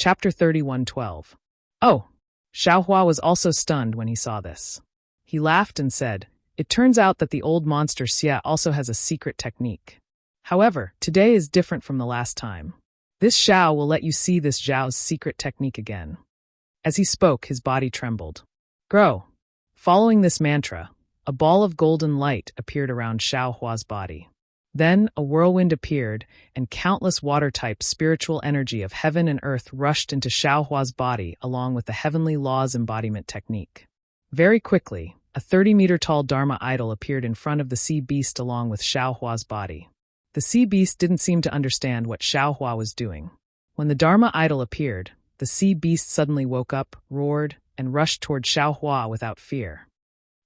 Chapter 31:12. Oh! Xiaohua was also stunned when he saw this. He laughed and said, "It turns out that the old monster Xia also has a secret technique. However, today is different from the last time. This Xiao will let you see this Zhao's secret technique again." As he spoke, his body trembled. Grow! Following this mantra, a ball of golden light appeared around Xiaohua's body. Then a whirlwind appeared, and countless water-type spiritual energy of heaven and earth rushed into Xiaohua's body along with the heavenly laws embodiment technique. Very quickly, a 30-meter-tall Dharma idol appeared in front of the sea beast along with Xiaohua's body. The sea beast didn't seem to understand what Xiaohua was doing. When the Dharma idol appeared, the sea beast suddenly woke up, roared, and rushed toward Xiaohua without fear.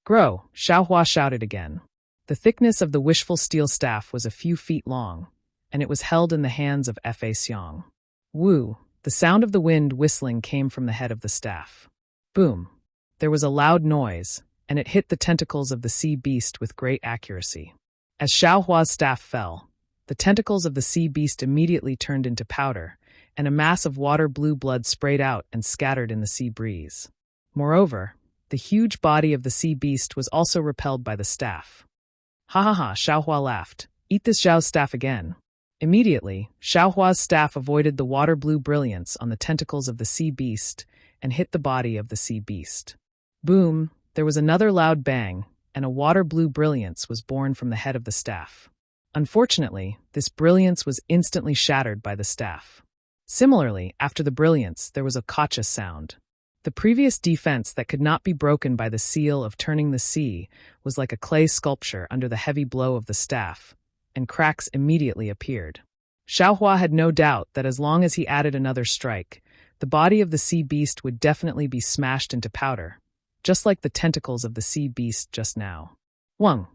"Grow!" Xiaohua shouted again. The thickness of the wishful steel staff was a few feet long, and it was held in the hands of Fa Xiong. Woo! The sound of the wind whistling came from the head of the staff. Boom! There was a loud noise, and it hit the tentacles of the sea beast with great accuracy. As Xiaohua's staff fell, the tentacles of the sea beast immediately turned into powder, and a mass of water-blue blood sprayed out and scattered in the sea breeze. Moreover, the huge body of the sea beast was also repelled by the staff. "Ha ha ha," Xiaohua laughed. "Eat this Zhao's staff again." Immediately, Xiaohua's staff avoided the water-blue brilliance on the tentacles of the sea beast and hit the body of the sea beast. Boom! There was another loud bang, and a water-blue brilliance was born from the head of the staff. Unfortunately, this brilliance was instantly shattered by the staff. Similarly, after the brilliance, there was a gotcha sound. The previous defense that could not be broken by the seal of turning the sea was like a clay sculpture under the heavy blow of the staff, and cracks immediately appeared. Xiaohua had no doubt that as long as he added another strike, the body of the sea beast would definitely be smashed into powder, just like the tentacles of the sea beast just now. Wung!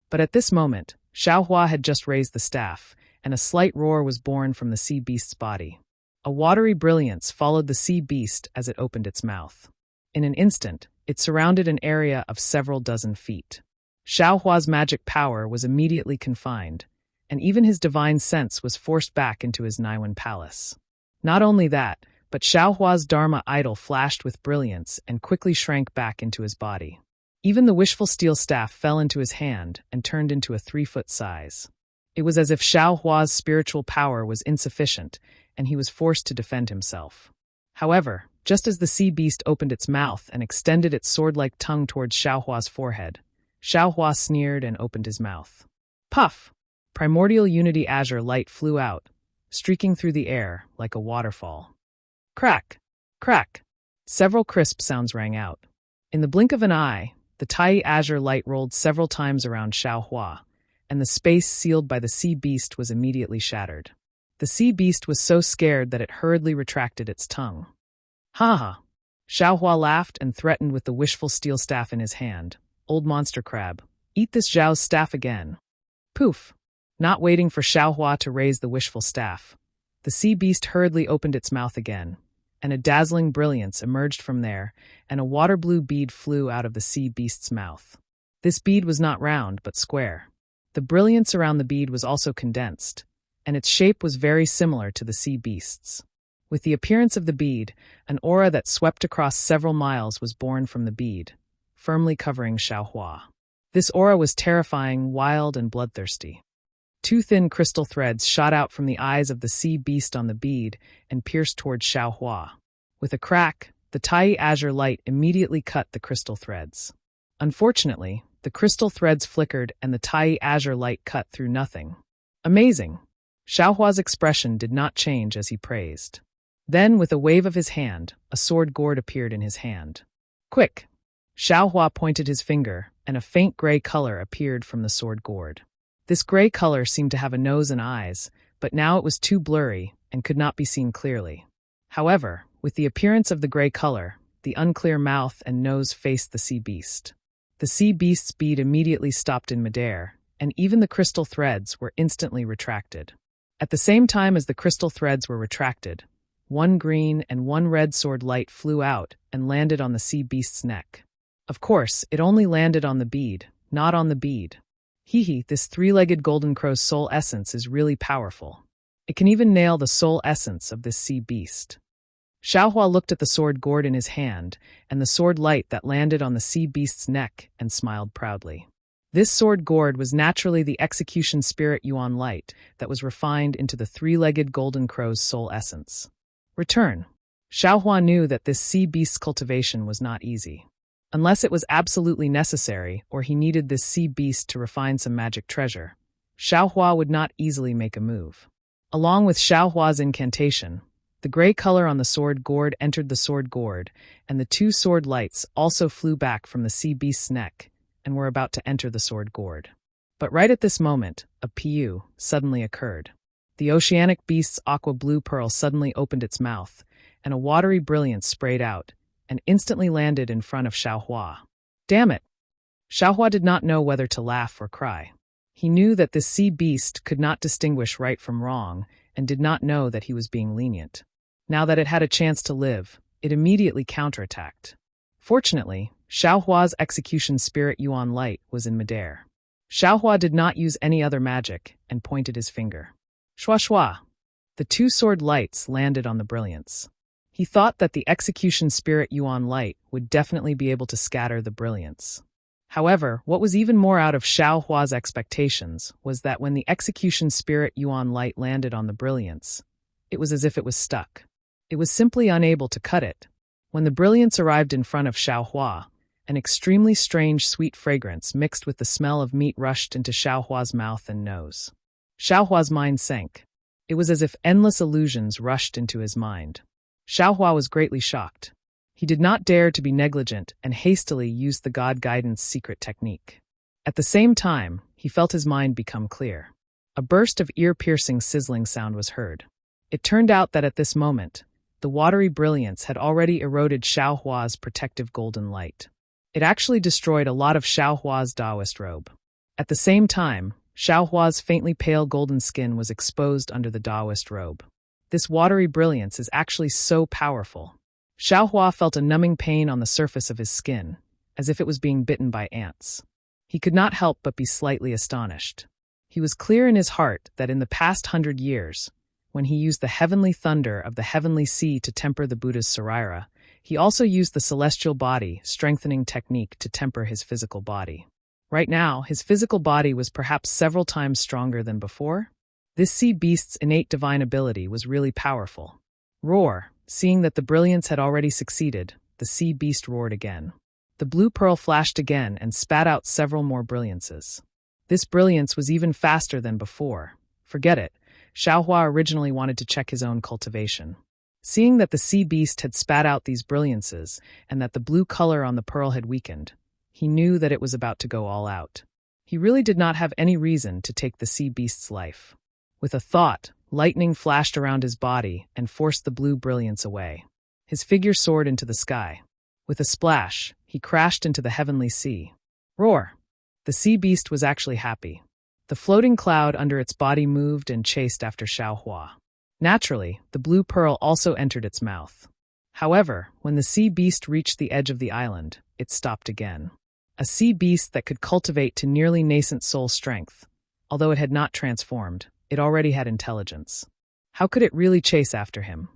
But at this moment, Xiaohua had just raised the staff, and a slight roar was born from the sea beast's body. A watery brilliance followed the sea beast as it opened its mouth. In an instant, it surrounded an area of several dozen feet. Xiaohua's magic power was immediately confined, and even his divine sense was forced back into his Naiwan palace. Not only that, but Xiaohua's Dharma idol flashed with brilliance and quickly shrank back into his body. Even the wishful steel staff fell into his hand and turned into a 3-foot size. It was as if Xiaohua's spiritual power was insufficient, and he was forced to defend himself. However, just as the sea beast opened its mouth and extended its sword-like tongue towards Xiaohua's forehead, Xiaohua sneered and opened his mouth. Puff! Primordial unity azure light flew out, streaking through the air like a waterfall. Crack! Crack! Several crisp sounds rang out. In the blink of an eye, the Tai azure light rolled several times around Xiaohua, and the space sealed by the sea beast was immediately shattered. The sea beast was so scared that it hurriedly retracted its tongue. Ha ha! Xiaohua laughed and threatened with the wishful steel staff in his hand. "Old monster crab, eat this Zhao's staff again." Poof! Not waiting for Xiaohua to raise the wishful staff, the sea beast hurriedly opened its mouth again, and a dazzling brilliance emerged from there, and a water-blue bead flew out of the sea beast's mouth. This bead was not round, but square. The brilliance around the bead was also condensed, and its shape was very similar to the sea beast's. With the appearance of the bead, an aura that swept across several miles was born from the bead, firmly covering Xiaohua. This aura was terrifying, wild, and bloodthirsty. 2 thin crystal threads shot out from the eyes of the sea beast on the bead and pierced towards Xiaohua. With a crack, the Tai azure light immediately cut the crystal threads. Unfortunately, the crystal threads flickered and the Tai azure light cut through nothing. Amazing! Xiaohua's expression did not change as he praised. Then, with a wave of his hand, a sword gourd appeared in his hand. Quick! Xiaohua pointed his finger, and a faint gray color appeared from the sword gourd. This gray color seemed to have a nose and eyes, but now it was too blurry and could not be seen clearly. However, with the appearance of the gray color, the unclear mouth and nose faced the sea beast. The sea beast's bead immediately stopped in midair, and even the crystal threads were instantly retracted. At the same time as the crystal threads were retracted, 1 green and 1 red sword light flew out and landed on the sea beast's neck. Of course, it only landed on the bead, not on the bead. Hee, this 3-legged golden crow's soul essence is really powerful. It can even nail the soul essence of this sea beast. Xiaohua looked at the sword gourd in his hand and the sword light that landed on the sea beast's neck and smiled proudly. This sword gourd was naturally the execution spirit Yuan light that was refined into the three-legged golden crow's soul essence. Return. Xiaohua knew that this sea beast's cultivation was not easy. Unless it was absolutely necessary or he needed this sea beast to refine some magic treasure, Xiaohua would not easily make a move. Along with Xiaohua's incantation, the gray color on the sword gourd entered the sword gourd, and the two sword lights also flew back from the sea beast's neck and were about to enter the sword gourd. But right at this moment, a PU suddenly occurred. The oceanic beast's aqua blue pearl suddenly opened its mouth, and a watery brilliance sprayed out, and instantly landed in front of Xiaohua. Damn it! Xiaohua did not know whether to laugh or cry. He knew that this sea beast could not distinguish right from wrong, and did not know that he was being lenient. Now that it had a chance to live, it immediately counterattacked. Fortunately, Xiaohua's execution spirit Yuan light was in midair. Xiaohua did not use any other magic and pointed his finger. Shua shua! The two sword lights landed on the brilliance. He thought that the execution spirit Yuan light would definitely be able to scatter the brilliance. However, what was even more out of Xiaohua's expectations was that when the execution spirit Yuan light landed on the brilliance, it was as if it was stuck. It was simply unable to cut it. When the brilliance arrived in front of Xiaohua, an extremely strange sweet fragrance mixed with the smell of meat rushed into Xiaohua's mouth and nose. Xiaohua's mind sank. It was as if endless illusions rushed into his mind. Xiaohua was greatly shocked. He did not dare to be negligent and hastily used the God Guidance secret technique. At the same time, he felt his mind become clear. A burst of ear-piercing sizzling sound was heard. It turned out that at this moment, the watery brilliance had already eroded Xiaohua's protective golden light. It actually destroyed a lot of Xiaohua's Taoist robe. At the same time, Xiaohua's faintly pale golden skin was exposed under the Taoist robe. This watery brilliance is actually so powerful. Xiaohua felt a numbing pain on the surface of his skin, as if it was being bitten by ants. He could not help but be slightly astonished. He was clear in his heart that in the past 100 years, when he used the heavenly thunder of the heavenly sea to temper the Buddha's saraira, he also used the celestial body strengthening technique to temper his physical body. Right now, his physical body was perhaps several times stronger than before. This sea beast's innate divine ability was really powerful. Roar! Seeing that the brilliance had already succeeded, the sea beast roared again. The blue pearl flashed again and spat out several more brilliances. This brilliance was even faster than before. Forget it. Xiaohua originally wanted to check his own cultivation. Seeing that the sea beast had spat out these brilliances and that the blue color on the pearl had weakened, he knew that it was about to go all out. He really did not have any reason to take the sea beast's life. With a thought, lightning flashed around his body and forced the blue brilliance away. His figure soared into the sky. With a splash, he crashed into the heavenly sea. Roar! The sea beast was actually happy. The floating cloud under its body moved and chased after Xiaohua. Naturally, the blue pearl also entered its mouth. However, when the sea beast reached the edge of the island, it stopped again. A sea beast that could cultivate to nearly nascent soul strength. Although it had not transformed, it already had intelligence. How could it really chase after him?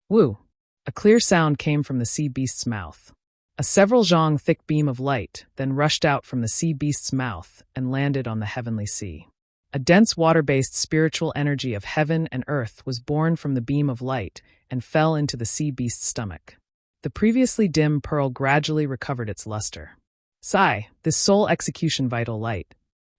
Woo! A clear sound came from the sea beast's mouth. A several zhang thick beam of light then rushed out from the sea beast's mouth and landed on the heavenly sea. A dense water-based spiritual energy of heaven and earth was born from the beam of light and fell into the sea beast's stomach. The previously dim pearl gradually recovered its luster. Sigh, this soul execution vital light.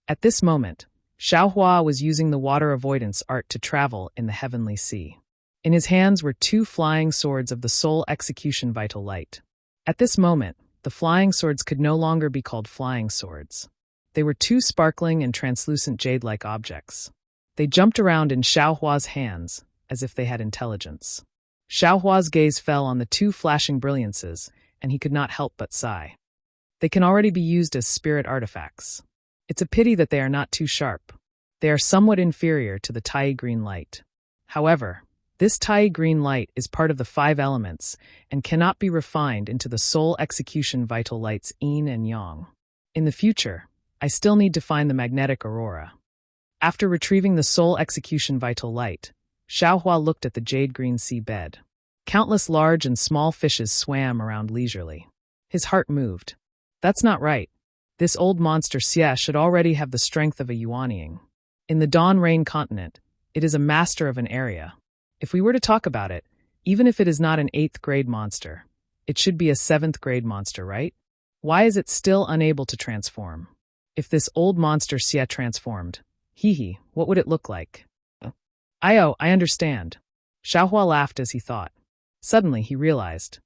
At this moment, Xiaohua was using the water avoidance art to travel in the heavenly sea. In his hands were two flying swords of the soul execution vital light. At this moment, the flying swords could no longer be called flying swords. They were two sparkling and translucent jade-like objects. They jumped around in Xiaohua's hands, as if they had intelligence. Xiaohua's gaze fell on the two flashing brilliances, and he could not help but sigh. They can already be used as spirit artifacts. It's a pity that they are not too sharp. They are somewhat inferior to the Tai green light. However, this Tai green light is part of the 5 elements and cannot be refined into the soul execution vital lights yin and yang. In the future, I still need to find the magnetic aurora. After retrieving the soul execution vital light, Xiaohua looked at the jade green sea bed. Countless large and small fishes swam around leisurely. His heart moved. That's not right. This old monster Xie should already have the strength of a Yuanying. In the Dawn Rain continent, it is a master of an area. If we were to talk about it, even if it is not an 8th grade monster, it should be a 7th grade monster, right? Why is it still unable to transform? If this old monster Xie transformed, what would it look like? I understand. Xiaohua laughed as he thought. Suddenly he realized.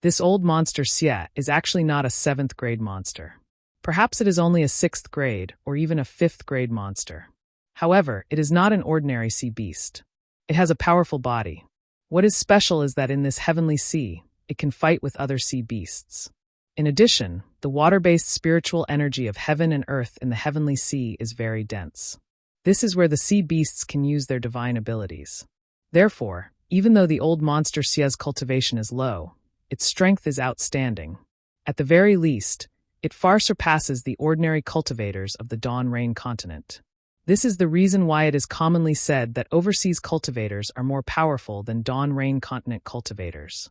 This old monster Xie is actually not a 7th grade monster. Perhaps it is only a 6th grade or even a 5th grade monster. However, it is not an ordinary sea beast. It has a powerful body. What is special is that in this heavenly sea, it can fight with other sea beasts. In addition, the water-based spiritual energy of heaven and earth in the heavenly sea is very dense. This is where the sea beasts can use their divine abilities. Therefore, even though the old monster Xie's cultivation is low, its strength is outstanding. At the very least, it far surpasses the ordinary cultivators of the Dawn Rain continent. This is the reason why it is commonly said that overseas cultivators are more powerful than Dawn Rain continent cultivators.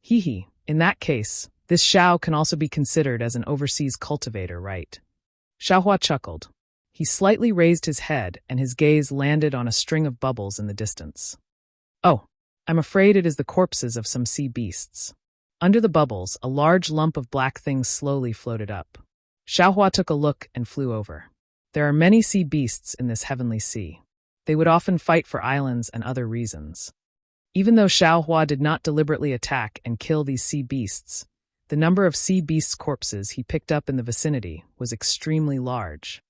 In that case, this Xiao can also be considered as an overseas cultivator, right? Xiaohua chuckled. He slightly raised his head and his gaze landed on a string of bubbles in the distance. Oh, I'm afraid it is the corpses of some sea beasts. Under the bubbles, a large lump of black things slowly floated up. Xiaohua took a look and flew over. There are many sea beasts in this heavenly sea. They would often fight for islands and other reasons. Even though Xiaohua did not deliberately attack and kill these sea beasts, the number of sea beasts' corpses he picked up in the vicinity was extremely large.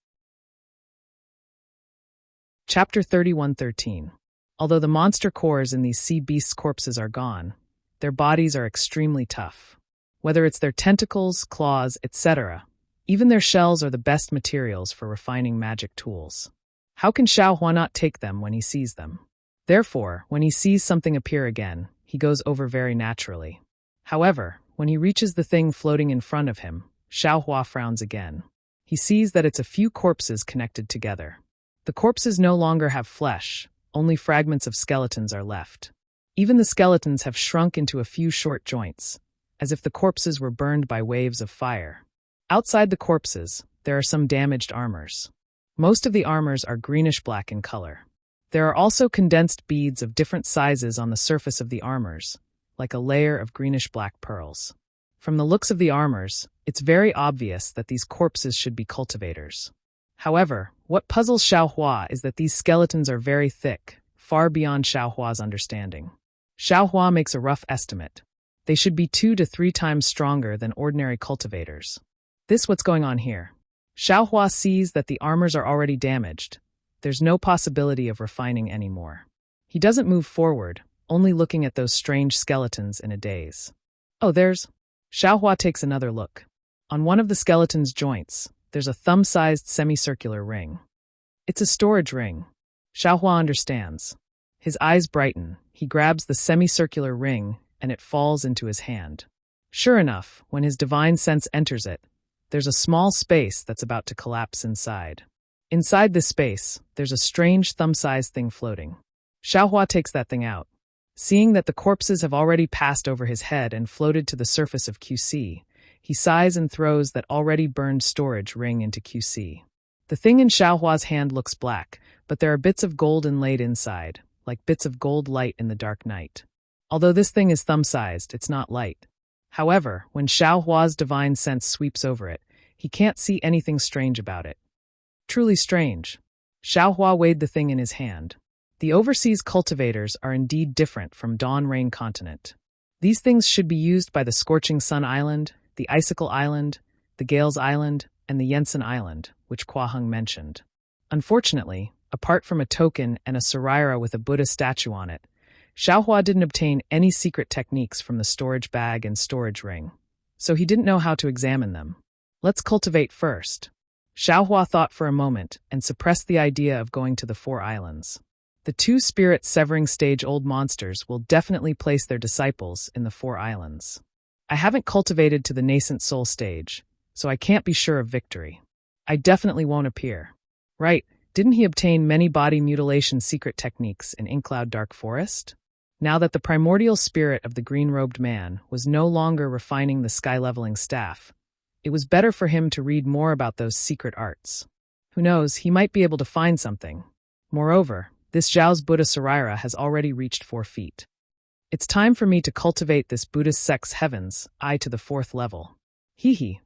Chapter 31:13. Although the monster cores in these sea beasts' corpses are gone, their bodies are extremely tough. Whether it's their tentacles, claws, etc., even their shells are the best materials for refining magic tools. How can Xiaohua not take them when he sees them? Therefore, when he sees something appear again, he goes over very naturally. However, when he reaches the thing floating in front of him, Xiaohua frowns again. He sees that it's a few corpses connected together. The corpses no longer have flesh, only fragments of skeletons are left. Even the skeletons have shrunk into a few short joints, as if the corpses were burned by waves of fire. Outside the corpses, there are some damaged armors. Most of the armors are greenish-black in color. There are also condensed beads of different sizes on the surface of the armors, like a layer of greenish-black pearls. From the looks of the armors, it's very obvious that these corpses should be cultivators. However, what puzzles Xiaohua is that these skeletons are very thick, far beyond Xiaohua's understanding. Xiaohua makes a rough estimate. They should be 2 to 3 times stronger than ordinary cultivators. What's going on here? Xiaohua sees that the armors are already damaged. There's no possibility of refining anymore. He doesn't move forward, only looking at those strange skeletons in a daze. Xiaohua takes another look. On one of the skeleton's joints, there's a thumb-sized semicircular ring. It's a storage ring. Xiaohua understands. His eyes brighten. He grabs the semicircular ring, and it falls into his hand. Sure enough, when his divine sense enters it, there's a small space that's about to collapse inside. Inside this space, there's a strange thumb-sized thing floating. Xiaohua takes that thing out. Seeing that the corpses have already passed over his head and floated to the surface of QC, he sighs and throws that already burned storage ring into QC. The thing in Xiaohua's hand looks black, but there are bits of gold inlaid inside, like bits of gold light in the dark night. Although this thing is thumb-sized, it's not light. However, when Xiaohua's divine sense sweeps over it, he can't see anything strange about it. Truly strange. Xiaohua weighed the thing in his hand. The overseas cultivators are indeed different from Dawn Rain continent. These things should be used by the Scorching Sun Island, the Icicle Island, the Gales Island, and the Yensen Island, which Kuaheng mentioned. Unfortunately, apart from a token and a saraira with a Buddha statue on it, Xiaohua didn't obtain any secret techniques from the storage bag and storage ring, so he didn't know how to examine them. Let's cultivate first. Xiaohua thought for a moment and suppressed the idea of going to the 4 islands. The 2 spirit-severing stage old monsters will definitely place their disciples in the 4 islands. I haven't cultivated to the nascent soul stage, so I can't be sure of victory. I definitely won't appear. Right, didn't he obtain many body mutilation secret techniques in Inkcloud Dark Forest? Now that the primordial spirit of the green-robed man was no longer refining the sky-leveling staff, it was better for him to read more about those secret arts. Who knows, he might be able to find something. Moreover, this Zhao's Buddha Sarira has already reached 4 feet. It's time for me to cultivate this Buddhist sect's heavens, I to the 4th level.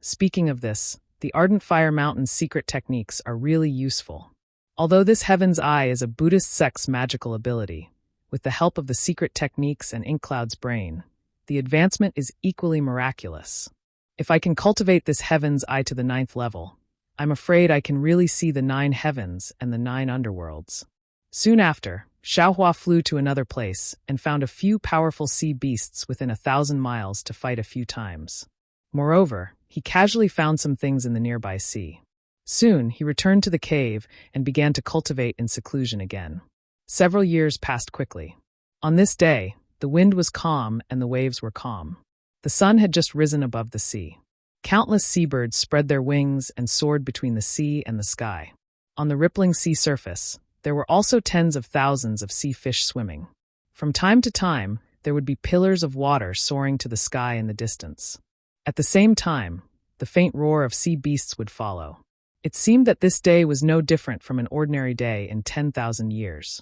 Speaking of this, the Ardent Fire Mountain's secret techniques are really useful. Although this Heaven's Eye is a Buddhist sect's magical ability, with the help of the secret techniques and Inkcloud's brain, the advancement is equally miraculous. If I can cultivate this Heaven's Eye to the 9th level, I'm afraid I can really see the 9 heavens and the 9 underworlds. Soon after, Xiaohua flew to another place and found a few powerful sea beasts within 1,000 miles to fight a few times. Moreover, he casually found some things in the nearby sea. Soon, he returned to the cave and began to cultivate in seclusion again. Several years passed quickly. On this day, the wind was calm and the waves were calm. The sun had just risen above the sea. Countless seabirds spread their wings and soared between the sea and the sky. On the rippling sea surface, there were also tens of thousands of sea fish swimming. From time to time, there would be pillars of water soaring to the sky in the distance. At the same time, the faint roar of sea beasts would follow. It seemed that this day was no different from an ordinary day in 10,000 years.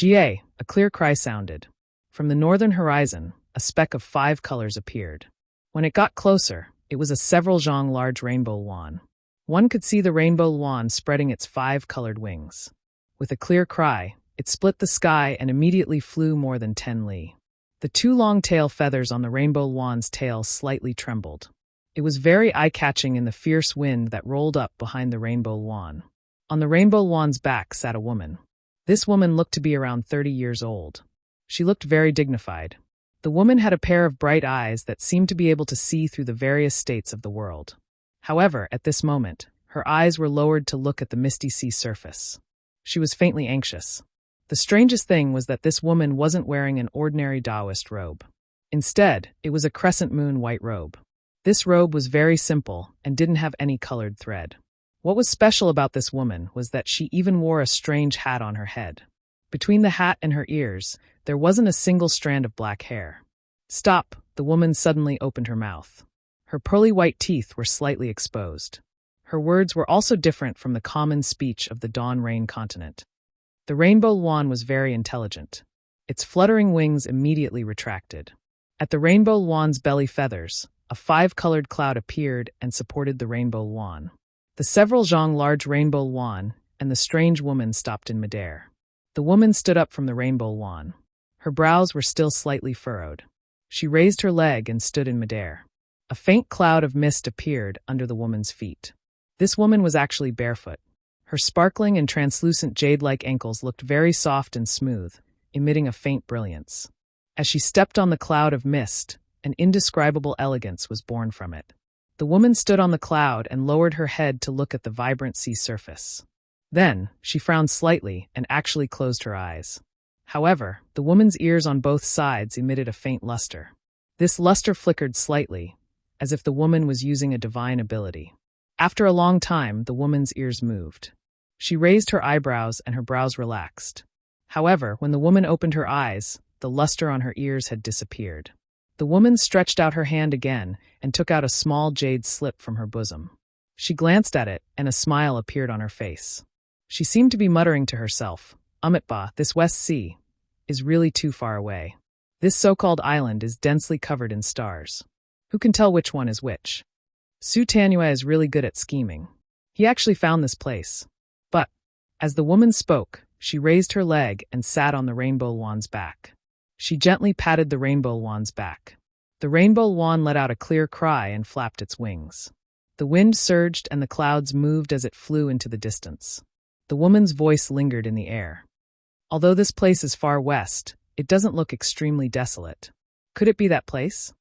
A clear cry sounded. From the northern horizon, a speck of 5 colors appeared. When it got closer, it was a several zhang large rainbow yuan. One could see the rainbow yuan spreading its 5-colored wings. With a clear cry, it split the sky and immediately flew more than 10 li. The 2 long tail feathers on the rainbow yuan's tail slightly trembled. It was very eye-catching in the fierce wind that rolled up behind the rainbow yuan. On the rainbow yuan's back sat a woman. This woman looked to be around 30 years old. She looked very dignified. The woman had a pair of bright eyes that seemed to be able to see through the various states of the world. However, at this moment, her eyes were lowered to look at the misty sea surface. She was faintly anxious. The strangest thing was that this woman wasn't wearing an ordinary Taoist robe. Instead, it was a crescent moon white robe. This robe was very simple and didn't have any colored thread. What was special about this woman was that she even wore a strange hat on her head. Between the hat and her ears, there wasn't a single strand of black hair. Stop, the woman suddenly opened her mouth. Her pearly white teeth were slightly exposed. Her words were also different from the common speech of the Dawn Rain continent. The rainbow yuan was very intelligent. Its fluttering wings immediately retracted. At the rainbow yuan's belly feathers, a 5-colored cloud appeared and supported the rainbow yuan. The several zhang large rainbow yuan and the strange woman stopped in midair. The woman stood up from the rainbow yuan. Her brows were still slightly furrowed. She raised her leg and stood in midair. A faint cloud of mist appeared under the woman's feet. This woman was actually barefoot. Her sparkling and translucent jade-like ankles looked very soft and smooth, emitting a faint brilliance. As she stepped on the cloud of mist, an indescribable elegance was born from it. The woman stood on the cloud and lowered her head to look at the vibrant sea surface. Then, she frowned slightly and actually closed her eyes. However, the woman's ears on both sides emitted a faint luster. This luster flickered slightly, as if the woman was using a divine ability. After a long time, the woman's ears moved. She raised her eyebrows and her brows relaxed. However, when the woman opened her eyes, the luster on her ears had disappeared. The woman stretched out her hand again and took out a small jade slip from her bosom. She glanced at it, and a smile appeared on her face. She seemed to be muttering to herself, "Umitba, this West Sea is really too far away. This so-called island is densely covered in stars. Who can tell which one is which? Su Tanua is really good at scheming. He actually found this place." But, as the woman spoke, she raised her leg and sat on the rainbow yuan's back. She gently patted the rainbow yuan's back. The rainbow yuan let out a clear cry and flapped its wings. The wind surged and the clouds moved as it flew into the distance. The woman's voice lingered in the air. "Although this place is far west, it doesn't look extremely desolate. Could it be that place?"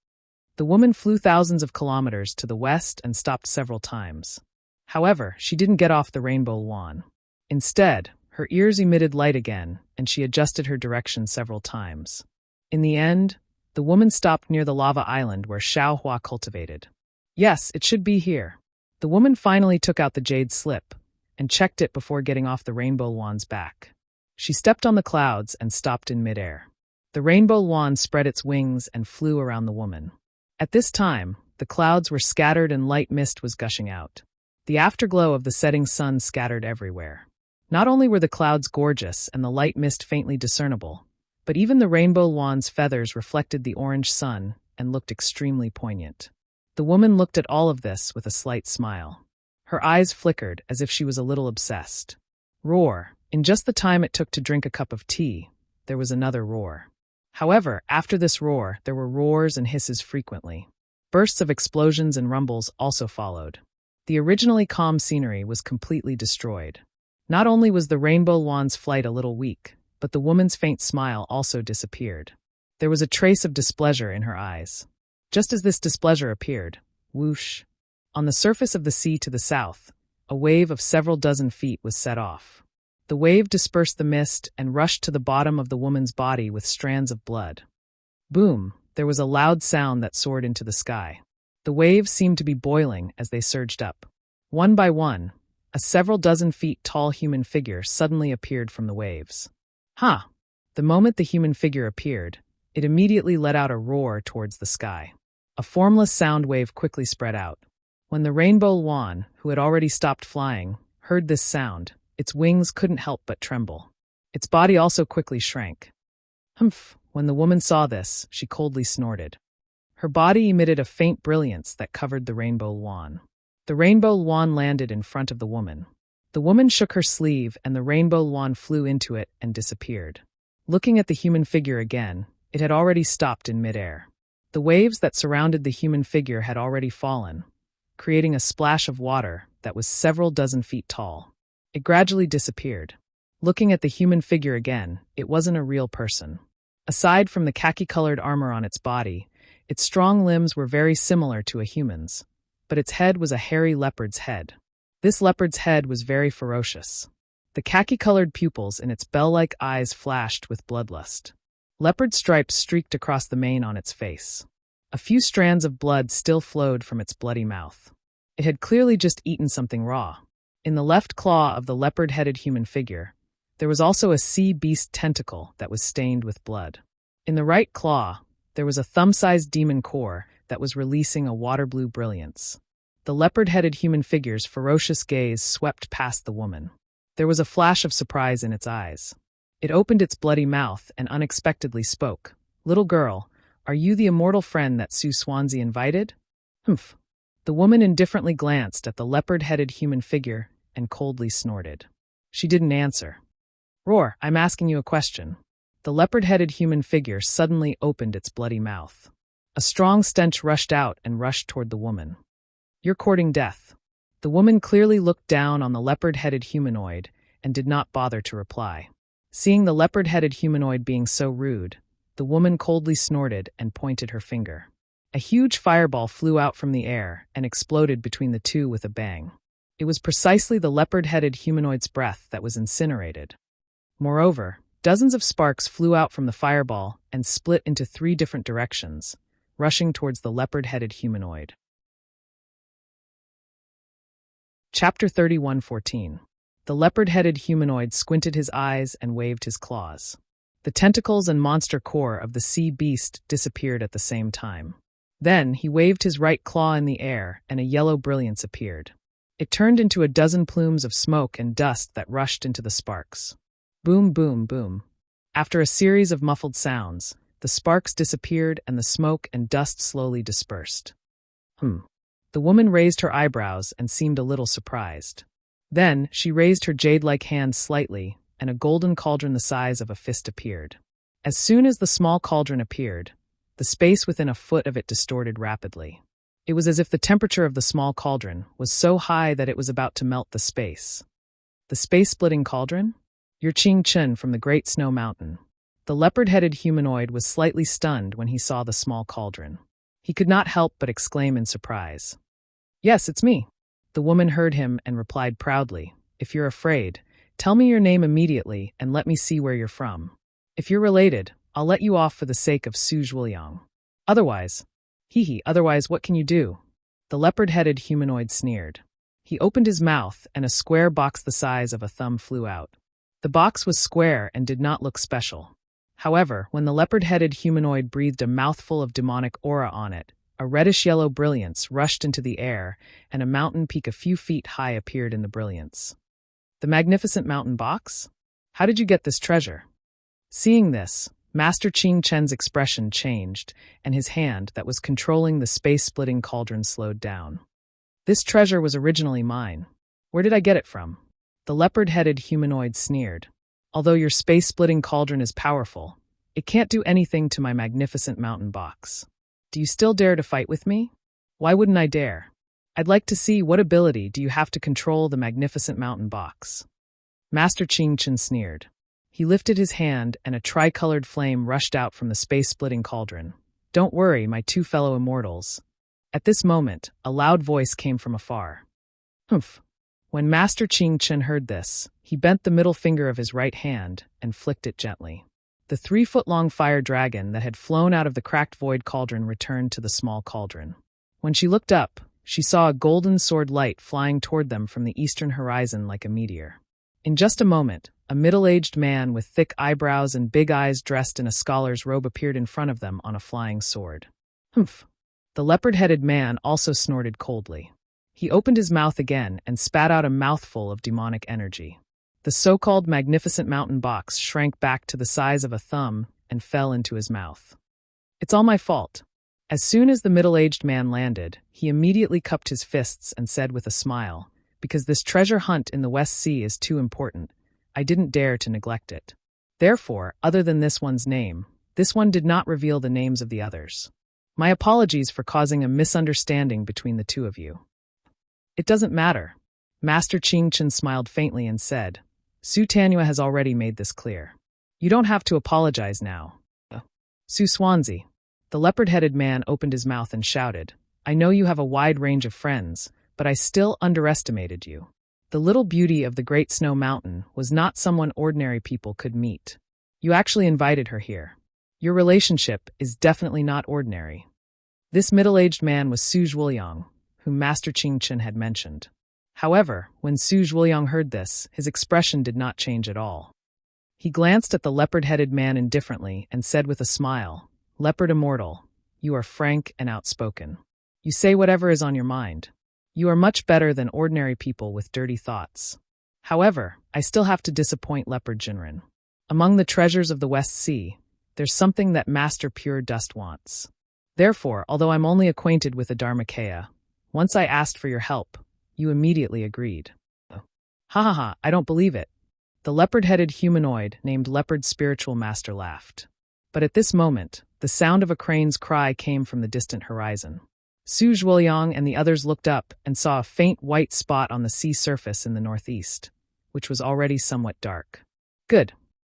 The woman flew thousands of kilometers to the west and stopped several times. However, she didn't get off the rainbow yuan. Instead, her ears emitted light again, and she adjusted her direction several times. In the end, the woman stopped near the lava island where Xiaohua cultivated. "Yes, it should be here." The woman finally took out the jade slip and checked it before getting off the rainbow yuan's back. She stepped on the clouds and stopped in midair. The rainbow wand spread its wings and flew around the woman. At this time, the clouds were scattered and light mist was gushing out. The afterglow of the setting sun scattered everywhere. Not only were the clouds gorgeous and the light mist faintly discernible, but even the rainbow wand's feathers reflected the orange sun and looked extremely poignant. The woman looked at all of this with a slight smile. Her eyes flickered as if she was a little obsessed. Roar! In just the time it took to drink a cup of tea, there was another roar. However, after this roar, there were roars and hisses frequently. Bursts of explosions and rumbles also followed. The originally calm scenery was completely destroyed. Not only was the rainbow wand's flight a little weak, but the woman's faint smile also disappeared. There was a trace of displeasure in her eyes. Just as this displeasure appeared, whoosh, on the surface of the sea to the south, a wave of several dozen feet was set off. The wave dispersed the mist and rushed to the bottom of the woman's body with strands of blood. Boom! There was a loud sound that soared into the sky. The waves seemed to be boiling as they surged up. One by one, a several dozen feet tall human figure suddenly appeared from the waves. The moment the human figure appeared, it immediately let out a roar towards the sky. A formless sound wave quickly spread out. When the rainbow wand, who had already stopped flying, heard this sound, its wings couldn't help but tremble. Its body also quickly shrank. Humph! When the woman saw this, she coldly snorted. Her body emitted a faint brilliance that covered the rainbow wand. The rainbow wand landed in front of the woman. The woman shook her sleeve and the rainbow wand flew into it and disappeared. Looking at the human figure again, it had already stopped in midair. The waves that surrounded the human figure had already fallen, creating a splash of water that was several dozen feet tall. It gradually disappeared. Looking at the human figure again, it wasn't a real person. Aside from the khaki-colored armor on its body, its strong limbs were very similar to a human's, but its head was a hairy leopard's head. This leopard's head was very ferocious. The khaki-colored pupils in its bell-like eyes flashed with bloodlust. Leopard stripes streaked across the mane on its face. A few strands of blood still flowed from its bloody mouth. It had clearly just eaten something raw. In the left claw of the leopard-headed human figure, there was also a sea beast tentacle that was stained with blood. In the right claw, there was a thumb-sized demon core that was releasing a water-blue brilliance. The leopard-headed human figure's ferocious gaze swept past the woman. There was a flash of surprise in its eyes. It opened its bloody mouth and unexpectedly spoke. "Little girl, are you the immortal friend that Sue Swansea invited?" Humph. The woman indifferently glanced at the leopard-headed human figure and coldly snorted. She didn't answer. "Roar, I'm asking you a question." The leopard-headed human figure suddenly opened its bloody mouth. A strong stench rushed out and rushed toward the woman. "You're courting death." The woman clearly looked down on the leopard-headed humanoid and did not bother to reply. Seeing the leopard-headed humanoid being so rude, the woman coldly snorted and pointed her finger. A huge fireball flew out from the air and exploded between the two with a bang. It was precisely the leopard-headed humanoid's breath that was incinerated. Moreover, dozens of sparks flew out from the fireball and split into 3 different directions, rushing towards the leopard-headed humanoid. Chapter 31:14. The leopard-headed humanoid squinted his eyes and waved his claws. The tentacles and monster core of the sea beast disappeared at the same time. Then he waved his right claw in the air and a yellow brilliance appeared. It turned into a dozen plumes of smoke and dust that rushed into the sparks. Boom, boom, boom. After a series of muffled sounds, the sparks disappeared and the smoke and dust slowly dispersed. The woman raised her eyebrows and seemed a little surprised. Then she raised her jade-like hand slightly, and a golden cauldron the size of a fist appeared. As soon as the small cauldron appeared, the space within a foot of it distorted rapidly. It was as if the temperature of the small cauldron was so high that it was about to melt the space. The space-splitting cauldron? You're Ching Chen from the Great Snow Mountain. The leopard-headed humanoid was slightly stunned when he saw the small cauldron. He could not help but exclaim in surprise. "Yes, it's me." The woman heard him and replied proudly, "If you're afraid, tell me your name immediately and let me see where you're from. If you're related, I'll let you off for the sake of Su Zhuiliang. Otherwise, what can you do?" The leopard-headed humanoid sneered. He opened his mouth and a square box the size of a thumb flew out. The box was square and did not look special. However, when the leopard-headed humanoid breathed a mouthful of demonic aura on it, a reddish-yellow brilliance rushed into the air, and a mountain peak a few feet high appeared in the brilliance. The magnificent mountain box? How did you get this treasure? Seeing this, Master Ching Chen's expression changed, and his hand that was controlling the space-splitting cauldron slowed down. This treasure was originally mine. Where did I get it from? The leopard-headed humanoid sneered. Although your space-splitting cauldron is powerful, it can't do anything to my magnificent mountain box. Do you still dare to fight with me? Why wouldn't I dare? I'd like to see what ability do you have to control the magnificent mountain box. Master Ching Chen sneered. He lifted his hand and a tricolored flame rushed out from the space-splitting cauldron. Don't worry, my two fellow immortals. At this moment, a loud voice came from afar. Humph. When Master Ching Chen heard this, he bent the middle finger of his right hand and flicked it gently. The 3-foot-long fire dragon that had flown out of the cracked void cauldron returned to the small cauldron. When she looked up, she saw a golden sword light flying toward them from the eastern horizon like a meteor. In just a moment, a middle-aged man with thick eyebrows and big eyes dressed in a scholar's robe appeared in front of them on a flying sword. Humph! The leopard-headed man also snorted coldly. He opened his mouth again and spat out a mouthful of demonic energy. The so-called magnificent mountain box shrank back to the size of a thumb and fell into his mouth. It's all my fault. As soon as the middle-aged man landed, he immediately cupped his fists and said with a smile, because this treasure hunt in the West Sea is too important, I didn't dare to neglect it. Therefore, other than this one's name, this one did not reveal the names of the others. My apologies for causing a misunderstanding between the two of you. It doesn't matter. Master Ching Chen smiled faintly and said, Su Tanyua has already made this clear. You don't have to apologize now. Su Swansea. The leopard-headed man opened his mouth and shouted, I know you have a wide range of friends, but I still underestimated you. The little beauty of the Great Snow Mountain was not someone ordinary people could meet. You actually invited her here. Your relationship is definitely not ordinary. This middle-aged man was Su Zhuoyang, whom Master Ching Chen had mentioned. However, when Su Zhuoyang heard this, his expression did not change at all. He glanced at the leopard-headed man indifferently and said with a smile, Leopard Immortal, you are frank and outspoken. You say whatever is on your mind. You are much better than ordinary people with dirty thoughts. However, I still have to disappoint Leopard Jinren. Among the treasures of the West Sea, there's something that Master Pure Dust wants. Therefore, although I'm only acquainted with the Dharmakaya, once I asked for your help, you immediately agreed. Ha ha ha, I don't believe it. The leopard-headed humanoid named Leopard Spiritual Master laughed. But at this moment, the sound of a crane's cry came from the distant horizon. Su Zhuoyang and the others looked up and saw a faint white spot on the sea surface in the northeast, which was already somewhat dark. Good.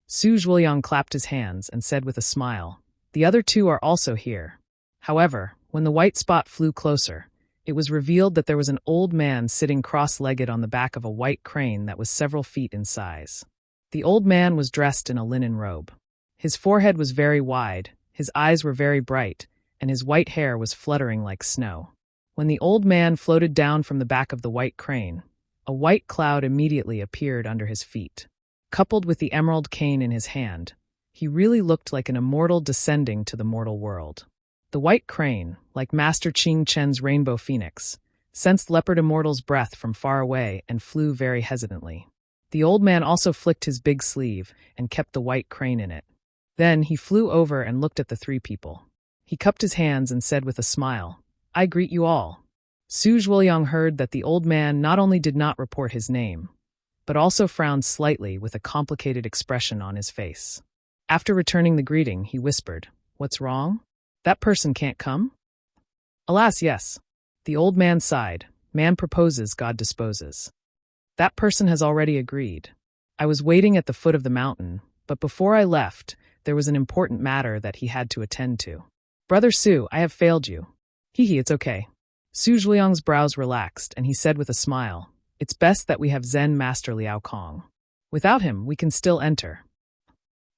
Su Zhuoyang clapped his hands and said with a smile, the other two are also here. However, when the white spot flew closer, it was revealed that there was an old man sitting cross-legged on the back of a white crane that was several feet in size. The old man was dressed in a linen robe. His forehead was very wide, his eyes were very bright, and his white hair was fluttering like snow. When the old man floated down from the back of the white crane, a white cloud immediately appeared under his feet. Coupled with the emerald cane in his hand, he really looked like an immortal descending to the mortal world. The white crane, like Master Ching Chen's rainbow phoenix, sensed Leopard Immortal's breath from far away and flew very hesitantly. The old man also flicked his big sleeve and kept the white crane in it. Then he flew over and looked at the three people. He cupped his hands and said with a smile, I greet you all. Su Zhuoyang heard that the old man not only did not report his name, but also frowned slightly with a complicated expression on his face. After returning the greeting, he whispered, What's wrong? That person can't come? Alas, yes. The old man sighed. Man proposes, God disposes. That person has already agreed. I was waiting at the foot of the mountain, but before I left, there was an important matter that he had to attend to. Brother Su, I have failed you. It's okay. Su Zhuoyang's brows relaxed, and he said with a smile, It's best that we have Zen Master Liao Kong. Without him, we can still enter.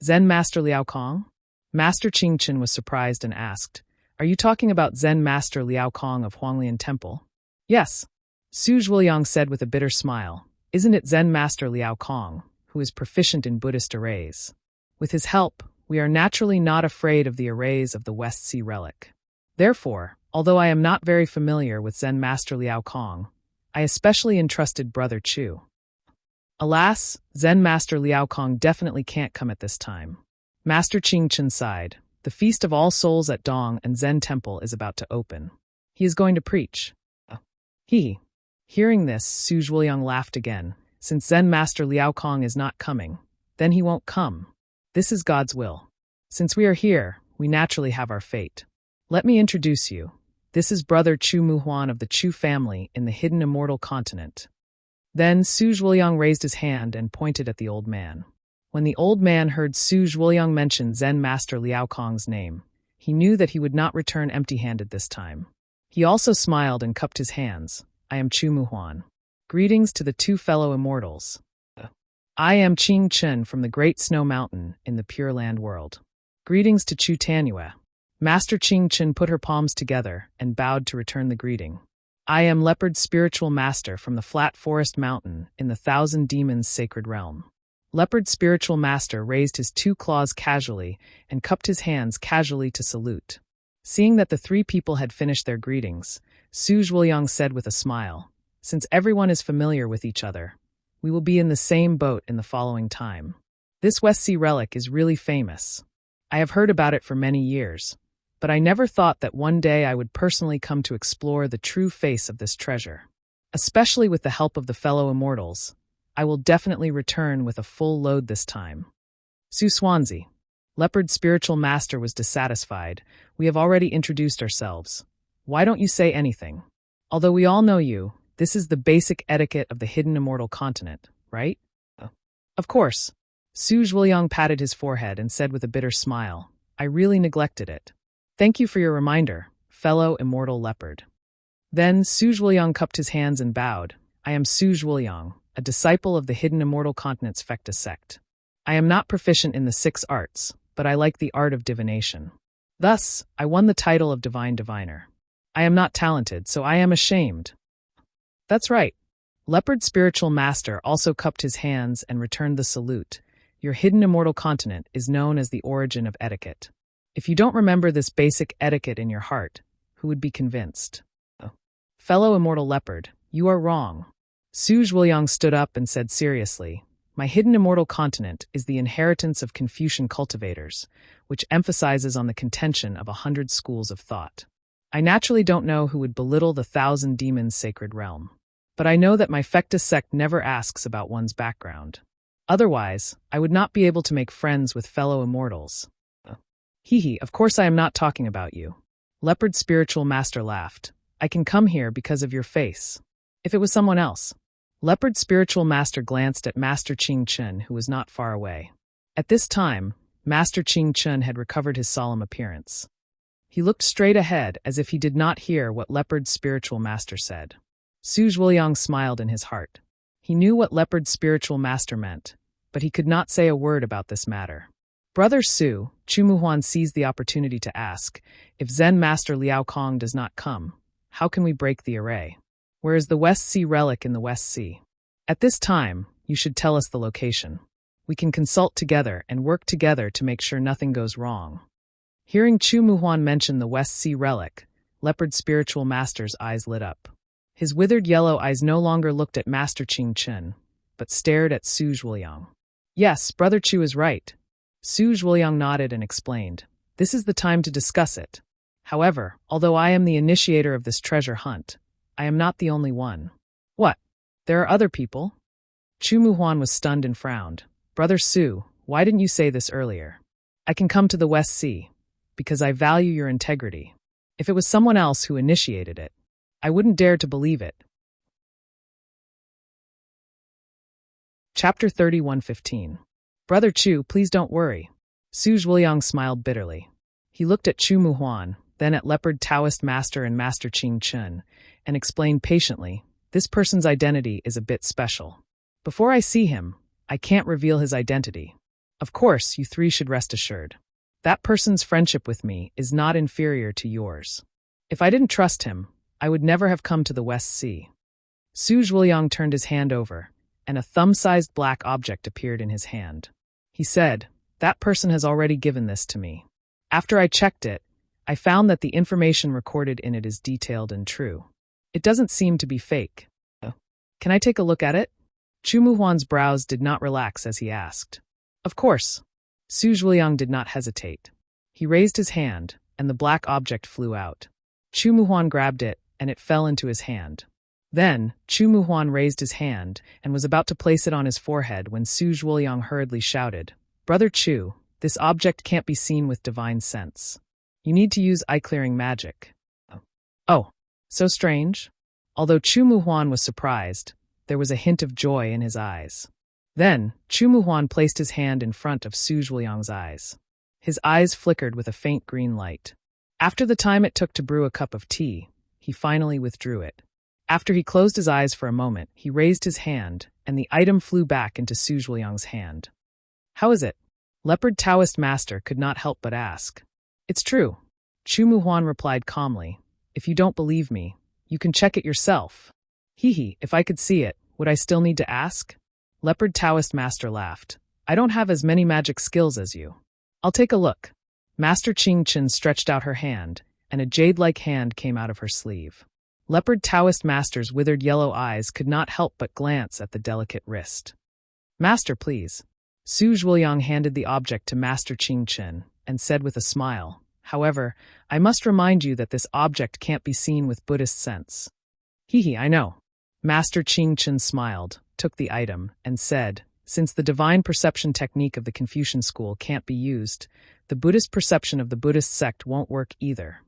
Zen Master Liao Kong? Master Ching Chen was surprised and asked, Are you talking about Zen Master Liao Kong of Huanglian Temple? Yes. Su Zhuoyang said with a bitter smile, Isn't it Zen Master Liao Kong, who is proficient in Buddhist arrays? With his help, We are naturally not afraid of the arrays of the West Sea relic. Therefore, although I am not very familiar with Zen Master Liao Kong, I especially entrusted Brother Chu. Alas, Zen Master Liao Kong definitely can't come at this time. Master Qing Chen sighed. The Feast of All Souls at Dong and Zen Temple is about to open. He is going to preach. Hearing this, Su Zhuoyang laughed again. Since Zen Master Liao Kong is not coming, then he won't come. This is God's will. Since we are here, we naturally have our fate. Let me introduce you. This is Brother Chu Muhuan of the Chu family in the hidden immortal continent. Then Su Zhuoyang raised his hand and pointed at the old man. When the old man heard Su Zhuoyang mention Zen Master Liao Kong's name, he knew that he would not return empty-handed this time. He also smiled and cupped his hands. I am Chu Muhuan. Greetings to the two fellow immortals. I am Qing Chen from the Great Snow Mountain in the Pure Land world. Greetings to Chu Tanyue. Master Qing Chen put her palms together and bowed to return the greeting. I am Leopard's spiritual master from the Flat Forest Mountain in the Thousand Demons Sacred Realm. Leopard's spiritual master raised his two claws casually and cupped his hands casually to salute. Seeing that the three people had finished their greetings, Su Zhuoyang said with a smile, since everyone is familiar with each other, we will be in the same boat in the following time. This West Sea relic is really famous. I have heard about it for many years, but I never thought that one day I would personally come to explore the true face of this treasure. Especially with the help of the fellow immortals, I will definitely return with a full load this time. Su Swansea. Leopard's spiritual master was dissatisfied. We have already introduced ourselves. Why don't you say anything? Although we all know you, this is the basic etiquette of the hidden immortal continent, right? Of course. Su Zhuoyang patted his forehead and said with a bitter smile, I really neglected it. Thank you for your reminder, fellow immortal leopard. Then Su Zhuoyang cupped his hands and bowed. I am Su Zhuoyang, a disciple of the hidden immortal continent's Fecta sect. I am not proficient in the 6 arts, but I like the art of divination. Thus, I won the title of Divine Diviner. I am not talented, so I am ashamed. That's right. Leopard's spiritual master also cupped his hands and returned the salute. Your hidden immortal continent is known as the origin of etiquette. If you don't remember this basic etiquette in your heart, who would be convinced? Fellow immortal leopard, you are wrong. Su Zhuoyang stood up and said seriously, my hidden immortal continent is the inheritance of Confucian cultivators, which emphasizes on the contention of 100 schools of thought. I naturally don't know who would belittle the Thousand Demons Sacred Realm. But I know that my Fecta sect never asks about one's background. Otherwise, I would not be able to make friends with fellow immortals. Of course I am not talking about you. Leopard's spiritual master laughed. I can come here because of your face. If it was someone else. Leopard's spiritual master glanced at Master Qing Chen, who was not far away. At this time, Master Qing Chen had recovered his solemn appearance. He looked straight ahead as if he did not hear what Leopard's spiritual master said. Su Zhuoyang smiled in his heart. He knew what Leopard's spiritual master meant, but he could not say a word about this matter. Brother Su, Chu Muhuan seized the opportunity to ask, if Zen Master Liao Kong does not come, how can we break the array? Where is the West Sea relic in the West Sea? At this time, you should tell us the location. We can consult together and work together to make sure nothing goes wrong. Hearing Chu Muhuan mention the West Sea relic, Leopard's spiritual master's eyes lit up. His withered yellow eyes no longer looked at Master Qing Chen, but stared at Su Zhuoyang. Yes, Brother Chu is right. Su Zhuoyang nodded and explained, this is the time to discuss it. However, although I am the initiator of this treasure hunt, I am not the only one. What? There are other people? Chu Muhuan was stunned and frowned. Brother Su, why didn't you say this earlier? I can come to the West Sea, because I value your integrity. If it was someone else who initiated it, I wouldn't dare to believe it. Chapter 31:15. Brother Chu, please don't worry. Su Zhuoyang smiled bitterly. He looked at Chu Muhuan, then at Leopard Taoist Master and Master Qing Chen, and explained patiently, this person's identity is a bit special. Before I see him, I can't reveal his identity. Of course, you three should rest assured. That person's friendship with me is not inferior to yours. If I didn't trust him, I would never have come to the West Sea. Su Zhuoyang turned his hand over, and a thumb-sized black object appeared in his hand. He said, That person has already given this to me. After I checked it, I found that the information recorded in it is detailed and true. It doesn't seem to be fake. Can I take a look at it? Chu Muhuan's brows did not relax as he asked. Of course. Su Zhuliang did not hesitate. He raised his hand, and the black object flew out. Chu Muhuan grabbed it, and it fell into his hand. Then, Chu Muhuan raised his hand and was about to place it on his forehead when Su Zhuliang hurriedly shouted, "Brother Chu, this object can't be seen with divine sense. You need to use eye-clearing magic." Oh, so strange. Although Chu Muhuan was surprised, there was a hint of joy in his eyes. Then, Chu Muhuan placed his hand in front of Su Zhuliang's eyes. His eyes flickered with a faint green light. After the time it took to brew a cup of tea, he finally withdrew it. After he closed his eyes for a moment, he raised his hand, and the item flew back into Su Zhuliang's hand. How is it? Leopard Taoist Master could not help but ask. It's true. Chu Muhuan replied calmly. If you don't believe me, you can check it yourself. If I could see it, would I still need to ask? Leopard Taoist Master laughed. I don't have as many magic skills as you. I'll take a look. Master Qing Chen stretched out her hand, and a jade-like hand came out of her sleeve. Leopard Taoist Master's withered yellow eyes could not help but glance at the delicate wrist. Master, please. Su Zhuliang handed the object to Master Qing Chen and said with a smile, however, I must remind you that this object can't be seen with Buddhist sense. I know. Master Qing Chen smiled, took the item, and said, since the divine perception technique of the Confucian school can't be used, the Buddhist perception of the Buddhist sect won't work either.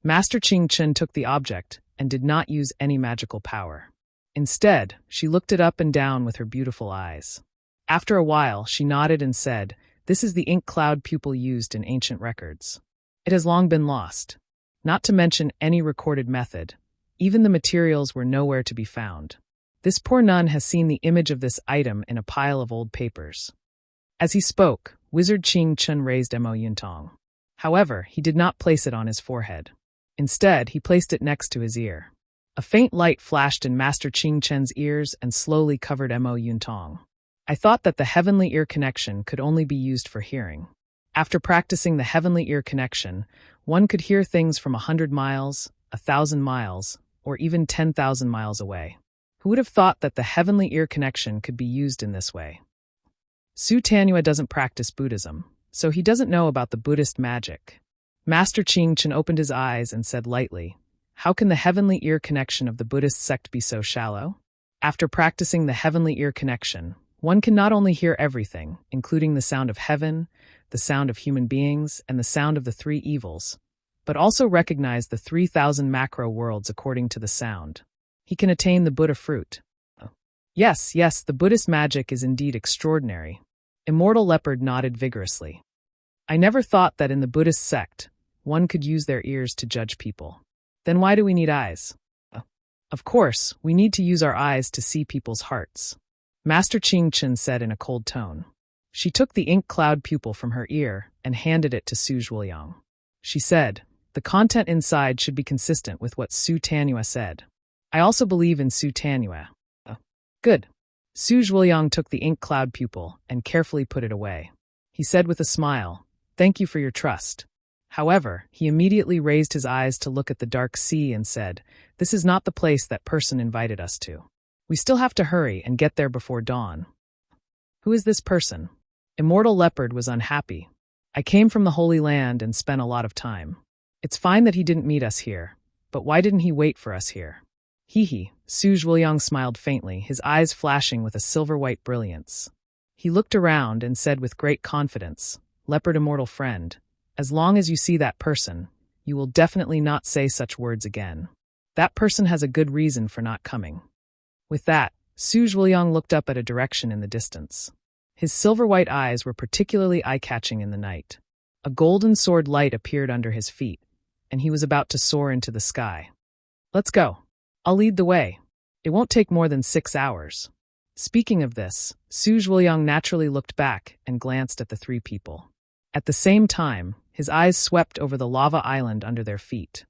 Master Qing Chen took the object and did not use any magical power. Instead, she looked it up and down with her beautiful eyes. After a while, she nodded and said, this is the ink cloud pupil used in ancient records. It has long been lost. Not to mention any recorded method. Even the materials were nowhere to be found. This poor nun has seen the image of this item in a pile of old papers. As he spoke, Wizard Qing Chen raised Mo Yuntong. However, he did not place it on his forehead. Instead, he placed it next to his ear. A faint light flashed in Master Qing Chen's ears and slowly covered Mo Yuntong. I thought that the heavenly ear connection could only be used for hearing. After practicing the heavenly ear connection, one could hear things from 100 miles, 1,000 miles, or even 10,000 miles away. Who would have thought that the heavenly ear connection could be used in this way? Su Tanyue doesn't practice Buddhism, so he doesn't know about the Buddhist magic. Master Qing Chen opened his eyes and said lightly, how can the heavenly ear connection of the Buddhist sect be so shallow? After practicing the heavenly ear connection, one can not only hear everything, including the sound of heaven, the sound of human beings, and the sound of the three evils, but also recognize the 3,000 macro worlds according to the sound. He can attain the Buddha fruit. Yes, the Buddhist magic is indeed extraordinary. Immortal Leopard nodded vigorously. I never thought that in the Buddhist sect, one could use their ears to judge people. Then why do we need eyes? Of course, we need to use our eyes to see people's hearts. Master Qing Chen said in a cold tone. She took the ink cloud pupil from her ear and handed it to Su Zhuliang. She said, the content inside should be consistent with what Su Tanyue said. I also believe in Su Tanyue. Good. Su Zhuliang took the ink cloud pupil and carefully put it away. He said with a smile, thank you for your trust. However, he immediately raised his eyes to look at the dark sea and said, this is not the place that person invited us to. We still have to hurry and get there before dawn. Who is this person? Immortal Leopard was unhappy. I came from the Holy Land and spent a lot of time. It's fine that he didn't meet us here, but why didn't he wait for us here? Su Zhuliang smiled faintly, his eyes flashing with a silver-white brilliance. He looked around and said with great confidence, Leopard immortal friend, as long as you see that person, you will definitely not say such words again. That person has a good reason for not coming. With that, Su Zhuliang looked up at a direction in the distance. His silver-white eyes were particularly eye-catching in the night. A golden sword light appeared under his feet, and he was about to soar into the sky. Let's go. I'll lead the way. It won't take more than 6 hours. Speaking of this, Su Zhuliang naturally looked back and glanced at the three people. At the same time, his eyes swept over the lava island under their feet.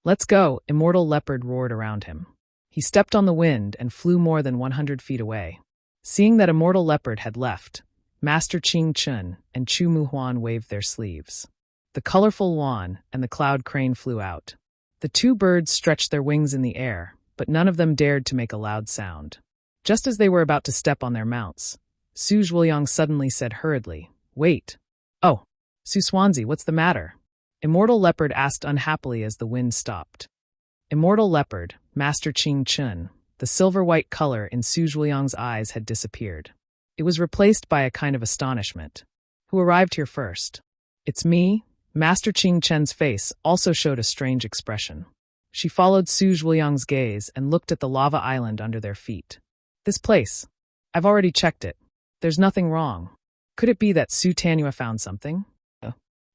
Let's go, Immortal Leopard roared around him. He stepped on the wind and flew more than 100 feet away. Seeing that Immortal Leopard had left, Master Ching Chun and Chu Mu Huan waved their sleeves. The colorful Yuan and the cloud crane flew out. The two birds stretched their wings in the air, but none of them dared to make a loud sound. Just as they were about to step on their mounts, Su Zhuoyang suddenly said hurriedly, "Wait." "Oh, Su Swansea, what's the matter?" Immortal Leopard asked unhappily as the wind stopped. Immortal Leopard, Master Ching Chun, the silver-white color in Su Zhuoyang's eyes had disappeared. It was replaced by a kind of astonishment. "Who arrived here first?" "It's me." Master Ching Chen's face also showed a strange expression. She followed Su Zhuoyang's gaze and looked at the lava island under their feet. "This place. I've already checked it. There's nothing wrong. Could it be that Su Tanyua found something?"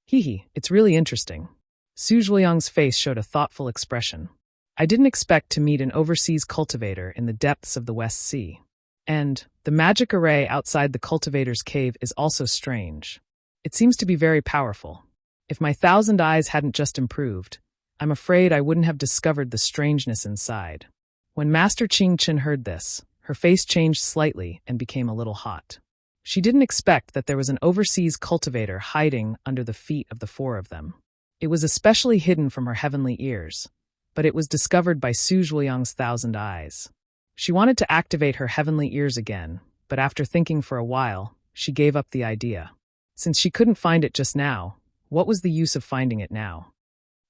Hee, it's really interesting." Su Zhuoyang's face showed a thoughtful expression. "I didn't expect to meet an overseas cultivator in the depths of the West Sea. And the magic array outside the cultivator's cave is also strange. It seems to be very powerful. If my 1,000 eyes hadn't just improved, I'm afraid I wouldn't have discovered the strangeness inside." When Master Ching Chun heard this, her face changed slightly and became a little hot. She didn't expect that there was an overseas cultivator hiding under the feet of the four of them. It was especially hidden from her heavenly ears, but it was discovered by Su Zhuoyang's 1,000 eyes. She wanted to activate her heavenly ears again, but after thinking for a while, she gave up the idea. Since she couldn't find it just now, what was the use of finding it now?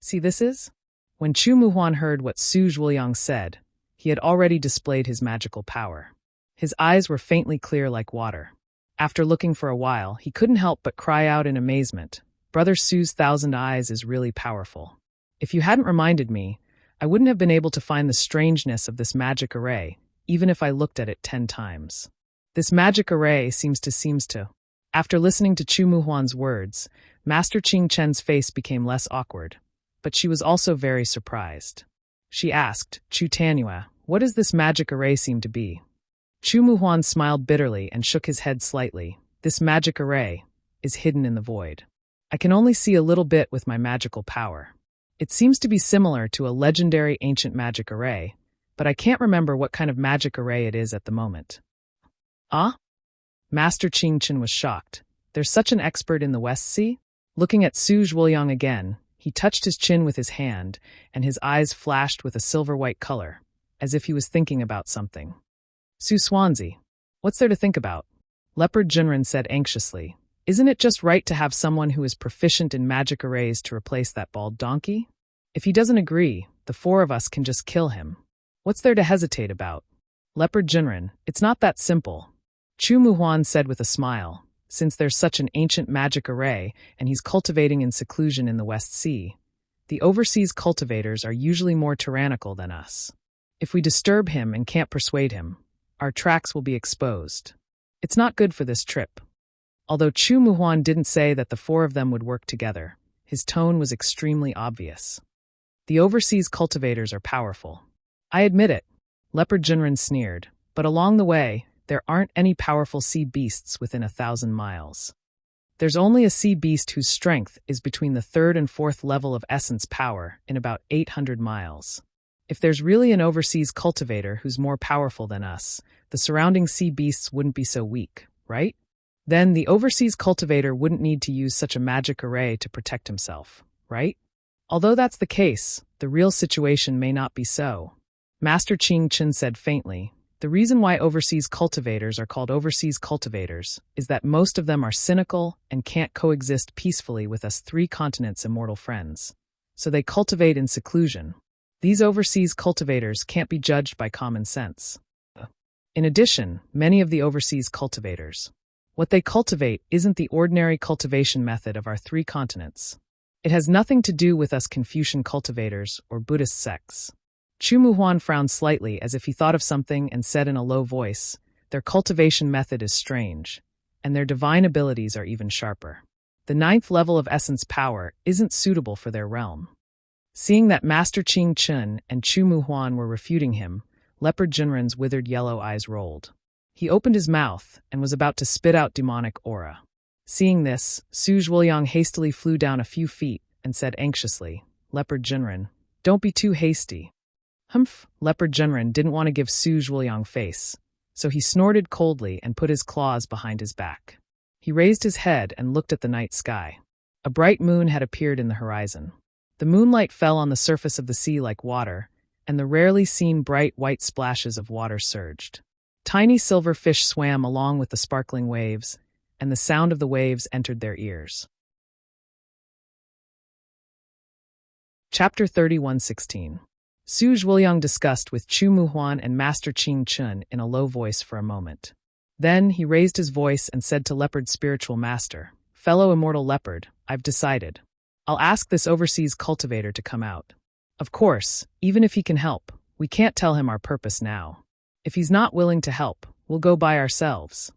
"See, this is?" When Chu Muhuan heard what Su Zhuoyang said, he had already displayed his magical power. His eyes were faintly clear like water. After looking for a while, he couldn't help but cry out in amazement, "Brother Su's 1,000 eyes is really powerful. If you hadn't reminded me, I wouldn't have been able to find the strangeness of this magic array, even if I looked at it 10 times. This magic array seems to... After listening to Chu Muhuan's words, Master Ching Chen's face became less awkward, but she was also very surprised. She asked, "Chu Tanyua, what does this magic array seem to be?" Chu Muhuan smiled bitterly and shook his head slightly. "This magic array is hidden in the void. I can only see a little bit with my magical power. It seems to be similar to a legendary ancient magic array, but I can't remember what kind of magic array it is at the moment." "Ah?" Master Ching Chun was shocked. "There's such an expert in the West Sea?" Looking at Su Zhuoyang again, he touched his chin with his hand, and his eyes flashed with a silver-white color, as if he was thinking about something. "Su Swansea, what's there to think about?" Leopard Junren said anxiously. "Isn't it just right to have someone who is proficient in magic arrays to replace that bald donkey? If he doesn't agree, the four of us can just kill him. What's there to hesitate about?" "Leopard Junren, it's not that simple," Chu Muhuan said with a smile. "Since there's such an ancient magic array and he's cultivating in seclusion in the West Sea, the overseas cultivators are usually more tyrannical than us. If we disturb him and can't persuade him, our tracks will be exposed. It's not good for this trip." Although Chu Muhuan didn't say that the four of them would work together, his tone was extremely obvious. "The overseas cultivators are powerful. I admit it," Leopard Junren sneered, "but along the way, there aren't any powerful sea beasts within 1,000 miles. There's only a sea beast whose strength is between the 3rd and 4th level of essence power in about 800 miles. If there's really an overseas cultivator who's more powerful than us, the surrounding sea beasts wouldn't be so weak, right? Then the overseas cultivator wouldn't need to use such a magic array to protect himself, right? Although that's the case, the real situation may not be so." Master Ching Chun said faintly, "The reason why overseas cultivators are called overseas cultivators is that most of them are cynical and can't coexist peacefully with us 3 continents' immortal friends. So they cultivate in seclusion. These overseas cultivators can't be judged by common sense. In addition, many of the overseas cultivators, what they cultivate isn't the ordinary cultivation method of our 3 continents. It has nothing to do with us Confucian cultivators or Buddhist sects." Chu Muhuan frowned slightly as if he thought of something and said in a low voice, "Their cultivation method is strange, and their divine abilities are even sharper. The 9th level of essence power isn't suitable for their realm." Seeing that Master Ching Chun and Chu Muhuan were refuting him, Leopard Junren's withered yellow eyes rolled. He opened his mouth and was about to spit out demonic aura. Seeing this, Su Zhuoyang hastily flew down a few feet and said anxiously, "Leopard Junren, don't be too hasty." Humph! Leopard Junren didn't want to give Su Zhuoyang face, so he snorted coldly and put his claws behind his back. He raised his head and looked at the night sky. A bright moon had appeared in the horizon. The moonlight fell on the surface of the sea like water, and the rarely seen bright white splashes of water surged. Tiny silver fish swam along with the sparkling waves, and the sound of the waves entered their ears. Chapter 31:16. Su Zhuoyang discussed with Chu Muhuan and Master Qing Chun in a low voice for a moment. Then he raised his voice and said to Leopard's spiritual master, "Fellow immortal Leopard, I've decided. I'll ask this overseas cultivator to come out. Of course, even if he can help, we can't tell him our purpose now. If he's not willing to help, we'll go by ourselves."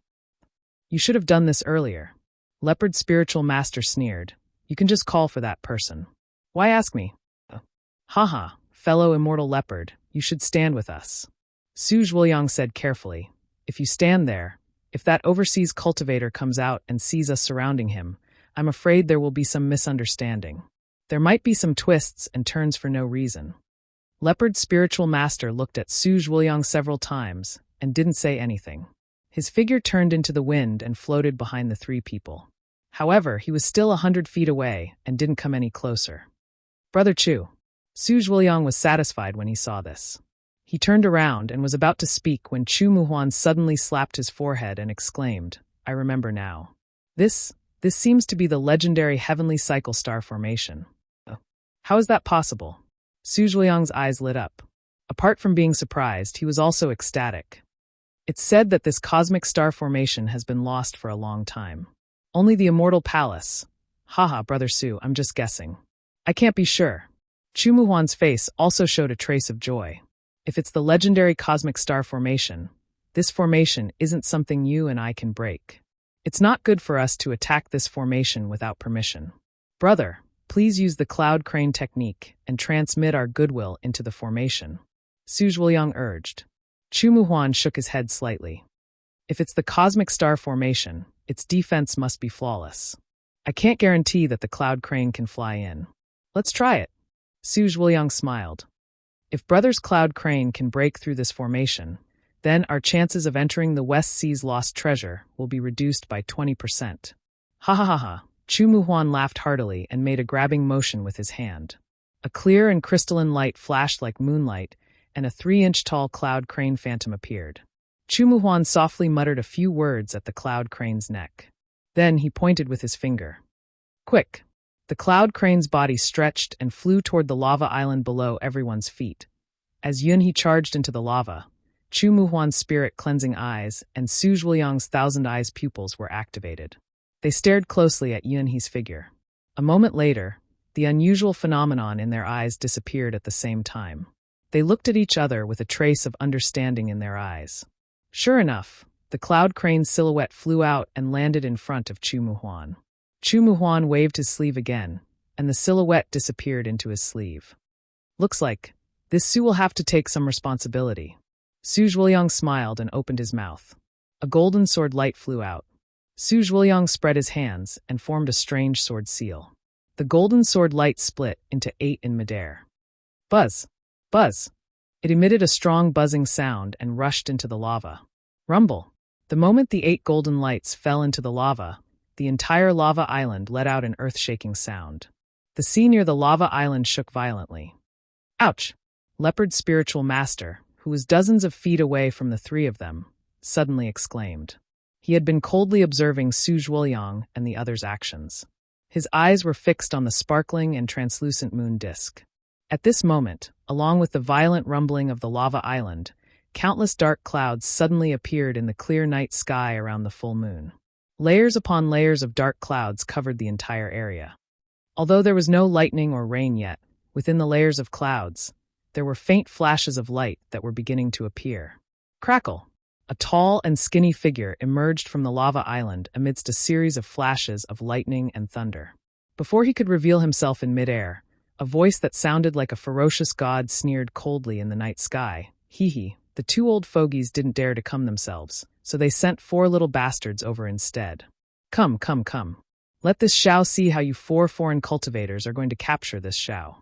"You should have done this earlier." Leopard's spiritual master sneered. "You can just call for that person. Why ask me?" "Haha, fellow immortal Leopard, you should stand with us." Su Zhuoyang said carefully, "If you stand there, if that overseas cultivator comes out and sees us surrounding him, I'm afraid there will be some misunderstanding. There might be some twists and turns for no reason." Leopard's spiritual master looked at Su Zhuoyang several times and didn't say anything. His figure turned into the wind and floated behind the three people. However, he was still 100 feet away and didn't come any closer. "Brother Chu." Su Zhuoyang was satisfied when he saw this. He turned around and was about to speak when Chu Muhuan suddenly slapped his forehead and exclaimed, "I remember now. This seems to be the legendary heavenly cycle star formation." "How is that possible?" Su Zhuoyang's eyes lit up. Apart from being surprised, he was also ecstatic. "It's said that this cosmic star formation has been lost for a long time. Only the immortal palace." "Haha, Brother Su, I'm just guessing. I can't be sure." Chu Muhuan's face also showed a trace of joy. "If it's the legendary cosmic star formation, this formation isn't something you and I can break. It's not good for us to attack this formation without permission. Brother, please use the cloud crane technique and transmit our goodwill into the formation," Su Zhuoyang urged. Chu Muhuan shook his head slightly. "If it's the cosmic star formation, its defense must be flawless. I can't guarantee that the cloud crane can fly in. Let's try it." Su Zhuoyang smiled. "If Brother's cloud crane can break through this formation, then our chances of entering the West Sea's lost treasure will be reduced by 20%. Ha ha ha ha. Chu Muhuan laughed heartily and made a grabbing motion with his hand. A clear and crystalline light flashed like moonlight, and a 3-inch tall cloud crane phantom appeared. Chu Muhuan softly muttered a few words at the cloud crane's neck. Then he pointed with his finger. "Quick!" The cloud crane's body stretched and flew toward the lava island below everyone's feet. As Yunhe charged into the lava, Chu Muhuan's spirit-cleansing eyes and Su Zhuoyang's thousand-eyes pupils were activated. They stared closely at Yunhe's figure. A moment later, the unusual phenomenon in their eyes disappeared at the same time. They looked at each other with a trace of understanding in their eyes. Sure enough, the cloud crane's silhouette flew out and landed in front of Chu Muhuan. Chu Muhuan waved his sleeve again, and the silhouette disappeared into his sleeve. "Looks like this Su will have to take some responsibility." Su Zhuoyang smiled and opened his mouth. A golden sword light flew out. Su Zhuoyang spread his hands and formed a strange sword seal. The golden sword light split into 8 in midair. Buzz! Buzz! It emitted a strong buzzing sound and rushed into the lava. Rumble! The moment the 8 golden lights fell into the lava, the entire lava island let out an earth-shaking sound. The sea near the lava island shook violently. Ouch! Leopard's spiritual master, who was dozens of feet away from the three of them, suddenly exclaimed. He had been coldly observing Su Zhuoyang and the others' actions. His eyes were fixed on the sparkling and translucent moon disk. At this moment, along with the violent rumbling of the lava island, countless dark clouds suddenly appeared in the clear night sky around the full moon. Layers upon layers of dark clouds covered the entire area. Although there was no lightning or rain yet, within the layers of clouds, there were faint flashes of light that were beginning to appear. Crackle! A tall and skinny figure emerged from the lava island amidst a series of flashes of lightning and thunder. Before he could reveal himself in midair, a voice that sounded like a ferocious god sneered coldly in the night sky. Hee. The 2 old fogies didn't dare to come themselves, so they sent 4 little bastards over instead. Come. Let this Shao see how you 4 foreign cultivators are going to capture this Shao.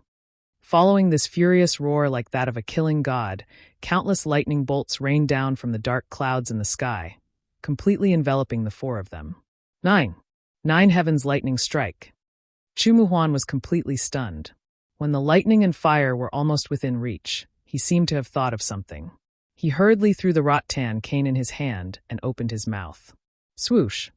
Following this furious roar like that of a killing god, countless lightning bolts rained down from the dark clouds in the sky, completely enveloping the 4 of them. 9. 9 Heavens Lightning Strike. Chumuhuan was completely stunned. When the lightning and fire were almost within reach, he seemed to have thought of something. He hurriedly threw the rattan cane in his hand and opened his mouth. Swoosh!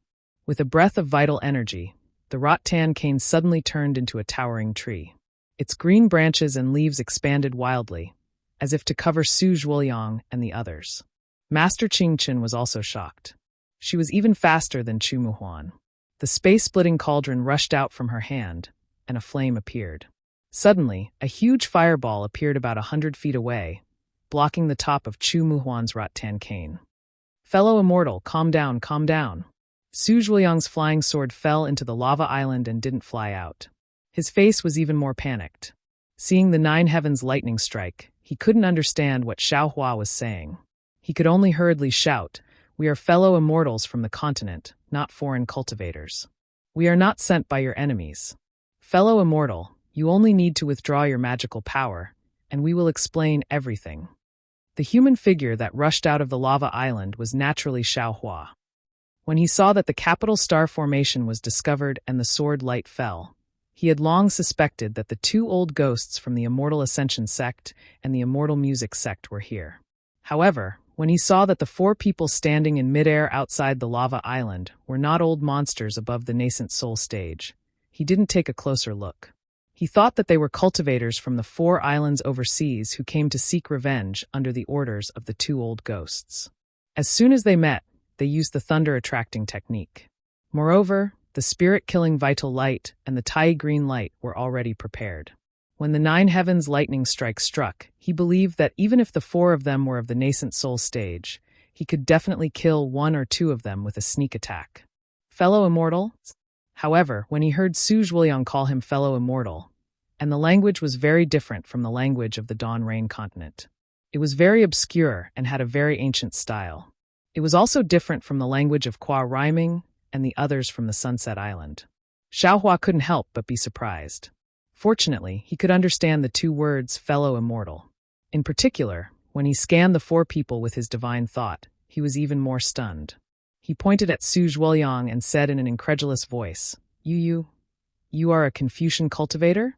With a breath of vital energy, the rattan cane suddenly turned into a towering tree. Its green branches and leaves expanded wildly, as if to cover Su Zhuoyang and the others. Master Qingchen was also shocked. She was even faster than Chumuhuan. The space-splitting cauldron rushed out from her hand, and a flame appeared. Suddenly, a huge fireball appeared about 100 feet away, blocking the top of Chumuhuan's rattan cane. Fellow immortal, calm down, calm down. Su Zhuoyang's flying sword fell into the lava island and didn't fly out. His face was even more panicked. Seeing the 9 Heavens lightning strike, he couldn't understand what Xiaohua was saying. He could only hurriedly shout, "We are fellow immortals from the continent, not foreign cultivators. We are not sent by your enemies. Fellow immortal, you only need to withdraw your magical power, and we will explain everything." The human figure that rushed out of the lava island was naturally Xiaohua. When he saw that the capital star formation was discovered and the sword light fell, he had long suspected that the 2 old ghosts from the Immortal Ascension sect and the Immortal Music sect were here. However, when he saw that the 4 people standing in midair outside the lava island were not old monsters above the nascent soul stage, he didn't take a closer look. He thought that they were cultivators from the 4 islands overseas who came to seek revenge under the orders of the 2 old ghosts. As soon as they met, they used the thunder-attracting technique. Moreover, the spirit-killing vital light and the Tai green light were already prepared. When the 9 Heavens lightning strike struck, he believed that even if the 4 of them were of the nascent soul stage, he could definitely kill 1 or 2 of them with a sneak attack. Fellow immortal? However, when he heard Su Zhuoyang call him fellow immortal, and the language was very different from the language of the Dawn Rain continent. It was very obscure and had a very ancient style. It was also different from the language of Qua Rhyming and the others from the Sunset Island. Xiaohua couldn't help but be surprised. Fortunately, he could understand the 2 words fellow immortal. In particular, when he scanned the 4 people with his divine thought, he was even more stunned. He pointed at Su Zhuoyang and said in an incredulous voice, You are a Confucian cultivator?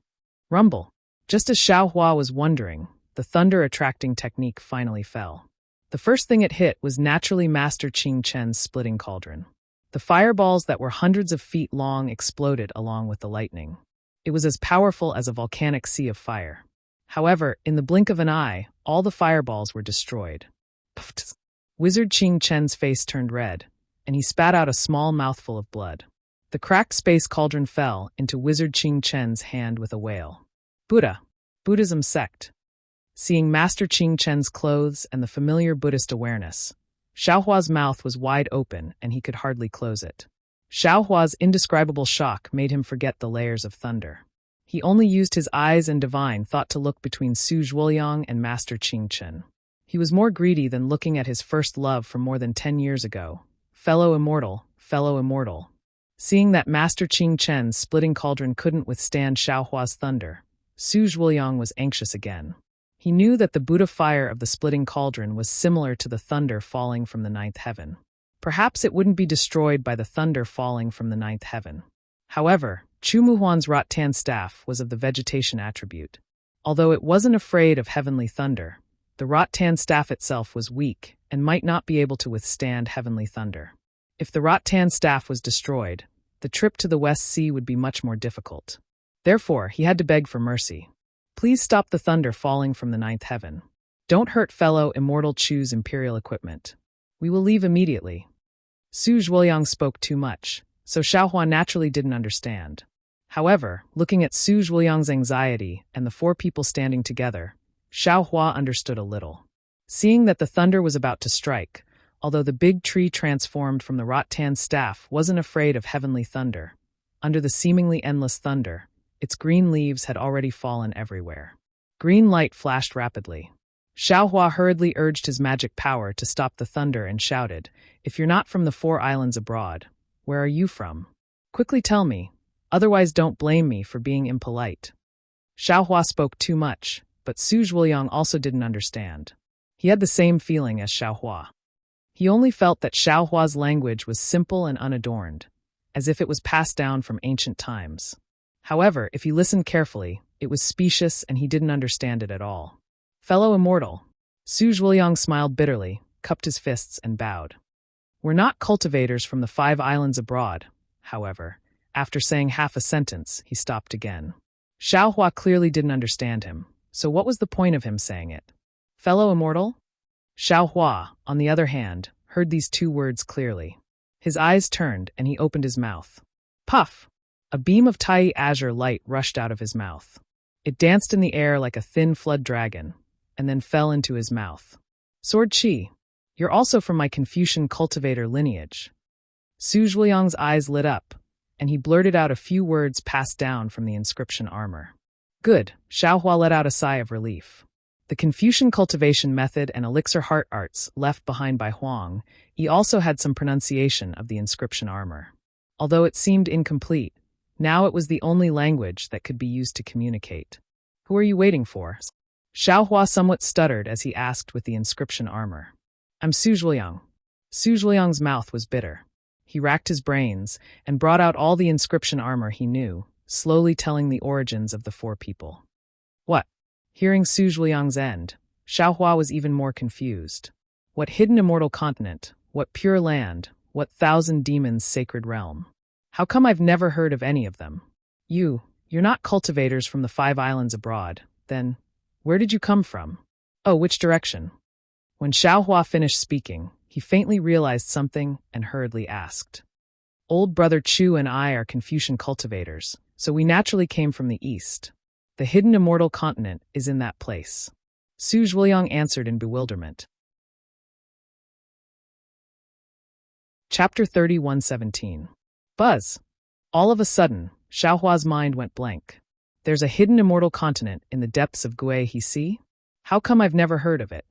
Rumble. Just as Xiaohua was wondering, the thunder-attracting technique finally fell. The first thing it hit was naturally Master Qingchen's splitting cauldron. The fireballs that were hundreds of feet long exploded along with the lightning. It was as powerful as a volcanic sea of fire. However, in the blink of an eye, all the fireballs were destroyed. Pfft. Wizard Qingchen's face turned red, and he spat out a small mouthful of blood. The cracked space cauldron fell into Wizard Qingchen's hand with a wail. Buddhism sect. Seeing Master Qingchen's clothes and the familiar Buddhist awareness, Xiaohua's mouth was wide open and he could hardly close it. Xiaohua's indescribable shock made him forget the layers of thunder. He only used his eyes and divine thought to look between Su Zhuoyang and Master Qingchen. He was more greedy than looking at his first love from more than 10 years ago. Fellow immortal, fellow immortal. Seeing that Master Qingchen's splitting cauldron couldn't withstand Xiaohua's thunder, Su Zhuoyang was anxious again. He knew that the Buddha fire of the splitting cauldron was similar to the thunder falling from the 9th heaven. Perhaps it wouldn't be destroyed by the thunder falling from the 9th heaven. However, Chumuhuan's rattan staff was of the vegetation attribute. Although it wasn't afraid of heavenly thunder, the rattan staff itself was weak and might not be able to withstand heavenly thunder. If the rattan staff was destroyed, the trip to the West Sea would be much more difficult. Therefore, he had to beg for mercy. Please stop the thunder falling from the 9th heaven. Don't hurt fellow immortal Chu's imperial equipment. We will leave immediately. Su Zhuoyang spoke too much, so Xiaohua naturally didn't understand. However, looking at Su Zhuoyang's anxiety and the 4 people standing together, Xiaohua understood a little. Seeing that the thunder was about to strike, although the big tree transformed from the rattan staff wasn't afraid of heavenly thunder, under the seemingly endless thunder, its green leaves had already fallen everywhere. Green light flashed rapidly. Xiaohua hurriedly urged his magic power to stop the thunder and shouted, "If you're not from the 4 islands abroad, where are you from? Quickly tell me, otherwise don't blame me for being impolite." Xiaohua spoke too much, but Su Zhuoyang also didn't understand. He had the same feeling as Xiaohua. He only felt that Xiaohua's language was simple and unadorned, as if it was passed down from ancient times. However, if he listened carefully, it was specious and he didn't understand it at all. Fellow immortal. Su Zhuliang smiled bitterly, cupped his fists, and bowed. We're not cultivators from the 5 islands abroad, however. After saying half a sentence, he stopped again. Xiaohua clearly didn't understand him, so what was the point of him saying it? Fellow immortal? Xiaohua, on the other hand, heard these 2 words clearly. His eyes turned and he opened his mouth. Puff! A beam of Tai azure light rushed out of his mouth. It danced in the air like a thin flood dragon, and then fell into his mouth. Sword Chi, you're also from my Confucian cultivator lineage. Su Zhuliang's eyes lit up, and he blurted out a few words passed down from the inscription armor. Good, Xiaohua let out a sigh of relief. The Confucian cultivation method and elixir heart arts left behind by Huang, he also had some pronunciation of the inscription armor. Although it seemed incomplete, now it was the only language that could be used to communicate. Who are you waiting for? Xiaohua somewhat stuttered as he asked with the inscription armor. I'm Su Zhuliang. Su Zhuliang's mouth was bitter. He racked his brains and brought out all the inscription armor he knew, slowly telling the origins of the 4 people. What? Hearing Su Zhuliang's end, Xiaohua was even more confused. What hidden immortal continent? What pure land? What 1,000 demons' sacred realm? How come I've never heard of any of them? You're not cultivators from the 5 islands abroad. Then, where did you come from? Oh, which direction? When Xiaohua finished speaking, he faintly realized something and hurriedly asked. Old brother Chu and I are Confucian cultivators, so we naturally came from the east. The hidden immortal continent is in that place. Su Zhuliang answered in bewilderment. Chapter 31:17. Buzz. All of a sudden, Xiaohua's mind went blank. There's a hidden immortal continent in the depths of Gui he see? How come I've never heard of it?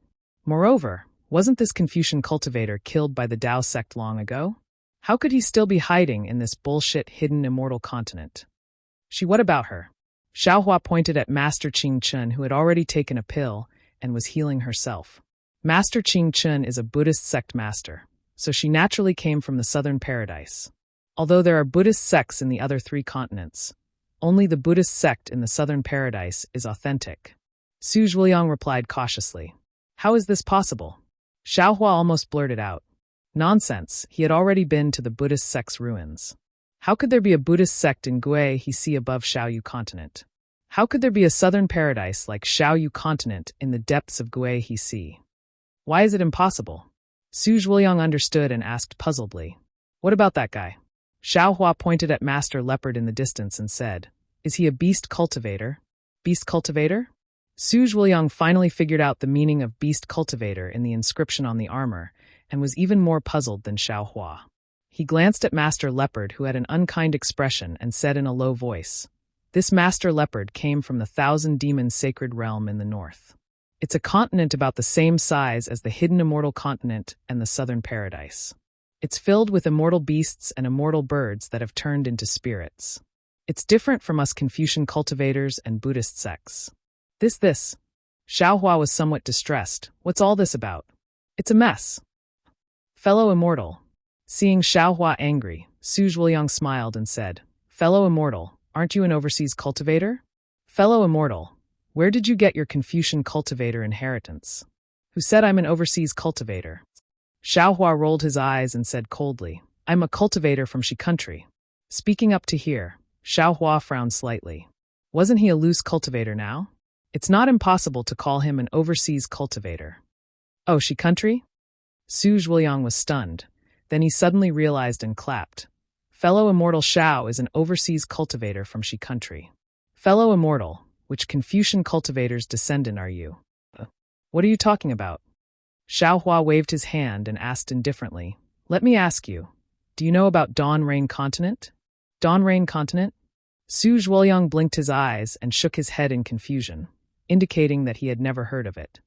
Moreover, wasn't this Confucian cultivator killed by the Tao sect long ago? How could he still be hiding in this bullshit hidden immortal continent? What about her? Xiaohua pointed at Master Qing Chun, who had already taken a pill and was healing herself. Master Qing Chun is a Buddhist sect master, so she naturally came from the southern paradise. Although there are Buddhist sects in the other 3 continents, only the Buddhist sect in the southern paradise is authentic. Su Zhuliang replied cautiously. How is this possible? Xiaohua almost blurted out. Nonsense, he had already been to the Buddhist sect's ruins. How could there be a Buddhist sect in Gui he see above Xiaoyu continent? How could there be a southern paradise like Xiaoyu continent in the depths of Gui he see? Why is it impossible? Su Zhuliang understood and asked puzzledly. What about that guy? Xiaohua pointed at Master Leopard in the distance and said, Is he a beast cultivator? Beast cultivator? Su Zhuliang finally figured out the meaning of beast cultivator in the inscription on the armor, and was even more puzzled than Xiaohua. He glanced at Master Leopard, who had an unkind expression, and said in a low voice, This Master Leopard came from the 1,000 demons' sacred realm in the north. It's a continent about the same size as the hidden immortal continent and the southern paradise. It's filled with immortal beasts and immortal birds that have turned into spirits. It's different from us Confucian cultivators and Buddhist sects. This. Xiaohua was somewhat distressed. What's all this about? It's a mess. Fellow immortal. Seeing Xiaohua angry, Su Zhuliang smiled and said, Fellow immortal, aren't you an overseas cultivator? Fellow immortal, where did you get your Confucian cultivator inheritance? Who said I'm an overseas cultivator? Xiaohua rolled his eyes and said coldly, I'm a cultivator from Shi country. Speaking up to hear, Xiaohua frowned slightly. Wasn't he a loose cultivator now? It's not impossible to call him an overseas cultivator. Oh, Shi country? Su Zhuliang was stunned. Then he suddenly realized and clapped. Fellow immortal Xiao is an overseas cultivator from Shi country. Fellow immortal, which Confucian cultivator's descendant are you? What are you talking about? Xiaohua waved his hand and asked indifferently, Let me ask you, do you know about Dawn Rain Continent? Dawn Rain Continent? Su Zhuliang blinked his eyes and shook his head in confusion, indicating that he had never heard of it.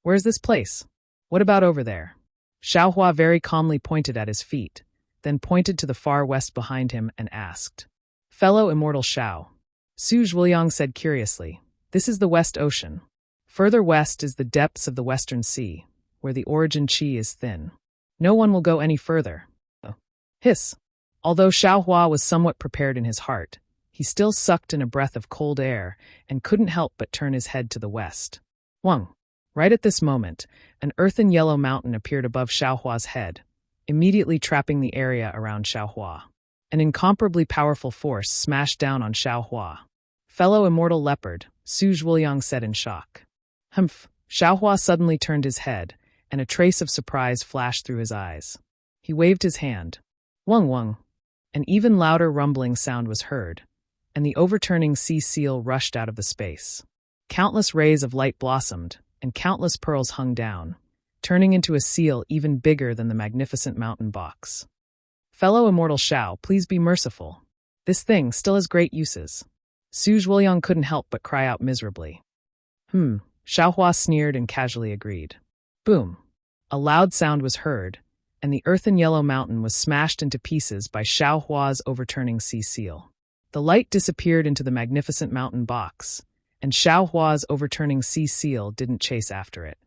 Where's this place? What about over there? Xiaohua very calmly pointed at his feet, then pointed to the far west behind him and asked, Fellow immortal Xiao. Su Zhuliang said curiously, This is the West Ocean. Further west is the depths of the Western Sea, where the origin qi is thin. No one will go any further. Hiss. Although Xiaohua was somewhat prepared in his heart, he still sucked in a breath of cold air and couldn't help but turn his head to the west. Wang. Right at this moment, an earthen yellow mountain appeared above Xiaohua's head, immediately trapping the area around Xiaohua. An incomparably powerful force smashed down on Xiaohua. Fellow immortal leopard, Su Zhuoliang said in shock. Humph! Xiaohua suddenly turned his head, and a trace of surprise flashed through his eyes. He waved his hand. Wang Wang! An even louder rumbling sound was heard, and the overturning sea seal rushed out of the space. Countless rays of light blossomed, and countless pearls hung down, turning into a seal even bigger than the magnificent mountain box. Fellow immortal Xiao, please be merciful. This thing still has great uses. Su Zhuoliang couldn't help but cry out miserably. Xiaohua sneered and casually agreed. Boom! A loud sound was heard, and the earthen yellow mountain was smashed into pieces by Xiaohua's overturning sea seal. The light disappeared into the magnificent mountain box, and Xiaohua's overturning sea seal didn't chase after it.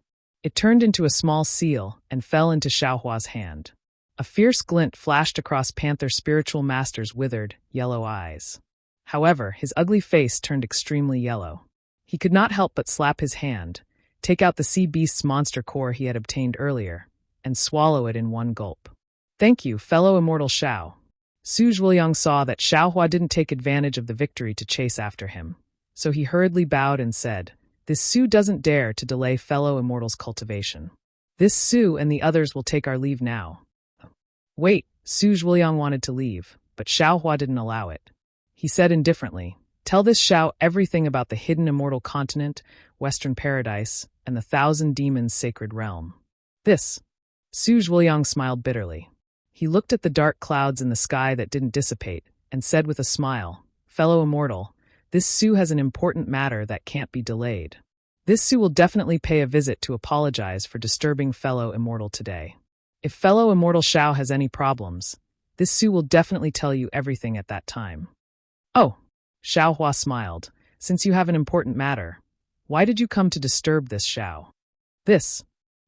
It turned into a small seal and fell into Xiaohua's hand. A fierce glint flashed across Panther Spiritual Master's withered, yellow eyes. However, his ugly face turned extremely yellow. He could not help but slap his hand, take out the sea beast's monster core he had obtained earlier, and swallow it in one gulp. Thank you, fellow immortal Xiao. Su Zhuoliang saw that Xiaohua didn't take advantage of the victory to chase after him, so he hurriedly bowed and said, This Su doesn't dare to delay fellow immortal's cultivation. This Su and the others will take our leave now. Wait, Su Zhuoliang wanted to leave, but Xiaohua didn't allow it. He said indifferently, Tell this Xiao everything about the hidden immortal continent, Western Paradise, and the 1,000 demons' sacred realm. This. Su Zhuoliang smiled bitterly. He looked at the dark clouds in the sky that didn't dissipate, and said with a smile, Fellow immortal, this Su has an important matter that can't be delayed. This Su will definitely pay a visit to apologize for disturbing fellow immortal today. If fellow immortal Xiao has any problems, this Su will definitely tell you everything at that time. Oh, Xiaohua smiled. Since you have an important matter, why did you come to disturb this Xiao? This.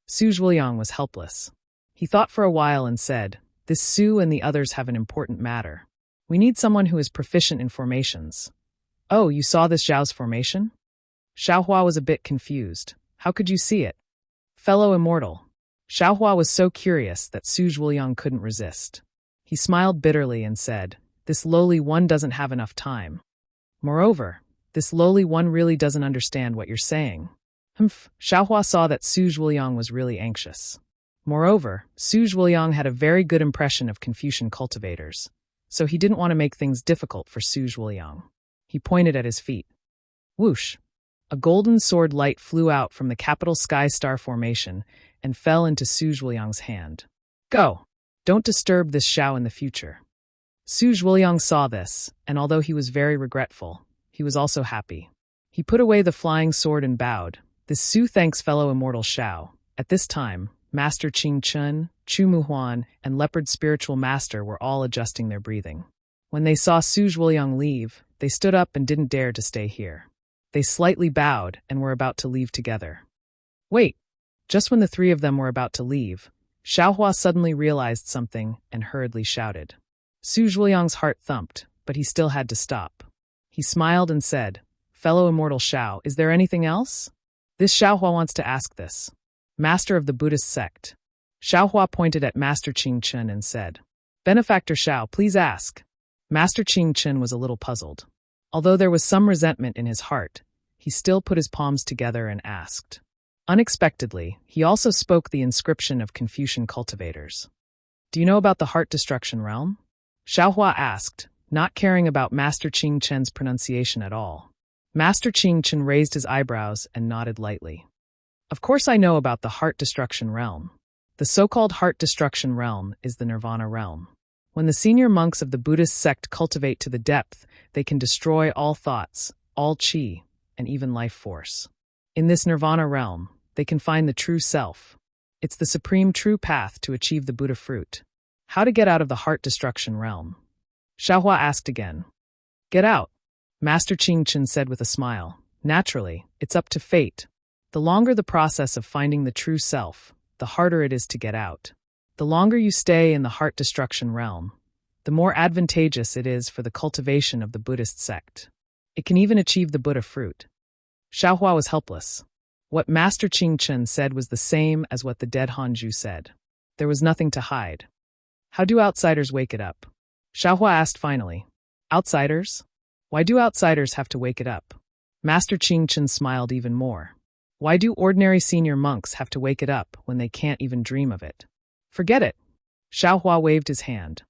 Su Zhuoliang was helpless. He thought for a while and said, This Su and the others have an important matter. We need someone who is proficient in formations. Oh, you saw this Xiao's formation? Xiaohua was a bit confused. How could you see it? Fellow immortal. Xiaohua was so curious that Su Zhuoliang couldn't resist. He smiled bitterly and said, This lowly one doesn't have enough time. Moreover, this lowly one really doesn't understand what you're saying. Xiaohua saw that Su Zhuoliang was really anxious. Moreover, Su Zhuoliang had a very good impression of Confucian cultivators, so he didn't want to make things difficult for Su Zhuoliang. He pointed at his feet. Whoosh! A golden sword light flew out from the capital sky star formation and fell into Su Zhuoliang's hand. Go! Don't disturb this Xiao in the future. Su Zhuoliang saw this, and although he was very regretful, he was also happy. He put away the flying sword and bowed. This Su thanks fellow immortal Xiao. At this time, Master Qing Chun, Chu Muhuan, and Leopard Spiritual Master were all adjusting their breathing. When they saw Su Zhuoliang leave, they stood up and didn't dare to stay here. They slightly bowed and were about to leave together. Wait! Just when the three of them were about to leave, Xiaohua suddenly realized something and hurriedly shouted. Su Zhuoliang's heart thumped, but he still had to stop. He smiled and said, Fellow immortal Xiao, is there anything else? This Xiaohua wants to ask this. Master of the Buddhist sect. Xiaohua pointed at Master Qing Chun and said, Benefactor Xiao, please ask. Master Qing Chun was a little puzzled. Although there was some resentment in his heart, he still put his palms together and asked. Unexpectedly, he also spoke the inscription of Confucian cultivators. Do you know about the heart destruction realm? Xiaohua asked, not caring about Master Qing Chun's pronunciation at all. Master Qing Chun raised his eyebrows and nodded lightly. Of course I know about the heart destruction realm. The so-called heart destruction realm is the nirvana realm. When the senior monks of the Buddhist sect cultivate to the depth, they can destroy all thoughts, all qi, and even life force. In this nirvana realm, they can find the true self. It's the supreme true path to achieve the Buddha fruit. How to get out of the heart destruction realm? Xiaohua asked again. Get out, Master Qing Chun said with a smile. Naturally, it's up to fate. The longer the process of finding the true self, the harder it is to get out. The longer you stay in the heart destruction realm, the more advantageous it is for the cultivation of the Buddhist sect. It can even achieve the Buddha fruit. Xiaohua was helpless. What Master Qing Chen said was the same as what the dead Hanju said. There was nothing to hide. How do outsiders wake it up? Xiaohua asked finally. Outsiders? Why do outsiders have to wake it up? Master Qing Chen smiled even more. Why do ordinary senior monks have to wake it up when they can't even dream of it? Forget it. Xiaohua waved his hand.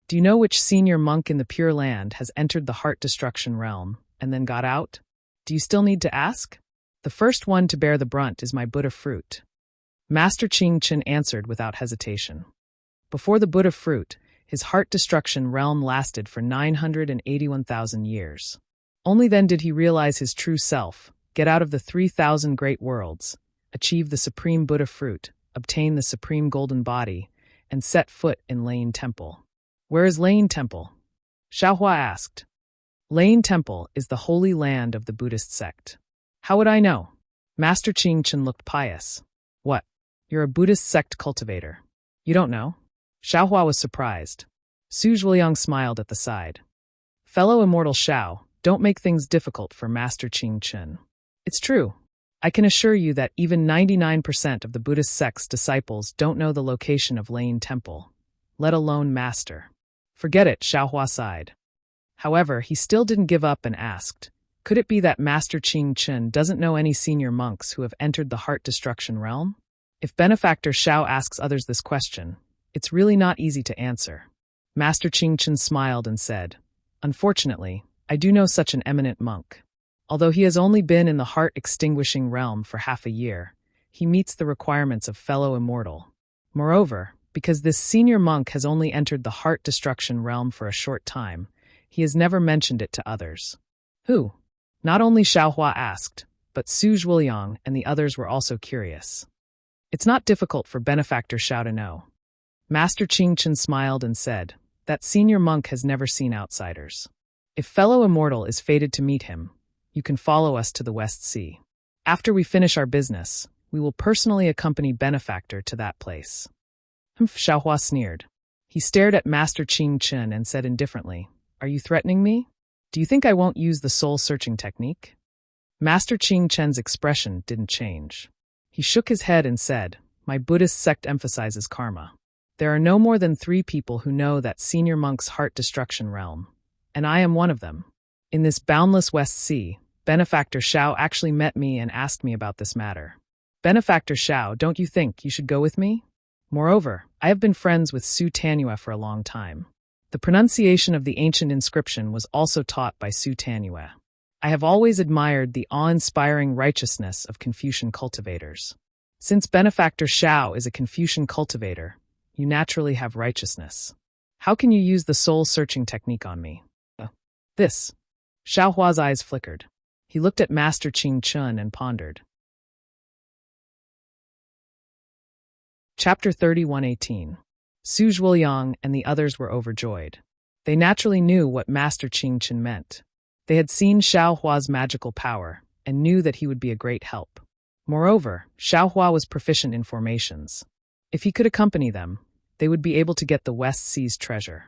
Do you know which senior monk in the Pure Land has entered the heart destruction realm and then got out? Do you still need to ask? The first one to bear the brunt is my Buddha fruit. Master Qing Chen answered without hesitation. Before the Buddha fruit, his heart destruction realm lasted for 981,000 years. Only then did he realize his true self, get out of the 3,000 great worlds, achieve the supreme Buddha fruit, obtain the supreme golden body, and set foot in Lane Temple. Where is Lane Temple? Xiaohua asked. Lane Temple is the holy land of the Buddhist sect. How would I know? Master Qing Chen looked pious. What? You're a Buddhist sect cultivator. You don't know? Xiaohua was surprised. Su Zhuliang smiled at the side. Fellow immortal Xiao, don't make things difficult for Master Qing Chen. It's true. I can assure you that even 99% of the Buddhist sect's disciples don't know the location of Lane Temple, let alone Master. Forget it, Xiaohua sighed. However, he still didn't give up and asked, could it be that Master Qing Chen doesn't know any senior monks who have entered the heart destruction realm? If Benefactor Xiao asks others this question, it's really not easy to answer. Master Qing Chen smiled and said, Unfortunately, I do know such an eminent monk. Although he has only been in the heart-extinguishing realm for half a year, he meets the requirements of fellow immortal. Moreover, because this senior monk has only entered the heart destruction realm for a short time, he has never mentioned it to others. Who? Not only Xiaohua asked, but Su Zhuliang and the others were also curious. It's not difficult for Benefactor Xiao to know. Master Qing Chen smiled and said, that senior monk has never seen outsiders. If fellow immortal is fated to meet him, you can follow us to the West Sea. After we finish our business, we will personally accompany Benefactor to that place. Xiaohua sneered. He stared at Master Qing Chen and said indifferently, Are you threatening me? Do you think I won't use the soul-searching technique? Master Qing Chen's expression didn't change. He shook his head and said, My Buddhist sect emphasizes karma. There are no more than 3 people who know that senior monk's heart destruction realm, and I am one of them. In this boundless West Sea, Benefactor Xiao actually met me and asked me about this matter. Benefactor Xiao, don't you think you should go with me? Moreover, I have been friends with Su Tanyue for a long time. The pronunciation of the ancient inscription was also taught by Su Tanyue. I have always admired the awe-inspiring righteousness of Confucian cultivators. Since Benefactor Xiao is a Confucian cultivator, you naturally have righteousness. How can you use the soul-searching technique on me? This. Xiaohua's eyes flickered. He looked at Master Qing Chen and pondered. Chapter 31:18. Su Zhuliang and the others were overjoyed. They naturally knew what Master Qing Chen meant. They had seen Xiaohua's magical power and knew that he would be a great help. Moreover, Xiaohua was proficient in formations. If he could accompany them, they would be able to get the West Sea's treasure.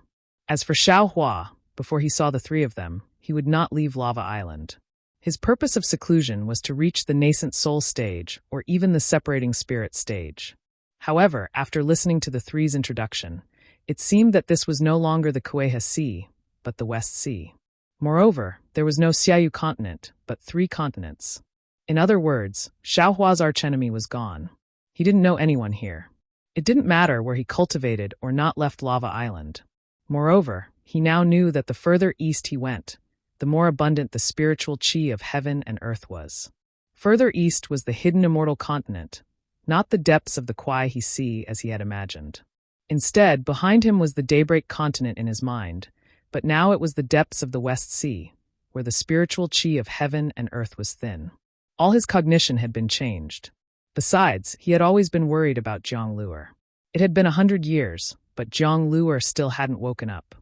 As for Xiaohua, before he saw the 3 of them, he would not leave Lava Island. His purpose of seclusion was to reach the nascent soul stage or even the separating spirit stage. However, after listening to the 3's introduction, it seemed that this was no longer the Kueha Sea, but the West Sea. Moreover, there was no Xiaoyu continent, but 3 continents. In other words, Xiaohua's archenemy was gone. He didn't know anyone here. It didn't matter where he cultivated or not left Lava Island. Moreover, he now knew that the further east he went, the more abundant the spiritual qi of heaven and earth was. Further east was the hidden immortal continent, not the depths of the Kuai Sea as he had imagined. Instead, behind him was the daybreak continent in his mind, but now it was the depths of the West Sea, where the spiritual qi of heaven and earth was thin. All his cognition had been changed. Besides, he had always been worried about Jiang Luer. It had been 100 years, but Jiang Luer still hadn't woken up.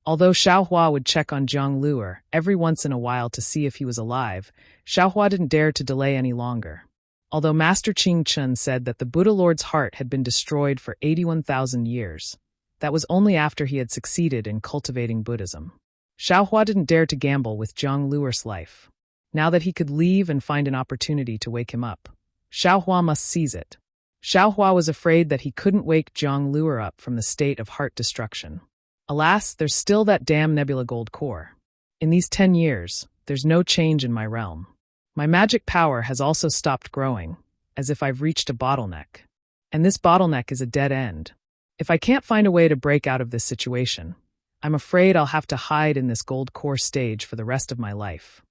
Although Xiaohua would check on Jiang Luer every once in a while to see if he was alive, Xiaohua didn't dare to delay any longer. Although Master Qing Chen said that the Buddha Lord's heart had been destroyed for 81,000 years, That was only after he had succeeded in cultivating Buddhism. Xiaohua didn't dare to gamble with Zhang Luer's life. Now that he could leave and find an opportunity to wake him up, Xiaohua must seize it. Xiaohua was afraid that he couldn't wake Zhang Luer up from the state of heart destruction. Alas, there's still that damn nebula gold core. In these 10 years, there's no change in my realm. My magic power has also stopped growing, as if I've reached a bottleneck. And this bottleneck is a dead end. If I can't find a way to break out of this situation, I'm afraid I'll have to hide in this gold core stage for the rest of my life.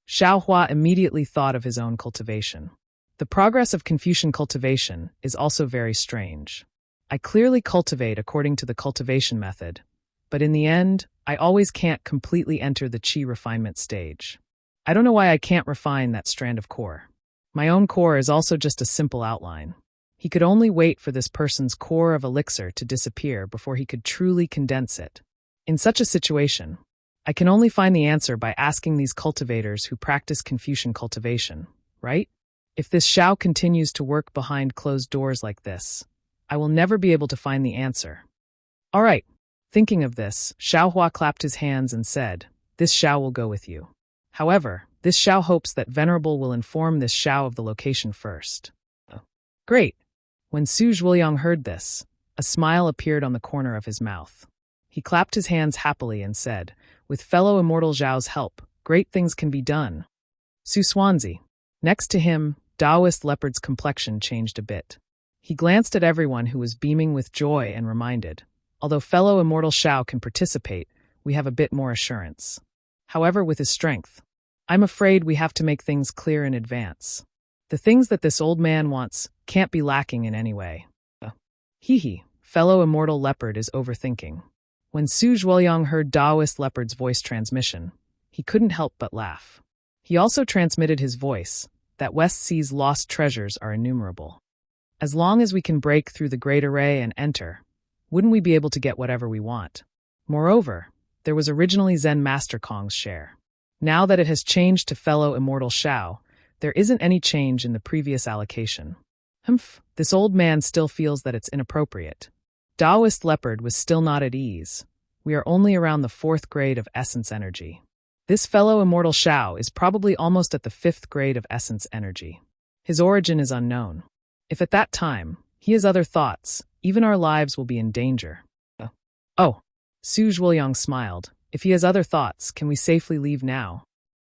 Xiaohua immediately thought of his own cultivation. The progress of Confucian cultivation is also very strange. I clearly cultivate according to the cultivation method, but in the end, I always can't completely enter the qi refinement stage. I don't know why I can't refine that strand of core. My own core is also just a simple outline. He could only wait for this person's core of elixir to disappear before he could truly condense it. In such a situation, I can only find the answer by asking these cultivators who practice Confucian cultivation, right? If this Xiao continues to work behind closed doors like this, I will never be able to find the answer. All right. Thinking of this, Xiaohua clapped his hands and said, "This Xiao will go with you." However, this Xiao hopes that Venerable will inform this Xiao of the location first. Great. When Su Zhuoyang heard this, a smile appeared on the corner of his mouth. He clapped his hands happily and said, "With fellow immortal Zhao's help, great things can be done." Su Swansea. Next to him, Taoist Leopard's complexion changed a bit. He glanced at everyone who was beaming with joy and reminded, "Although fellow immortal Xiao can participate, we have a bit more assurance. However, with his strength, I'm afraid we have to make things clear in advance. The things that this old man wants can't be lacking in any way." Hee, fellow immortal Leopard is overthinking. When Su Zhuoyang heard Taoist Leopard's voice transmission, he couldn't help but laugh. He also transmitted his voice, that West Sea's lost treasures are innumerable. As long as we can break through the Great Array and enter, wouldn't we be able to get whatever we want? Moreover, there was originally Zen Master Kong's share. Now that it has changed to fellow immortal Xiao, there isn't any change in the previous allocation. This old man still feels that it's inappropriate. Taoist Leopard was still not at ease. We are only around the 4th grade of essence energy. This fellow immortal Xiao is probably almost at the 5th grade of essence energy. His origin is unknown. If at that time, he has other thoughts, even our lives will be in danger. Oh, Su Zhuoyang smiled. If he has other thoughts, can we safely leave now?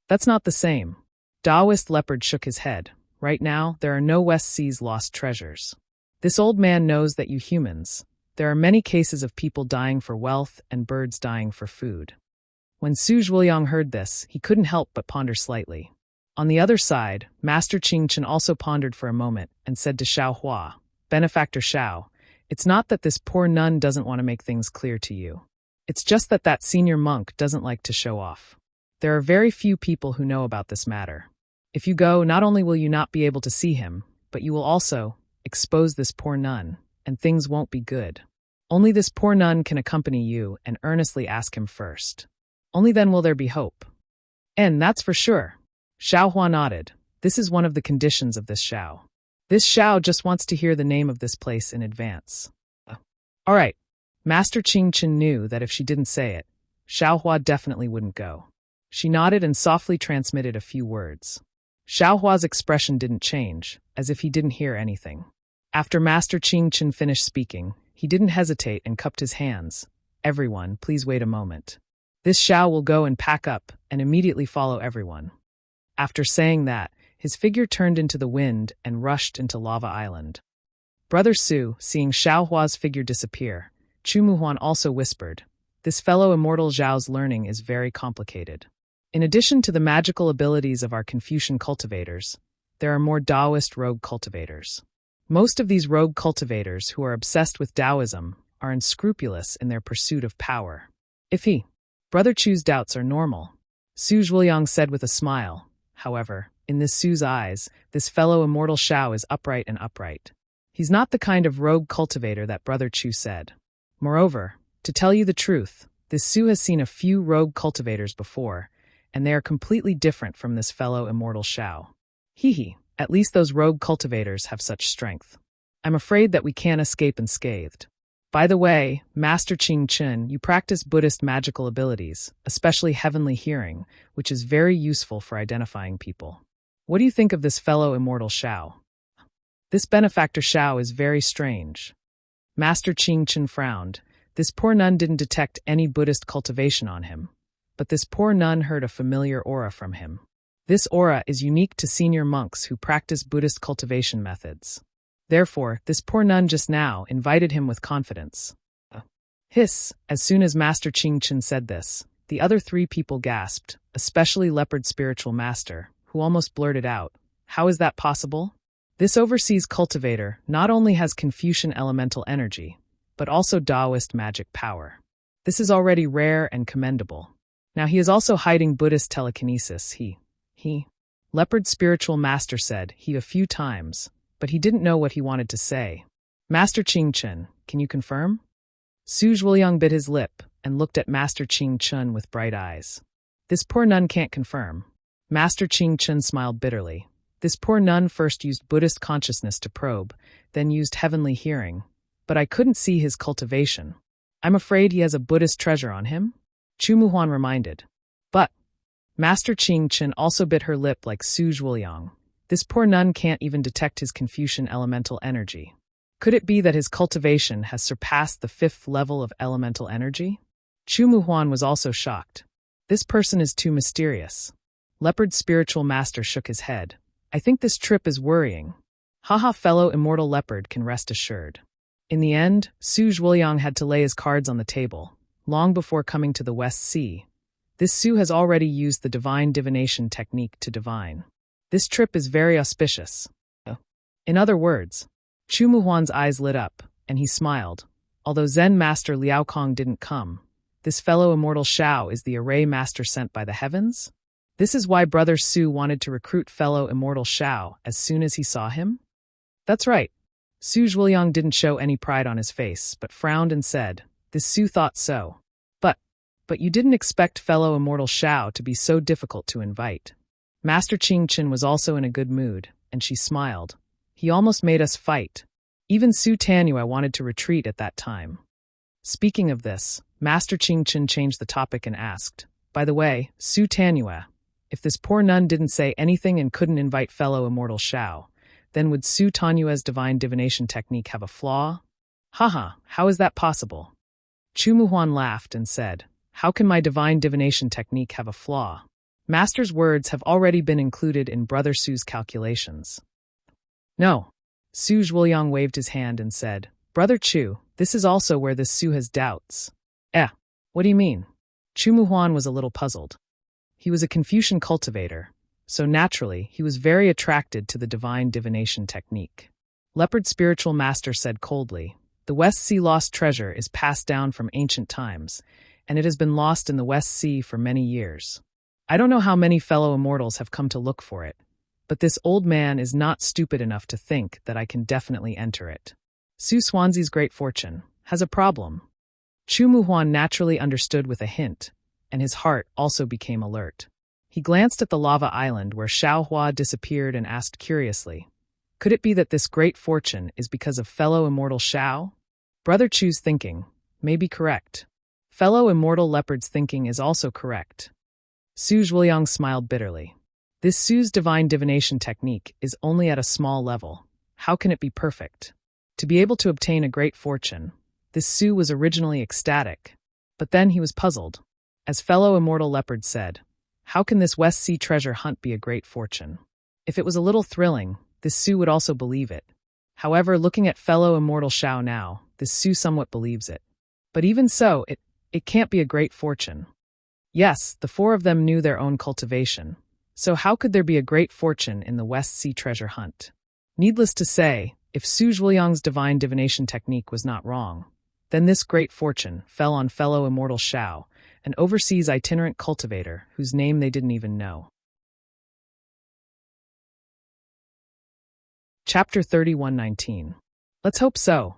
That's not the same. Taoist Leopard shook his head. Right now, there are no West Sea's lost treasures. This old man knows that you humans, there are many cases of people dying for wealth and birds dying for food. When Su Zhuoyang heard this, he couldn't help but ponder slightly. On the other side, Master Qingchen also pondered for a moment and said to Xiaohua, "Benefactor Xiao, it's not that this poor nun doesn't want to make things clear to you. It's just that that senior monk doesn't like to show off. There are very few people who know about this matter. If you go, not only will you not be able to see him, but you will also expose this poor nun, and things won't be good. Only this poor nun can accompany you and earnestly ask him first. Only then will there be hope." "And that's for sure." Xiaohua nodded. "This is one of the conditions of this Xiao. This Xiao just wants to hear the name of this place in advance." All right. Master Qingchen knew that if she didn't say it, Xiaohua definitely wouldn't go. She nodded and softly transmitted a few words. Xiaohua's expression didn't change, as if he didn't hear anything. After Master Qingchen finished speaking, he didn't hesitate and cupped his hands. "Everyone, please wait a moment. This Xiao will go and pack up and immediately follow everyone." After saying that, his figure turned into the wind and rushed into Lava Island. Brother Su, seeing Xiaohua's figure disappear, Chu Muhuan also whispered, "This fellow immortal Zhao's learning is very complicated. In addition to the magical abilities of our Confucian cultivators, there are more Taoist rogue cultivators. Most of these rogue cultivators who are obsessed with Taoism are unscrupulous in their pursuit of power. Brother Chu's doubts are normal," Su Zhuoyang said with a smile. However, in this Su's eyes, this fellow immortal Xiao is upright and upright. He's not the kind of rogue cultivator that Brother Chu said. Moreover, to tell you the truth, this Su has seen a few rogue cultivators before, and they are completely different from this fellow immortal Xiao. At least those rogue cultivators have such strength. I'm afraid that we can't escape unscathed. By the way, Master Ching Chun, you practice Buddhist magical abilities, especially heavenly hearing, which is very useful for identifying people. What do you think of this fellow immortal Shao? This benefactor Shao is very strange. Master Ching Chun frowned. This poor nun didn't detect any Buddhist cultivation on him. But this poor nun heard a familiar aura from him. This aura is unique to senior monks who practice Buddhist cultivation methods. Therefore, this poor nun just now invited him with confidence. Hiss, as soon as Master Ching Chun said this, the other three people gasped, especially Leopard Spiritual Master, who almost blurted out, "How is that possible?" This overseas cultivator not only has Confucian elemental energy, but also Taoist magic power. This is already rare and commendable. Now he is also hiding Buddhist telekinesis. Leopard Spiritual Master said he a few times, but he didn't know what he wanted to say. Master Ching Chun, can you confirm? Su Zhuoyang bit his lip and looked at Master Ching Chun with bright eyes. This poor nun can't confirm. Master Ching Chun smiled bitterly. This poor nun first used Buddhist consciousness to probe, then used heavenly hearing. But I couldn't see his cultivation. I'm afraid he has a Buddhist treasure on him? Chu Muhuan reminded. But Master Ching Chun also bit her lip like Su Zhuoyang. This poor nun can't even detect his Confucian elemental energy. Could it be that his cultivation has surpassed the 5th level of elemental energy? Chu Muhuan was also shocked. This person is too mysterious. Leopard Spiritual Master shook his head. I think this trip is worrying. Haha, fellow immortal leopard can rest assured. In the end, Su Zhuoyang had to lay his cards on the table, long before coming to the West Sea. This Su has already used the divine divination technique to divine. This trip is very auspicious. In other words, Chu Muhuan's eyes lit up, and he smiled. Although Zen Master Liao Kong didn't come, this fellow immortal Shao is the array master sent by the heavens? This is why Brother Su wanted to recruit fellow immortal Shao as soon as he saw him? That's right. Su Zhuoyang didn't show any pride on his face, but frowned and said, "This Su thought so. But you didn't expect fellow immortal Shao to be so difficult to invite." Master Ching Chun was also in a good mood, and she smiled. He almost made us fight. Even Su Tanyue wanted to retreat at that time. Speaking of this, Master Ching Chun changed the topic and asked, "By the way, Su Tanyue, if this poor nun didn't say anything and couldn't invite fellow immortal Shao, then would Su Tanyue's divine divination technique have a flaw?" Haha, how is that possible? Chu Muhuan laughed and said, "How can my divine divination technique have a flaw? Master's words have already been included in Brother Su's calculations." No. Su Zhuoyang waved his hand and said, "Brother Chu, this is also where this Su has doubts." What do you mean? Chu Muhuan was a little puzzled. He was a Confucian cultivator, so naturally he was very attracted to the divine divination technique. Leopard Spiritual Master said coldly, "The West Sea lost treasure is passed down from ancient times, and it has been lost in the West Sea for many years. I don't know how many fellow immortals have come to look for it, but this old man is not stupid enough to think that I can definitely enter it. Su Swanzi's great fortune has a problem." Chu Muhuan naturally understood with a hint, and his heart also became alert. He glanced at the lava island where Xiaohua disappeared and asked curiously, "Could it be that this great fortune is because of fellow immortal Shao?" Brother Chu's thinking may be correct. Fellow immortal leopard's thinking is also correct. Su Zhuoyang smiled bitterly. This Su's divine divination technique is only at a small level. How can it be perfect? To be able to obtain a great fortune, this Su was originally ecstatic. But then he was puzzled. As fellow immortal leopard said, how can this West Sea treasure hunt be a great fortune? If it was a little thrilling, this Su would also believe it. However, looking at fellow immortal Shao now, this Su somewhat believes it. But even so, it can't be a great fortune. Yes, the four of them knew their own cultivation. So how could there be a great fortune in the West Sea treasure hunt? Needless to say, if Su Zhuoyang's divine divination technique was not wrong, then this great fortune fell on fellow immortal Shao, an overseas itinerant cultivator whose name they didn't even know. Chapter 31:19. Let's hope so.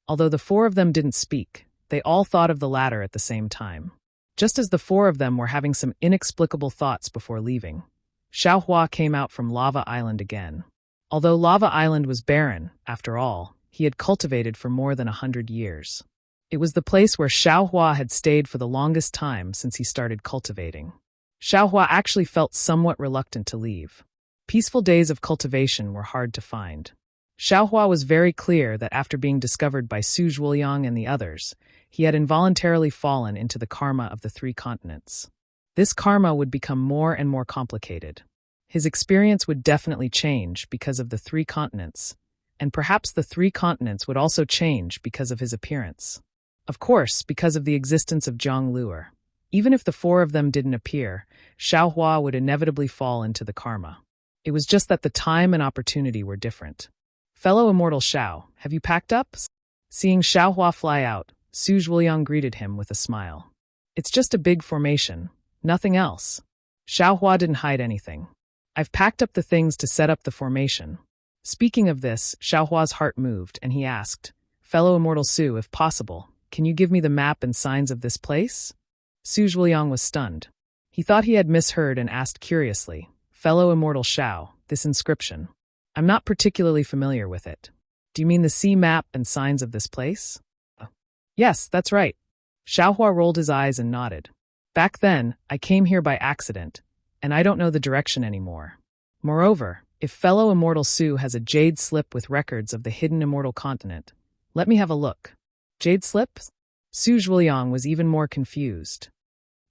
Although the four of them didn't speak, they all thought of the latter at the same time. Just as the four of them were having some inexplicable thoughts before leaving, Xiaohua came out from Lava Island again. Although Lava Island was barren, after all, he had cultivated for more than 100 years. It was the place where Xiaohua had stayed for the longest time since he started cultivating. Xiaohua actually felt somewhat reluctant to leave. Peaceful days of cultivation were hard to find. Xiaohua was very clear that after being discovered by Su Zhuoyang and the others, he had involuntarily fallen into the karma of the three continents. This karma would become more and more complicated. His experience would definitely change because of the three continents, and perhaps the three continents would also change because of his appearance. Of course, because of the existence of Zhang Luer. Even if the four of them didn't appear, Xiaohua would inevitably fall into the karma. It was just that the time and opportunity were different. Fellow immortal Xiao, have you packed up? Seeing Xiaohua fly out, Su Zhuoyang greeted him with a smile. It's just a big formation, nothing else. Xiaohua didn't hide anything. I've packed up the things to set up the formation. Speaking of this, Xiaohua's heart moved, and he asked, Fellow immortal Su, if possible, can you give me the map and signs of this place? Su Zhuoyang was stunned. He thought he had misheard and asked curiously, Fellow immortal Xiao, this inscription. I'm not particularly familiar with it. Do you mean the sea map and signs of this place? Yes, that's right. Xiaohua rolled his eyes and nodded. Back then, I came here by accident, and I don't know the direction anymore. Moreover, if fellow immortal Su has a jade slip with records of the hidden immortal continent, let me have a look. Jade slip? Su Zhuoyang was even more confused.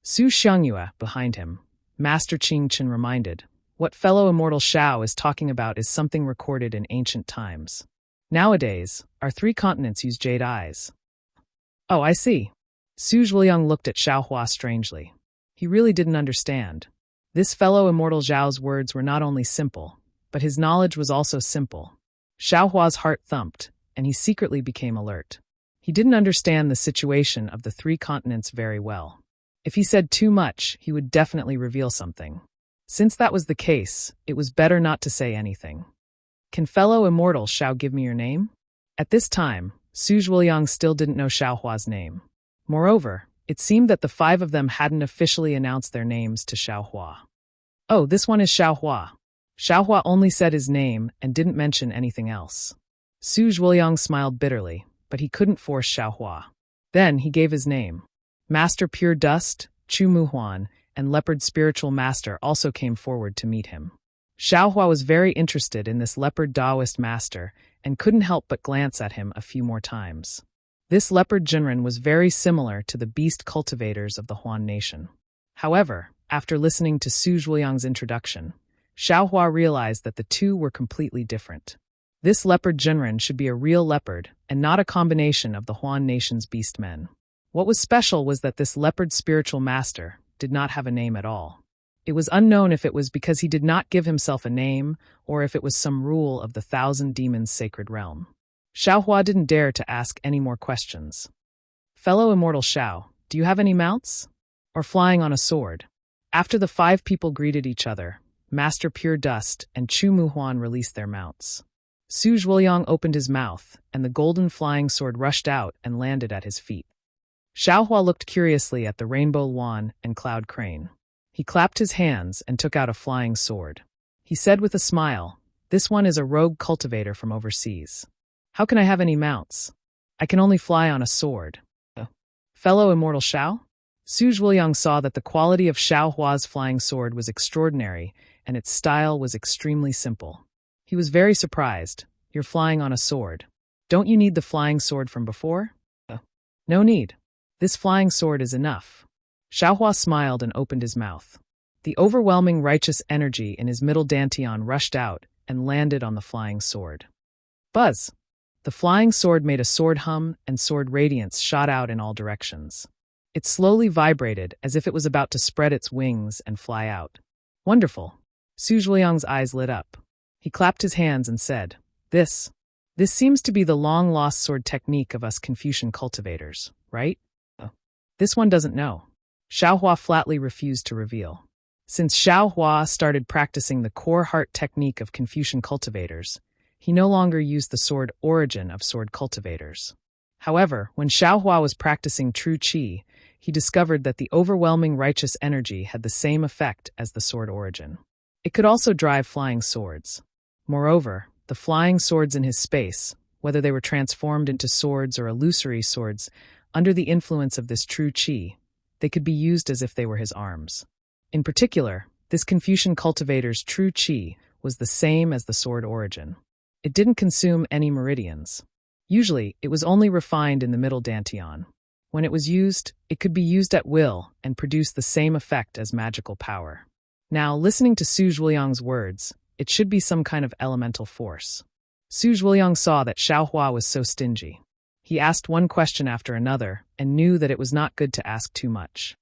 Su Xiangyue, behind him, Master Qing Chen reminded, what fellow immortal Xiao is talking about is something recorded in ancient times. Nowadays, our three continents use jade eyes. Oh, I see. Su Zhuoyang looked at Xiaohua strangely. He really didn't understand. This fellow immortal Zhao's words were not only simple, but his knowledge was also simple. Xiaohua's heart thumped, and he secretly became alert. He didn't understand the situation of the three continents very well. If he said too much, he would definitely reveal something. Since that was the case, it was better not to say anything. Can fellow immortal Xiao give me your name? At this time, Su Zhuoyang still didn't know Xiaohua's name. Moreover, it seemed that the five of them hadn't officially announced their names to Xiaohua. Oh, this one is Xiaohua. Xiaohua only said his name and didn't mention anything else. Su Zhuoyang smiled bitterly, but he couldn't force Xiaohua. Then he gave his name. Master Pure Dust, Chu Muhuan, and Leopard Spiritual Master also came forward to meet him. Xiaohua was very interested in this Leopard Taoist Master and couldn't help but glance at him a few more times. This Leopard Jinren was very similar to the beast cultivators of the Huan nation. However, after listening to Su Zhuoyang's introduction, Xiaohua realized that the two were completely different. This Leopard Jinren should be a real leopard and not a combination of the Huan nation's beastmen. What was special was that this Leopard Spiritual Master did not have a name at all. It was unknown if it was because he did not give himself a name or if it was some rule of the Thousand Demons' sacred realm. Xiaohua didn't dare to ask any more questions. Fellow immortal Xiao, do you have any mounts? Or flying on a sword? After the five people greeted each other, Master Pure Dust and Chu Muhuan released their mounts. Su Zhuoyang opened his mouth, and the golden flying sword rushed out and landed at his feet. Xiaohua looked curiously at the rainbow Luan and cloud crane. He clapped his hands and took out a flying sword. He said with a smile, This one is a rogue cultivator from overseas. How can I have any mounts? I can only fly on a sword. Fellow immortal Xiao? Su Zhuoyang saw that the quality of Xiaohua's flying sword was extraordinary and its style was extremely simple. He was very surprised. You're flying on a sword. Don't you need the flying sword from before? No need. This flying sword is enough. Xiaohua smiled and opened his mouth. The overwhelming righteous energy in his middle dantian rushed out and landed on the flying sword. Buzz! The flying sword made a sword hum and sword radiance shot out in all directions. It slowly vibrated as if it was about to spread its wings and fly out. Wonderful! Su Zhuoyang's eyes lit up. He clapped his hands and said, This seems to be the long-lost sword technique of us Confucian cultivators, right? This one doesn't know. Xiaohua flatly refused to reveal. Since Xiaohua started practicing the core heart technique of Confucian cultivators, he no longer used the sword origin of sword cultivators. However, when Xiaohua was practicing true qi, he discovered that the overwhelming righteous energy had the same effect as the sword origin. It could also drive flying swords. Moreover, the flying swords in his space, whether they were transformed into swords or illusory swords, Under the influence of this true qi, they could be used as if they were his arms. In particular, this Confucian cultivator's true qi was the same as the sword origin. It didn't consume any meridians. Usually, it was only refined in the middle dantian. When it was used, it could be used at will and produce the same effect as magical power. Now, listening to Su Zhuliang's words, it should be some kind of elemental force. Su Zhuliang saw that Xiaohua was so stingy. He asked one question after another and knew that it was not good to ask too much.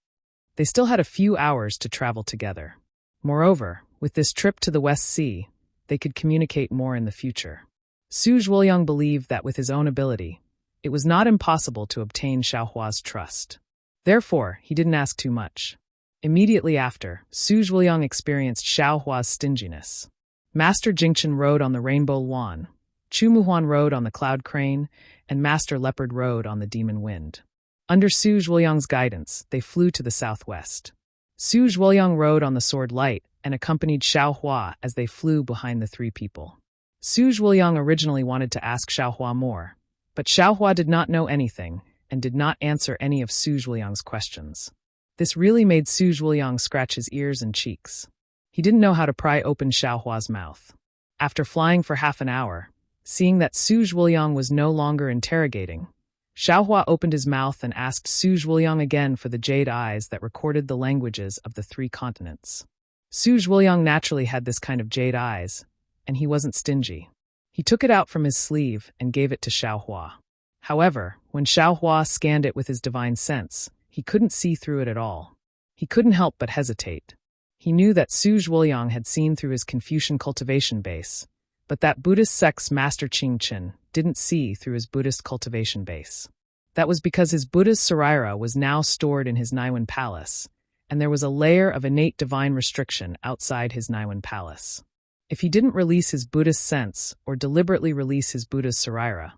They still had a few hours to travel together. Moreover, with this trip to the West Sea, they could communicate more in the future. Su Zhuliang believed that with his own ability, it was not impossible to obtain Xiaohua's trust. Therefore, he didn't ask too much. Immediately after, Su Zhuliang experienced Xiaohua's stinginess. Master Jingchen rode on the Rainbow Luan, Chu Muhuan rode on the Cloud Crane, and Master Leopard rode on the Demon Wind. Under Su Zhuliang's guidance, they flew to the southwest. Su Zhuliang rode on the Sword Light and accompanied Xiaohua as they flew behind the three people. Su Zhuliang originally wanted to ask Xiaohua more, but Xiaohua did not know anything and did not answer any of Su Zhuliang's questions. This really made Su Zhuliang scratch his ears and cheeks. He didn't know how to pry open Xiaohua's mouth. After flying for half an hour, seeing that Su Zhuliang was no longer interrogating, Xiaohua opened his mouth and asked Su Zhuliang again for the jade eyes that recorded the languages of the 3 continents. Su Zhuliang naturally had this kind of jade eyes, and he wasn't stingy. He took it out from his sleeve and gave it to Xiaohua. However, when Xiaohua scanned it with his divine sense, he couldn't see through it at all. He couldn't help but hesitate. He knew that Su Zhuliang had seen through his Confucian cultivation base, but that Buddhist sect's Master Qingchen didn't see through his Buddhist cultivation base. That was because his Buddhist Saraira was now stored in his Naiwan palace, and there was a layer of innate divine restriction outside his Naiwan palace. If he didn't release his Buddhist sense or deliberately release his Buddhist Saraira,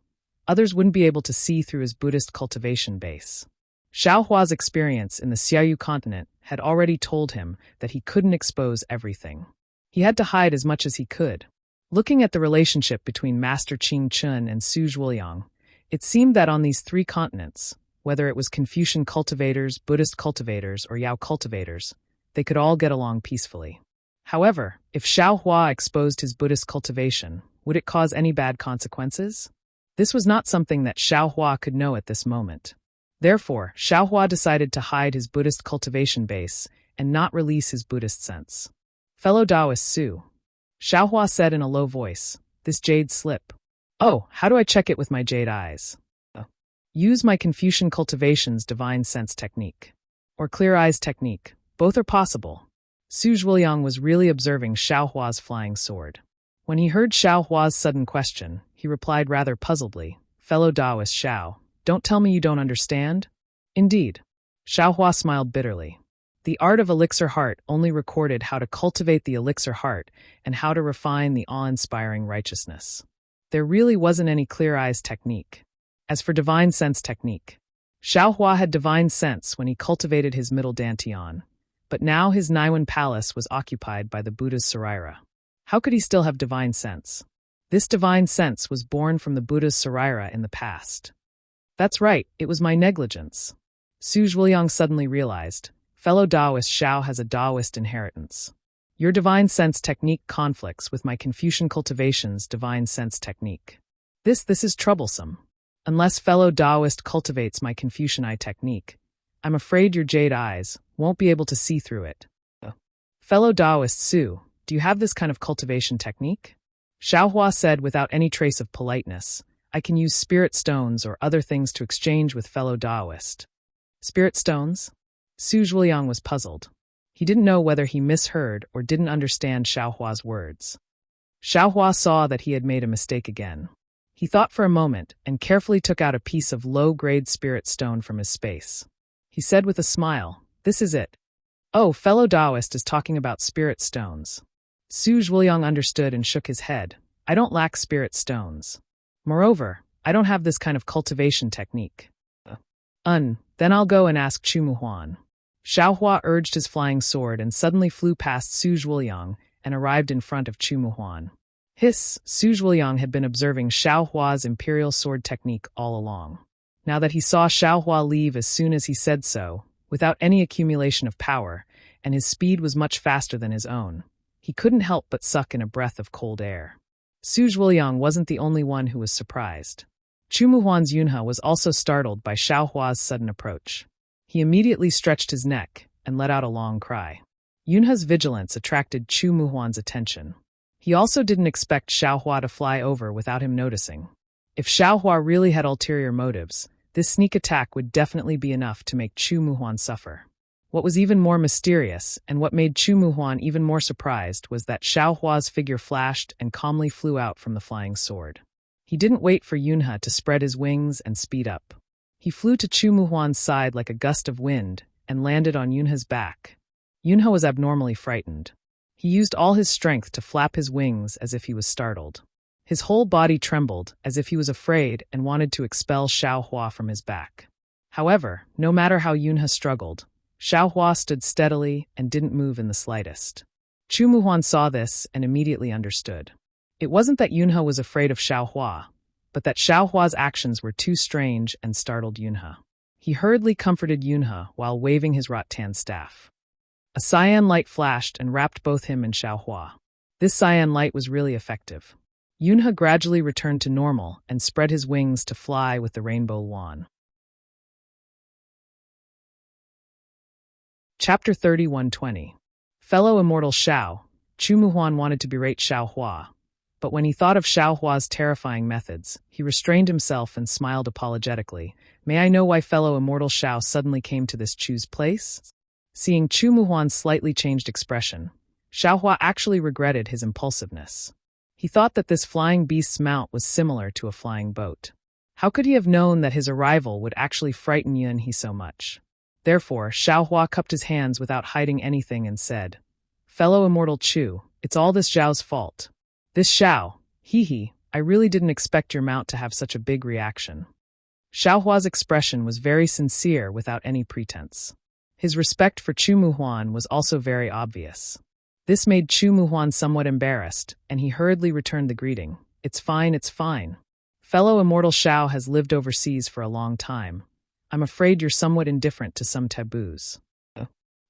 others wouldn't be able to see through his Buddhist cultivation base. Xiaohua's experience in the Xiaoyu continent had already told him that he couldn't expose everything. He had to hide as much as he could. Looking at the relationship between Master Qingchen and Su Zhuliang, it seemed that on these 3 continents, whether it was Confucian cultivators, Buddhist cultivators, or Yao cultivators, they could all get along peacefully. However, if Xiaohua exposed his Buddhist cultivation, would it cause any bad consequences? This was not something that Xiaohua could know at this moment. Therefore, Xiaohua decided to hide his Buddhist cultivation base and not release his Buddhist sense. Fellow Taoist Su, Xiaohua said in a low voice, this jade slip. Oh, how do I check it with my jade eyes? Use my Confucian cultivation's divine sense technique. Or clear eyes technique. Both are possible. Su Zhuliang was really observing Xiaohua's flying sword. When he heard Xiaohua's sudden question, he replied rather puzzledly, Fellow Taoist Xiao, don't tell me you don't understand? Indeed. Xiaohua smiled bitterly. The art of elixir heart only recorded how to cultivate the elixir heart and how to refine the awe-inspiring righteousness. There really wasn't any clear eyes technique. As for divine sense technique, Xiaohua had divine sense when he cultivated his middle dantian, but now his Naiwan palace was occupied by the Buddha's Saraira. How could he still have divine sense? This divine sense was born from the Buddha's Saraira in the past. That's right, it was my negligence. Su Zhuliang suddenly realized, fellow Taoist Xiao has a Taoist inheritance. Your divine sense technique conflicts with my Confucian cultivation's divine sense technique. This is troublesome. Unless fellow Taoist cultivates my Confucian eye technique, I'm afraid your jade eyes won't be able to see through it. Fellow Taoist Su, do you have this kind of cultivation technique? Xiaohua said without any trace of politeness, I can use spirit stones or other things to exchange with fellow Taoist. Spirit stones? Su Zhuliang was puzzled. He didn't know whether he misheard or didn't understand Xiaohua's words. Xiaohua saw that he had made a mistake again. He thought for a moment and carefully took out a piece of low-grade spirit stone from his space. He said with a smile, this is it. Oh, fellow Taoist is talking about spirit stones. Su Zhuliang understood and shook his head. I don't lack spirit stones. Moreover, I don't have this kind of cultivation technique. Then I'll go and ask Chu Muhuan. Xiaohua urged his flying sword and suddenly flew past Su Zhuliang and arrived in front of Chu Muhuan. Su Zhuliang had been observing Xiaohua's imperial sword technique all along. Now that he saw Xiaohua leave as soon as he said so, without any accumulation of power, and his speed was much faster than his own, he couldn't help but suck in a breath of cold air. Su Zhuoliang wasn't the only one who was surprised. Chu Muhuan's Yunhe was also startled by Xiaohua's sudden approach. He immediately stretched his neck and let out a long cry. Yunhe's vigilance attracted Chu Muhuan's attention. He also didn't expect Xiaohua to fly over without him noticing. If Xiaohua really had ulterior motives, this sneak attack would definitely be enough to make Chu Muhuan suffer. What was even more mysterious, and what made Chu Muhuan even more surprised, was that Xiaohua's figure flashed and calmly flew out from the flying sword. He didn't wait for Yunhe to spread his wings and speed up. He flew to Chu Muhuan's side like a gust of wind and landed on Yunhe's back. Yunhe was abnormally frightened. He used all his strength to flap his wings as if he was startled. His whole body trembled as if he was afraid and wanted to expel Xiaohua from his back. However, no matter how Yunhe struggled, Xiaohua stood steadily and didn't move in the slightest. Chu Muhuan saw this and immediately understood. It wasn't that Yunhe was afraid of Xiaohua, but that Xiaohua's actions were too strange and startled Yunhe. He hurriedly comforted Yunhe while waving his rattan staff. A cyan light flashed and wrapped both him and Xiaohua. This cyan light was really effective. Yunhe gradually returned to normal and spread his wings to fly with the rainbow wand. Chapter 31:20. Fellow immortal Xiao, Chu Muhuan wanted to berate Xiaohua, but when he thought of Xiaohua's terrifying methods, he restrained himself and smiled apologetically. May I know why fellow immortal Xiao suddenly came to this Chu's place? Seeing Chu Muhuan's slightly changed expression, Xiaohua actually regretted his impulsiveness. He thought that this flying beast's mount was similar to a flying boat. How could he have known that his arrival would actually frighten Yunhe so much? Therefore, Xiaohua cupped his hands without hiding anything and said, "Fellow immortal Chu, it's all this Zhao's fault. This Xiao, I really didn't expect your mount to have such a big reaction." Xiaohua's expression was very sincere without any pretense. His respect for Chu Muhuan was also very obvious. This made Chu Muhuan somewhat embarrassed, and he hurriedly returned the greeting. It's fine. Fellow immortal Xiao has lived overseas for a long time. I'm afraid you're somewhat indifferent to some taboos."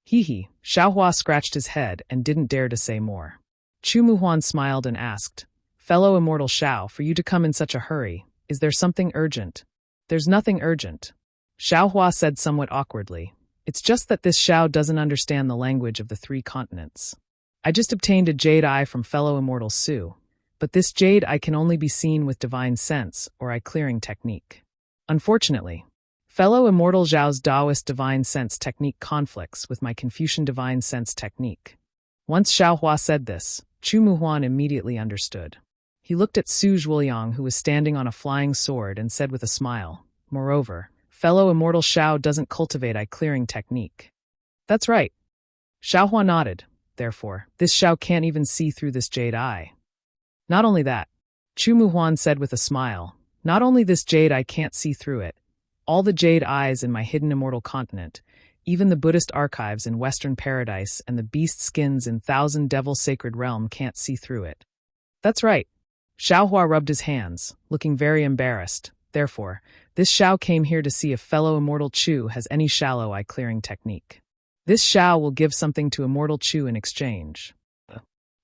Xiaohua scratched his head and didn't dare to say more. Chu Muhuan smiled and asked, "Fellow immortal Xiao, for you to come in such a hurry, is there something urgent?" "There's nothing urgent," Xiaohua said somewhat awkwardly. "It's just that this Xiao doesn't understand the language of the 3 continents. I just obtained a jade eye from fellow immortal Su, but this jade eye can only be seen with divine sense or eye clearing technique. Unfortunately, fellow immortal Zhao's Taoist divine sense technique conflicts with my Confucian divine sense technique." Once Xiaohua said this, Chu Muhuan immediately understood. He looked at Su Zhuoliang, who was standing on a flying sword, and said with a smile, "Moreover, fellow immortal Xiao doesn't cultivate eye clearing technique." "That's right." Xiaohua nodded. "Therefore, this Xiao can't even see through this jade eye." "Not only that," Chu Muhuan said with a smile, "not only this jade eye can't see through it, all the jade eyes in my hidden immortal continent, even the Buddhist archives in Western Paradise and the beast skins in Thousand Devil Sacred Realm can't see through it." "That's right." Xiaohua rubbed his hands, looking very embarrassed. "Therefore, this Xiao came here to see if fellow immortal Chu has any shallow eye clearing technique. This Xiao will give something to immortal Chu in exchange."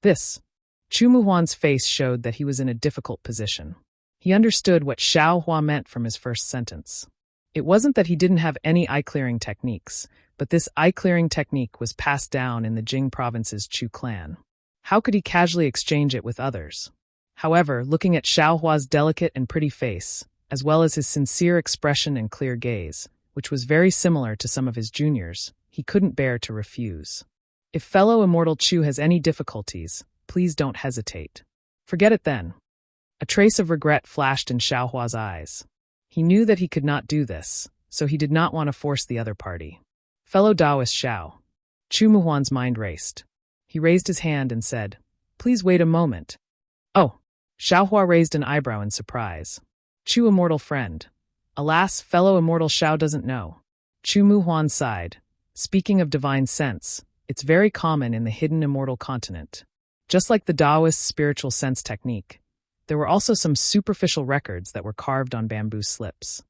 This. Chu Muhuan's face showed that he was in a difficult position. He understood what Xiaohua meant from his first sentence. It wasn't that he didn't have any eye-clearing techniques, but this eye-clearing technique was passed down in the Jing province's Chu clan. How could he casually exchange it with others? However, looking at Xiaohua's delicate and pretty face, as well as his sincere expression and clear gaze, which was very similar to some of his juniors, he couldn't bear to refuse. "If fellow immortal Chu has any difficulties, please don't hesitate. Forget it then." A trace of regret flashed in Xiaohua's eyes. He knew that he could not do this, so he did not want to force the other party. "Fellow Taoist Xiao." Chu Muhuan's mind raced. He raised his hand and said, "Please wait a moment." "Oh." Xiaohua raised an eyebrow in surprise. "Chu immortal friend. Alas, fellow immortal Xiao doesn't know." Chu Muhuan sighed. "Speaking of divine sense, it's very common in the hidden immortal continent. Just like the Taoist spiritual sense technique, there were also some superficial records that were carved on bamboo slips.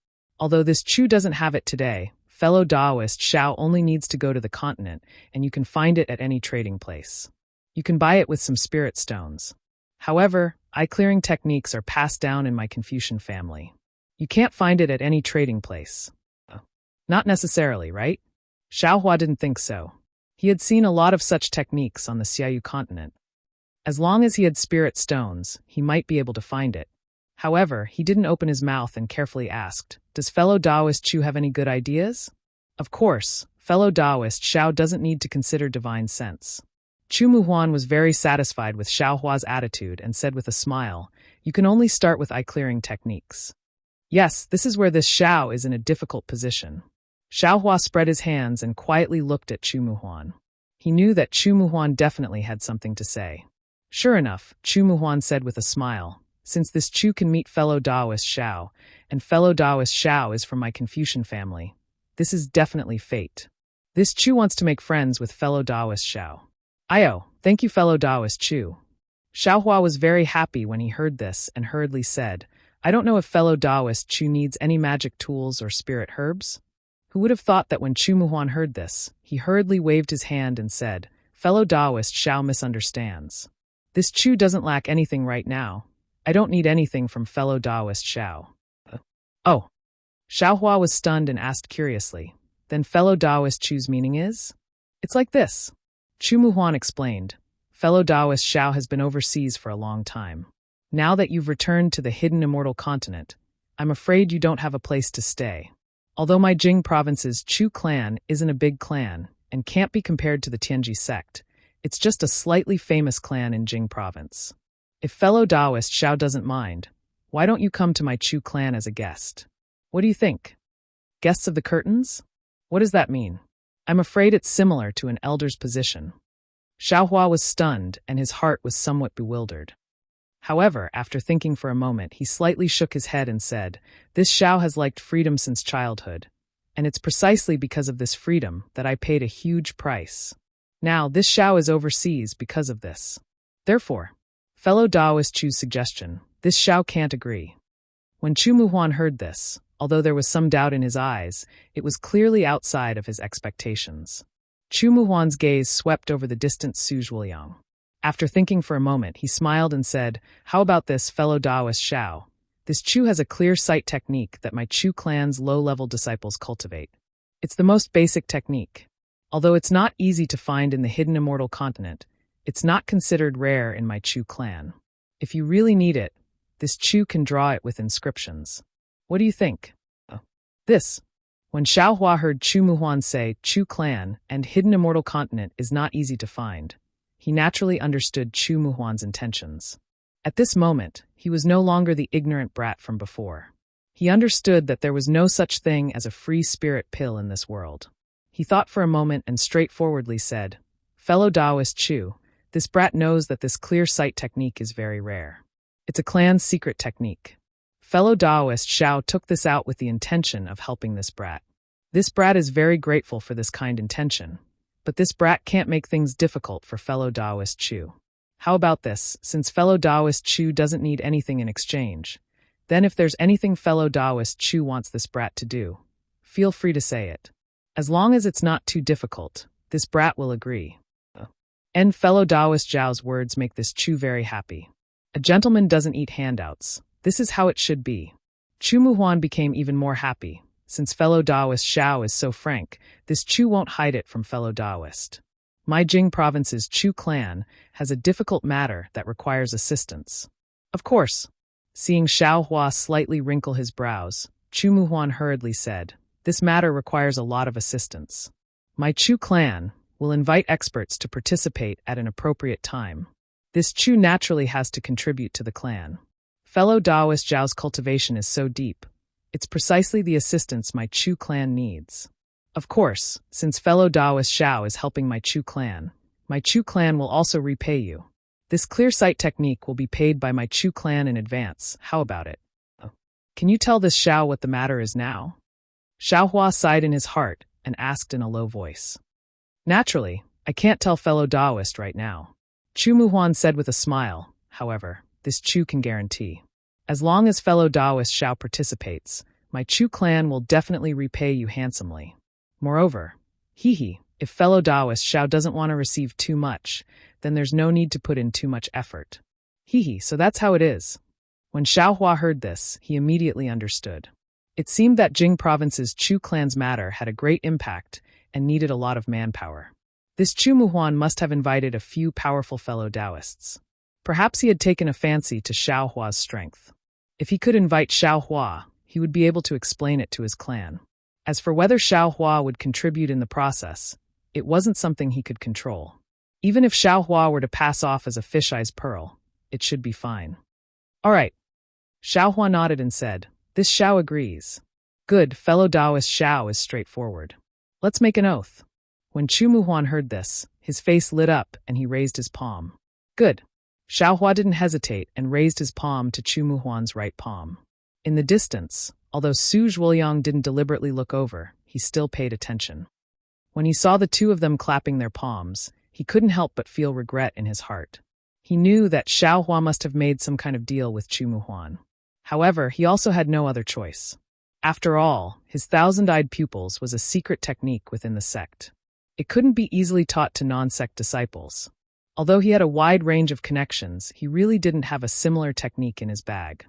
Although this Chu doesn't have it today, fellow Daoist Xiao only needs to go to the continent, and you can find it at any trading place. You can buy it with some spirit stones. However, eye-clearing techniques are passed down in my Confucian family. You can't find it at any trading place. Not necessarily, right? Xiaohua didn't think so. He had seen a lot of such techniques on the Xiaoyu continent. As long as he had spirit stones, he might be able to find it. However, he didn't open his mouth and carefully asked, "Does fellow Taoist Chu have any good ideas?" Of course, fellow Taoist Xiao doesn't need to consider divine sense. Chu Muhuan was very satisfied with Xiaohua's attitude and said with a smile, "You can only start with eye-clearing techniques." Yes, this is where this Xiao is in a difficult position. Xiaohua spread his hands and quietly looked at Chu Muhuan. He knew that Chu Muhuan definitely had something to say. Sure enough, Chu Muhuan said with a smile, "Since this Chu can meet fellow Taoist Xiao, and fellow Taoist Xiao is from my Confucian family, this is definitely fate. This Chu wants to make friends with fellow Taoist Xiao." "Ayo, thank you fellow Taoist Chu." Xiaohua was very happy when he heard this and hurriedly said, "I don't know if fellow Taoist Chu needs any magic tools or spirit herbs?" Who would have thought that when Chu Muhuan heard this, he hurriedly waved his hand and said, "Fellow Taoist Xiao misunderstands. This Chu doesn't lack anything right now. I don't need anything from fellow Taoist Xiao." Oh. Xiaohua was stunned and asked curiously, "Then fellow Taoist Chu's meaning is?" "It's like this." Chu Muhuan explained, "Fellow Taoist Xiao has been overseas for a long time. Now that you've returned to the hidden immortal continent, I'm afraid you don't have a place to stay. Although my Jing province's Chu clan isn't a big clan and can't be compared to the Tianji sect, it's just a slightly famous clan in Jing province. If fellow Taoist Xiao doesn't mind, why don't you come to my Chu clan as a guest? What do you think? Guests of the curtains? What does that mean? I'm afraid it's similar to an elder's position." Xiaohua was stunned and his heart was somewhat bewildered. However, after thinking for a moment, he slightly shook his head and said, "This Xiao has liked freedom since childhood, and it's precisely because of this freedom that I paid a huge price. Now, this Xiao is overseas because of this. Therefore, fellow Taoist Chu's suggestion, this Xiao can't agree." When Chu Muhuan heard this, although there was some doubt in his eyes, it was clearly outside of his expectations. Chu Muhuan's gaze swept over the distant Suzhuliang. After thinking for a moment, he smiled and said, "How about this, fellow Taoist Xiao? This Chu has a clear sight technique that my Chu clan's low-level disciples cultivate. It's the most basic technique. Although it's not easy to find in the hidden immortal continent, it's not considered rare in my Chu clan. If you really need it, this Chu can draw it with inscriptions. What do you think?" This. When Xiaohua heard Chu Muhuan say Chu clan and hidden immortal continent is not easy to find, he naturally understood Chu Muhuan's intentions. At this moment, he was no longer the ignorant brat from before. He understood that there was no such thing as a free spirit pill in this world. He thought for a moment and straightforwardly said, "Fellow Taoist Chu, this brat knows that this clear sight technique is very rare. It's a clan's secret technique. Fellow Taoist Xiao took this out with the intention of helping this brat. This brat is very grateful for this kind intention. But this brat can't make things difficult for fellow Taoist Chu. How about this, since fellow Taoist Chu doesn't need anything in exchange? Then if there's anything fellow Taoist Chu wants this brat to do, feel free to say it. As long as it's not too difficult, this brat will agree." And fellow Taoist Zhao's words make this Chu very happy. A gentleman doesn't eat handouts. This is how it should be. Chu Muhuan became even more happy. Since fellow Taoist Xiao is so frank, this Chu won't hide it from fellow Taoist. My Jing province's Chu clan has a difficult matter that requires assistance. Of course. Seeing Xiaohua slightly wrinkle his brows, Chu Muhuan hurriedly said, "This matter requires a lot of assistance. My Chu clan will invite experts to participate at an appropriate time. This Chu naturally has to contribute to the clan. Fellow Taoist Zhao's cultivation is so deep. It's precisely the assistance my Chu clan needs. Of course, since fellow Taoist Xiao is helping my Chu clan will also repay you. This clear sight technique will be paid by my Chu clan in advance. How about it? Can you tell this Xiao what the matter is now?" Xiaohua sighed in his heart and asked in a low voice. "Naturally, I can't tell fellow Taoist right now." Chu Muhuan said with a smile, "However, this Chu can guarantee. As long as fellow Taoist Xiao participates, My Chu clan will definitely repay you handsomely. Moreover, if fellow Taoist Xiao doesn't want to receive too much, then there's no need to put in too much effort. So that's how it is. When Xiaohua heard this, he immediately understood. It seemed that Jing province's Chu clan's matter had a great impact and needed a lot of manpower. This Chu Muhuan must have invited a few powerful fellow Taoists. Perhaps he had taken a fancy to Xiaohua's strength. If he could invite Xiaohua, he would be able to explain it to his clan. As for whether Xiaohua would contribute in the process, it wasn't something he could control. Even if Xiaohua were to pass off as a fish-eyes pearl, it should be fine. All right. Xiaohua nodded and said, "This Xiao agrees. Good, fellow Taoist Xiao is straightforward. Let's make an oath." When Chu Muhuan heard this, his face lit up and he raised his palm. Good. Xiaohua didn't hesitate and raised his palm to Chu Muhuan's right palm. In the distance, although Su Zhuoyang didn't deliberately look over, he still paid attention. When he saw the two of them clapping their palms, he couldn't help but feel regret in his heart. He knew that Xiaohua must have made some kind of deal with Chu Muhuan. However, he also had no other choice. After all, his thousand-eyed pupils was a secret technique within the sect. It couldn't be easily taught to non-sect disciples. Although he had a wide range of connections, he really didn't have a similar technique in his bag.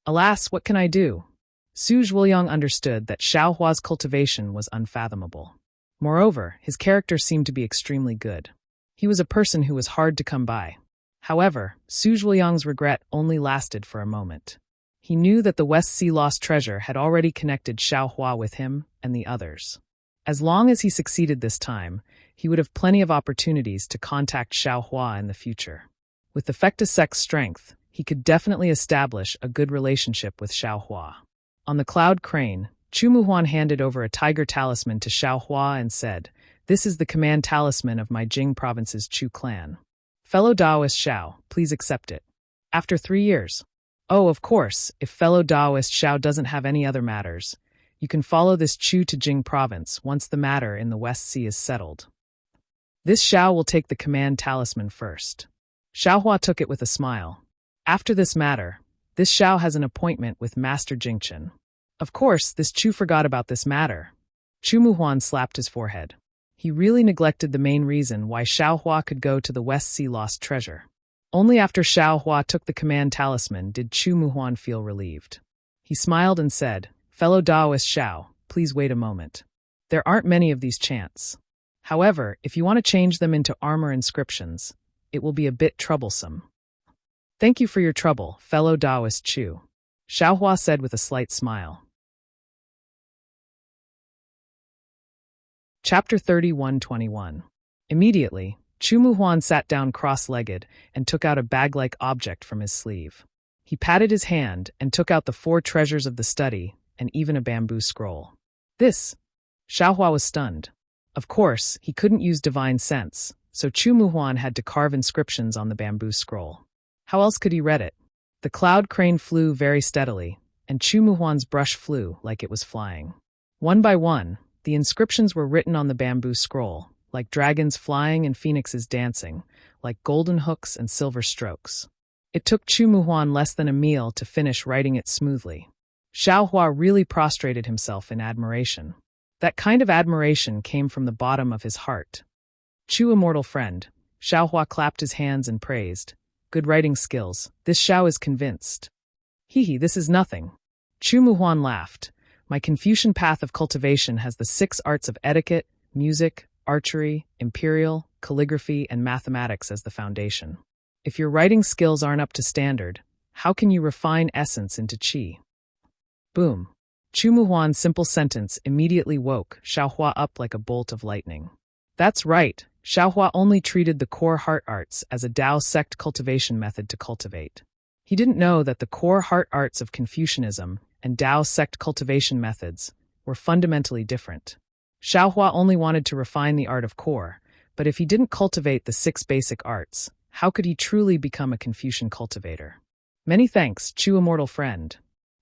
Alas, what can I do? Su Zhuoyang understood that Xiaohua's cultivation was unfathomable. Moreover, his character seemed to be extremely good. He was a person who was hard to come by. However, Su Zhuoyang's regret only lasted for a moment. He knew that the West Sea lost treasure had already connected Xiaohua with him and the others. As long as he succeeded this time, he would have plenty of opportunities to contact Xiaohua in the future. With the Fecta-sect's strength, he could definitely establish a good relationship with Xiaohua. On the cloud crane, Chu Muhuan handed over a tiger talisman to Xiaohua and said, "This is the command talisman of my Jing province's Chu clan. Fellow Taoist Xiao, please accept it. After 3 years. Oh, of course, if fellow Taoist Xiao doesn't have any other matters, you can follow this Chu to Jing province once the matter in the West Sea is settled. This Xiao will take the command talisman first." Xiaohua took it with a smile. After this matter, this Xiao has an appointment with Master Jingchen. Of course, this Chu forgot about this matter. Chu Muhuan slapped his forehead. He really neglected the main reason why Xiaohua could go to the West Sea lost treasure. Only after Xiaohua took the command talisman did Chu Muhuan feel relieved. He smiled and said, "Fellow Taoist Xiao, please wait a moment. There aren't many of these chants. However, if you want to change them into armor inscriptions, it will be a bit troublesome." "Thank you for your trouble, fellow Taoist Chu," Xiaohua said with a slight smile. Chapter 31:21. Immediately, Chu Muhuan sat down cross-legged and took out a bag-like object from his sleeve. He patted his hand and took out the 4 treasures of the study and even a bamboo scroll. This? Xiaohua was stunned. Of course, he couldn't use divine sense, so Chu Muhuan had to carve inscriptions on the bamboo scroll. How else could he read it? The cloud crane flew very steadily, and Chu Muhuan's brush flew like it was flying. One by one, the inscriptions were written on the bamboo scroll, like dragons flying and phoenixes dancing, like golden hooks and silver strokes. It took Chu Muhuan less than a meal to finish writing it smoothly. Xiaohua really prostrated himself in admiration. That kind of admiration came from the bottom of his heart. "Chu, immortal friend," Xiaohua clapped his hands and praised. "Good writing skills. This Xiao is convinced." This is nothing." Chu Muhuan laughed. "My Confucian path of cultivation has the 6 arts of etiquette, music, archery, imperial, calligraphy, and mathematics as the foundation. If your writing skills aren't up to standard, how can you refine essence into qi?" Boom. Chu Muhuan's simple sentence immediately woke Xiaohua up like a bolt of lightning. That's right, Xiaohua only treated the core heart arts as a Tao sect cultivation method to cultivate. He didn't know that the core heart arts of Confucianism and Tao sect cultivation methods were fundamentally different. Xiaohua only wanted to refine the art of core, but if he didn't cultivate the 6 basic arts, how could he truly become a Confucian cultivator? "Many thanks, Chu, immortal friend."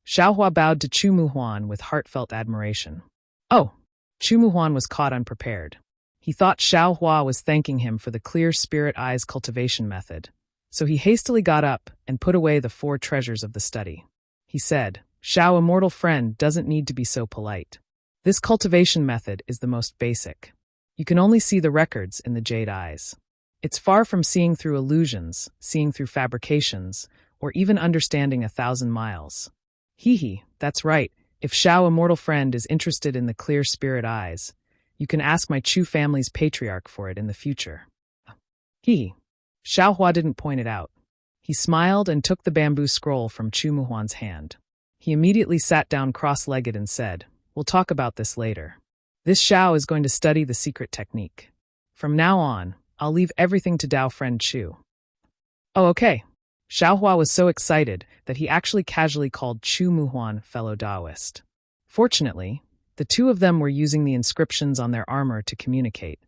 Xiaohua bowed to Chu Muhuan with heartfelt admiration. Oh, Chu Muhuan was caught unprepared. He thought Xiaohua was thanking him for the clear spirit eyes cultivation method, so he hastily got up and put away the 4 treasures of the study. He said, Xiao, immortal friend, doesn't need to be so polite. This cultivation method is the most basic. You can only see the records in the jade eyes. It's far from seeing through illusions, seeing through fabrications, or even understanding 1,000 miles. Hee, that's right. If Xiao, immortal friend, is interested in the clear spirit eyes, you can ask my Chu family's patriarch for it in the future. Hee. Xiao Hua didn't point it out. He smiled and took the bamboo scroll from Chu Muhuan's hand. He immediately sat down cross-legged and said, "We'll talk about this later. This Xiao is going to study the secret technique. From now on, I'll leave everything to Dao friend Chu." Oh, okay. Xiao Hua was so excited that he actually casually called Chu Muhuan fellow Daoist. Fortunately, the two of them were using the inscriptions on their armor to communicate,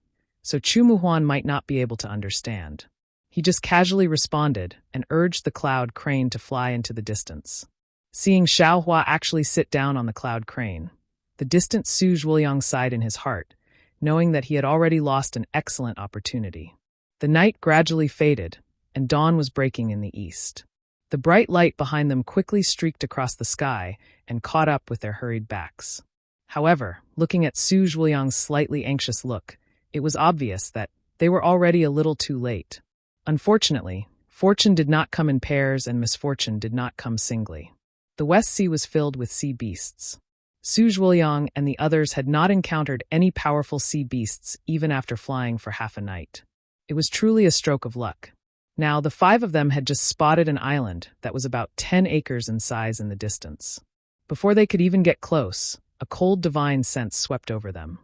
so Chu Muhuan might not be able to understand. He just casually responded and urged the cloud crane to fly into the distance. Seeing Xiao Hua actually sit down on the cloud crane, the distant Su Zhuoyang sighed in his heart, knowing that he had already lost an excellent opportunity. The night gradually faded, and dawn was breaking in the east. The bright light behind them quickly streaked across the sky and caught up with their hurried backs. However, looking at Su Zhuoyang's slightly anxious look, it was obvious that they were already a little too late. Unfortunately, fortune did not come in pairs and misfortune did not come singly. The West Sea was filled with sea beasts. Su Zhuoyang and the others had not encountered any powerful sea beasts even after flying for half a night. It was truly a stroke of luck. Now, the five of them had just spotted an island that was about 10 acres in size in the distance. Before they could even get close, a cold divine sense swept over them.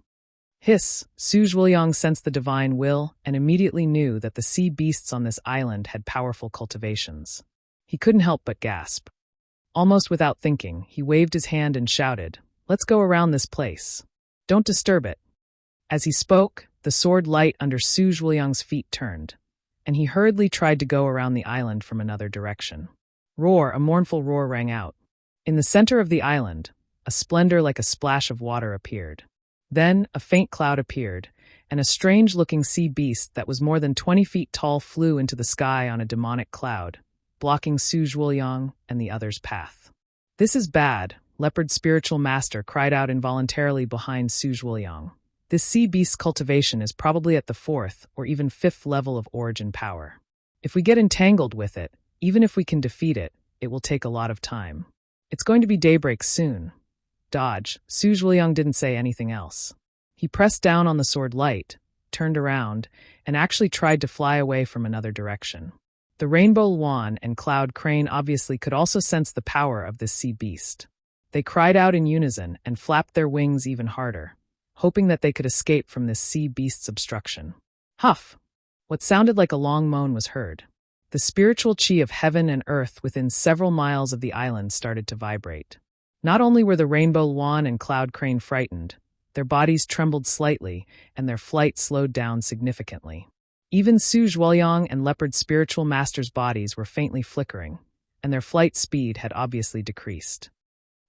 Hiss! Su Zhuoyang sensed the divine will and immediately knew that the sea beasts on this island had powerful cultivations. He couldn't help but gasp. Almost without thinking, he waved his hand and shouted, "Let's go around this place. Don't disturb it." As he spoke, the sword light under Su Zhuoyang's feet turned, and he hurriedly tried to go around the island from another direction. Roar! A mournful roar rang out. In the center of the island, a splendor like a splash of water appeared. Then, a faint cloud appeared, and a strange-looking sea beast that was more than 20 feet tall flew into the sky on a demonic cloud, blocking Su Zhuoyang and the others' path. "This is bad," Leopard Spiritual Master cried out involuntarily behind Su Zhuoyang. "This sea beast's cultivation is probably at the 4th or even 5th level of origin power. If we get entangled with it, even if we can defeat it, it will take a lot of time. It's going to be daybreak soon." Dodge. Su Zhuoyang didn't say anything else. He pressed down on the sword light, turned around, and actually tried to fly away from another direction. The Rainbow Luan and Cloud Crane obviously could also sense the power of this sea beast. They cried out in unison and flapped their wings even harder, hoping that they could escape from this sea beast's obstruction. Huff! What sounded like a long moan was heard. The spiritual chi of heaven and earth within several miles of the island started to vibrate. Not only were the Rainbow Luan and Cloud Crane frightened, their bodies trembled slightly and their flight slowed down significantly. Even Su Zhuoyang and Leopard Spiritual Master's bodies were faintly flickering, and their flight speed had obviously decreased.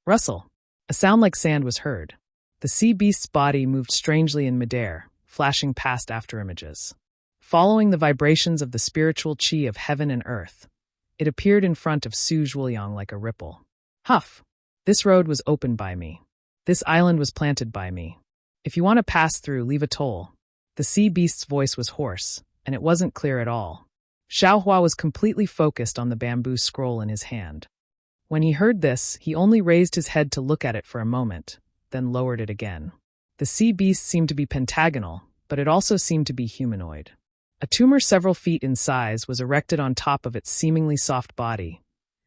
Rustle! A sound like sand was heard. The sea beast's body moved strangely in midair, flashing past afterimages. Following the vibrations of the spiritual chi of heaven and earth, it appeared in front of Su Zhuoyang like a ripple. Huff! This road was opened by me. This island was planted by me. If you want to pass through, leave a toll. The sea beast's voice was hoarse, and it wasn't clear at all. Xiao Hua was completely focused on the bamboo scroll in his hand. When he heard this, he only raised his head to look at it for a moment, then lowered it again. The sea beast seemed to be pentagonal, but it also seemed to be humanoid. A tumor several feet in size was erected on top of its seemingly soft body,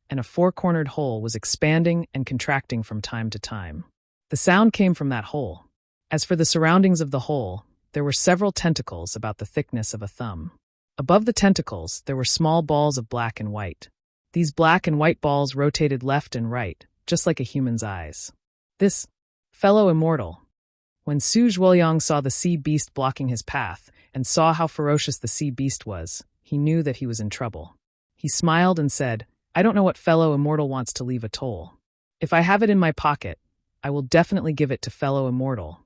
and a four-cornered hole was expanding and contracting from time to time. The sound came from that hole. As for the surroundings of the hole, there were several tentacles about the thickness of a thumb. Above the tentacles, there were small balls of black and white. These black and white balls rotated left and right, just like a human's eyes. This fellow immortal. When Su Zhuoyang saw the sea beast blocking his path and saw how ferocious the sea beast was, he knew that he was in trouble. He smiled and said, "I don't know what fellow immortal wants to leave a toll. If I have it in my pocket, I will definitely give it to fellow immortal."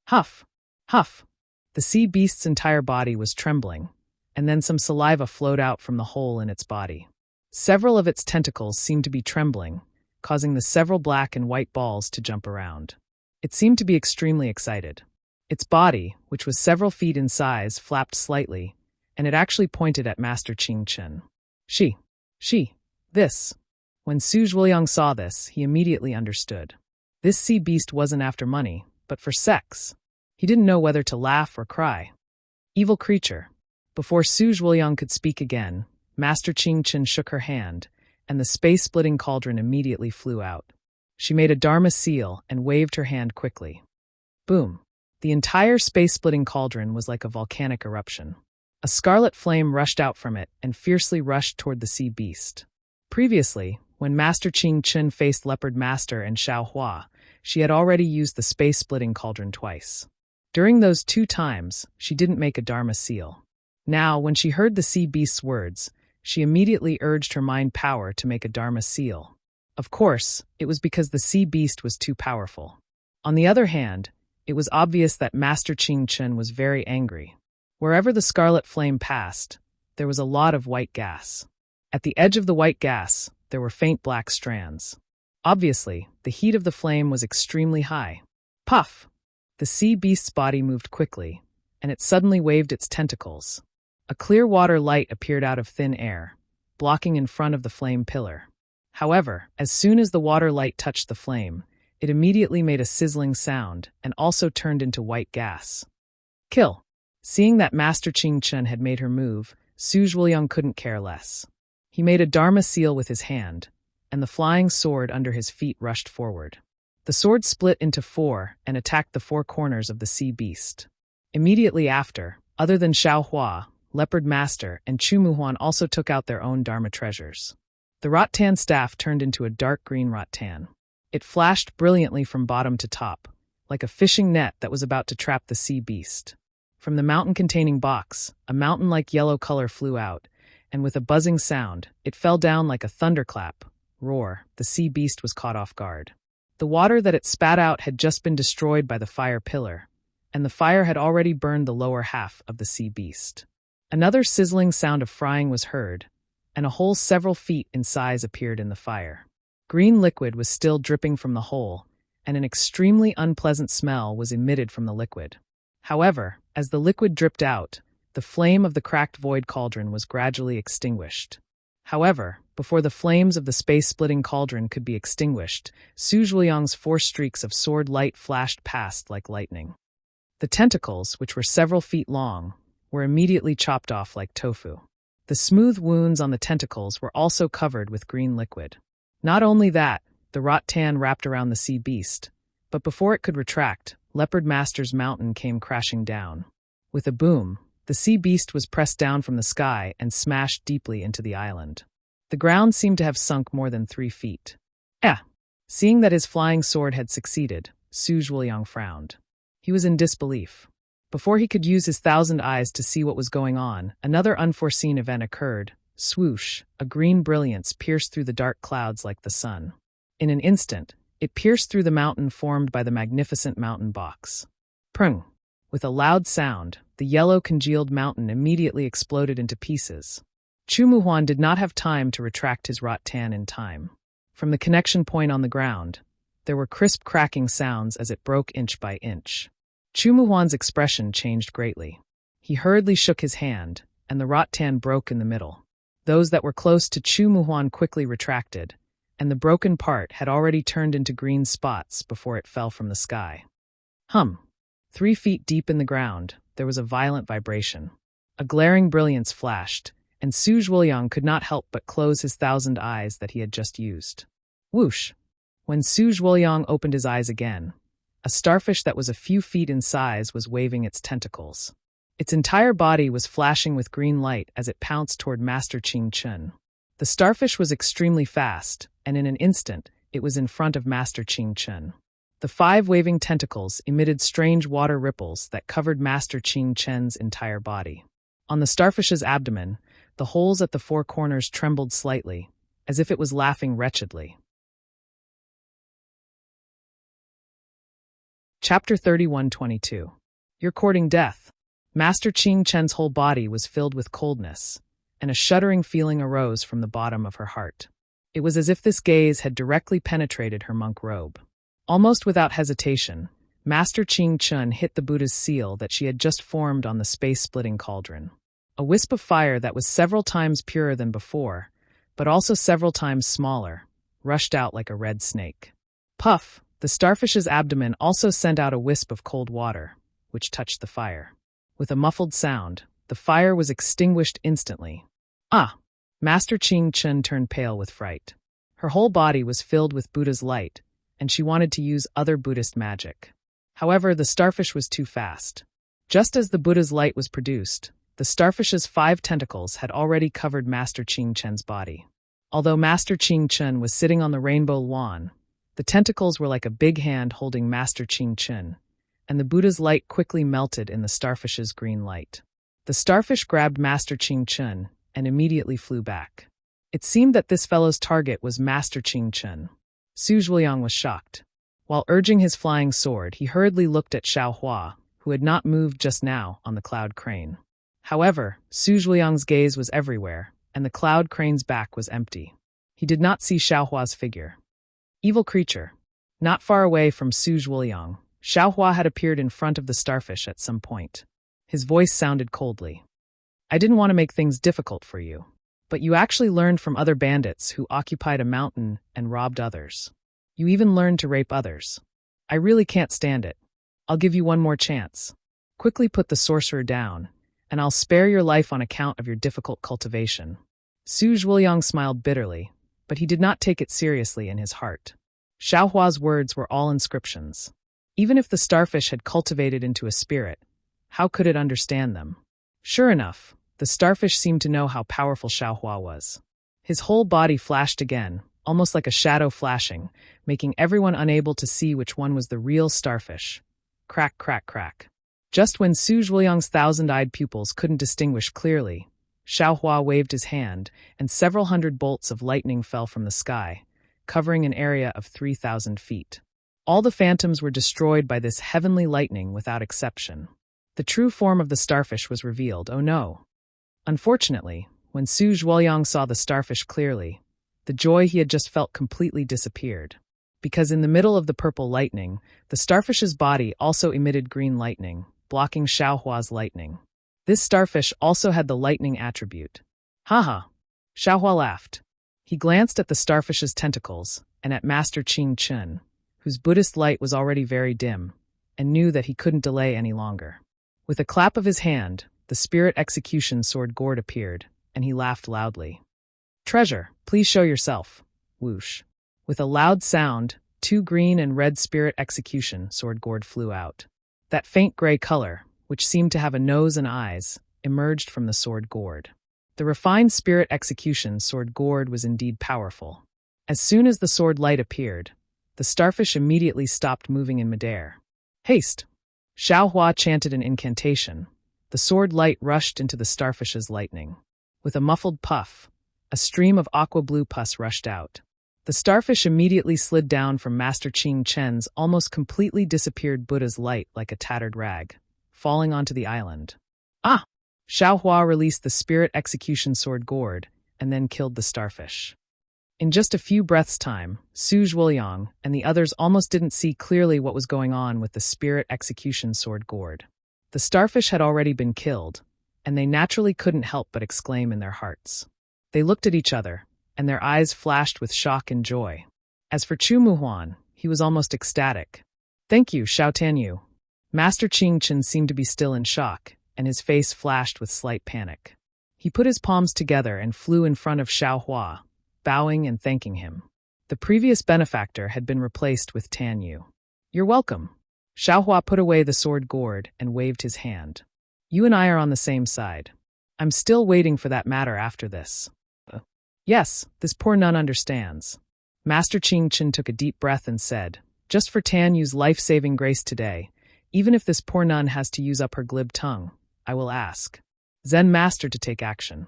Huff! Huff! The sea beast's entire body was trembling, and then some saliva flowed out from the hole in its body. Several of its tentacles seemed to be trembling, causing the several black and white balls to jump around. It seemed to be extremely excited. Its body, which was several feet in size, flapped slightly, and it actually pointed at Master Qing Chen. This. When Su Zhuoliang saw this, he immediately understood. This sea beast wasn't after money, but for sex. He didn't know whether to laugh or cry. Evil creature. Before Su Zhuoliang could speak again, Master Qing Chen shook her hand, and the space-splitting cauldron immediately flew out. She made a Dharma seal and waved her hand quickly. Boom. The entire space-splitting cauldron was like a volcanic eruption. A scarlet flame rushed out from it and fiercely rushed toward the sea beast. Previously, when Master Qing Chen faced Leopard Master and Xiao Hua, she had already used the space-splitting cauldron twice. During those 2 times, she didn't make a Dharma seal. Now, when she heard the sea beast's words, she immediately urged her mind power to make a Dharma seal. Of course, it was because the sea beast was too powerful. On the other hand, it was obvious that Master Qing Chen was very angry. Wherever the scarlet flame passed, there was a lot of white gas. At the edge of the white gas, there were faint black strands. Obviously, the heat of the flame was extremely high. Puff! The sea beast's body moved quickly, and it suddenly waved its tentacles. A clear water light appeared out of thin air, blocking in front of the flame pillar. However, as soon as the water light touched the flame, it immediately made a sizzling sound and also turned into white gas. Kill! Seeing that Master Qing Chen had made her move, Su Zhuoliang couldn't care less. He made a Dharma seal with his hand, and the flying sword under his feet rushed forward. The sword split into 4 and attacked the 4 corners of the sea beast. Immediately after, other than Xiao Hua, Leopard Master, and Chu Muhuan also took out their own Dharma treasures. The rattan staff turned into a dark green rattan. It flashed brilliantly from bottom to top, like a fishing net that was about to trap the sea beast. From the mountain-containing box, a mountain-like yellow color flew out, and with a buzzing sound, it fell down like a thunderclap. Roar, the sea beast was caught off guard. The water that it spat out had just been destroyed by the fire pillar, and the fire had already burned the lower half of the sea beast. Another sizzling sound of frying was heard, and a hole several feet in size appeared in the fire. Green liquid was still dripping from the hole, and an extremely unpleasant smell was emitted from the liquid. However, as the liquid dripped out, the flame of the cracked void cauldron was gradually extinguished. However, before the flames of the space-splitting cauldron could be extinguished, Su Zhuoliang's 4 streaks of sword light flashed past like lightning. The tentacles, which were several feet long, were immediately chopped off like tofu. The smooth wounds on the tentacles were also covered with green liquid. Not only that, the rattan wrapped around the sea beast, but before it could retract, Leopard Master's mountain came crashing down. With a boom, the sea beast was pressed down from the sky and smashed deeply into the island. The ground seemed to have sunk more than 3 feet. Seeing that his flying sword had succeeded, Su Zhuoliang frowned. He was in disbelief. Before he could use his 1,000 eyes to see what was going on, another unforeseen event occurred. Swoosh, a green brilliance pierced through the dark clouds like the sun. In an instant, it pierced through the mountain formed by the magnificent mountain box. Prung! With a loud sound, the yellow congealed mountain immediately exploded into pieces. Chu Muhuan did not have time to retract his rattan in time. From the connection point on the ground, there were crisp cracking sounds as it broke inch by inch. Chu Muhuan's expression changed greatly. He hurriedly shook his hand, and the rattan broke in the middle. Those that were close to Chu Muhuan quickly retracted, and the broken part had already turned into green spots before it fell from the sky. 3 feet deep in the ground, there was a violent vibration. A glaring brilliance flashed, and Su Zhuoliang could not help but close his 1,000 eyes that he had just used. Whoosh! When Su Zhuoliang opened his eyes again, a starfish that was a few feet in size was waving its tentacles. Its entire body was flashing with green light as it pounced toward Master Qing Chen. The starfish was extremely fast, and in an instant, it was in front of Master Qing Chen. The 5 waving tentacles emitted strange water ripples that covered Master Qing Chen's entire body. On the starfish's abdomen, the holes at the 4 corners trembled slightly, as if it was laughing wretchedly. Chapter 31:22. You're courting death. Master Qing Chen's whole body was filled with coldness, and a shuddering feeling arose from the bottom of her heart. It was as if this gaze had directly penetrated her monk robe. Almost without hesitation, Master Ching Chun hit the Buddha's seal that she had just formed on the space-splitting cauldron. A wisp of fire that was several times purer than before, but also several times smaller, rushed out like a red snake. Puff! The starfish's abdomen also sent out a wisp of cold water, which touched the fire. With a muffled sound, the fire was extinguished instantly. Ah! Master Ching Chun turned pale with fright. Her whole body was filled with Buddha's light, and she wanted to use other Buddhist magic. However, the starfish was too fast. Just as the Buddha's light was produced, the starfish's 5 tentacles had already covered Master Ching Chun's body. Although Master Ching Chun was sitting on the rainbow lawn, the tentacles were like a big hand holding Master Ching Chun, and the Buddha's light quickly melted in the starfish's green light. The starfish grabbed Master Ching Chun and immediately flew back. It seemed that this fellow's target was Master Ching Chun. Su Zhuoliang was shocked. While urging his flying sword, he hurriedly looked at Xiao Hua, who had not moved just now on the cloud crane. However, Su Zhuoliang's gaze was everywhere, and the cloud crane's back was empty. He did not see Xiao Hua's figure. Evil creature. Not far away from Su Zhuoliang, Xiao Hua had appeared in front of the starfish at some point. His voice sounded coldly. I didn't want to make things difficult for you, but you actually learned from other bandits who occupied a mountain and robbed others. You even learned to rape others. I really can't stand it. I'll give you one more chance. Quickly put the sorcerer down, and I'll spare your life on account of your difficult cultivation. Su Zhuoliang smiled bitterly, but he did not take it seriously in his heart. Xiao Hua's words were all inscriptions. Even if the starfish had cultivated into a spirit, how could it understand them? Sure enough, the starfish seemed to know how powerful Xiao Hua was. His whole body flashed again, almost like a shadow flashing, making everyone unable to see which one was the real starfish. Crack, crack, crack. Just when Su Zhuoliang's 1,000-eyed pupils couldn't distinguish clearly, Xiao Hua waved his hand, and several hundred bolts of lightning fell from the sky, covering an area of 3,000 feet. All the phantoms were destroyed by this heavenly lightning without exception. The true form of the starfish was revealed. Oh no! Unfortunately, when Su Zhuoliang saw the starfish clearly, the joy he had just felt completely disappeared. Because in the middle of the purple lightning, the starfish's body also emitted green lightning, blocking Xiao Hua's lightning. This starfish also had the lightning attribute. Haha! Xiao Hua laughed. He glanced at the starfish's tentacles and at Master Ching Chun, whose Buddhist light was already very dim, and knew that he couldn't delay any longer. With a clap of his hand, the spirit execution sword gourd appeared, and he laughed loudly. Treasure, please show yourself. Whoosh. With a loud sound, 2 green and red spirit execution sword gourd flew out. That faint gray color, which seemed to have a nose and eyes, emerged from the sword gourd. The refined spirit execution sword gourd was indeed powerful. As soon as the sword light appeared, the starfish immediately stopped moving in midair. Haste! Xiao Hua chanted an incantation. The sword light rushed into the starfish's lightning. With a muffled puff, a stream of aqua-blue pus rushed out. The starfish immediately slid down from Master Ching Chun's almost completely disappeared Buddha's light like a tattered rag, falling onto the island. Ah! Xiao Hua released the spirit execution sword gourd and then killed the starfish. In just a few breaths' time, Su Zhuoliang and the others almost didn't see clearly what was going on with the spirit execution sword gourd. The starfish had already been killed, and they naturally couldn't help but exclaim in their hearts. They looked at each other, and their eyes flashed with shock and joy. As for Chu Muhuan, he was almost ecstatic. Thank you, Xiao Tianyu. Master Ching Chun seemed to be still in shock, and his face flashed with slight panic. He put his palms together and flew in front of Xiao Hua, bowing and thanking him. The previous benefactor had been replaced with Tan Yu. You're welcome. Xiao Hua put away the sword gourd and waved his hand. You and I are on the same side. I'm still waiting for that matter after this. Yes, this poor nun understands. Master Ching Chun took a deep breath and said, just for Tan Yu's life-saving grace today, even if this poor nun has to use up her glib tongue, I will ask Zen Master to take action.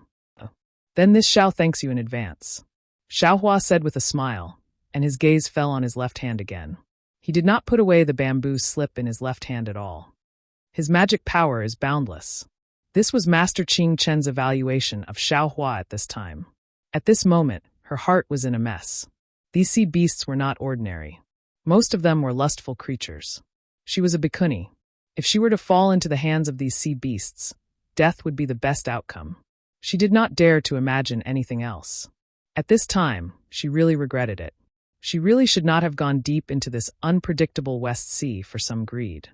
Then this Xiao thanks you in advance. Xiao Hua said with a smile, and his gaze fell on his left hand again. He did not put away the bamboo slip in his left hand at all. His magic power is boundless. This was Master Ching Chun's evaluation of Xiao Hua at this time. At this moment, Her heart was in a mess. These sea beasts were not ordinary. Most of them were lustful creatures. She was a bhikkhuni. If she were to fall into the hands of these sea beasts, death would be the best outcome. She did not dare to imagine anything else. At this time, she really regretted it. She really should not have gone deep into this unpredictable West Sea for some greed.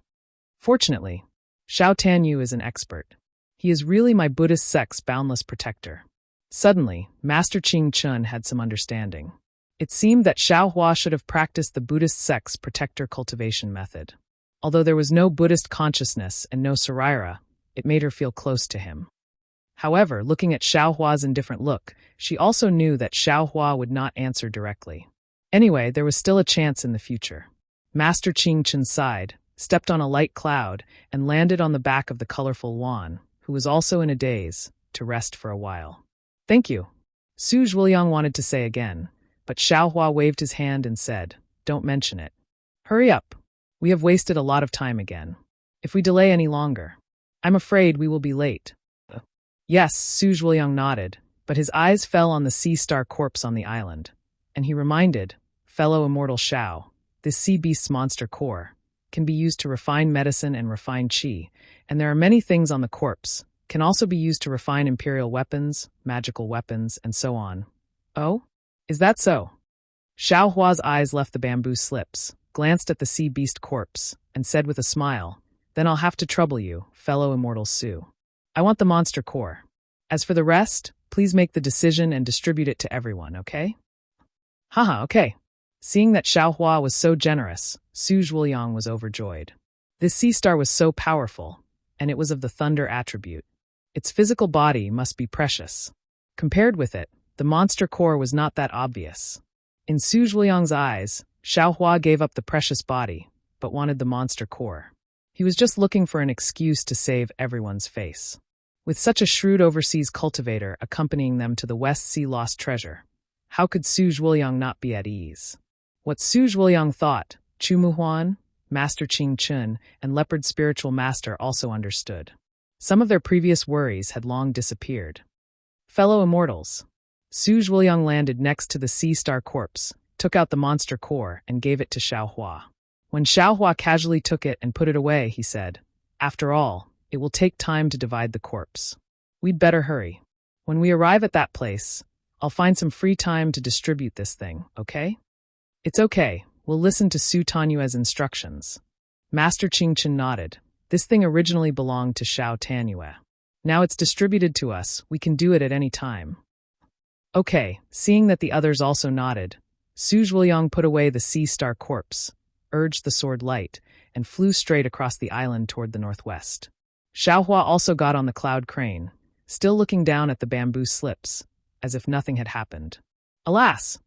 Fortunately, Xiao Tanyu is an expert. He is really my Buddhist sect's boundless protector. Suddenly, Master Ching Chun had some understanding. It seemed that Xiao Hua should have practiced the Buddhist sect's protector cultivation method. Although there was no Buddhist consciousness and no saraira, it made her feel close to him. However, looking at Xiao Hua's indifferent look, she also knew that Xiao Hua would not answer directly. Anyway, there was still a chance in the future. Master Ching Chun sighed, stepped on a light cloud, and landed on the back of the colorful Wan, who was also in a daze, to rest for a while. Thank you, Su Zhuliang wanted to say again, but Xiao Hua waved his hand and said, don't mention it. Hurry up. We have wasted a lot of time again. If we delay any longer, I'm afraid we will be late. Yes, Su Zhuliang nodded, but his eyes fell on the sea star corpse on the island, and he reminded, fellow immortal Xiao, this sea beast's monster core can be used to refine medicine and refine qi, and there are many things on the corpse, can also be used to refine imperial weapons, magical weapons, and so on. Oh? Is that so? Xiao Hua's eyes left the bamboo slips, glanced at the sea beast corpse, and said with a smile, then I'll have to trouble you, fellow immortal Su. I want the monster core. As for the rest, please make the decision and distribute it to everyone, okay? Haha, okay. Seeing that Xiao Hua was so generous, Su Zhuliang was overjoyed. This sea star was so powerful, and it was of the thunder attribute. Its physical body must be precious. Compared with it, the monster core was not that obvious. In Su Zhuliang's eyes, Xiao Hua gave up the precious body, but wanted the monster core. He was just looking for an excuse to save everyone's face. With such a shrewd overseas cultivator accompanying them to the West Sea lost treasure, how could Su Zhuliang not be at ease? What Su Zhuliang thought, Chu Muhuan, Master Ching Chun, and Leopard Spiritual Master also understood. Some of their previous worries had long disappeared. Fellow immortals, Su Zhuliang landed next to the sea star corpse, took out the monster core, and gave it to Xiao Hua. When Xiao Hua casually took it and put it away, he said, after all, it will take time to divide the corpse. We'd better hurry. When we arrive at that place, I'll find some free time to distribute this thing, okay? It's okay, we'll listen to Su Tanyue's instructions. Master Ching Chun nodded. This thing originally belonged to Xiao Tanyue. Now it's distributed to us, we can do it at any time. Okay, seeing that the others also nodded, Su Zhuliang put away the sea star corpse, urged the sword light, and flew straight across the island toward the northwest. Xiao Hua also got on the cloud crane, still looking down at the bamboo slips, as if nothing had happened. Alas!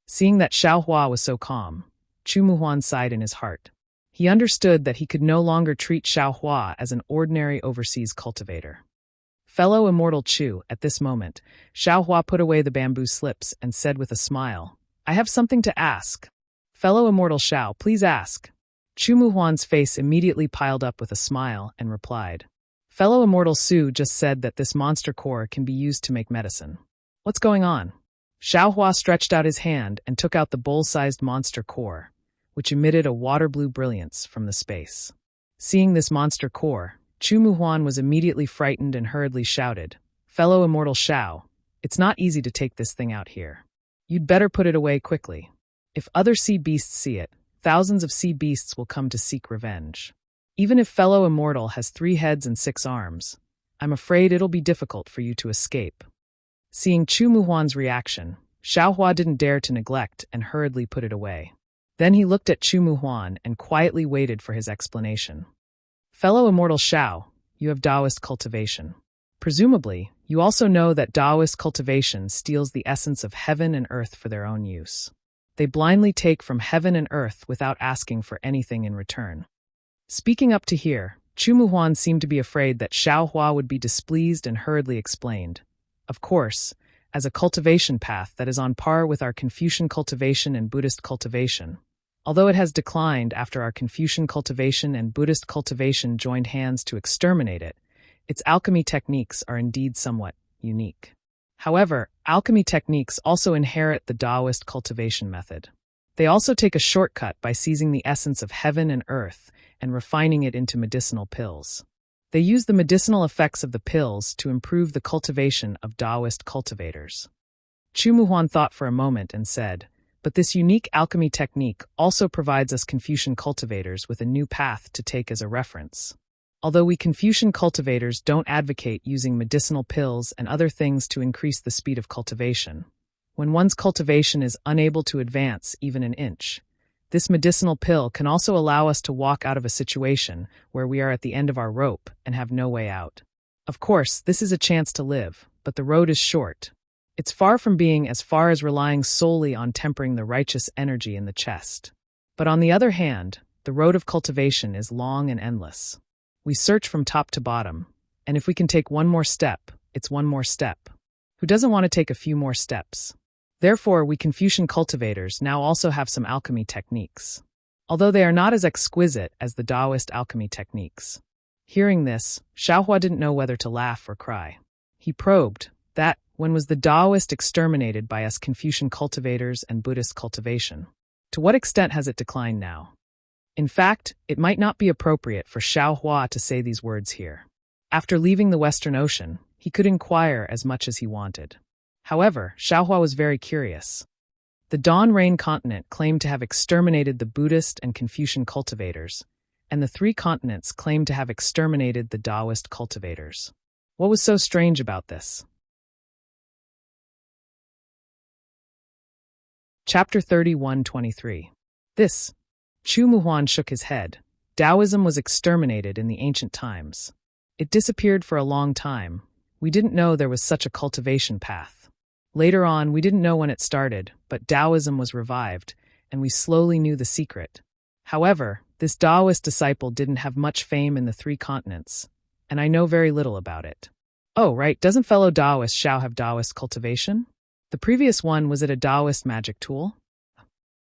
Seeing that Xiao Hua was so calm, Chu Muhuan sighed in his heart. He understood that he could no longer treat Xiao Hua as an ordinary overseas cultivator. Fellow immortal Chu, at this moment, Xiao Hua put away the bamboo slips and said with a smile, I have something to ask. Fellow immortal Xiao, please ask. Chu Muhuan's face immediately piled up with a smile and replied, fellow immortal Su just said that this monster core can be used to make medicine. What's going on? Xiao Hua stretched out his hand and took out the bowl-sized monster core, which emitted a water-blue brilliance from the space. Seeing this monster core, Chu Muhuan was immediately frightened and hurriedly shouted, fellow immortal Xiao, it's not easy to take this thing out here. You'd better put it away quickly. If other sea beasts see it, thousands of sea beasts will come to seek revenge. Even if fellow immortal has 3 heads and 6 arms, I'm afraid it'll be difficult for you to escape. Seeing Chu Muhuan's reaction, Xiao Hua didn't dare to neglect and hurriedly put it away. Then he looked at Chu Muhuan and quietly waited for his explanation. Fellow immortal Xiao, you have Taoist cultivation. Presumably, you also know that Taoist cultivation steals the essence of heaven and earth for their own use. They blindly take from heaven and earth without asking for anything in return. Speaking up to here, Chu Muhuan seemed to be afraid that Xiao Hua would be displeased and hurriedly explained. Of course, as a cultivation path that is on par with our Confucian cultivation and Buddhist cultivation. Although it has declined after our Confucian cultivation and Buddhist cultivation joined hands to exterminate it, its alchemy techniques are indeed somewhat unique. However, Alchemy techniques also inherit the Taoist cultivation method. They also take a shortcut by seizing the essence of heaven and earth and refining it into medicinal pills. They use the medicinal effects of the pills to improve the cultivation of Taoist cultivators. Chu Muhuan thought for a moment and said, "But this unique alchemy technique also provides us Confucian cultivators with a new path to take as a reference. Although we Confucian cultivators don't advocate using medicinal pills and other things to increase the speed of cultivation, when one's cultivation is unable to advance even an inch, this medicinal pill can also allow us to walk out of a situation where we are at the end of our rope and have no way out. Of course, this is a chance to live, but the road is short. It's far from being as far as relying solely on tempering the righteous energy in the chest. But on the other hand, the road of cultivation is long and endless. We search from top to bottom, and if we can take one more step, it's one more step. Who doesn't want to take a few more steps? Therefore, we Confucian cultivators now also have some alchemy techniques, although they are not as exquisite as the Taoist alchemy techniques." Hearing this, Xiaohua didn't know whether to laugh or cry. He probed that, when was the Taoist exterminated by us Confucian cultivators and Buddhist cultivation? To what extent has it declined now? In fact, it might not be appropriate for Xiaohua to say these words here. After leaving the Western Ocean, he could inquire as much as he wanted. However, Xiaohua was very curious. The Dan Rain continent claimed to have exterminated the Buddhist and Confucian cultivators, and the three continents claimed to have exterminated the Taoist cultivators. What was so strange about this? Chapter 31:23. This. Chu Muhuan shook his head. Taoism was exterminated in the ancient times. It disappeared for a long time. We didn't know there was such a cultivation path. Later on, we didn't know when it started, but Taoism was revived, and we slowly knew the secret. However, this Taoist disciple didn't have much fame in the three continents, and I know very little about it. Oh, right, doesn't fellow Taoist Xiao have Taoist cultivation? The previous one, was it a Taoist magic tool?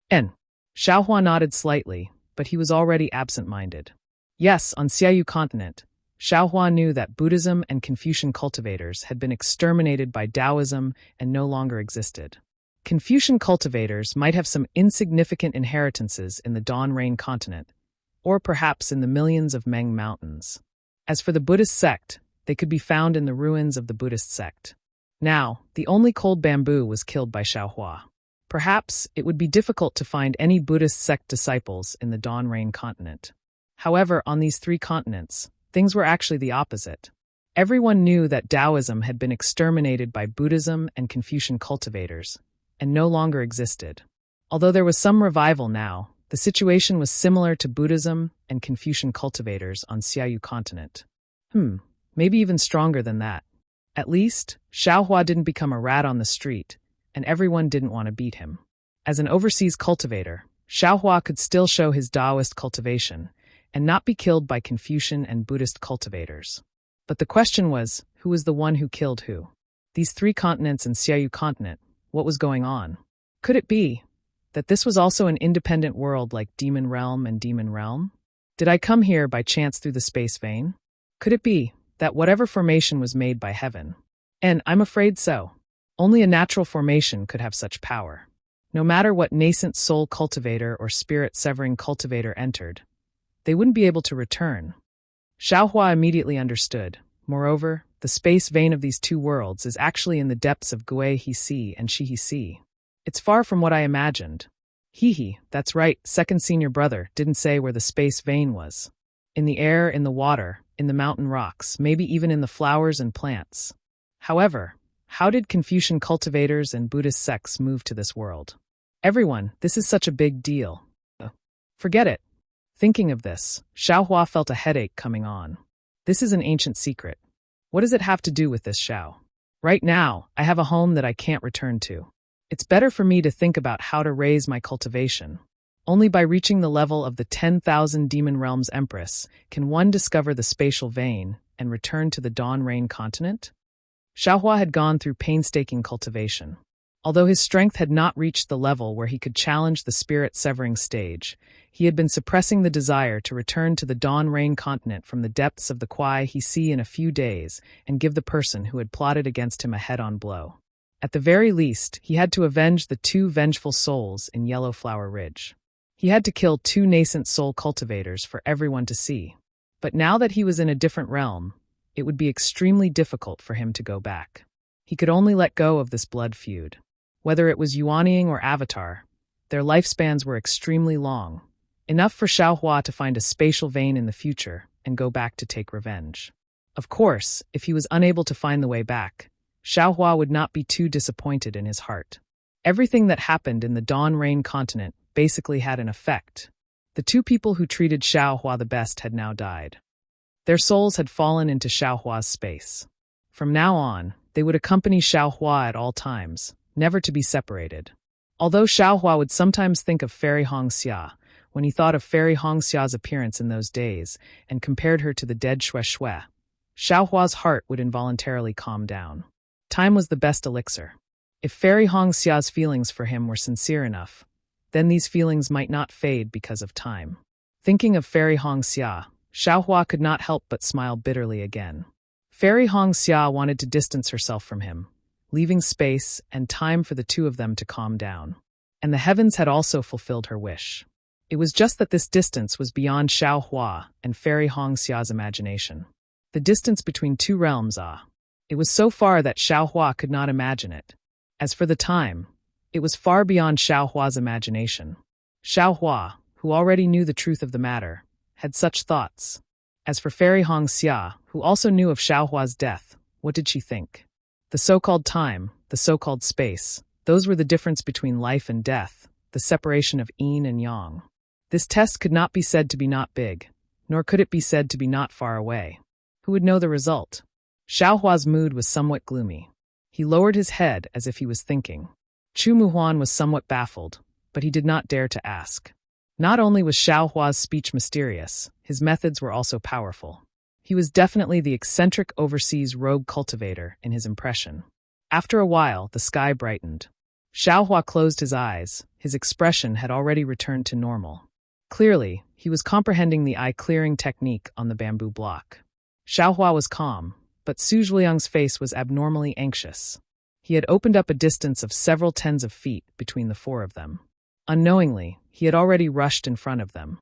N. Xiaohua nodded slightly, but he was already absent-minded. Yes, on Xiaoyu continent, Xiaohua knew that Buddhism and Confucian cultivators had been exterminated by Taoism and no longer existed. Confucian cultivators might have some insignificant inheritances in the Dan Rain continent, or perhaps in the millions of Meng mountains. As for the Buddhist sect, they could be found in the ruins of the Buddhist sect. Now, the only cold bamboo was killed by Xiaohua. Perhaps it would be difficult to find any Buddhist sect disciples in the Dan Rain continent. However, on these three continents, things were actually the opposite. Everyone knew that Taoism had been exterminated by Buddhism and Confucian cultivators, and no longer existed. Although there was some revival now, the situation was similar to Buddhism and Confucian cultivators on Xiaoyu continent. Maybe even stronger than that. At least, Xiaohua didn't become a rat on the street, and everyone didn't want to beat him. As an overseas cultivator, Xiaohua could still show his Taoist cultivation and not be killed by Confucian and Buddhist cultivators. But the question was, who was the one who killed who? These three continents and Xiaoyu continent, what was going on? Could it be that this was also an independent world like Demon Realm and Demon Realm? Did I come here by chance through the space vein? Could it be that whatever formation was made by heaven? And I'm afraid so. Only a natural formation could have such power. No matter what nascent soul cultivator or spirit-severing cultivator entered, they wouldn't be able to return. Xiaohua immediately understood. Moreover, the space vein of these two worlds is actually in the depths of Gui He and Shi He. It's far from what I imagined. He, that's right, second senior brother, didn't say where the space vein was. In the air, in the water, in the mountain rocks, maybe even in the flowers and plants. However, how did Confucian cultivators and Buddhist sects move to this world? Everyone, this is such a big deal. Forget it. Thinking of this, Xiaohua felt a headache coming on. This is an ancient secret. What does it have to do with this Xiao? Right now, I have a home that I can't return to. It's better for me to think about how to raise my cultivation. Only by reaching the level of the 10,000 Demon Realms Empress can one discover the spatial vein and return to the Dan Rain continent. Xiaohua had gone through painstaking cultivation. Although his strength had not reached the level where he could challenge the spirit-severing stage, he had been suppressing the desire to return to the Dan Rain continent from the depths of the Gui He in a few days and give the person who had plotted against him a head-on blow. At the very least, he had to avenge the 2 vengeful souls in Yellowflower Ridge. He had to kill 2 nascent soul cultivators for everyone to see. But now that he was in a different realm, it would be extremely difficult for him to go back. He could only let go of this blood feud. Whether it was Yuanying or Avatar, their lifespans were extremely long, enough for Xiaohua to find a spatial vein in the future and go back to take revenge. Of course, if he was unable to find the way back, Xiaohua would not be too disappointed in his heart. Everything that happened in the Dawn Rain continent basically had an effect. The 2 people who treated Xiaohua the best had now died. Their souls had fallen into Xiaohua's space. From now on, they would accompany Xiaohua at all times, never to be separated. Although Xiaohua would sometimes think of Fairy Hongxia, when he thought of Fairy Hongxia's appearance in those days and compared her to the dead Xue Xue, Xiaohua's heart would involuntarily calm down. Time was the best elixir. If Fairy Hongxia's feelings for him were sincere enough, then these feelings might not fade because of time. Thinking of Fairy Hongxia, Xiaohua could not help but smile bitterly again. Fairy Hongxia wanted to distance herself from him, leaving space and time for the 2 of them to calm down. And the heavens had also fulfilled her wish. It was just that this distance was beyond Xiaohua and Fairy Hongxia's imagination. The distance between 2 realms, it was so far that Xiaohua could not imagine it. As for the time, it was far beyond Xiaohua's imagination. Xiaohua, who already knew the truth of the matter, had such thoughts. As for Fairy Hongxia, who also knew of Xiaohua's death, what did she think? The so-called time, the so-called space, those were the difference between life and death, the separation of yin and yang. This test could not be said to be not big, nor could it be said to be not far away. Who would know the result? Xiaohua's mood was somewhat gloomy. He lowered his head as if he was thinking. Chu Muhuan was somewhat baffled, but he did not dare to ask. Not only was Xiaohua's speech mysterious, his methods were also powerful. He was definitely the eccentric overseas rogue cultivator in his impression. After a while, the sky brightened. Xiaohua closed his eyes. His expression had already returned to normal. Clearly, he was comprehending the eye-clearing technique on the bamboo block. Xiaohua was calm, but Su Zhuliang's face was abnormally anxious. He had opened up a distance of several tens of feet between the 4 of them. Unknowingly, he had already rushed in front of them.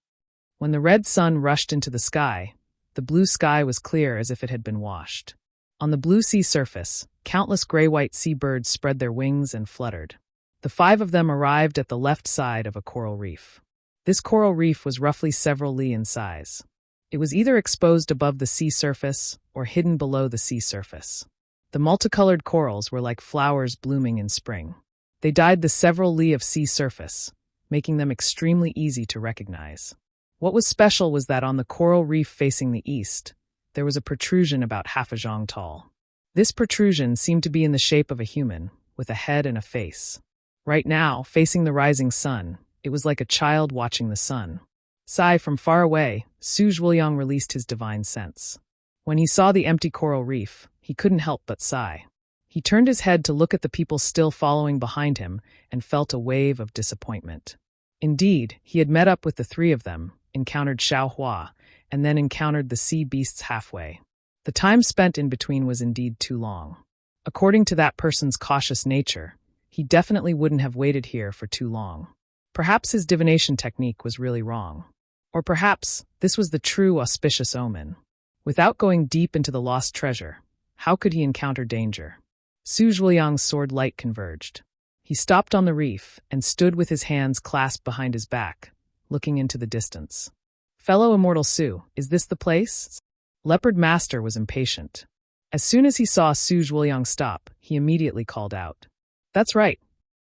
When the red sun rushed into the sky, the blue sky was clear as if it had been washed. On the blue sea surface, countless gray-white seabirds spread their wings and fluttered. The 5 of them arrived at the left side of a coral reef. This coral reef was roughly several li in size. It was either exposed above the sea surface or hidden below the sea surface. The multicolored corals were like flowers blooming in spring. They dyed the several li of sea surface, making them extremely easy to recognize. What was special was that on the coral reef facing the east, there was a protrusion about half a zhang tall. This protrusion seemed to be in the shape of a human, with a head and a face. Right now, facing the rising sun, it was like a child watching the sun. Sigh from far away, Su Zhuliang released his divine sense. When he saw the empty coral reef, he couldn't help but sigh. He turned his head to look at the people still following behind him and felt a wave of disappointment. Indeed, he had met up with the 3 of them, encountered Xiaohua, and then encountered the sea beasts halfway. The time spent in between was indeed too long. According to that person's cautious nature, he definitely wouldn't have waited here for too long. Perhaps his divination technique was really wrong. Or perhaps this was the true auspicious omen. Without going deep into the lost treasure, how could he encounter danger? Su Zhuliang's sword light converged. He stopped on the reef and stood with his hands clasped behind his back, looking into the distance. Fellow immortal Su, is this the place? Leopard Master was impatient. As soon as he saw Su Zhuliang stop, he immediately called out. That's right.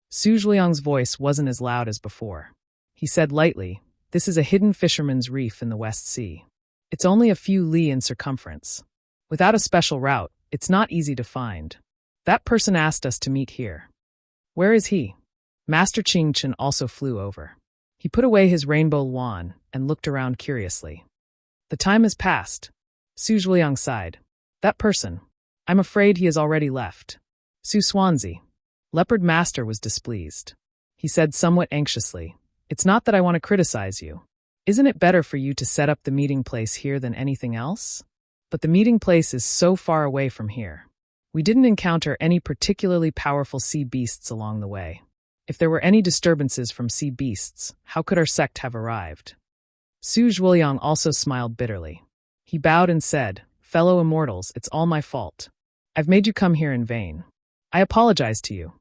Su Zhuliang's voice wasn't as loud as before. He said lightly, this is a hidden fisherman's reef in the West Sea. It's only a few li in circumference. Without a special route, it's not easy to find. That person asked us to meet here. Where is he? Master Qingchen also flew over. He put away his rainbow wand and looked around curiously. The time has passed. Su Zhuliang sighed. That person. I'm afraid he has already left. Su Swansea. Leopard Master was displeased. He said somewhat anxiously, it's not that I want to criticize you. Isn't it better for you to set up the meeting place here than anything else? But the meeting place is so far away from here. We didn't encounter any particularly powerful sea beasts along the way. If there were any disturbances from sea beasts, how could our sect have arrived? Su Zhuoyang also smiled bitterly. He bowed and said, "Fellow immortals, it's all my fault. I've made you come here in vain. I apologize to you."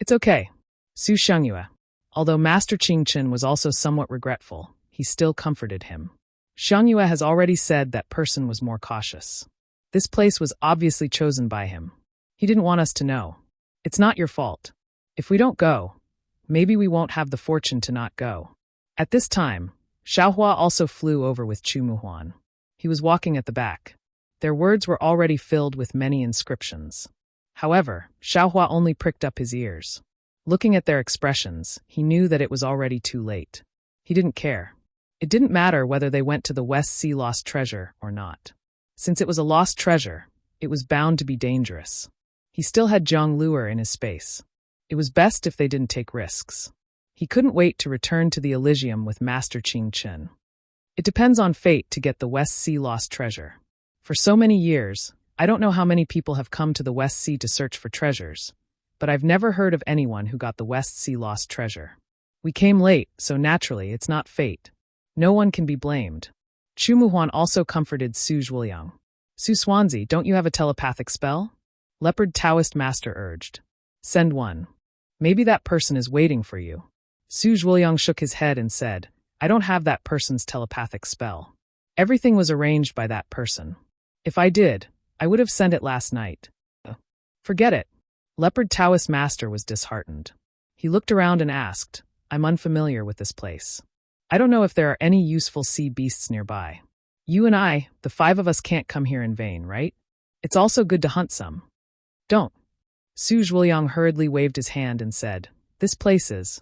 "It's okay." Su Shengyue. Although Master Qingchen was also somewhat regretful, he still comforted him. Shengyue has already said that person was more cautious. This place was obviously chosen by him. He didn't want us to know. It's not your fault. If we don't go, maybe we won't have the fortune to not go. At this time, Xiaohua also flew over with Chu Muhuan. He was walking at the back. Their words were already filled with many inscriptions. However, Xiaohua only pricked up his ears. Looking at their expressions, he knew that it was already too late. He didn't care. It didn't matter whether they went to the West Sea Lost Treasure or not. Since it was a lost treasure, it was bound to be dangerous. He still had Zhang Luer in his space. It was best if they didn't take risks. He couldn't wait to return to the Elysium with Master Qingchen. It depends on fate to get the West Sea Lost Treasure. For so many years, I don't know how many people have come to the West Sea to search for treasures, but I've never heard of anyone who got the West Sea Lost Treasure. We came late, so naturally it's not fate. No one can be blamed. Chu Muhuan also comforted Su Zhuoyang. "Su Swansea, don't you have a telepathic spell?" Leopard Taoist Master urged. "Send one. Maybe that person is waiting for you." Su Zhuoyang shook his head and said, "I don't have that person's telepathic spell. Everything was arranged by that person. If I did, I would have sent it last night." "Forget it." Leopard Taoist Master was disheartened. He looked around and asked, "I'm unfamiliar with this place. I don't know if there are any useful sea beasts nearby. You and I, the 5 of us can't come here in vain, right? It's also good to hunt some." "Don't." Su Zhuoyang hurriedly waved his hand and said, "This place is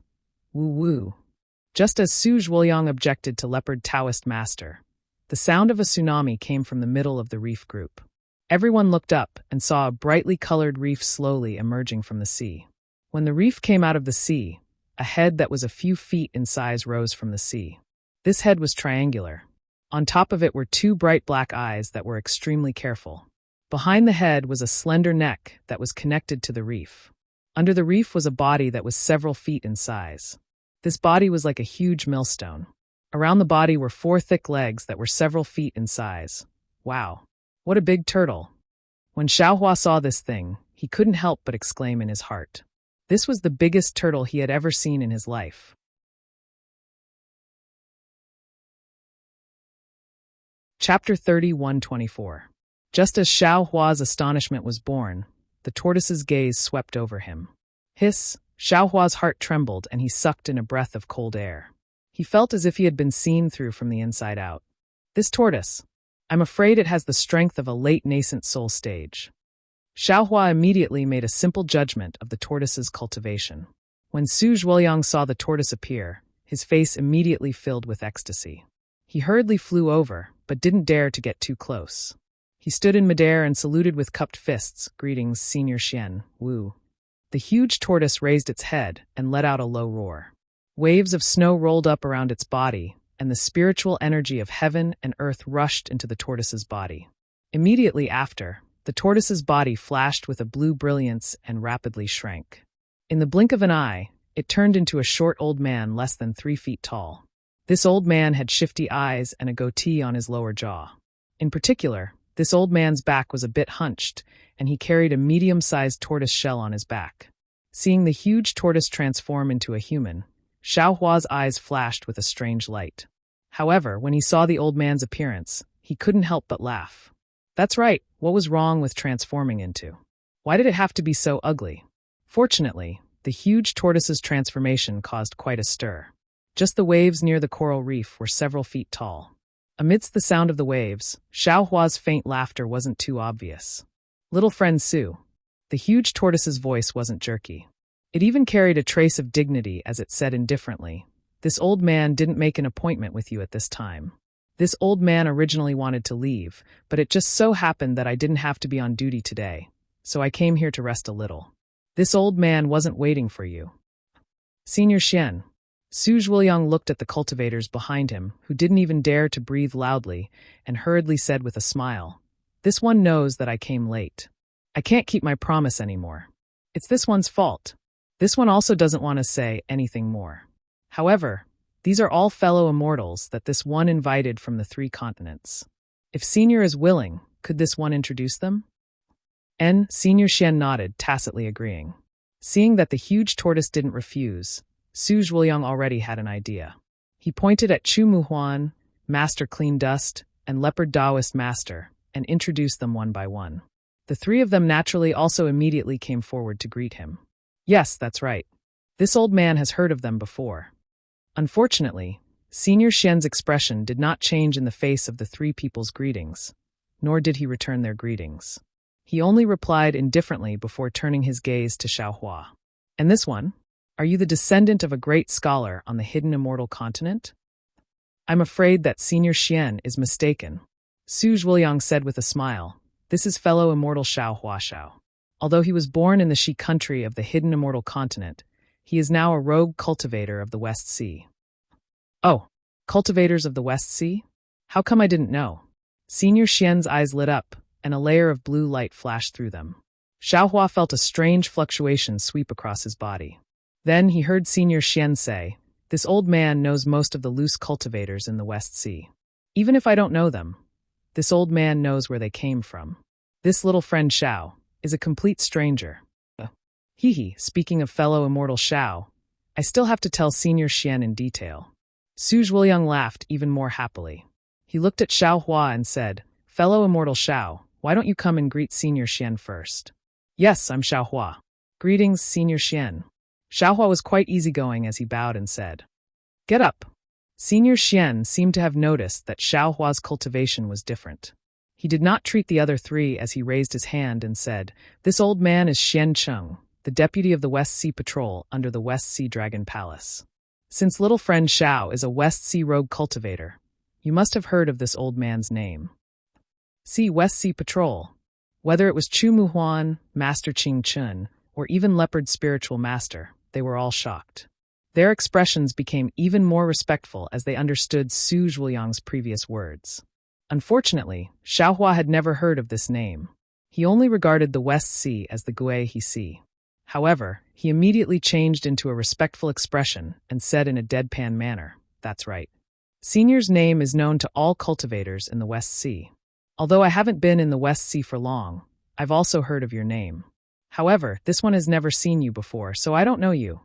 woo-woo." Just as Su Zhuoyang objected to Leopard Taoist Master, the sound of a tsunami came from the middle of the reef group. Everyone looked up and saw a brightly colored reef slowly emerging from the sea. When the reef came out of the sea, a head that was a few feet in size rose from the sea. This head was triangular. On top of it were 2 bright black eyes that were extremely careful. Behind the head was a slender neck that was connected to the reef. Under the reef was a body that was several feet in size. This body was like a huge millstone. Around the body were 4 thick legs that were several feet in size. Wow, what a big turtle. When Xiaohua saw this thing, he couldn't help but exclaim in his heart. This was the biggest turtle he had ever seen in his life. Chapter 31:24. Just as Xiaohua's astonishment was born, the tortoise's gaze swept over him. Hiss! Xiaohua's heart trembled and he sucked in a breath of cold air. He felt as if he had been seen through from the inside out. This tortoise, I'm afraid it has the strength of a late nascent soul stage. Xiaohua immediately made a simple judgment of the tortoise's cultivation. When Su Zhuoyang saw the tortoise appear, his face immediately filled with ecstasy. He hurriedly flew over, but didn't dare to get too close. He stood in midair and saluted with cupped fists, "Greetings, Senior Xian, Wu." The huge tortoise raised its head and let out a low roar. Waves of snow rolled up around its body, and the spiritual energy of heaven and earth rushed into the tortoise's body. Immediately after, the tortoise's body flashed with a blue brilliance and rapidly shrank. In the blink of an eye, it turned into a short old man less than 3 feet tall. This old man had shifty eyes and a goatee on his lower jaw. In particular, this old man's back was a bit hunched, and he carried a medium-sized tortoise shell on his back. Seeing the huge tortoise transform into a human, Xiaohua's eyes flashed with a strange light. However, when he saw the old man's appearance, he couldn't help but laugh. That's right, what was wrong with transforming into? Why did it have to be so ugly? Fortunately, the huge tortoise's transformation caused quite a stir. Just the waves near the coral reef were several feet tall. Amidst the sound of the waves, Xiaohua's faint laughter wasn't too obvious. "Little friend Su." The huge tortoise's voice wasn't jerky. It even carried a trace of dignity as it said indifferently, "This old man didn't make an appointment with you at this time. This old man originally wanted to leave, but it just so happened that I didn't have to be on duty today, so I came here to rest a little. This old man wasn't waiting for you." "Senior Xian." Su Zhuoyang looked at the cultivators behind him, who didn't even dare to breathe loudly, and hurriedly said with a smile, "This one knows that I came late." I can't keep my promise anymore. It's this one's fault. This one also doesn't want to say anything more. However, these are all fellow immortals that this one invited from the 3 continents. If Senior is willing, could this one introduce them? Senior Xian nodded, tacitly agreeing. Seeing that the huge tortoise didn't refuse, Su Zhuoyang already had an idea. He pointed at Chu Muhuan, Master Clean Dust, and Leopard Taoist Master, and introduced them one by one. The 3 of them naturally also immediately came forward to greet him. Yes, that's right. This old man has heard of them before. Unfortunately, Senior Xian's expression did not change in the face of the 3 people's greetings, nor did he return their greetings. He only replied indifferently before turning his gaze to Xiaohua. And this one? Are you the descendant of a great scholar on the hidden immortal continent? I'm afraid that Senior Xian is mistaken. Su Zhuoyang said with a smile, this is fellow immortal Xiaohua Xiao. Although he was born in the Shi country of the hidden immortal continent, he is now a rogue cultivator of the West Sea. Oh, cultivators of the West Sea? How come I didn't know? Senior Xian's eyes lit up, and a layer of blue light flashed through them. Xiaohua felt a strange fluctuation sweep across his body. Then he heard Senior Xian say, this old man knows most of the loose cultivators in the West Sea. Even if I don't know them, this old man knows where they came from. This little friend Xiao is a complete stranger. Speaking of fellow immortal Xiao, I still have to tell Senior Xian in detail. Su Zhuoyang laughed even more happily. He looked at Xiaohua and said, fellow immortal Xiao, why don't you come and greet Senior Xian first? Yes, I'm Xiaohua. Greetings, Senior Xian. Xiaohua was quite easygoing as he bowed and said, get up. Senior Xian seemed to have noticed that Xiaohua's cultivation was different. He did not treat the other 3 as he raised his hand and said, this old man is Xian Cheng, the deputy of the West Sea Patrol under the West Sea Dragon Palace. Since little friend Xiao is a West Sea rogue cultivator, you must have heard of this old man's name. See West Sea Patrol. Whether it was Chu Muhuan, Master Qing Chun, or even Leopard Spiritual Master, they were all shocked. Their expressions became even more respectful as they understood Su Zhuoyang's previous words. Unfortunately, Xiaohua had never heard of this name. He only regarded the West Sea as the Guihe Sea. However, he immediately changed into a respectful expression and said in a deadpan manner, that's right. Senior's name is known to all cultivators in the West Sea. Although I haven't been in the West Sea for long, I've also heard of your name. However, this one has never seen you before, so I don't know you.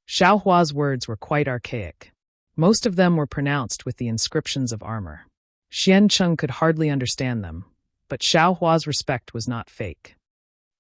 Xiaohua's words were quite archaic. Most of them were pronounced with the inscriptions of armor. Xian Cheng could hardly understand them, but Xiaohua's respect was not fake.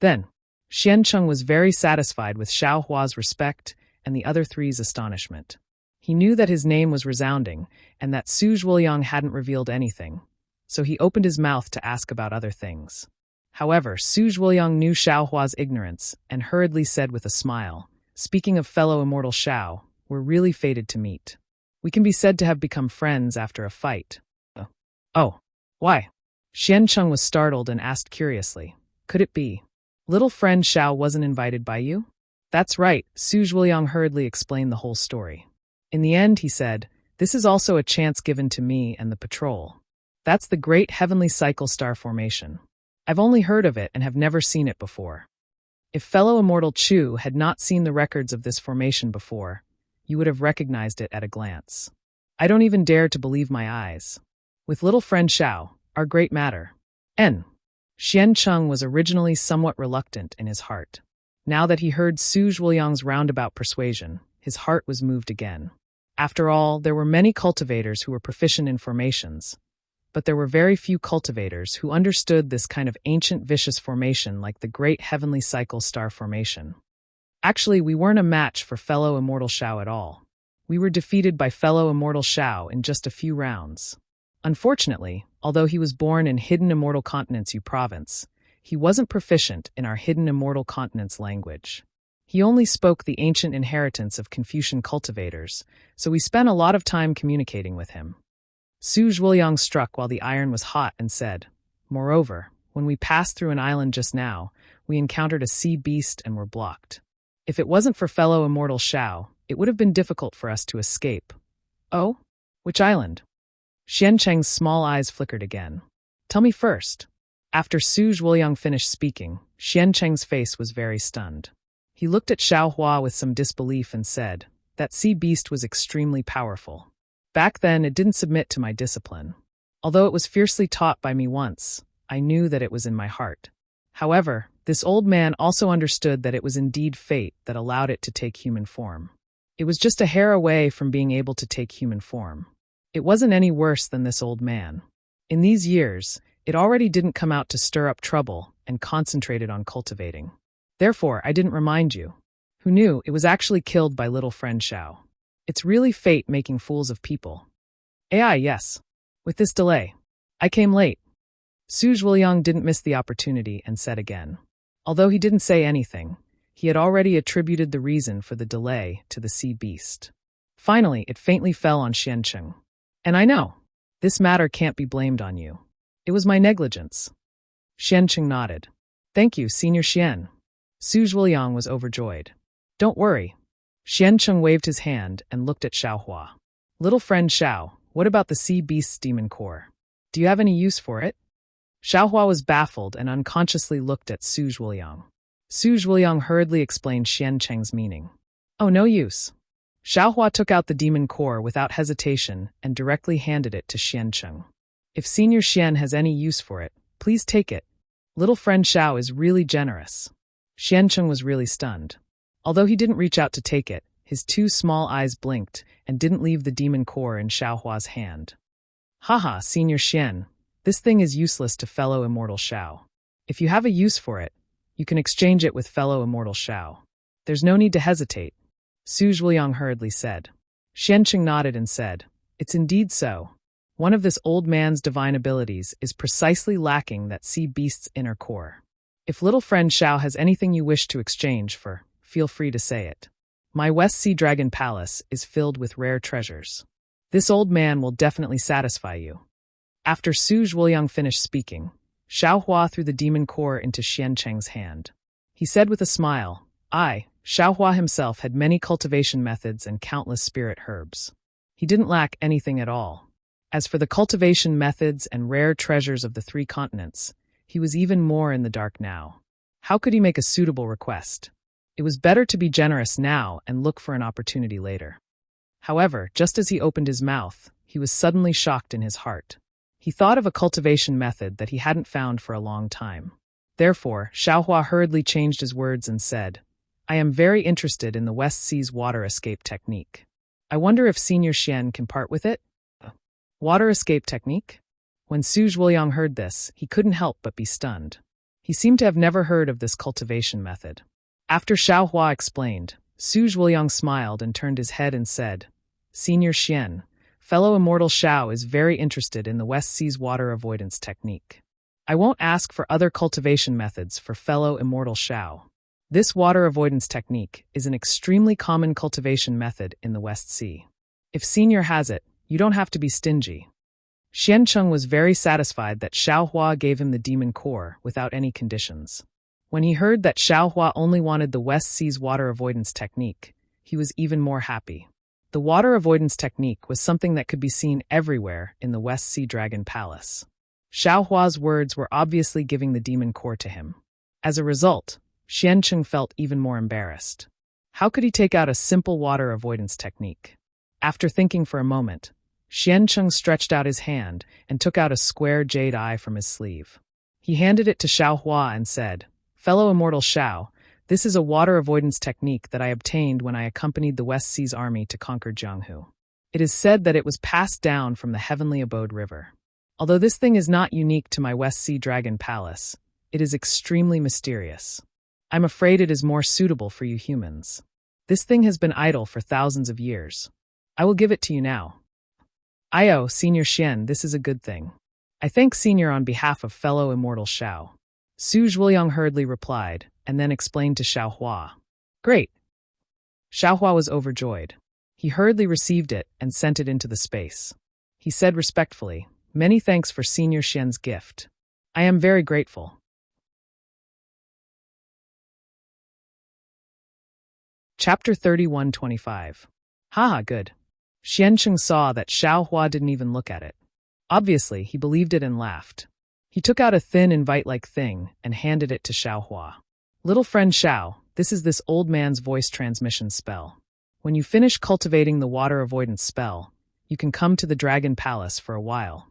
Then, Xian Cheng was very satisfied with Xiaohua's respect and the other 3's astonishment. He knew that his name was resounding and that Su Zhuoyang hadn't revealed anything, so he opened his mouth to ask about other things. However, Su Zhuoyang knew Xiaohua's ignorance and hurriedly said with a smile, speaking of fellow immortal Xiao, we're really fated to meet. We can be said to have become friends after a fight. Oh, why? Xian Cheng was startled and asked curiously, could it be? Little friend Xiao wasn't invited by you? That's right, Su Zhuoyang hurriedly explained the whole story. In the end, he said, this is also a chance given to me and the patrol. That's the Great Heavenly Cycle Star Formation. I've only heard of it and have never seen it before. If fellow immortal Chu had not seen the records of this formation before, you would have recognized it at a glance. I don't even dare to believe my eyes. With little friend Xiao, our great matter. Xian Cheng was originally somewhat reluctant in his heart. Now that he heard Su Zhuoyang's roundabout persuasion, his heart was moved again. After all, there were many cultivators who were proficient in formations, but there were very few cultivators who understood this kind of ancient vicious formation like the Great Heavenly Cycle Star Formation. Actually, we weren't a match for fellow immortal Xiao at all. We were defeated by fellow immortal Xiao in just a few rounds. Unfortunately, although he was born in Hidden Immortal Continents U province, he wasn't proficient in our Hidden Immortal Continents language. He only spoke the ancient inheritance of Confucian cultivators, so we spent a lot of time communicating with him. Su Zhuoyang struck while the iron was hot and said, moreover, when we passed through an island just now, we encountered a sea beast and were blocked. If it wasn't for fellow immortal Xiao, it would have been difficult for us to escape. Oh? Which island? Xian Cheng's small eyes flickered again. Tell me first. After Su Zhuoyang finished speaking, Xiancheng's face was very stunned. He looked at Xiaohua with some disbelief and said, "That sea beast was extremely powerful. Back then it didn't submit to my discipline. Although it was fiercely taught by me once, I knew that it was in my heart." However, this old man also understood that it was indeed fate that allowed it to take human form. It was just a hair away from being able to take human form. It wasn't any worse than this old man. In these years, it already didn't come out to stir up trouble and concentrated on cultivating. Therefore, I didn't remind you. Who knew it was actually killed by little friend Xiao? It's really fate making fools of people. AI, yes. With this delay. I came late. Su Zhuoyang didn't miss the opportunity and said again. Although he didn't say anything, he had already attributed the reason for the delay to the sea beast. Finally, it faintly fell on Xiancheng. And I know. This matter can't be blamed on you. It was my negligence. Xiancheng nodded. Thank you, Senior Xian. Su Zhuoyang was overjoyed. Don't worry. Xiancheng waved his hand and looked at Xiaohua. Little friend Xiao, what about the sea beast's demon core? Do you have any use for it? Xiaohua was baffled and unconsciously looked at Su Zhuoyang. Su Zhuoyang hurriedly explained Xiancheng's meaning. Oh, no use. Xiaohua took out the demon core without hesitation and directly handed it to Xiancheng. If Senior Xian has any use for it, please take it. Little friend Xiao is really generous. Xiancheng was really stunned. Although he didn't reach out to take it, his two small eyes blinked and didn't leave the demon core in Xiaohua's hand. Haha, Senior Xian, this thing is useless to fellow immortal Xiao. If you have a use for it, you can exchange it with fellow immortal Xiao. There's no need to hesitate. Su Zhuoyang hurriedly said. Xiancheng nodded and said, It's indeed so. One of this old man's divine abilities is precisely lacking that sea beast's inner core. If little friend Xiao has anything you wish to exchange for, feel free to say it. My West Sea Dragon Palace is filled with rare treasures. This old man will definitely satisfy you. After Su Zhuoyang finished speaking, Xiaohua threw the demon core into Xiancheng's hand. He said with a smile, Xiaohua himself had many cultivation methods and countless spirit herbs. He didn't lack anything at all. As for the cultivation methods and rare treasures of the 3 continents, he was even more in the dark now. How could he make a suitable request? It was better to be generous now and look for an opportunity later. However, just as he opened his mouth, he was suddenly shocked in his heart. He thought of a cultivation method that he hadn't found for a long time. Therefore, Xiaohua hurriedly changed his words and said, I am very interested in the West Sea's water escape technique. I wonder if Senior Xian can part with it? Water escape technique? When Su Zhuoyang heard this, he couldn't help but be stunned. He seemed to have never heard of this cultivation method. After Xiaohua explained, Su Zhuoyang smiled and turned his head and said, Senior Xian, fellow immortal Xiao is very interested in the West Sea's water avoidance technique. I won't ask for other cultivation methods for fellow immortal Xiao. This water avoidance technique is an extremely common cultivation method in the West Sea. If Senior has it, you don't have to be stingy. Xiancheng was very satisfied that Xiaohua gave him the demon core without any conditions. When he heard that Xiaohua only wanted the West Sea's water avoidance technique, he was even more happy. The water avoidance technique was something that could be seen everywhere in the West Sea Dragon Palace. Xiaohua's words were obviously giving the demon core to him. As a result, Xiancheng felt even more embarrassed. How could he take out a simple water avoidance technique? After thinking for a moment, Xiancheng stretched out his hand and took out a square jade eye from his sleeve. He handed it to Xiaohua and said, Fellow immortal Xiao, this is a water avoidance technique that I obtained when I accompanied the West Sea's army to conquer Jianghu. It is said that it was passed down from the Heavenly Abode River. Although this thing is not unique to my West Sea Dragon Palace, it is extremely mysterious. I'm afraid it is more suitable for you humans. This thing has been idle for thousands of years. I will give it to you now. Senior Xian, this is a good thing. I thank Senior on behalf of fellow immortal Xiao. Su Zhuoyang hurriedly replied, and then explained to Xiaohua. Great. Xiaohua was overjoyed. He hurriedly received it and sent it into the space. He said respectfully, Many thanks for Senior Xian's gift. I am very grateful. Chapter 31:25. Haha, good. Xiancheng saw that Xiaohua didn't even look at it. Obviously, he believed it and laughed. He took out a thin invite-like thing and handed it to Xiaohua. Little friend Xiao, this is this old man's voice transmission spell. When you finish cultivating the water avoidance spell, you can come to the Dragon Palace for a while.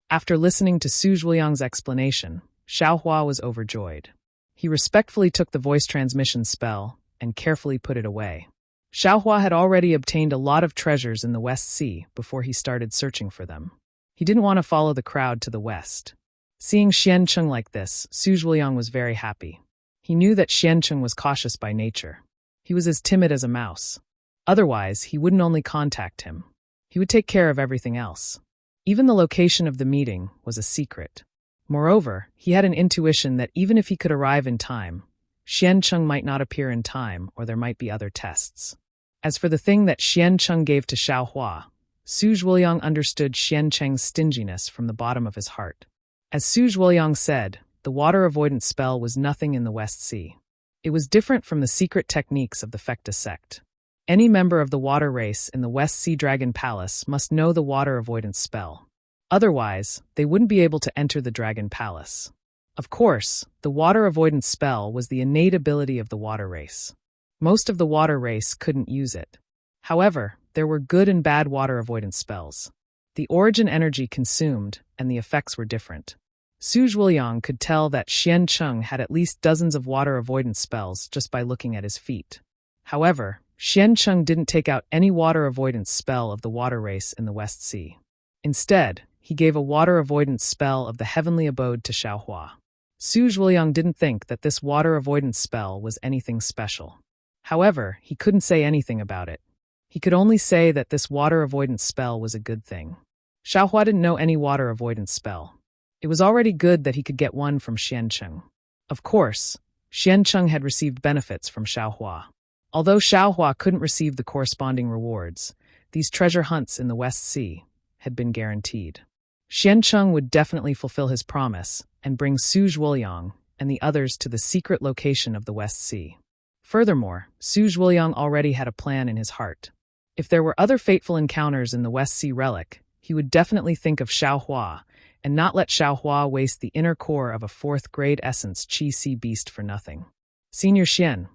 After listening to Su Zhuliang's explanation, Xiaohua was overjoyed. He respectfully took the voice transmission spell and carefully put it away. Xiaohua had already obtained a lot of treasures in the West Sea before he started searching for them. He didn't want to follow the crowd to the west. Seeing Xiancheng like this, Su Zhuliang was very happy. He knew that Xiancheng was cautious by nature. He was as timid as a mouse. Otherwise, he wouldn't only contact him. He would take care of everything else. Even the location of the meeting was a secret. Moreover, he had an intuition that even if he could arrive in time, Xiancheng might not appear in time or there might be other tests. As for the thing that Xiancheng gave to Xiaohua, Su Zhuliang understood Xiancheng's stinginess from the bottom of his heart. As Su Zhuliang said, the water avoidance spell was nothing in the West Sea. It was different from the secret techniques of the Fecta sect. Any member of the water race in the West Sea Dragon Palace must know the water avoidance spell. Otherwise, they wouldn't be able to enter the Dragon Palace. Of course, the water avoidance spell was the innate ability of the water race. Most of the water race couldn't use it. However, there were good and bad water avoidance spells. The origin energy consumed, and the effects were different. Su Zhuliang could tell that Xiancheng had at least dozens of water avoidance spells just by looking at his feet. However, Xiancheng didn't take out any water avoidance spell of the water race in the West Sea. Instead, he gave a water avoidance spell of the heavenly abode to Xiaohua. Su Zhuliang didn't think that this water avoidance spell was anything special. However, he couldn't say anything about it. He could only say that this water avoidance spell was a good thing. Xiaohua didn't know any water avoidance spell. It was already good that he could get one from Xiancheng. Of course, Xiancheng had received benefits from Xiaohua. Although Xiaohua couldn't receive the corresponding rewards, these treasure hunts in the West Sea had been guaranteed. Xiancheng would definitely fulfill his promise and bring Su Zhuliang and the others to the secret location of the West Sea. Furthermore, Su Zhuliang already had a plan in his heart. If there were other fateful encounters in the West Sea relic, he would definitely think of Xiaohua and not let Xiaohua waste the inner core of a fourth-grade essence Qi Sea beast for nothing. Senior Xian.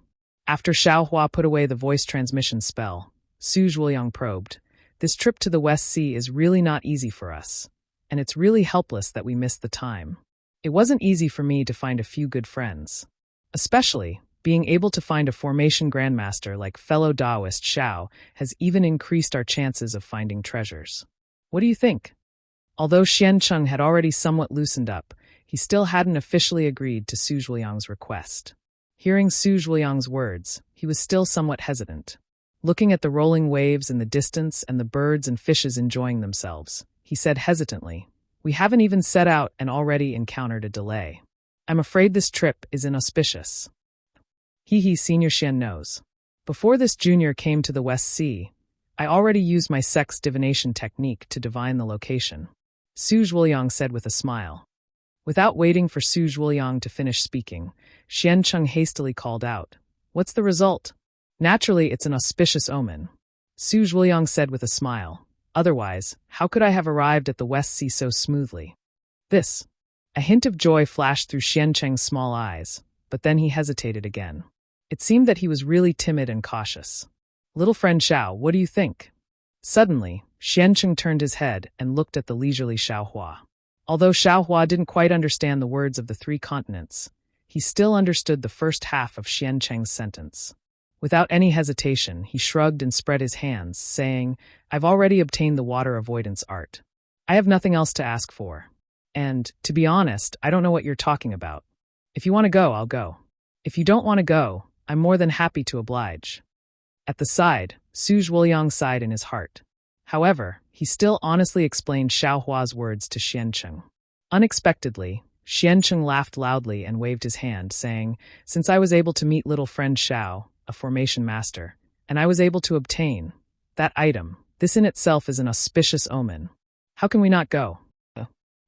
After Xiaohua put away the voice transmission spell, Su Zhuliang probed, "This trip to the West Sea is really not easy for us, and it's really helpless that we missed the time. It wasn't easy for me to find a few good friends. Especially, being able to find a formation grandmaster like fellow Taoist Xiao has even increased our chances of finding treasures. What do you think?" Although Xiancheng had already somewhat loosened up, he still hadn't officially agreed to Su Zhuliang's request. Hearing Su Zhuliang's words, he was still somewhat hesitant. Looking at the rolling waves in the distance and the birds and fishes enjoying themselves, he said hesitantly, "We haven't even set out and already encountered a delay. I'm afraid this trip is inauspicious." Senior Xian knows. Before this junior came to the West Sea, I already used my sex divination technique to divine the location. Su Zhuliang said with a smile. Without waiting for Su Zhuliang to finish speaking, Xiancheng hastily called out, "What's the result?" "Naturally, it's an auspicious omen," Su Zhuliang said with a smile. "Otherwise, how could I have arrived at the West Sea so smoothly?" This. A hint of joy flashed through Xiancheng's small eyes, but then he hesitated again. It seemed that he was really timid and cautious. "Little friend Xiao, what do you think?" Suddenly, Xiancheng turned his head and looked at the leisurely Xiaohua. Although Xiaohua didn't quite understand the words of the three continents, he still understood the first half of Xiancheng's sentence. Without any hesitation, he shrugged and spread his hands, saying, "I've already obtained the water avoidance art. I have nothing else to ask for. And, to be honest, I don't know what you're talking about. If you want to go, I'll go. If you don't want to go, I'm more than happy to oblige." At the side, Su Zhuliang sighed in his heart. However, he still honestly explained Xiaohua's words to Xiancheng. Unexpectedly, Xiancheng laughed loudly and waved his hand, saying, "Since I was able to meet little friend Xiao, a formation master, and I was able to obtain that item, this in itself is an auspicious omen. How can we not go?"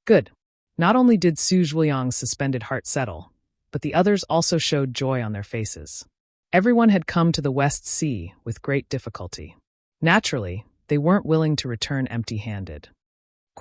Good. Not only did Su Zhuliang's suspended heart settle, but the others also showed joy on their faces. Everyone had come to the West Sea with great difficulty. Naturally, they weren't willing to return empty-handed.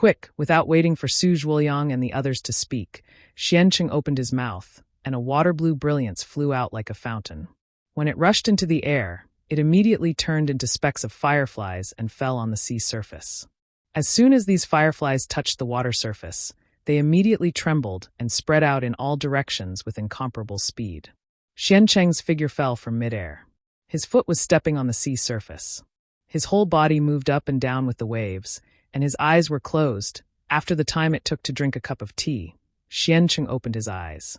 Quick, without waiting for Su Zhuoyang and the others to speak, Xianqing opened his mouth, and a water-blue brilliance flew out like a fountain. When it rushed into the air, it immediately turned into specks of fireflies and fell on the sea surface. As soon as these fireflies touched the water surface, they immediately trembled and spread out in all directions with incomparable speed. Xianqing's figure fell from midair. His foot was stepping on the sea surface. His whole body moved up and down with the waves, and his eyes were closed. After the time it took to drink a cup of tea, Xianqing opened his eyes.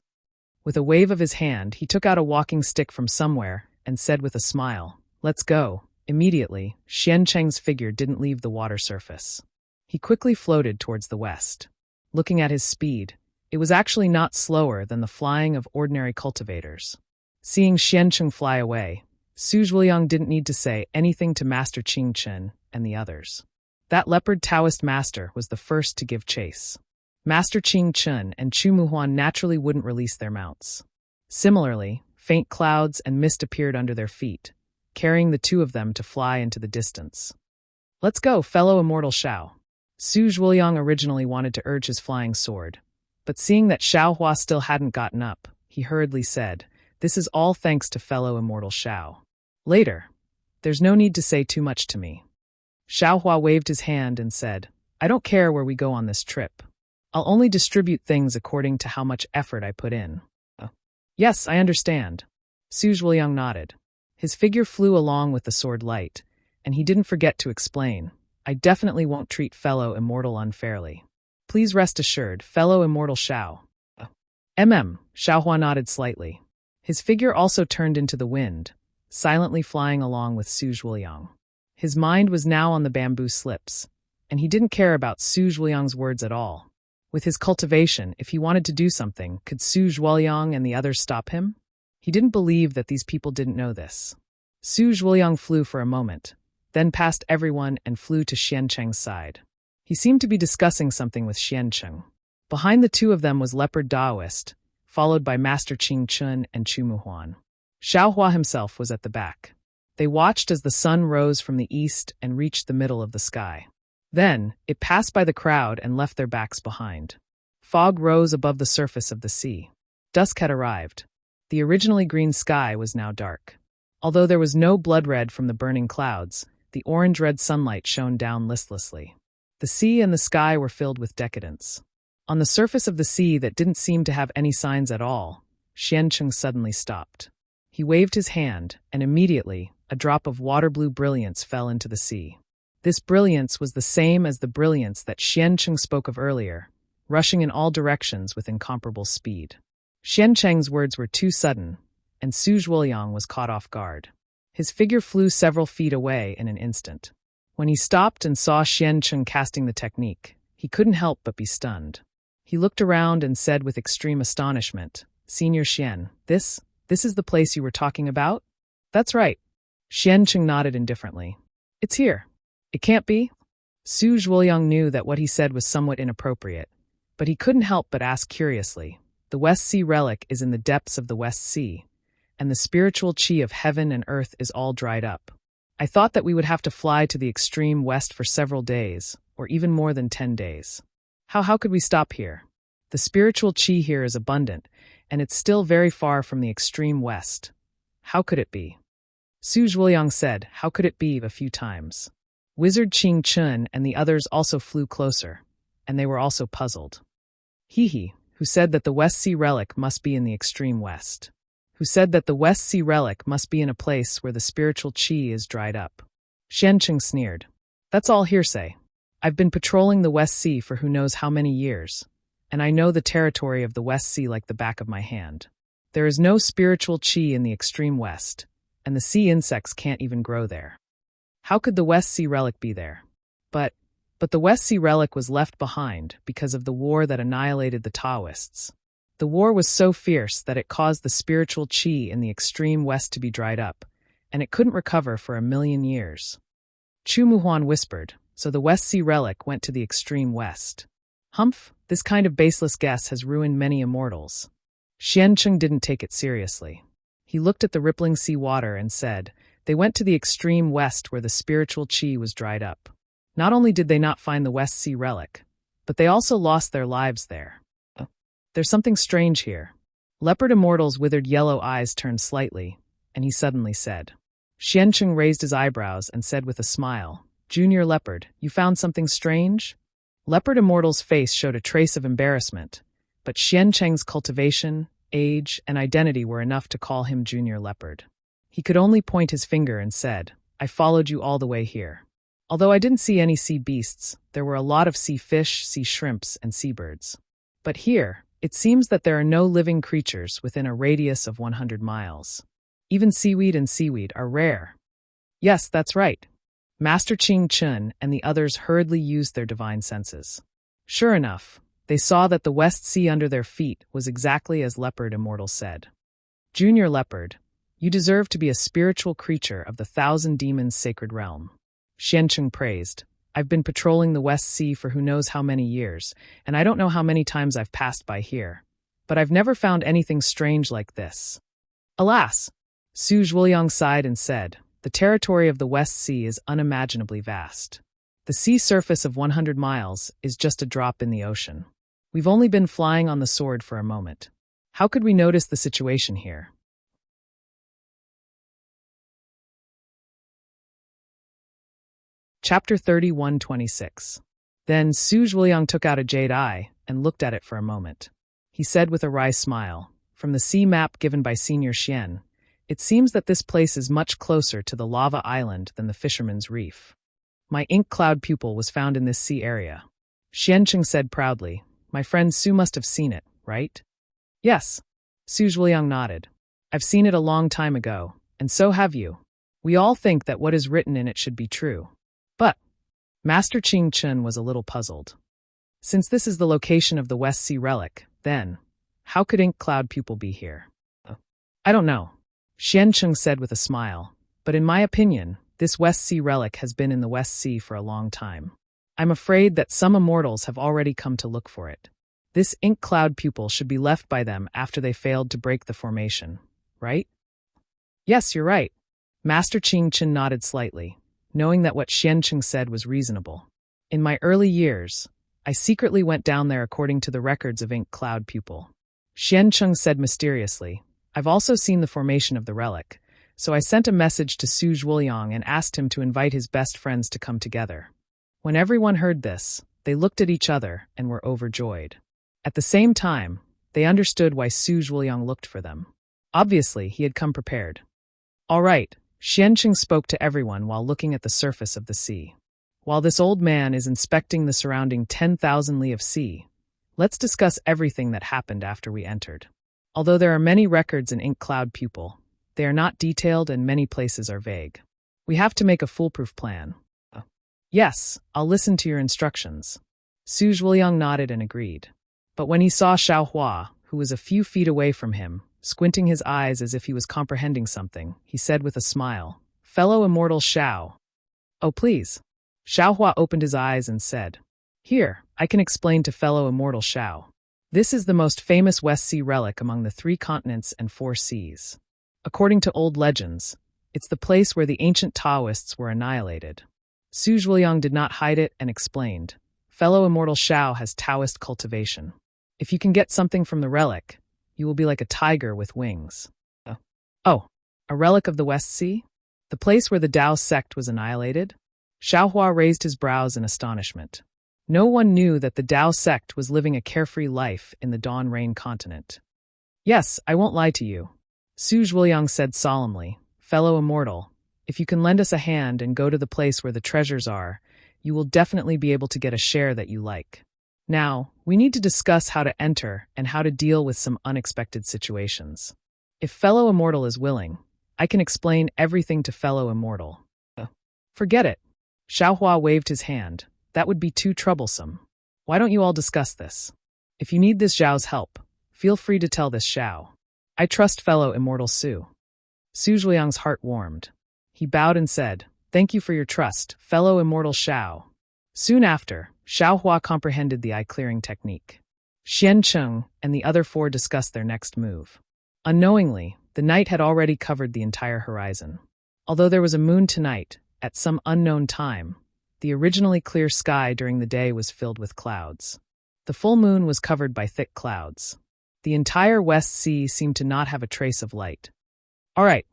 With a wave of his hand, he took out a walking stick from somewhere and said with a smile, "Let's go." Immediately, Xianqing's figure didn't leave the water surface. He quickly floated towards the west. Looking at his speed, it was actually not slower than the flying of ordinary cultivators. Seeing Xianqing fly away, Su Zhuoyang didn't need to say anything to Master Qing Chen and the others. That leopard Taoist master was the first to give chase. Master Qing Chen and Chu Muhuan naturally wouldn't release their mounts. Similarly, faint clouds and mist appeared under their feet, carrying the two of them to fly into the distance. "Let's go, fellow immortal Xiao." Su Zhuoyang originally wanted to urge his flying sword, but seeing that Xiao Hua still hadn't gotten up, he hurriedly said, "This is all thanks to fellow immortal Xiao. Later, there's no need to say too much to me." Xiao Hua waved his hand and said, "I don't care where we go on this trip. I'll only distribute things according to how much effort I put in." "Yes, I understand." Su Zhuoyang nodded. His figure flew along with the sword light, and he didn't forget to explain, "I definitely won't treat fellow immortal unfairly. Please rest assured, fellow immortal Xiao." Xiao Hua nodded slightly. His figure also turned into the wind, silently flying along with Su Zhuoyang. His mind was now on the bamboo slips, and he didn't care about Su Zhuoyang's words at all. With his cultivation, if he wanted to do something, could Su Zhuoyang and the others stop him? He didn't believe that these people didn't know this. Su Zhuoyang flew for a moment, then passed everyone and flew to Xianqing's side. He seemed to be discussing something with Xianqing. Behind the two of them was Leopard Daoist, followed by Master Qing Chun and Chu Muhuan. Xiao Hua himself was at the back. They watched as the sun rose from the east and reached the middle of the sky. Then, it passed by the crowd and left their backs behind. Fog rose above the surface of the sea. Dusk had arrived. The originally green sky was now dark. Although there was no blood red from the burning clouds, the orange-red sunlight shone down listlessly. The sea and the sky were filled with decadence. On the surface of the sea that didn't seem to have any signs at all, Xianqing suddenly stopped. He waved his hand, and immediately, a drop of water-blue brilliance fell into the sea. This brilliance was the same as the brilliance that Xianqing spoke of earlier, rushing in all directions with incomparable speed. Xianqing's words were too sudden, and Su Zhuoyang was caught off guard. His figure flew several feet away in an instant. When he stopped and saw Xianqing casting the technique, he couldn't help but be stunned. He looked around and said with extreme astonishment, "Senior Xian, this is the place you were talking about?" "That's right." Xianqing nodded indifferently. "It's here." "It can't be?" Su Zhuoyang knew that what he said was somewhat inappropriate, but he couldn't help but ask curiously, "The West Sea relic is in the depths of the West Sea, and the spiritual qi of heaven and earth is all dried up. I thought that we would have to fly to the extreme west for several days, or even more than 10 days. How could we stop here? The spiritual qi here is abundant, and it's still very far from the extreme west. How could it be?" Su Zhuoyang said, "How could it be?" a few times. Wizard Qing Chun and the others also flew closer, and they were also puzzled. He, who said that the West Sea relic must be in the extreme west. Who said that the West Sea relic must be in a place where the spiritual qi is dried up. Xianqing sneered. "That's all hearsay. I've been patrolling the West Sea for who knows how many years, and I know the territory of the West Sea like the back of my hand. There is no spiritual qi in the extreme west, and the sea insects can't even grow there. How could the West Sea relic be there? But the West Sea relic was left behind because of the war that annihilated the Taoists. The war was so fierce that it caused the spiritual qi in the extreme west to be dried up, and it couldn't recover for 1,000,000 years." Chu Muhuan whispered, "So the West Sea relic went to the extreme west. Humph, this kind of baseless guess has ruined many immortals." Xianqing didn't take it seriously. He looked at the rippling sea water and said, "They went to the extreme west where the spiritual qi was dried up. Not only did they not find the West Sea relic, but they also lost their lives there. There's something strange here. Leopard Immortal's withered yellow eyes turned slightly, and he suddenly said. Xiancheng raised his eyebrows and said with a smile, Junior Leopard, you found something strange? Leopard Immortal's face showed a trace of embarrassment, but Xiancheng's cultivation, age, and identity were enough to call him Junior Leopard. He could only point his finger and said, I followed you all the way here. Although I didn't see any sea beasts, there were a lot of sea fish, sea shrimps, and seabirds. But here, it seems that there are no living creatures within a radius of 100 miles. Even seaweed and seaweed are rare. Yes, that's right. Master Qing Chun and the others hurriedly used their divine senses. Sure enough, they saw that the West Sea under their feet was exactly as Leopard Immortal said. Junior Leopard, you deserve to be a spiritual creature of the 1,000 demons' sacred realm. Xiancheng praised. I've been patrolling the West Sea for who knows how many years, and I don't know how many times I've passed by here. But I've never found anything strange like this. Alas! Su Zhuoliang sighed and said, the territory of the West Sea is unimaginably vast. The sea surface of 100 miles is just a drop in the ocean. We've only been flying on the sword for a moment. How could we notice the situation here? Chapter 31:26. Then Su Zhuoliang took out a jade eye and looked at it for a moment. He said with a wry smile, from the sea map given by Senior Xian, it seems that this place is much closer to the lava island than the Fisherman's Reef. My ink cloud pupil was found in this sea area. Xiancheng said proudly, my friend Su must have seen it, right? Yes. Su Zhuoliang nodded. I've seen it a long time ago, and so have you. We all think that what is written in it should be true. But Master Qing Chun was a little puzzled. Since this is the location of the West Sea relic, then, how could ink cloud pupil be here? I don't know. Xiancheng said with a smile, but in my opinion, this West Sea relic has been in the West Sea for a long time. I'm afraid that some immortals have already come to look for it. This ink cloud pupil should be left by them after they failed to break the formation, right? Yes, you're right. Master Qing Chun nodded slightly, knowing that what Xiancheng said was reasonable. In my early years, I secretly went down there according to the records of ink cloud pupil. Xiancheng said mysteriously, I've also seen the formation of the relic, so I sent a message to Su Zhuoliang and asked him to invite his best friends to come together. When everyone heard this, they looked at each other and were overjoyed. At the same time, they understood why Su Zhuoliang looked for them. Obviously, he had come prepared. All right, Xiancheng spoke to everyone while looking at the surface of the sea. While this old man is inspecting the surrounding 10,000 li of sea, let's discuss everything that happened after we entered. Although there are many records in ink cloud pupil, they are not detailed and many places are vague. We have to make a foolproof plan. Yes, I'll listen to your instructions. Su Zhuoliang nodded and agreed. But when he saw Xiaohua, who was a few feet away from him, squinting his eyes as if he was comprehending something, he said with a smile, Fellow Immortal Xiao. Oh, please. Xiaohua opened his eyes and said, Here, I can explain to fellow Immortal Xiao. This is the most famous West Sea relic among the 3 continents and 4 seas. According to old legends, it's the place where the ancient Taoists were annihilated. Su Zhuoliang did not hide it and explained, Fellow Immortal Xiao has Taoist cultivation. If you can get something from the relic, you will be like a tiger with wings. Oh, a relic of the West Sea? The place where the Tao sect was annihilated? Xiaohua raised his brows in astonishment. No one knew that the Tao sect was living a carefree life in the Dawn Rain continent. Yes, I won't lie to you. Su Zhuoliang said solemnly, Fellow Immortal, if you can lend us a hand and go to the place where the treasures are, you will definitely be able to get a share that you like. Now, we need to discuss how to enter and how to deal with some unexpected situations. If Fellow Immortal is willing, I can explain everything to Fellow Immortal. Forget it. Xiaohua waved his hand. That would be too troublesome. Why don't you all discuss this? If you need this Zhao's help, feel free to tell this Xiao. I trust Fellow Immortal Su. Su Zhuoliang's heart warmed. He bowed and said, Thank you for your trust, Fellow Immortal Xiao. Soon after, Xiaohua comprehended the eye-clearing technique. Xiancheng and the other 4 discussed their next move. Unknowingly, the night had already covered the entire horizon. Although there was a moon tonight, at some unknown time, The originally clear sky during the day was filled with clouds. The full moon was covered by thick clouds. The entire West Sea seemed to not have a trace of light. All right,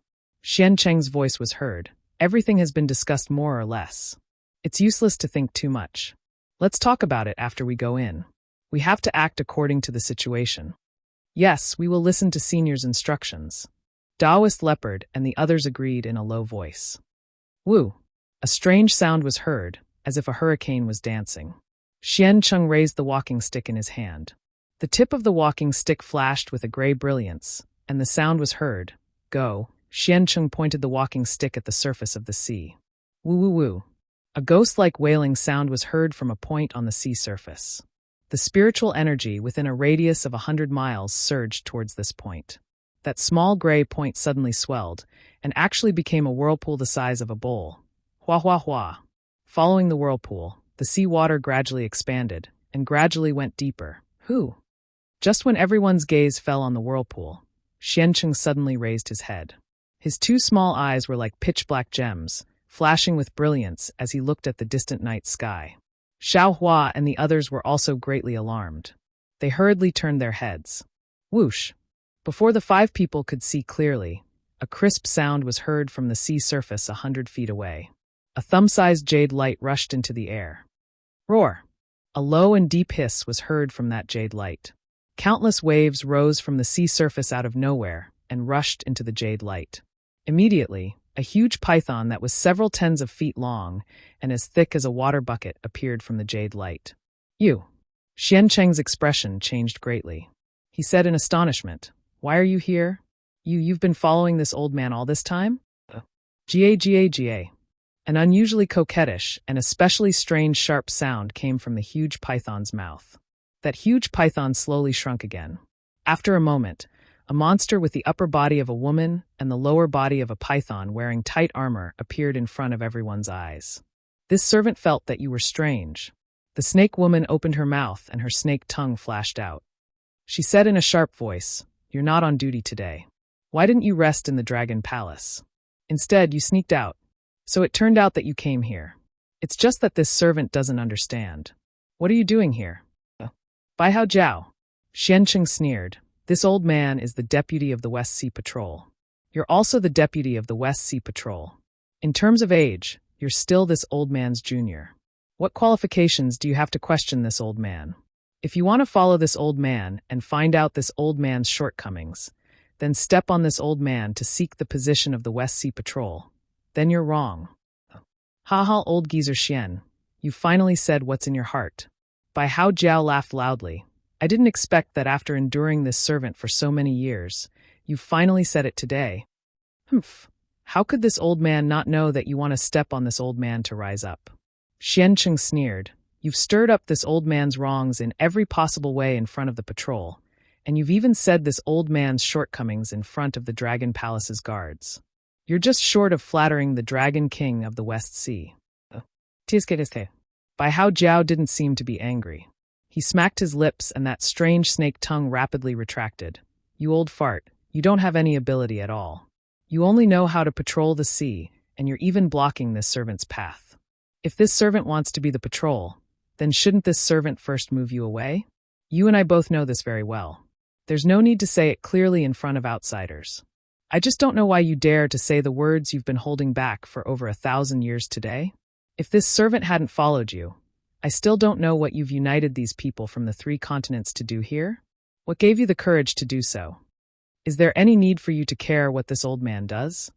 Xian Cheng's voice was heard. Everything has been discussed more or less. It's useless to think too much. Let's talk about it after we go in. We have to act according to the situation. Yes, we will listen to Senior's instructions. Taoist Leopard and the others agreed in a low voice. Woo! A strange sound was heard, as if a hurricane was dancing. Xian Cheng raised the walking stick in his hand. The tip of the walking stick flashed with a gray brilliance, and the sound was heard. Go. Xian Cheng pointed the walking stick at the surface of the sea. Woo woo woo. A ghost-like wailing sound was heard from a point on the sea surface. The spiritual energy within a radius of 100 miles surged towards this point. That small gray point suddenly swelled, and actually became a whirlpool the size of a bowl. Hua hua hua. Following the whirlpool, the sea water gradually expanded, and gradually went deeper. Who? Just when everyone's gaze fell on the whirlpool, Xiancheng suddenly raised his head. His two small eyes were like pitch-black gems, flashing with brilliance as he looked at the distant night sky. Xiao Hua and the others were also greatly alarmed. They hurriedly turned their heads. Whoosh! Before the 5 people could see clearly, a crisp sound was heard from the sea surface 100 feet away. A thumb-sized jade light rushed into the air. Roar! A low and deep hiss was heard from that jade light. Countless waves rose from the sea surface out of nowhere and rushed into the jade light. Immediately, a huge python that was several tens of feet long and as thick as a water bucket appeared from the jade light. You! Xian Cheng's expression changed greatly. He said in astonishment, "Why are you here? You've been following this old man all this time?" Ga. An unusually coquettish and especially strange sharp sound came from the huge python's mouth. That huge python slowly shrunk again. After a moment, a monster with the upper body of a woman and the lower body of a python wearing tight armor appeared in front of everyone's eyes. This servant felt that you were strange. The snake woman opened her mouth and her snake tongue flashed out. She said in a sharp voice, "You're not on duty today. Why didn't you rest in the Dragon Palace? Instead, you sneaked out. So it turned out that you came here. It's just that this servant doesn't understand. What are you doing here?" Bai Hao Jiao. Xiancheng sneered. This old man is the deputy of the West Sea Patrol. You're also the deputy of the West Sea Patrol. In terms of age, you're still this old man's junior. What qualifications do you have to question this old man? If you want to follow this old man and find out this old man's shortcomings, then step on this old man to seek the position of the West Sea Patrol. Then you're wrong. Ha ha, old geezer Xian. You finally said what's in your heart. Bai Hao Jiao laughed loudly. I didn't expect that after enduring this servant for so many years, you finally said it today. Humph. How could this old man not know that you want to step on this old man to rise up? Xiancheng sneered. You've stirred up this old man's wrongs in every possible way in front of the patrol, and you've even said this old man's shortcomings in front of the Dragon Palace's guards. You're just short of flattering the Dragon King of the West Sea. Bai Hao Jiao didn't seem to be angry. He smacked his lips and that strange snake tongue rapidly retracted. You old fart, you don't have any ability at all. You only know how to patrol the sea, and you're even blocking this servant's path. If this servant wants to be the patrol, then shouldn't this servant first move you away? You and I both know this very well. There's no need to say it clearly in front of outsiders. I just don't know why you dare to say the words you've been holding back for over 1,000 years today. If this servant hadn't followed you, I still don't know what you've united these people from the 3 continents to do here. What gave you the courage to do so? Is there any need for you to care what this old man does?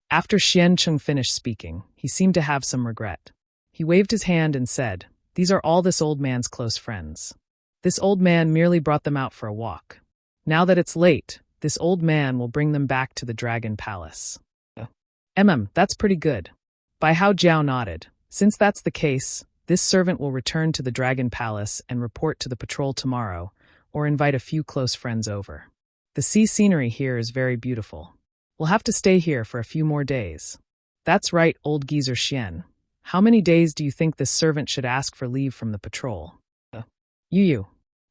After Xiancheng finished speaking, he seemed to have some regret. He waved his hand and said, "These are all this old man's close friends. This old man merely brought them out for a walk. Now that it's late, this old man will bring them back to the Dragon Palace." That's pretty good. Bai Hao Jiao nodded. Since that's the case, this servant will return to the Dragon Palace and report to the patrol tomorrow, or invite a few close friends over. The sea scenery here is very beautiful. We'll have to stay here for a few more days. That's right, old geezer Xian. How many days do you think this servant should ask for leave from the patrol? You.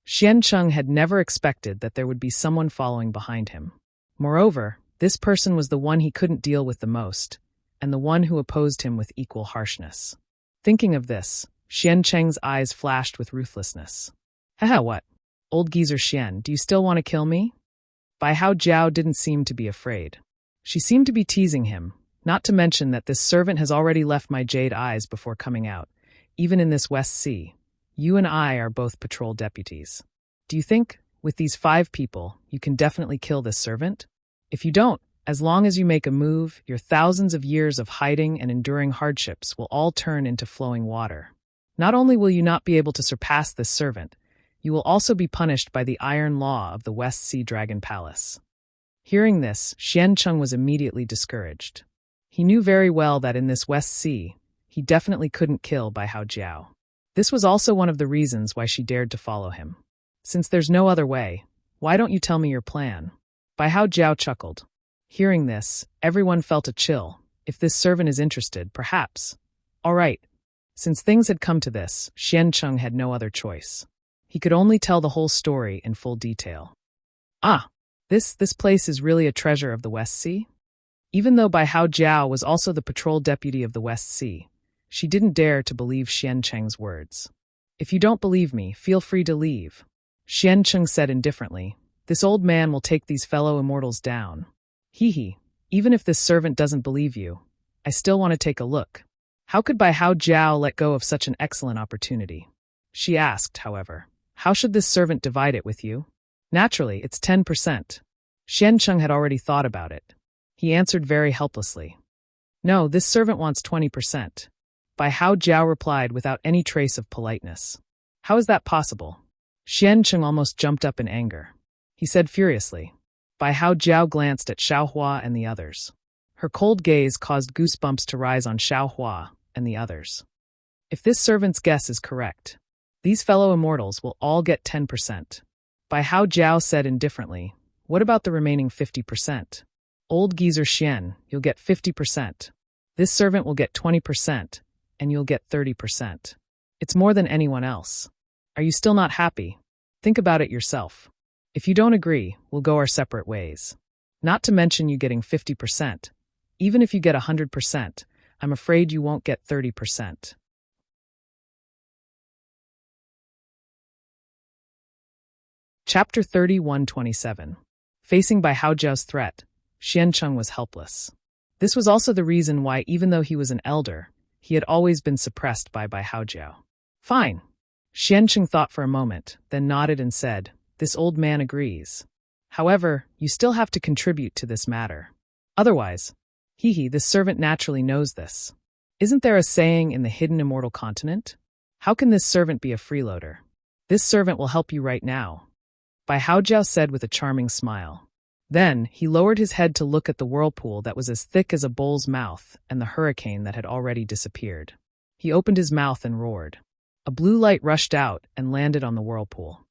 Xiancheng had never expected that there would be someone following behind him. Moreover, this person was the one he couldn't deal with the most, and the one who opposed him with equal harshness. Thinking of this, Xian Cheng's eyes flashed with ruthlessness. Haha, what? Old geezer Xian, do you still want to kill me? Bai Hao Jiao didn't seem to be afraid. She seemed to be teasing him, not to mention that this servant has already left my jade eyes before coming out. Even in this West Sea, you and I are both patrol deputies. Do you think, with these 5 people, you can definitely kill this servant? If you don't, as long as you make a move, your thousands of years of hiding and enduring hardships will all turn into flowing water. Not only will you not be able to surpass this servant, you will also be punished by the iron law of the West Sea Dragon Palace. Hearing this, Xian Cheng was immediately discouraged. He knew very well that in this West Sea, he definitely couldn't kill Bai Hao Jiao. This was also one of the reasons why she dared to follow him. Since there's no other way, why don't you tell me your plan? Bai Hao Jiao chuckled. Hearing this, everyone felt a chill. If this servant is interested, perhaps. All right. Since things had come to this, Xian Cheng had no other choice. He could only tell the whole story in full detail. This place is really a treasure of the West Sea? Even though Bai Hao Jiao was also the patrol deputy of the West Sea, she didn't dare to believe Xian Cheng's words. If you don't believe me, feel free to leave. Xian Cheng said indifferently, this old man will take these fellow immortals down. Hee, even if this servant doesn't believe you, I still want to take a look. How could Bai Hao Jiao let go of such an excellent opportunity? She asked, however, how should this servant divide it with you? Naturally, it's 10%. Xian Cheng had already thought about it. He answered very helplessly. No, this servant wants 20%. Bai Hao Jiao replied without any trace of politeness. How is that possible? Xian Cheng almost jumped up in anger. He said furiously. Bai Hao Jiao glanced at Xiaohua and the others. Her cold gaze caused goosebumps to rise on Xiaohua and the others. If this servant's guess is correct, these fellow immortals will all get 10%. Bai Hao Jiao said indifferently, what about the remaining 50%? Old geezer Xian, you'll get 50%. This servant will get 20%, and you'll get 30%. It's more than anyone else. Are you still not happy? Think about it yourself. If you don't agree, we'll go our separate ways. Not to mention you getting 50%. Even if you get 100%, I'm afraid you won't get 30%. Chapter 31:27. Facing Bai Hao Jiao's threat, Xian Cheng was helpless. This was also the reason why, even though he was an elder, he had always been suppressed by Bai Hao Jiao. Fine. Xian Cheng thought for a moment, then nodded and said, this old man agrees. However, you still have to contribute to this matter. Otherwise, this servant naturally knows this. Isn't there a saying in the hidden immortal continent? How can this servant be a freeloader? This servant will help you right now. Bai Hao Jiao said with a charming smile. Then, he lowered his head to look at the whirlpool that was as thick as a bull's mouth and the hurricane that had already disappeared. He opened his mouth and roared. A blue light rushed out and landed on the whirlpool.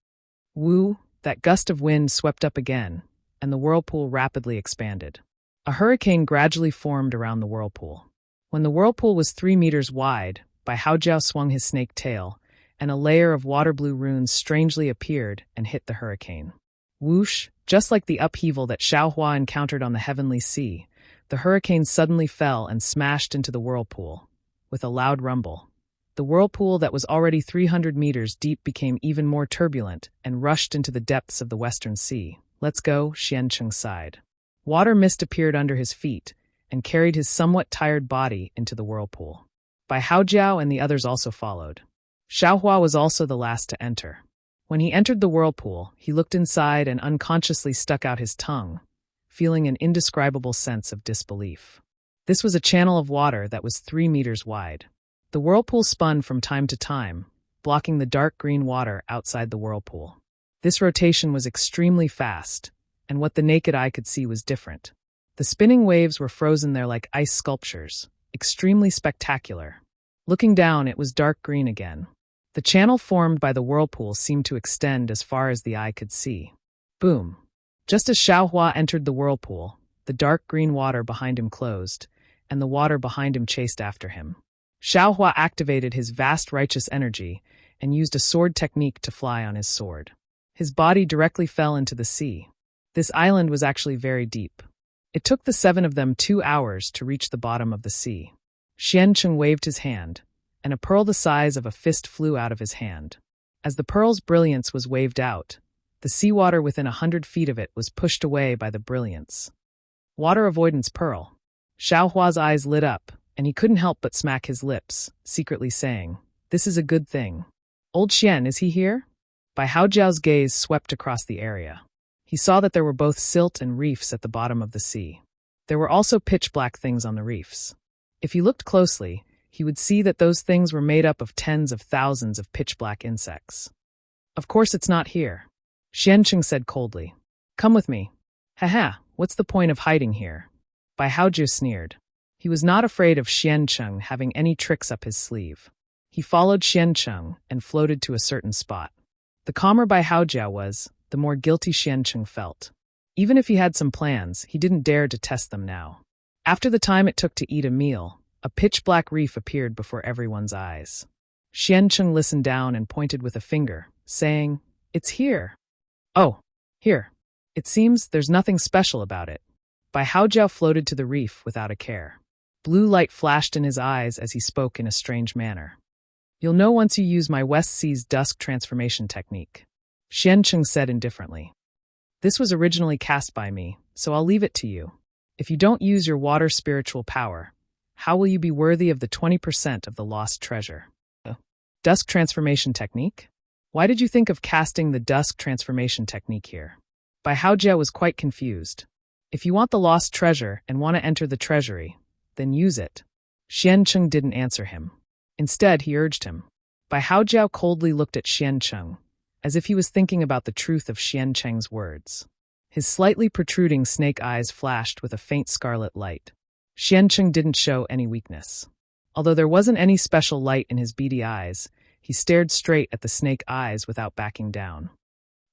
Woo, that gust of wind swept up again, and the whirlpool rapidly expanded. A hurricane gradually formed around the whirlpool. When the whirlpool was 3 meters wide, Bai Hao Jiao swung his snake tail, and a layer of water-blue runes strangely appeared and hit the hurricane. Whoosh, just like the upheaval that Xiaohua encountered on the heavenly sea, the hurricane suddenly fell and smashed into the whirlpool. With a loud rumble, the whirlpool that was already 300 meters deep became even more turbulent and rushed into the depths of the Western Sea. Let's go, Xian Cheng sighed. Water mist appeared under his feet and carried his somewhat tired body into the whirlpool. Bai Hao Jiao and the others also followed. Xiaohua was also the last to enter. When he entered the whirlpool, he looked inside and unconsciously stuck out his tongue, feeling an indescribable sense of disbelief. This was a channel of water that was 3 meters wide. The whirlpool spun from time to time, blocking the dark green water outside the whirlpool. This rotation was extremely fast, and what the naked eye could see was different. The spinning waves were frozen there like ice sculptures, extremely spectacular. Looking down, it was dark green again. The channel formed by the whirlpool seemed to extend as far as the eye could see. Boom! Just as Xiaohua entered the whirlpool, the dark green water behind him closed, and the water behind him chased after him. Xiaohua activated his vast righteous energy and used a sword technique to fly on his sword. His body directly fell into the sea. This island was actually very deep. It took the 7 of them 2 hours to reach the bottom of the sea. Xian Cheng waved his hand, and a pearl the size of a fist flew out of his hand. As the pearl's brilliance was waved out, the seawater within 100 feet of it was pushed away by the brilliance. Water avoidance pearl. Xiaohua's eyes lit up, and he couldn't help but smack his lips, secretly saying, "This is a good thing." "Old Xian, is he here?" Bai Haojiao's gaze swept across the area. He saw that there were both silt and reefs at the bottom of the sea. There were also pitch-black things on the reefs. If he looked closely, he would see that those things were made up of tens of thousands of pitch-black insects. "Of course it's not here," Xiancheng said coldly. "Come with me." "Haha, what's the point of hiding here?" Bai Haojiao sneered. He was not afraid of Xiancheng having any tricks up his sleeve. He followed Xiancheng and floated to a certain spot. The calmer Bai Haojiao was, the more guilty Xiancheng felt. Even if he had some plans, he didn't dare to test them now. After the time it took to eat a meal, a pitch-black reef appeared before everyone's eyes. Xiancheng listened down and pointed with a finger, saying, "It's here." "Oh, here. It seems there's nothing special about it." Bai Haojiao floated to the reef without a care. Blue light flashed in his eyes as he spoke in a strange manner. "You'll know once you use my West Sea's dusk transformation technique," Xiancheng said indifferently. "This was originally cast by me, so I'll leave it to you. If you don't use your water spiritual power, how will you be worthy of the 20% of the lost treasure?" Dusk transformation technique? Why did you think of casting the dusk transformation technique here? Bai Haojiao was quite confused. "If you want the lost treasure and want to enter the treasury, then use it." Xiancheng didn't answer him. Instead, he urged him. Bai Haojiao coldly looked at Xiancheng, as if he was thinking about the truth of Xiancheng's words. His slightly protruding snake eyes flashed with a faint scarlet light. Xiancheng didn't show any weakness. Although there wasn't any special light in his beady eyes, he stared straight at the snake eyes without backing down.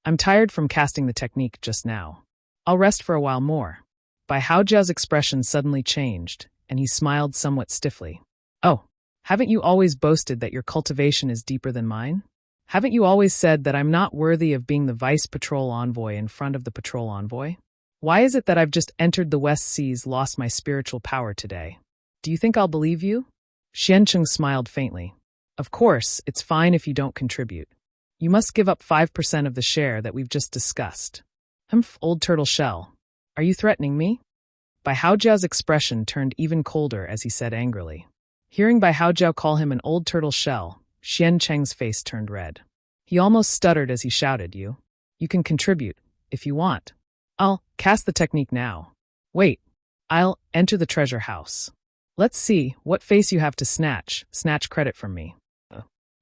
"I'm tired from casting the technique just now. I'll rest for a while more." Bai Haojiao's expression suddenly changed, and he smiled somewhat stiffly. "Oh, haven't you always boasted that your cultivation is deeper than mine? Haven't you always said that I'm not worthy of being the vice patrol envoy in front of the patrol envoy? Why is it that I've just entered the West Seas, lost my spiritual power today? Do you think I'll believe you?" Xiancheng smiled faintly. "Of course, it's fine if you don't contribute. You must give up 5% of the share that we've just discussed." "Humph, old turtle shell. Are you threatening me?" Bai Haojiao's expression turned even colder as he said angrily. Hearing Bai Haojiao call him an old turtle shell, Xiancheng's face turned red. He almost stuttered as he shouted, You can contribute, if you want. I'll cast the technique now. Wait, I'll enter the treasure house. Let's see what face you have to snatch credit from me."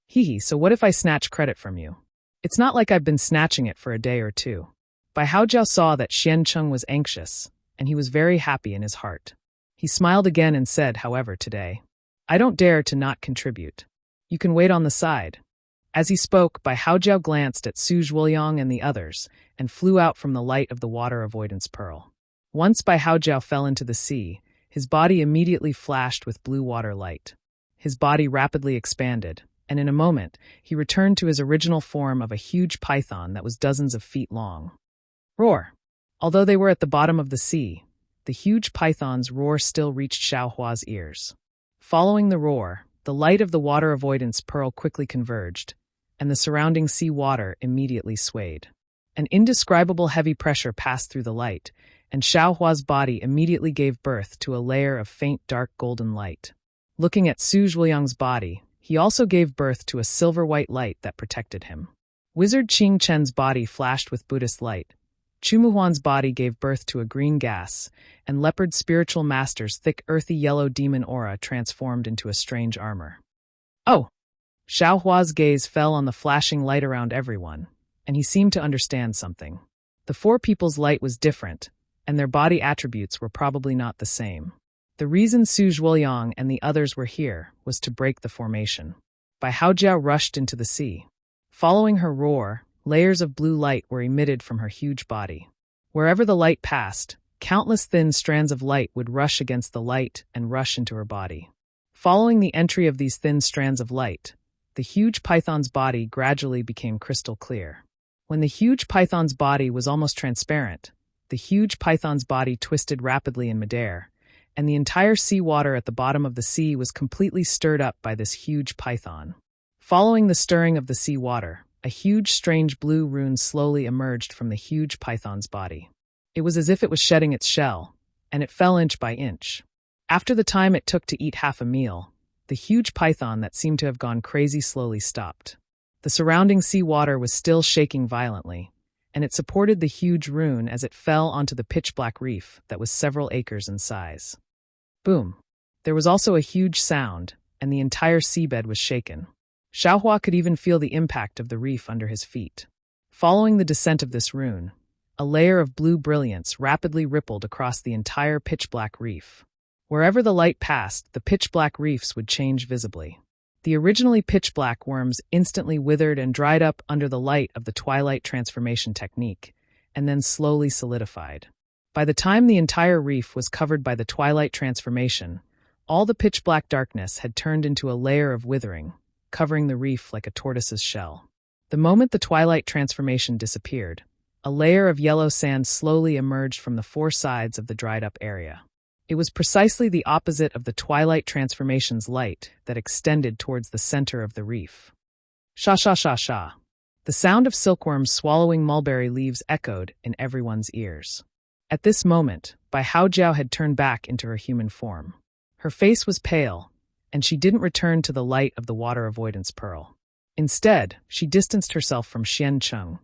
Hee, so what if I snatch credit from you? It's not like I've been snatching it for a day or two." Bai Haojiao saw that Xiancheng was anxious, and he was very happy in his heart. He smiled again and said, however, today, "I don't dare to not contribute. You can wait on the side." As he spoke, Bai Haojiao glanced at Su Zhuoyang and the others, and flew out from the light of the water avoidance pearl. Once Bai Haojiao fell into the sea, his body immediately flashed with blue water light. His body rapidly expanded, and in a moment, he returned to his original form of a huge python that was dozens of feet long. Roar! Although they were at the bottom of the sea, the huge python's roar still reached Xiaohua's ears. Following the roar, the light of the water avoidance pearl quickly converged, and the surrounding sea water immediately swayed. An indescribable heavy pressure passed through the light, and Xiaohua's body immediately gave birth to a layer of faint dark golden light. Looking at Su Zhuoyang's body, he also gave birth to a silver-white light that protected him. Wizard Qing Chen's body flashed with Buddhist light. Chumuhuan's body gave birth to a green gas, and Leopard Spiritual Master's thick earthy yellow demon aura transformed into a strange armor. Oh! Xiaohua's gaze fell on the flashing light around everyone, and he seemed to understand something. The four people's light was different, and their body attributes were probably not the same. The reason Su Zhuoyang and the others were here was to break the formation. Bai Haojiao rushed into the sea. Following her roar, layers of blue light were emitted from her huge body. Wherever the light passed, countless thin strands of light would rush against the light and rush into her body. Following the entry of these thin strands of light, the huge python's body gradually became crystal clear. When the huge python's body was almost transparent, the huge python's body twisted rapidly in midair, and the entire seawater at the bottom of the sea was completely stirred up by this huge python. Following the stirring of the sea water, a huge strange blue rune slowly emerged from the huge python's body. It was as if it was shedding its shell, and it fell inch by inch. After the time it took to eat half a meal, the huge python that seemed to have gone crazy slowly stopped. The surrounding sea water was still shaking violently, and it supported the huge rune as it fell onto the pitch-black reef that was several acres in size. Boom! There was also a huge sound, and the entire seabed was shaken. Xiaohua could even feel the impact of the reef under his feet. Following the descent of this rune, a layer of blue brilliance rapidly rippled across the entire pitch-black reef. Wherever the light passed, the pitch-black reefs would change visibly. The originally pitch-black worms instantly withered and dried up under the light of the twilight transformation technique, and then slowly solidified. By the time the entire reef was covered by the twilight transformation, all the pitch-black darkness had turned into a layer of withering, covering the reef like a tortoise's shell. The moment the twilight transformation disappeared, a layer of yellow sand slowly emerged from the four sides of the dried-up area. It was precisely the opposite of the twilight transformation's light that extended towards the center of the reef. Sha sha sha sha. The sound of silkworms swallowing mulberry leaves echoed in everyone's ears. At this moment, Bai Haojiao had turned back into her human form. Her face was pale, and she didn't return to the light of the water avoidance pearl. Instead, she distanced herself from Xiancheng,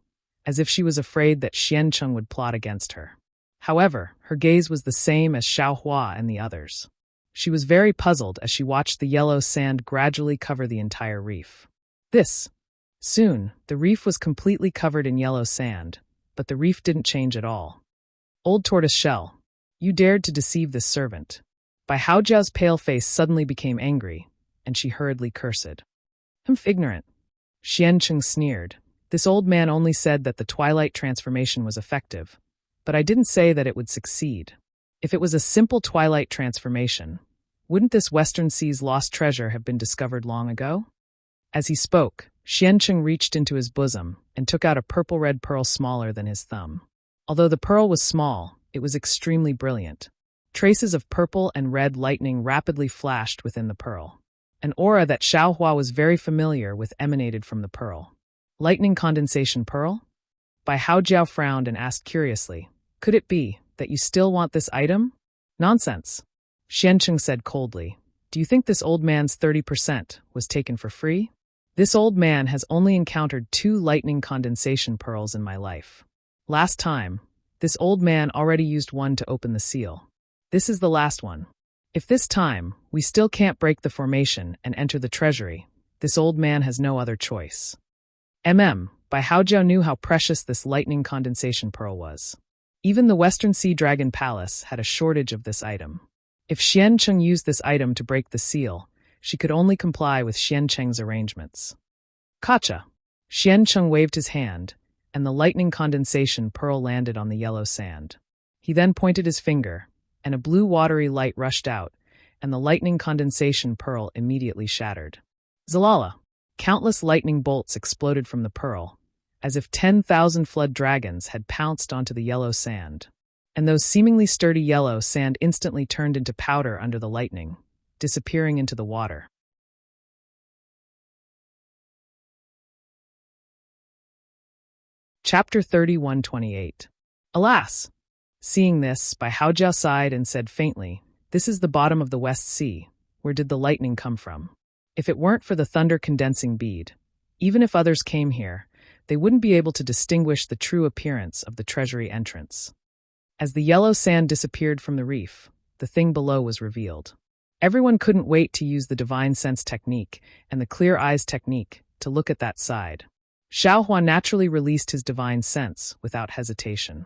as if she was afraid that Xiancheng would plot against her. However, her gaze was the same as Xiaohua and the others. She was very puzzled as she watched the yellow sand gradually cover the entire reef. Soon, the reef was completely covered in yellow sand, but the reef didn't change at all. Old tortoise shell, you dared to deceive this servant. Bai Haojiao's pale face suddenly became angry, and she hurriedly cursed. Ignorant. Xiancheng sneered. This old man only said that the twilight transformation was effective, but I didn't say that it would succeed. If it was a simple twilight transformation, wouldn't this Western Sea's lost treasure have been discovered long ago? As he spoke, Xiancheng reached into his bosom and took out a purple-red pearl smaller than his thumb. Although the pearl was small, it was extremely brilliant. Traces of purple and red lightning rapidly flashed within the pearl. An aura that Xiaohua was very familiar with emanated from the pearl. Lightning condensation pearl? Bai Haojiao frowned and asked curiously, could it be that you still want this item? Nonsense. Xiancheng said coldly, do you think this old man's 30% was taken for free? This old man has only encountered 2 lightning condensation pearls in my life. Last time, this old man already used one to open the seal. This is the last one. If this time, we still can't break the formation and enter the treasury, this old man has no other choice. Bai Haojiao knew how precious this lightning condensation pearl was. Even the Western Sea Dragon Palace had a shortage of this item. If Xiancheng used this item to break the seal, she could only comply with Xiancheng's arrangements. Kacha! Xiancheng waved his hand, and the lightning condensation pearl landed on the yellow sand. He then pointed his finger, and a blue watery light rushed out, and the lightning condensation pearl immediately shattered. Zalala! Countless lightning bolts exploded from the pearl, as if 10,000 flood dragons had pounced onto the yellow sand. And those seemingly sturdy yellow sand instantly turned into powder under the lightning, disappearing into the water. Chapter 31:28. Alas! Seeing this, Bai Haojiao sighed and said faintly, this is the bottom of the West Sea. Where did the lightning come from? If it weren't for the thunder-condensing bead, even if others came here, they wouldn't be able to distinguish the true appearance of the treasury entrance. As the yellow sand disappeared from the reef, the thing below was revealed. Everyone couldn't wait to use the divine sense technique and the clear eyes technique to look at that side. Xiaohua naturally released his divine sense without hesitation.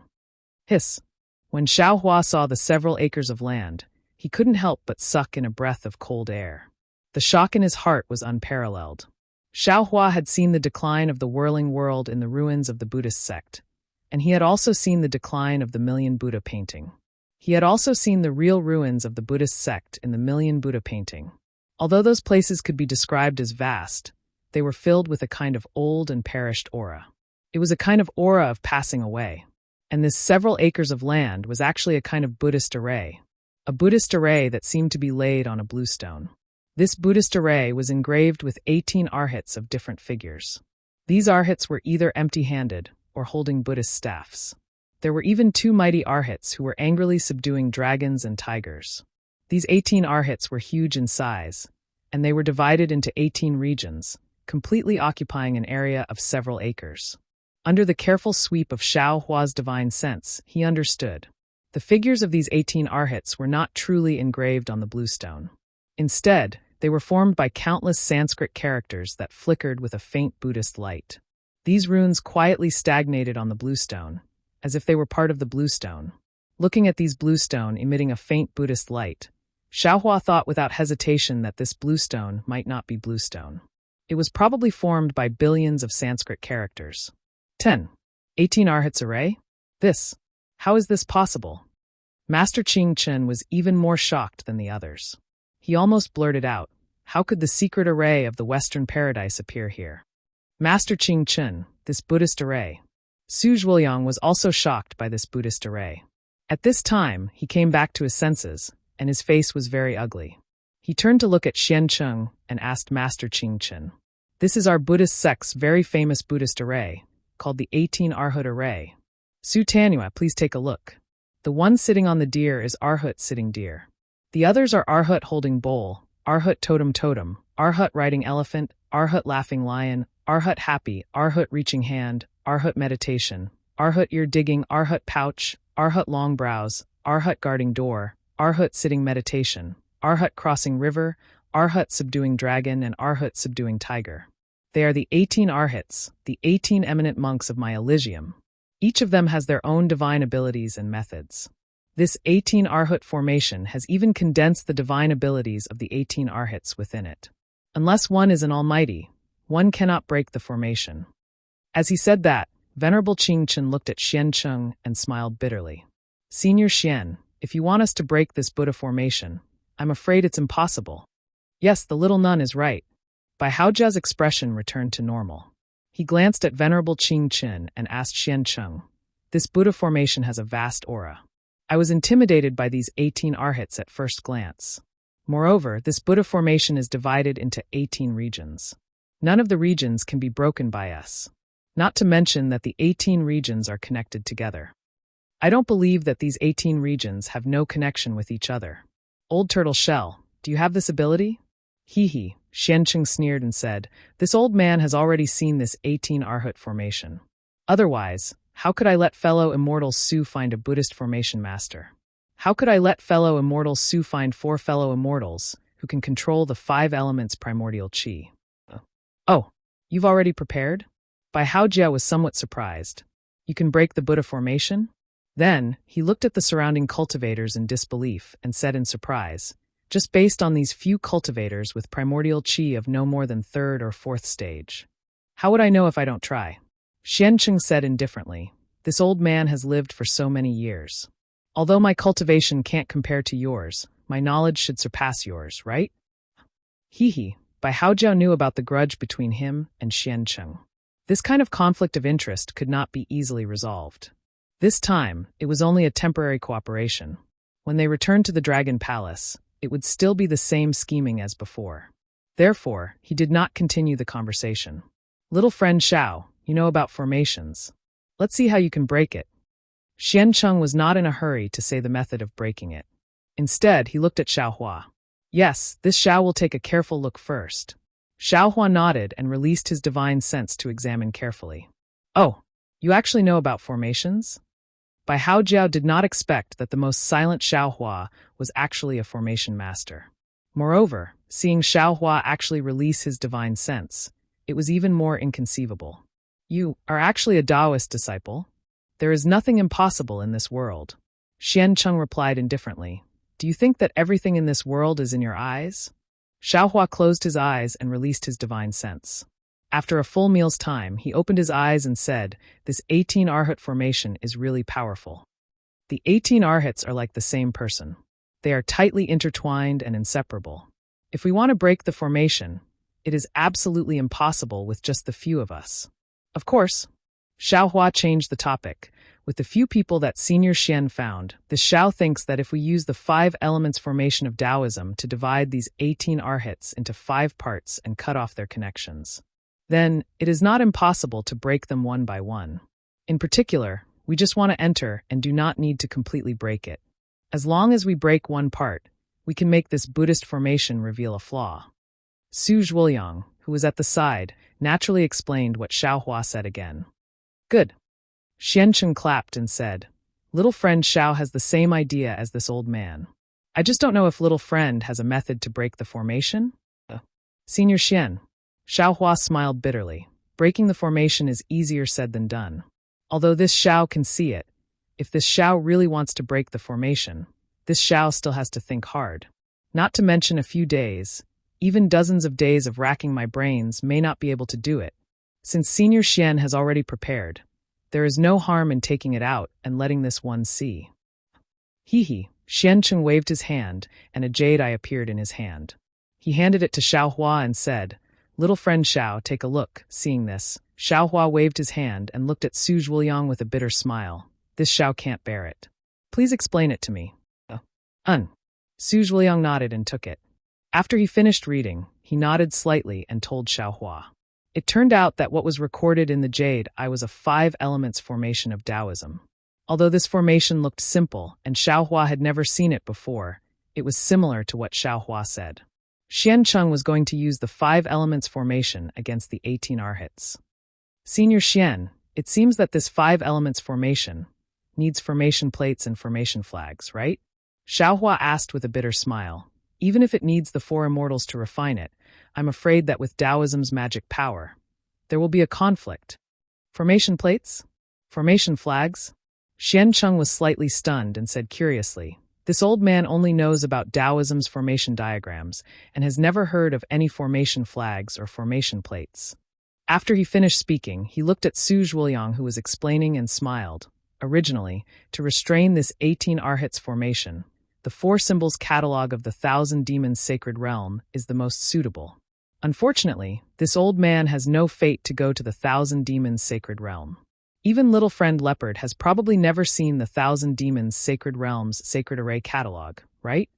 Hiss! When Xiaohua saw the several acres of land, he couldn't help but suck in a breath of cold air. The shock in his heart was unparalleled. Xiaohua had seen the decline of the whirling world in the ruins of the Buddhist sect, and he had also seen the decline of the Million Buddha painting. He had also seen the real ruins of the Buddhist sect in the Million Buddha painting. Although those places could be described as vast, they were filled with a kind of old and perished aura. It was a kind of aura of passing away, and this several acres of land was actually a kind of Buddhist array. a Buddhist array that seemed to be laid on a blue stone. This Buddhist array was engraved with 18 arhats of different figures. These arhats were either empty-handed or holding Buddhist staffs. There were even 2 mighty arhats who were angrily subduing dragons and tigers. These 18 arhats were huge in size, and they were divided into 18 regions, completely occupying an area of several acres. Under the careful sweep of Xiao Hua's divine sense, he understood. The figures of these 18 arhats were not truly engraved on the blue stone. Instead, they were formed by countless Sanskrit characters that flickered with a faint Buddhist light. These runes quietly stagnated on the blue stone, as if they were part of the blue stone. Looking at these blue stone emitting a faint Buddhist light, Xiaohua thought without hesitation that this blue stone might not be blue stone. It was probably formed by billions of Sanskrit characters. 10. 18 arhats array? How is this possible? Master Ching Chen was even more shocked than the others. He almost blurted out, how could the secret array of the Western Paradise appear here? Master Ching Chen, this Buddhist array. Su Zhuoyang was also shocked by this Buddhist array. At this time, he came back to his senses, and his face was very ugly. He turned to look at Xian Cheng and asked Master Ching Chen. This is our Buddhist sect's very famous Buddhist array, called the 18 Arhat array. Su Tanua, please take a look. The one sitting on the deer is Arhat sitting deer. The others are Arhat holding bowl, Arhat totem totem, Arhat riding elephant, Arhat laughing lion, Arhat happy, Arhat reaching hand, Arhat meditation, Arhat ear digging, Arhat pouch, Arhat long brows, Arhat guarding door, Arhat sitting meditation, Arhat crossing river, Arhat subduing dragon, and Arhat subduing tiger. They are the 18 Arhats, the 18 eminent monks of my Elysium. Each of them has their own divine abilities and methods. This 18 Arhat formation has even condensed the divine abilities of the 18 Arhats within it. Unless one is an almighty, one cannot break the formation. As he said that, Venerable Ching Chen looked at Xian Cheng and smiled bitterly. Senior Xian, if you want us to break this Buddha formation, I'm afraid it's impossible. Yes, the little nun is right. Bai Haojia's expression returned to normal. He glanced at Venerable Ching Chen and asked Xian Cheng, this Buddha formation has a vast aura. I was intimidated by these 18 arhats at first glance. Moreover, this Buddha formation is divided into 18 regions. None of the regions can be broken by us. Not to mention that the 18 regions are connected together. I don't believe that these 18 regions have no connection with each other. Old turtle shell, do you have this ability? Hee, Xian Cheng sneered and said, this old man has already seen this 18 Arhat formation. Otherwise, how could I let fellow immortals Su find a Buddhist formation master? How could I let fellow immortals Su find 4 fellow immortals who can control the 5 elements primordial qi? Oh, you've already prepared? Bai Haojia was somewhat surprised. You can break the Buddha formation? Then, he looked at the surrounding cultivators in disbelief and said in surprise, just based on these few cultivators with primordial qi of no more than 3rd or 4th stage. How would I know if I don't try? Xian Cheng said indifferently, this old man has lived for so many years. Although my cultivation can't compare to yours, my knowledge should surpass yours, right? Hee, Bai Haojiao knew about the grudge between him and Xian Cheng. This kind of conflict of interest could not be easily resolved. This time, it was only a temporary cooperation. When they returned to the Dragon Palace, it would still be the same scheming as before. Therefore, he did not continue the conversation. Little friend Xiao, you know about formations. Let's see how you can break it. Xian Cheng was not in a hurry to say the method of breaking it. Instead, he looked at Xiaohua. Yes, this Xiao will take a careful look first. Xiaohua nodded and released his divine sense to examine carefully. Oh, you actually know about formations? Bai Haojiao did not expect that the most silent Xiaohua was actually a formation master. Moreover, seeing Xiaohua actually release his divine sense, it was even more inconceivable. You are actually a Taoist disciple? There is nothing impossible in this world. Xian Cheng replied indifferently. Do you think that everything in this world is in your eyes? Xiaohua closed his eyes and released his divine sense. After a full meal's time, he opened his eyes and said, this 18 Arhat formation is really powerful. The 18 Arhats are like the same person. They are tightly intertwined and inseparable. If we want to break the formation, it is absolutely impossible with just the few of us. Of course, Xiaohua changed the topic. With the few people that Senior Xian found, the Xiao thinks that if we use the 5 elements formation of Taoism to divide these 18 arhats into 5 parts and cut off their connections, then it is not impossible to break them one by one. In particular, we just want to enter and do not need to completely break it. As long as we break one part, we can make this Buddhist formation reveal a flaw. Su Zhuoyang, who was at the side, naturally explained what Xiaohua said again. Good. Xiancheng clapped and said, "Little friend Xiao has the same idea as this old man. I just don't know if little friend has a method to break the formation?" Senior Xian. Xiaohua smiled bitterly. Breaking the formation is easier said than done. Although this Xiao can see it, if this Xiao really wants to break the formation, this Xiao still has to think hard. Not to mention a few days, even dozens of days of racking my brains may not be able to do it. Since Senior Xian has already prepared, there is no harm in taking it out and letting this one see. Hee. Xiancheng waved his hand, and a jade eye appeared in his hand. He handed it to Xiaohua and said, "Little friend Xiao, take a look." Seeing this, Xiaohua waved his hand and looked at Su Zhuoyang with a bitter smile. "This Xiao can't bear it. Please explain it to me." Su Zhuoyang nodded and took it. After he finished reading, he nodded slightly and told Xiaohua. It turned out that what was recorded in the jade eye was a 5 elements formation of Taoism. Although this formation looked simple and Xiaohua had never seen it before, it was similar to what Xiaohua said. Xiancheng was going to use the 5 elements formation against the 18 arhats. Senior Xian, it seems that this 5 elements formation needs formation plates and formation flags, right? Xiaohua asked with a bitter smile. Even if it needs the 4 immortals to refine it, I'm afraid that with Taoism's magic power, there will be a conflict. Formation plates? Formation flags? Xiancheng was slightly stunned and said curiously, "This old man only knows about Taoism's formation diagrams and has never heard of any formation flags or formation plates." After he finished speaking, he looked at Su Zhuoyang, who was explaining, and smiled. Originally, to restrain this 18 arhats formation, the 4 symbols catalog of the 1,000 demons sacred realm is the most suitable. Unfortunately, this old man has no fate to go to the 1,000 demons sacred realm. Even little friend Leopard has probably never seen the 1,000 demons sacred realm's sacred array catalog, right?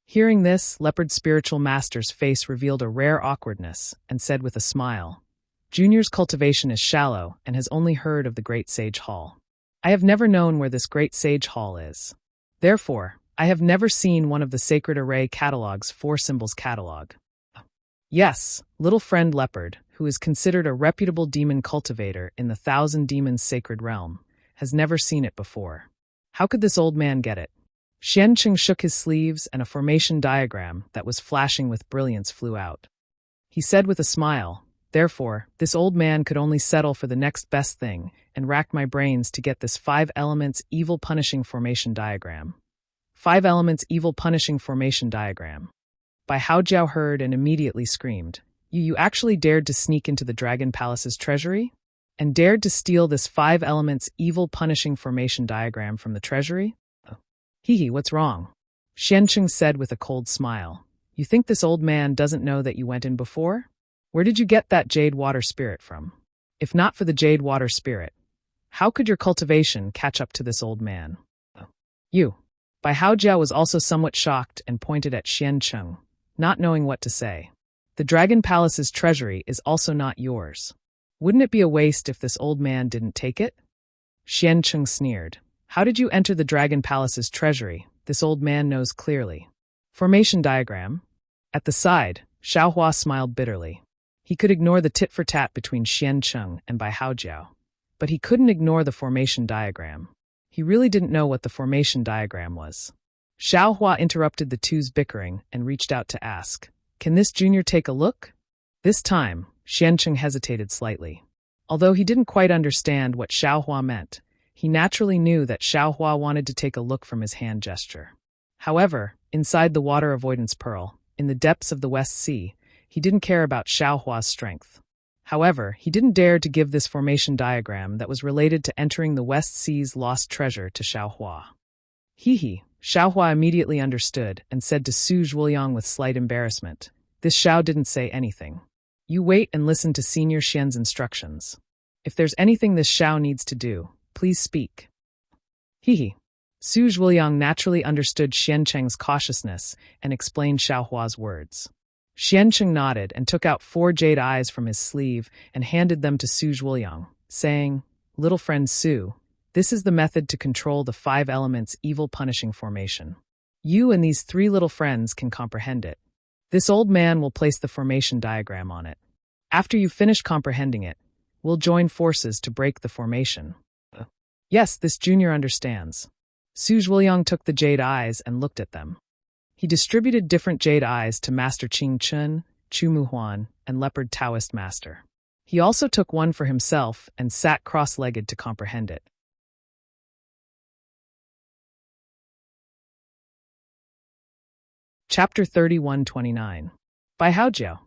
Hearing this, Leopard's spiritual master's face revealed a rare awkwardness and said with a smile, "Junior's cultivation is shallow and has only heard of the Great Sage Hall. I have never known where this Great Sage Hall is. Therefore, I have never seen one of the Sacred Array catalog's 4 symbols catalog." Yes, little friend Leopard, who is considered a reputable demon cultivator in the 1,000 demons sacred realm, has never seen it before. How could this old man get it? Xiancheng shook his sleeves and a formation diagram that was flashing with brilliance flew out. He said with a smile, "Therefore, this old man could only settle for the next best thing and racked my brains to get this 5 elements evil punishing formation diagram." 5 elements evil punishing formation diagram. Bai Haojiao heard and immediately screamed, You actually dared to sneak into the Dragon Palace's treasury? And dared to steal this 5 elements evil punishing formation diagram from the treasury?" What's wrong?" Xiancheng said with a cold smile. "You think this old man doesn't know that you went in before? Where did you get that jade water spirit from? If not for the jade water spirit, how could your cultivation catch up to this old man?" Bai Haojiao was also somewhat shocked and pointed at Xiancheng, not knowing what to say. "The Dragon Palace's treasury is also not yours. Wouldn't it be a waste if this old man didn't take it?" Xiancheng sneered. "How did you enter the Dragon Palace's treasury? This old man knows clearly." Formation diagram. At the side, Xiaohua smiled bitterly. He could ignore the tit-for-tat between Xiancheng and Bai Haojiao, but he couldn't ignore the formation diagram. He really didn't know what the formation diagram was. Xiaohua interrupted the two's bickering and reached out to ask, "Can this junior take a look?" This time, Xiancheng hesitated slightly. Although he didn't quite understand what Xiaohua meant, he naturally knew that Xiaohua wanted to take a look from his hand gesture. However, inside the water avoidance pearl, in the depths of the West Sea, he didn't care about Xiaohua's strength. However, he didn't dare to give this formation diagram that was related to entering the West Sea's lost treasure to Xiaohua. Xiaohua immediately understood and said to Su Zhuoyang with slight embarrassment, "This Xiao didn't say anything. You wait and listen to Senior Xian's instructions. If there's anything this Xiao needs to do, please speak." Hee. Su Zhuiliang naturally understood Xiancheng's cautiousness and explained Xiaohua's words. Xiancheng nodded and took out 4 jade eyes from his sleeve and handed them to Su Zhuiliang, saying, "Little friend Su, this is the method to control the 5 elements evil punishing formation. You and these 3 little friends can comprehend it. This old man will place the formation diagram on it. After you finish comprehending it, we'll join forces to break the formation." Yes, this junior understands. Su Zhuiliang took the jade eyes and looked at them. He distributed different jade eyes to Master Qing Chun, Chu Muhuan, and Leopard Taoist Master. He also took one for himself and sat cross-legged to comprehend it. Chapter 31-29. Bai Haojiao.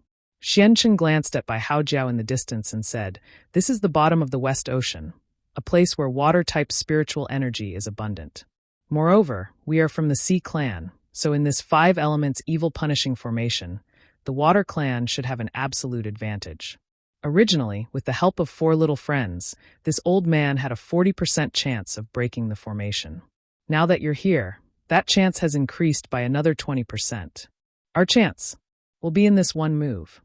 Xiancheng glanced at Bai Haojiao in the distance and said, "This is the bottom of the West Ocean, a place where water-type spiritual energy is abundant. Moreover, we are from the Sea Clan, so in this 5 elements evil punishing formation, the Water Clan should have an absolute advantage. Originally, with the help of 4 little friends, this old man had a 40% chance of breaking the formation. Now that you're here, that chance has increased by another 20%. Our chance will be in this one move."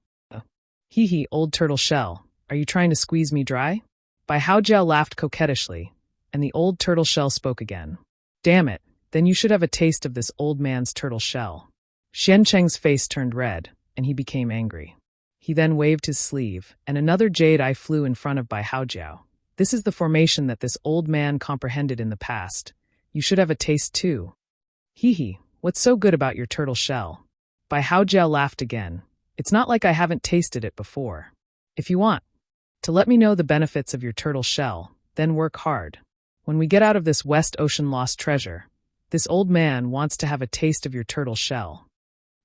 Hee hee, old turtle shell, are you trying to squeeze me dry? Bai Haojiao laughed coquettishly, and the old turtle shell spoke again. "Damn it, then you should have a taste of this old man's turtle shell." Xiancheng's face turned red, and he became angry. He then waved his sleeve, and another jade eye flew in front of Bai Haojiao. "This is the formation that this old man comprehended in the past. You should have a taste too." "Hee hee, what's so good about your turtle shell?" Bai Haojiao laughed again. "It's not like I haven't tasted it before. If you want to let me know the benefits of your turtle shell, then work hard. When we get out of this West Ocean lost treasure, this old man wants to have a taste of your turtle shell."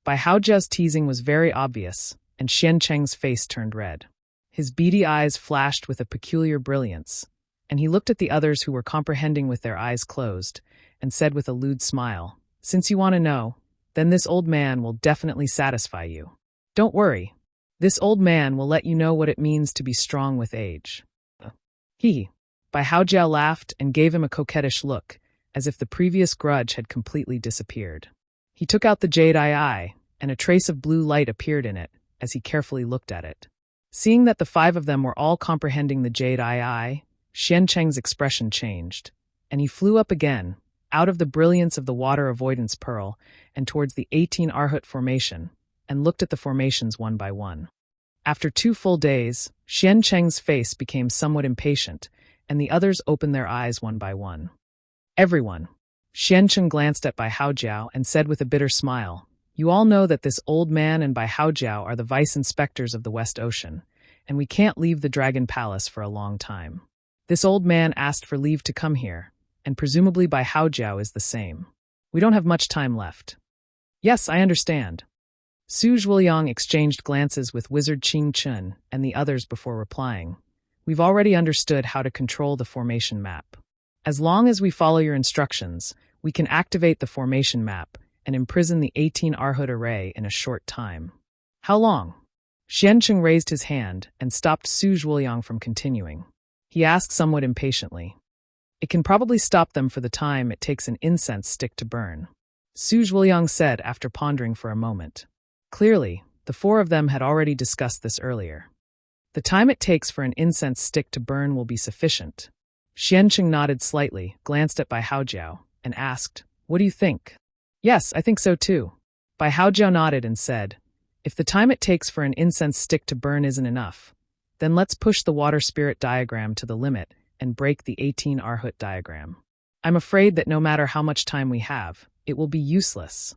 Bai Haojiao's teasing was very obvious, and Xiancheng's face turned red. His beady eyes flashed with a peculiar brilliance, and he looked at the others who were comprehending with their eyes closed, and said with a lewd smile, "Since you want to know, then this old man will definitely satisfy you. Don't worry. This old man will let you know what it means to be strong with age." Hee. Bai Haojiao laughed and gave him a coquettish look, as if the previous grudge had completely disappeared. He took out the jade eye, and a trace of blue light appeared in it as he carefully looked at it. Seeing that the 5 of them were all comprehending the jade eye, Xiancheng's expression changed, and he flew up again, out of the brilliance of the water avoidance pearl and towards the 18 Arhut formation, and looked at the formations one by one. After 2 full days, Xiancheng's face became somewhat impatient, and the others opened their eyes one by one. "Everyone." Xiancheng glanced at Bai Haojiao and said with a bitter smile, "You all know that this old man and Bai Haojiao are the vice inspectors of the West Ocean, and we can't leave the Dragon Palace for a long time. This old man asked for leave to come here, and presumably Bai Haojiao is the same. We don't have much time left." "Yes, I understand." Su Zhuiliang exchanged glances with Wizard Qing Chun and the others before replying. "We've already understood how to control the formation map. As long as we follow your instructions, we can activate the formation map and imprison the 18 Arhut array in a short time." "How long?" Xiancheng raised his hand and stopped Su Zhuiliang from continuing. He asked somewhat impatiently. "It can probably stop them for the time it takes an incense stick to burn," Su Zhuiliang said after pondering for a moment. Clearly, the 4 of them had already discussed this earlier. The time it takes for an incense stick to burn will be sufficient. Xiancheng nodded slightly, glanced at Bai Haojiao, and asked, "What do you think?" "Yes, I think so too." Bai Haojiao nodded and said, "If the time it takes for an incense stick to burn isn't enough, then let's push the water spirit diagram to the limit and break the 18 Arhut diagram. I'm afraid that no matter how much time we have, it will be useless."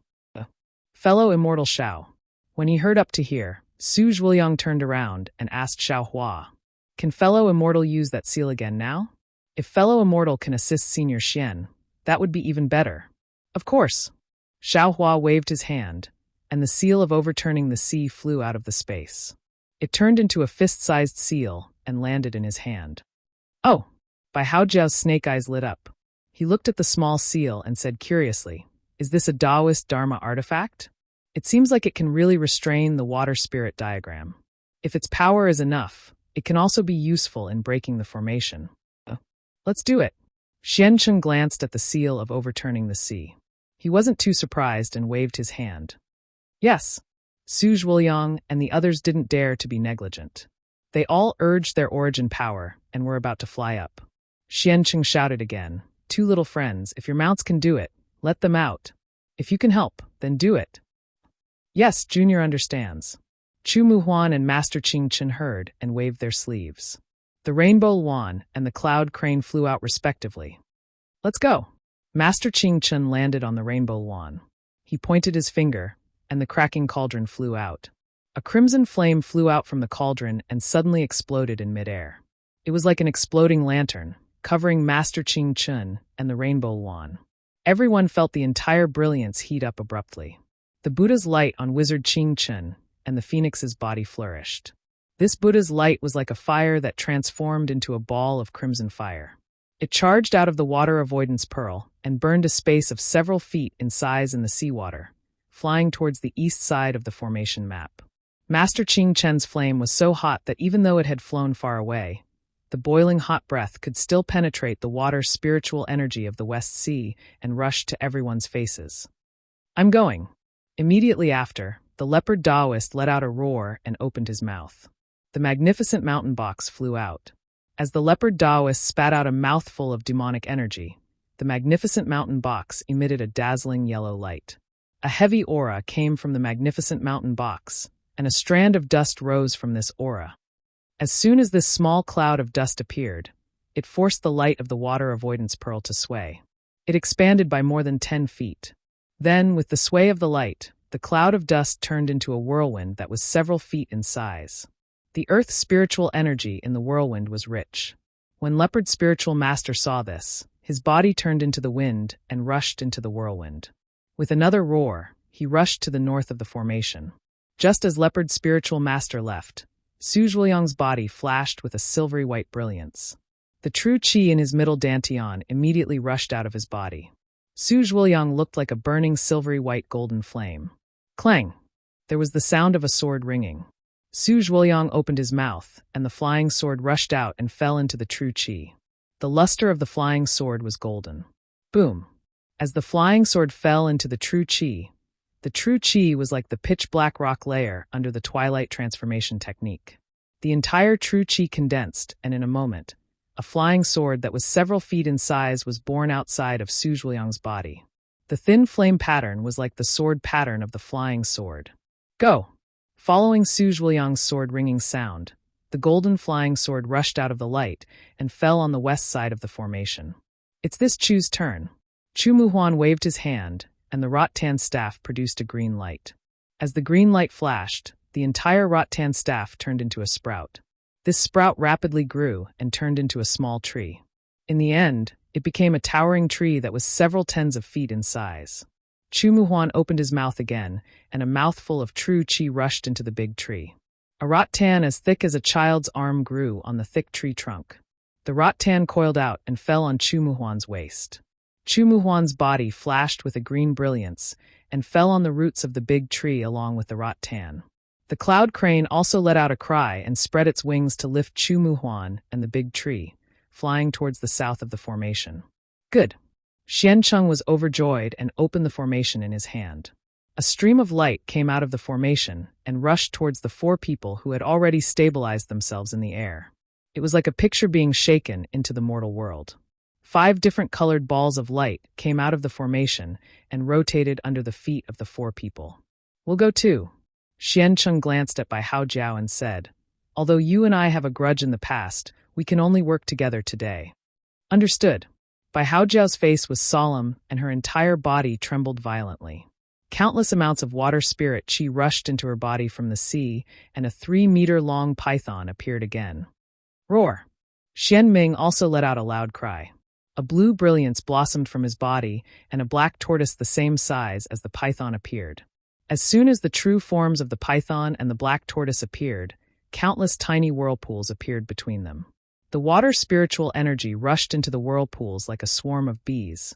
Fellow Immortal Xiao. When he heard up to here, Su Zhuiliang turned around and asked Xiaohua, "Can Fellow Immortal use that seal again now? If Fellow Immortal can assist Senior Xian, that would be even better." "Of course." Xiaohua waved his hand, and the seal of overturning the sea flew out of the space. It turned into a fist-sized seal and landed in his hand. "Oh!" Bai Haojiao's snake eyes lit up. He looked at the small seal and said curiously, "Is this a Taoist Dharma artifact? It seems like it can really restrain the water spirit diagram. If its power is enough, it can also be useful in breaking the formation." "Let's do it." Xiancheng glanced at the seal of overturning the sea. He wasn't too surprised and waved his hand. Yes. Su Zhuoyang and the others didn't dare to be negligent. They all urged their origin power and were about to fly up. Xiancheng shouted again, "Two little friends, if your mounts can do it, let them out. If you can help, then do it." Yes, Junior understands. Chu Muhuan and Master Qing Chen heard and waved their sleeves. The rainbow Luan and the cloud crane flew out respectively. Let's go. Master Qing Chen landed on the rainbow Luan. He pointed his finger, and the cracking cauldron flew out. A crimson flame flew out from the cauldron and suddenly exploded in midair. It was like an exploding lantern, covering Master Qing Chen and the rainbow Luan. Everyone felt the entire brilliance heat up abruptly. The Buddha's light on Wizard Qing Chen and the phoenix's body flourished. This Buddha's light was like a fire that transformed into a ball of crimson fire. It charged out of the water avoidance pearl and burned a space of several feet in size in the seawater, flying towards the east side of the formation map. Master Qing Chen's flame was so hot that even though it had flown far away, the boiling hot breath could still penetrate the water's spiritual energy of the West Sea and rush to everyone's faces. I'm going. Immediately after, the leopard Taoist let out a roar and opened his mouth. The magnificent mountain box flew out. As the leopard Taoist spat out a mouthful of demonic energy, the magnificent mountain box emitted a dazzling yellow light. A heavy aura came from the magnificent mountain box, and a strand of dust rose from this aura. As soon as this small cloud of dust appeared, it forced the light of the water avoidance pearl to sway. It expanded by more than 10 feet. Then, with the sway of the light, the cloud of dust turned into a whirlwind that was several feet in size. The Earth's spiritual energy in the whirlwind was rich. When Leopard's spiritual master saw this, his body turned into the wind and rushed into the whirlwind. With another roar, he rushed to the north of the formation. Just as Leopard's spiritual master left, Su Zhuoyang's body flashed with a silvery white brilliance. The true qi in his middle dantian immediately rushed out of his body. Su Zhuoyang looked like a burning silvery white golden flame. Clang! There was the sound of a sword ringing. Su Zhuoyang opened his mouth, and the flying sword rushed out and fell into the true qi. The luster of the flying sword was golden. Boom! As the flying sword fell into the true qi was like the pitch-black rock layer under the twilight transformation technique. The entire true qi condensed, and in a moment, a flying sword that was several feet in size was born outside of Su Zhuoyang's body. The thin flame pattern was like the sword pattern of the flying sword. Go! Following Su Zhuoyang's sword-ringing sound, the golden flying sword rushed out of the light and fell on the west side of the formation. It's this Chu's turn. Chu Muhuan waved his hand, and the rattan staff produced a green light. As the green light flashed, the entire rattan staff turned into a sprout. This sprout rapidly grew and turned into a small tree. In the end, it became a towering tree that was several tens of feet in size. Chu Muhuan opened his mouth again, and a mouthful of true qi rushed into the big tree. A rattan as thick as a child's arm grew on the thick tree trunk. The rattan coiled out and fell on Chu Muhuan's waist. Chu Muhuan's body flashed with a green brilliance and fell on the roots of the big tree along with the rattan. The cloud crane also let out a cry and spread its wings to lift Chu Muhuan and the big tree, flying towards the south of the formation. Good. Xiancheng was overjoyed and opened the formation in his hand. A stream of light came out of the formation and rushed towards the 4 people who had already stabilized themselves in the air. It was like a picture being shaken into the mortal world. 5 different colored balls of light came out of the formation and rotated under the feet of the 4 people. We'll go too. Xiancheng glanced at Bai Haojiao and said, although you and I have a grudge in the past, we can only work together today. Understood. Bai Haojiao's face was solemn and her entire body trembled violently. Countless amounts of water spirit qi rushed into her body from the sea, and a 3-meter-long python appeared again. Roar! Xian Ming also let out a loud cry. A blue brilliance blossomed from his body, and a black tortoise the same size as the python appeared. As soon as the true forms of the python and the black tortoise appeared, countless tiny whirlpools appeared between them. The water spiritual energy rushed into the whirlpools like a swarm of bees,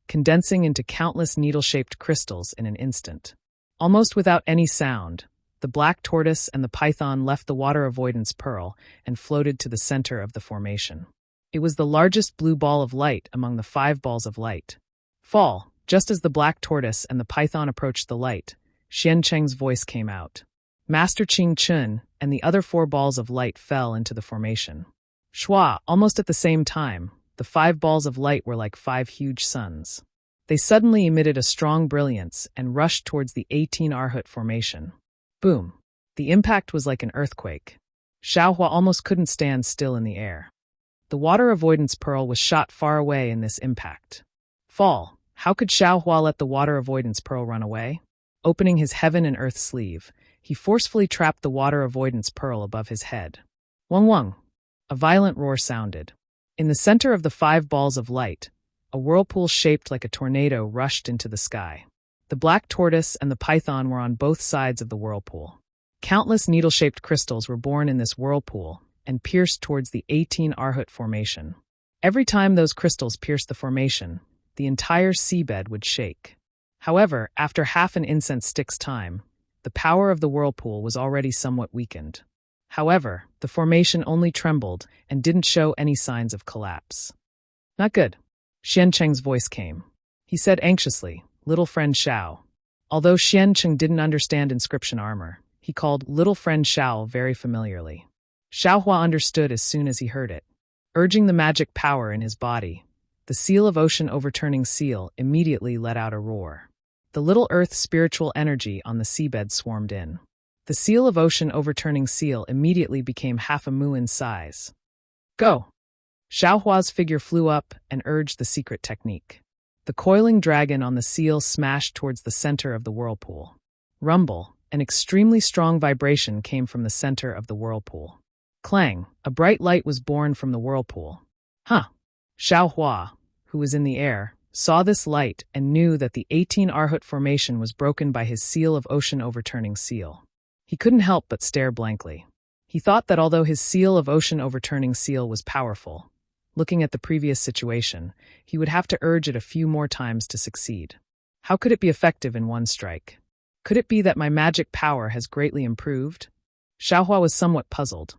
condensing into countless needle-shaped crystals in an instant. Almost without any sound, the black tortoise and the python left the water avoidance pearl and floated to the center of the formation. It was the largest blue ball of light among the 5 balls of light. Fall, just as the black tortoise and the python approached the light, Xian Cheng's voice came out. Master Qing Chun and the other 4 balls of light fell into the formation. Shua, almost at the same time, the 5 balls of light were like 5 huge suns. They suddenly emitted a strong brilliance and rushed towards the 18 Arhut formation. Boom! The impact was like an earthquake. Xiaohua almost couldn't stand still in the air. The water avoidance pearl was shot far away in this impact. Fall! How could Xiaohua let the water avoidance pearl run away? Opening his heaven and earth sleeve, he forcefully trapped the water avoidance pearl above his head. Wung wung! A violent roar sounded. In the center of the 5 balls of light, a whirlpool shaped like a tornado rushed into the sky. The black tortoise and the python were on both sides of the whirlpool. Countless needle-shaped crystals were born in this whirlpool and pierced towards the 18 Arhut formation. Every time those crystals pierced the formation, the entire seabed would shake. However, after half an incense stick's time, the power of the whirlpool was already somewhat weakened. However, the formation only trembled and didn't show any signs of collapse. Not good. Xian Cheng's voice came. He said anxiously, "Little friend Xiao." Although Xian Cheng didn't understand inscription armor, he called little friend Xiao very familiarly. Xiaohua understood as soon as he heard it. Urging the magic power in his body, the seal of ocean overturning seal immediately let out a roar. The little earth spiritual energy on the seabed swarmed in. The seal of ocean overturning seal immediately became half a mu in size. Go! Xiaohua's figure flew up and urged the secret technique. The coiling dragon on the seal smashed towards the center of the whirlpool. Rumble, an extremely strong vibration came from the center of the whirlpool. Clang, a bright light was born from the whirlpool. Huh! Xiaohua, who was in the air, saw this light and knew that the 18 Arhut formation was broken by his seal of ocean overturning seal. He couldn't help but stare blankly. He thought that although his seal of ocean overturning seal was powerful, looking at the previous situation, he would have to urge it a few more times to succeed. How could it be effective in one strike? Could it be that my magic power has greatly improved? Xiaohua was somewhat puzzled.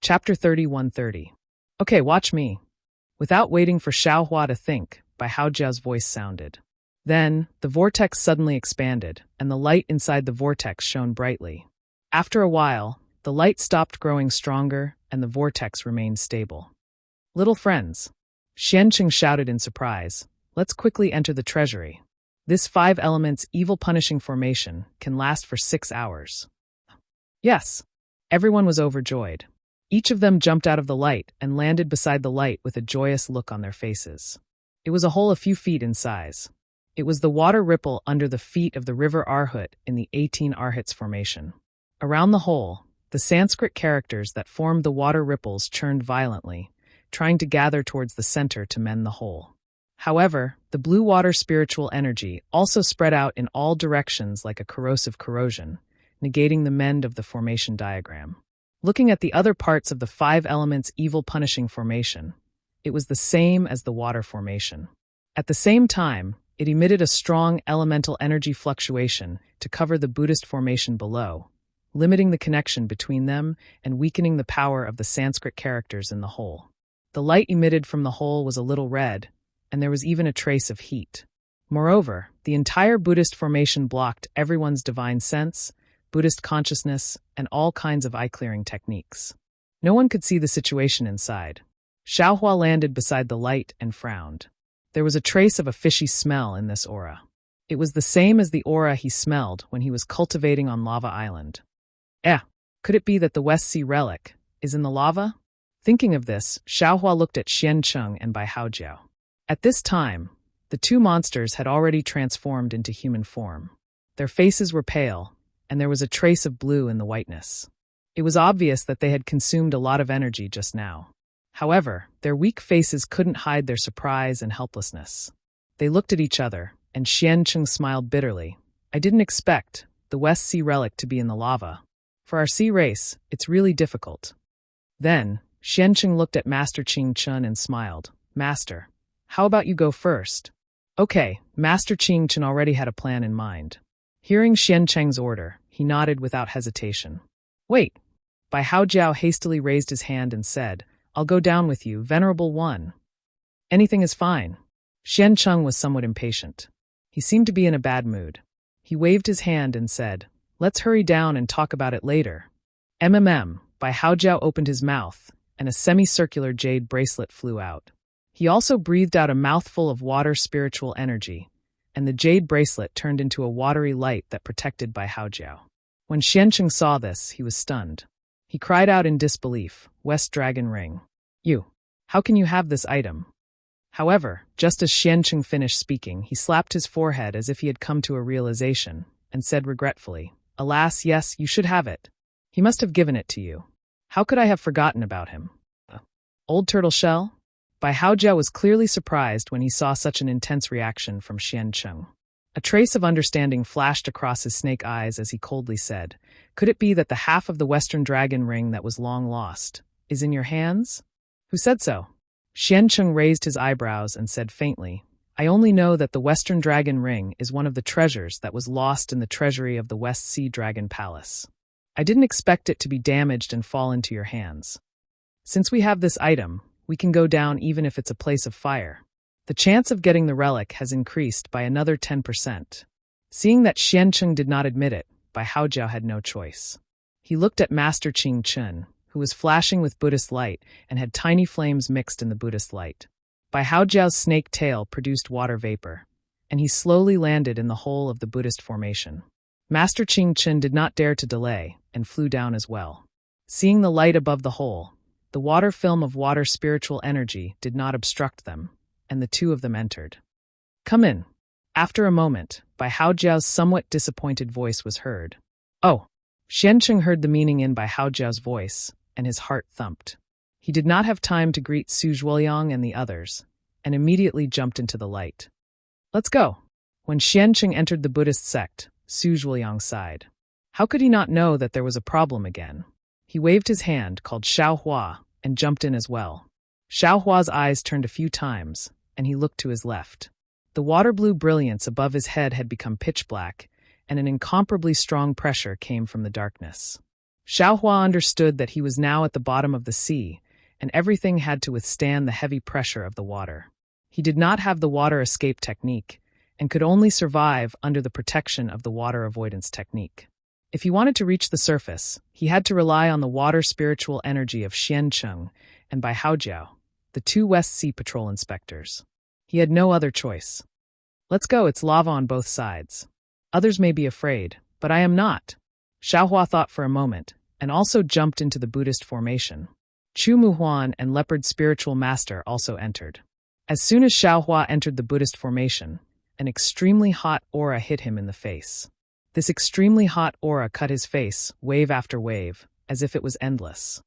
Chapter 31:30. Okay, watch me. Without waiting for Xiaohua to think, Bai Haojiao's voice sounded. Then, the vortex suddenly expanded, and the light inside the vortex shone brightly. After a while, the light stopped growing stronger, and the vortex remained stable. Little friends, Xian Cheng shouted in surprise, let's quickly enter the treasury. This 5 elements evil punishing formation can last for 6 hours. Yes, everyone was overjoyed. Each of them jumped out of the light and landed beside the light with a joyous look on their faces. It was a hole a few feet in size. It was the water ripple under the feet of the river Arhut in the 18 Arhuts formation. Around the hole, the Sanskrit characters that formed the water ripples churned violently, trying to gather towards the center to mend the hole. However, the blue water spiritual energy also spread out in all directions like a corrosive corrosion, negating the mend of the formation diagram. Looking at the other parts of the 5 elements evil punishing formation, it was the same as the water formation. At the same time, it emitted a strong elemental energy fluctuation to cover the Buddhist formation below, limiting the connection between them and weakening the power of the Sanskrit characters in the hole. The light emitted from the hole was a little red, and there was even a trace of heat. Moreover, the entire Buddhist formation blocked everyone's divine sense, Buddhist consciousness, and all kinds of eye-clearing techniques. No one could see the situation inside. Xiaohua landed beside the light and frowned. There was a trace of a fishy smell in this aura. It was the same as the aura he smelled when he was cultivating on Lava Island. Could it be that the West Sea relic is in the lava? Thinking of this, Xiaohua looked at Xian Cheng and Bai Haojiao. At this time, the 2 monsters had already transformed into human form. Their faces were pale, and there was a trace of blue in the whiteness. It was obvious that they had consumed a lot of energy just now. However, their weak faces couldn't hide their surprise and helplessness. They looked at each other, and Xian Cheng smiled bitterly. I didn't expect the West Sea relic to be in the lava. For our sea race, it's really difficult. Then, Xian Cheng looked at Master Qing Chun and smiled. Master, how about you go first? Okay, Master Qing Chun already had a plan in mind. Hearing Xian Cheng's order, he nodded without hesitation. Wait. Bai Haojiao hastily raised his hand and said, I'll go down with you, Venerable One. Anything is fine. Xian Cheng was somewhat impatient. He seemed to be in a bad mood. He waved his hand and said, Let's hurry down and talk about it later. Bai Haojiao opened his mouth, and a semicircular jade bracelet flew out. He also breathed out a mouthful of water spiritual energy, and the jade bracelet turned into a watery light that protected Bai Haojiao. When Xiancheng saw this, he was stunned. He cried out in disbelief, West Dragon Ring. You. How can you have this item? However, just as Xiancheng finished speaking, he slapped his forehead as if he had come to a realization, and said regretfully, Alas, yes, you should have it. He must have given it to you. How could I have forgotten about him? Old turtle shell? Bai Haojiao was clearly surprised when he saw such an intense reaction from Xiancheng. A trace of understanding flashed across his snake eyes as he coldly said, Could it be that the half of the Western Dragon Ring that was long lost is in your hands? Who said so? Xiancheng raised his eyebrows and said faintly, I only know that the Western Dragon Ring is one of the treasures that was lost in the treasury of the West Sea Dragon Palace. I didn't expect it to be damaged and fall into your hands. Since we have this item, we can go down even if it's a place of fire. The chance of getting the relic has increased by another 10%. Seeing that Xiancheng did not admit it, Bai Haojiao had no choice. He looked at Master Qing Chun, who was flashing with Buddhist light and had tiny flames mixed in the Buddhist light. Bai Haojiao's snake tail produced water vapor, and he slowly landed in the hole of the Buddhist formation. Master Qing Chun did not dare to delay, and flew down as well. Seeing the light above the hole, the water film of water spiritual energy did not obstruct them, and the two of them entered. Come in. After a moment, Bai Haojiao's somewhat disappointed voice was heard. Oh! Xiancheng heard the meaning in Bai Haojiao's voice, and his heart thumped. He did not have time to greet Su Zhuoliang and the others, and immediately jumped into the light. Let's go. When Xiancheng entered the Buddhist sect, Su Zhuoliang sighed. How could he not know that there was a problem again? He waved his hand, called Xiaohua, and jumped in as well. Xiaohua's eyes turned a few times, and he looked to his left. The water-blue brilliance above his head had become pitch black, and an incomparably strong pressure came from the darkness. Xiaohua understood that he was now at the bottom of the sea, and everything had to withstand the heavy pressure of the water. He did not have the water escape technique, and could only survive under the protection of the water avoidance technique. If he wanted to reach the surface, he had to rely on the water spiritual energy of Xiancheng and Bai Haojiao, the two West Sea Patrol inspectors. He had no other choice. Let's go, it's lava on both sides. Others may be afraid, but I am not. Xiaohua thought for a moment, and also jumped into the Buddhist formation. Chu Muhuan and Leopard Spiritual Master also entered. As soon as Xiaohua entered the Buddhist formation, an extremely hot aura hit him in the face. This extremely hot aura cut his face, wave after wave, as if it was endless.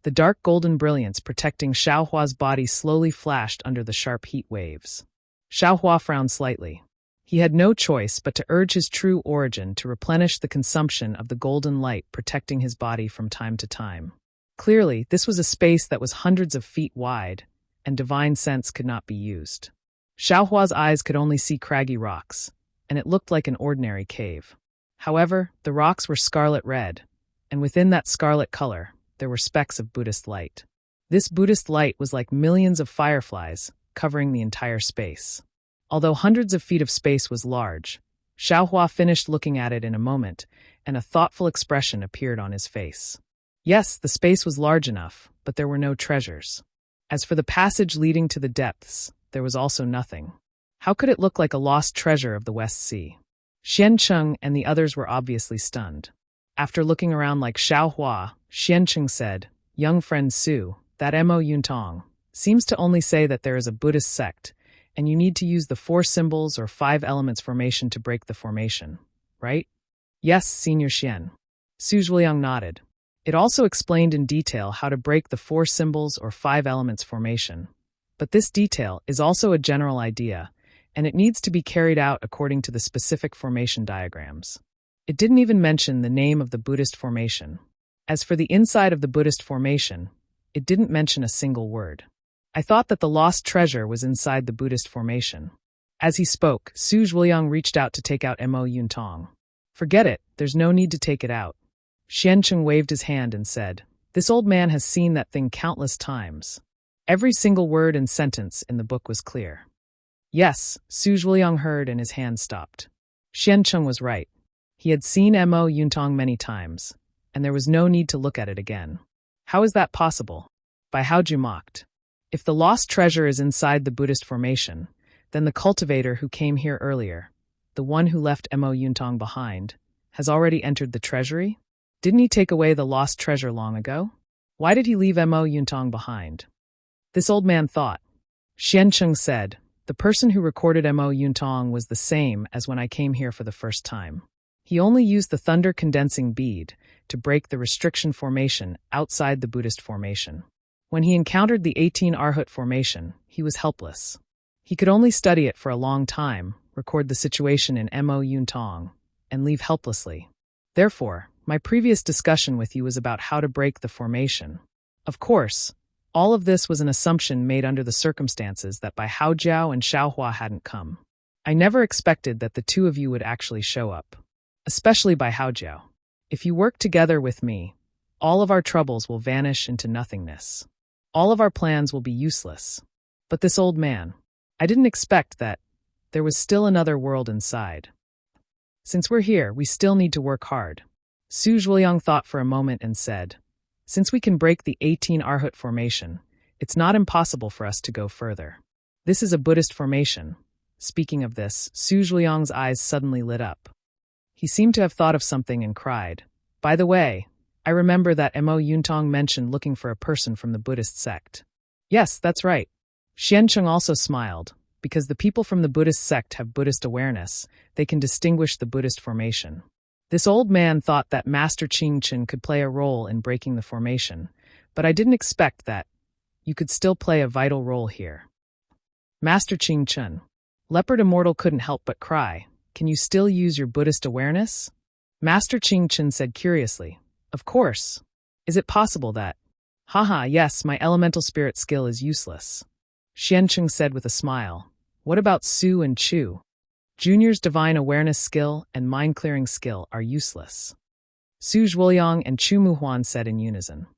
The dark golden brilliance protecting Xiaohua's body slowly flashed under the sharp heat waves. Xiaohua frowned slightly. He had no choice but to urge his true origin to replenish the consumption of the golden light protecting his body from time to time. Clearly, this was a space that was hundreds of feet wide, and divine sense could not be used. Xiaohua's eyes could only see craggy rocks, and it looked like an ordinary cave. However, the rocks were scarlet red, and within that scarlet color, there were specks of Buddhist light. This Buddhist light was like millions of fireflies, covering the entire space. Although hundreds of feet of space was large, Xiaohua finished looking at it in a moment, and a thoughtful expression appeared on his face. Yes, the space was large enough, but there were no treasures. As for the passage leading to the depths, there was also nothing. How could it look like a lost treasure of the West Sea? Xiancheng and the others were obviously stunned. After looking around like Xiaohua, Xiancheng said, Young friend Su, that Mo Yuntong seems to only say that there is a Buddhist sect, and you need to use the 4 symbols or 5 elements formation to break the formation, right? Yes, Senior Xian. Su Zhuoliang nodded. It also explained in detail how to break the 4 symbols or 5 elements formation. But this detail is also a general idea, and it needs to be carried out according to the specific formation diagrams. It didn't even mention the name of the Buddhist formation. As for the inside of the Buddhist formation, it didn't mention a single word. I thought that the lost treasure was inside the Buddhist formation. As he spoke, Su Zhuoliang reached out to take out Mo Yuntong. Forget it, there's no need to take it out. Xiancheng waved his hand and said, "This old man has seen that thing countless times." Every single word and sentence in the book was clear. Yes, Su Zhuliang heard and his hand stopped. Xiancheng was right. He had seen Mo Yuntong many times, and there was no need to look at it again. How is that possible? By Haoju mocked. If the lost treasure is inside the Buddhist formation, then the cultivator who came here earlier, the one who left Mo Yuntong behind, has already entered the treasury? Didn't he take away the lost treasure long ago? Why did he leave Mo Yuntong behind? This old man thought. Xiancheng said, "The person who recorded Mo Yuntong was the same as when I came here for the first time. He only used the thunder condensing bead to break the restriction formation outside the Buddhist formation. When he encountered the 18 Arhat formation, he was helpless. He could only study it for a long time, record the situation in Mo Yuntong, and leave helplessly. Therefore, my previous discussion with you was about how to break the formation. Of course, all of this was an assumption made under the circumstances that Bai Haojiao and Xiaohua hadn't come. I never expected that the two of you would actually show up. Especially Bai Haojiao. If you work together with me, all of our troubles will vanish into nothingness. All of our plans will be useless. But this old man, I didn't expect that there was still another world inside. Since we're here, we still need to work hard." Su Zhuliang thought for a moment and said, "Since we can break the 18 Arhat formation, it's not impossible for us to go further. This is a Buddhist formation." Speaking of this, Su Zhuliang's eyes suddenly lit up. He seemed to have thought of something and cried, "By the way, I remember that Mo Yuntong mentioned looking for a person from the Buddhist sect." "Yes, that's right." Xiancheng also smiled. Because the people from the Buddhist sect have Buddhist awareness, they can distinguish the Buddhist formation. This old man thought that Master Qing Chen could play a role in breaking the formation, but I didn't expect that you could still play a vital role here. Master Qing Chen. Leopard Immortal couldn't help but cry. "Can you still use your Buddhist awareness?" Master Qing Chen said curiously, "Of course. Is it possible that—" "Haha, yes, my elemental spirit skill is useless." Xiancheng said with a smile. "What about Su and Chu? Junior's divine awareness skill and mind-clearing skill are useless." Su Zhuliang and Chu Muhuan said in unison.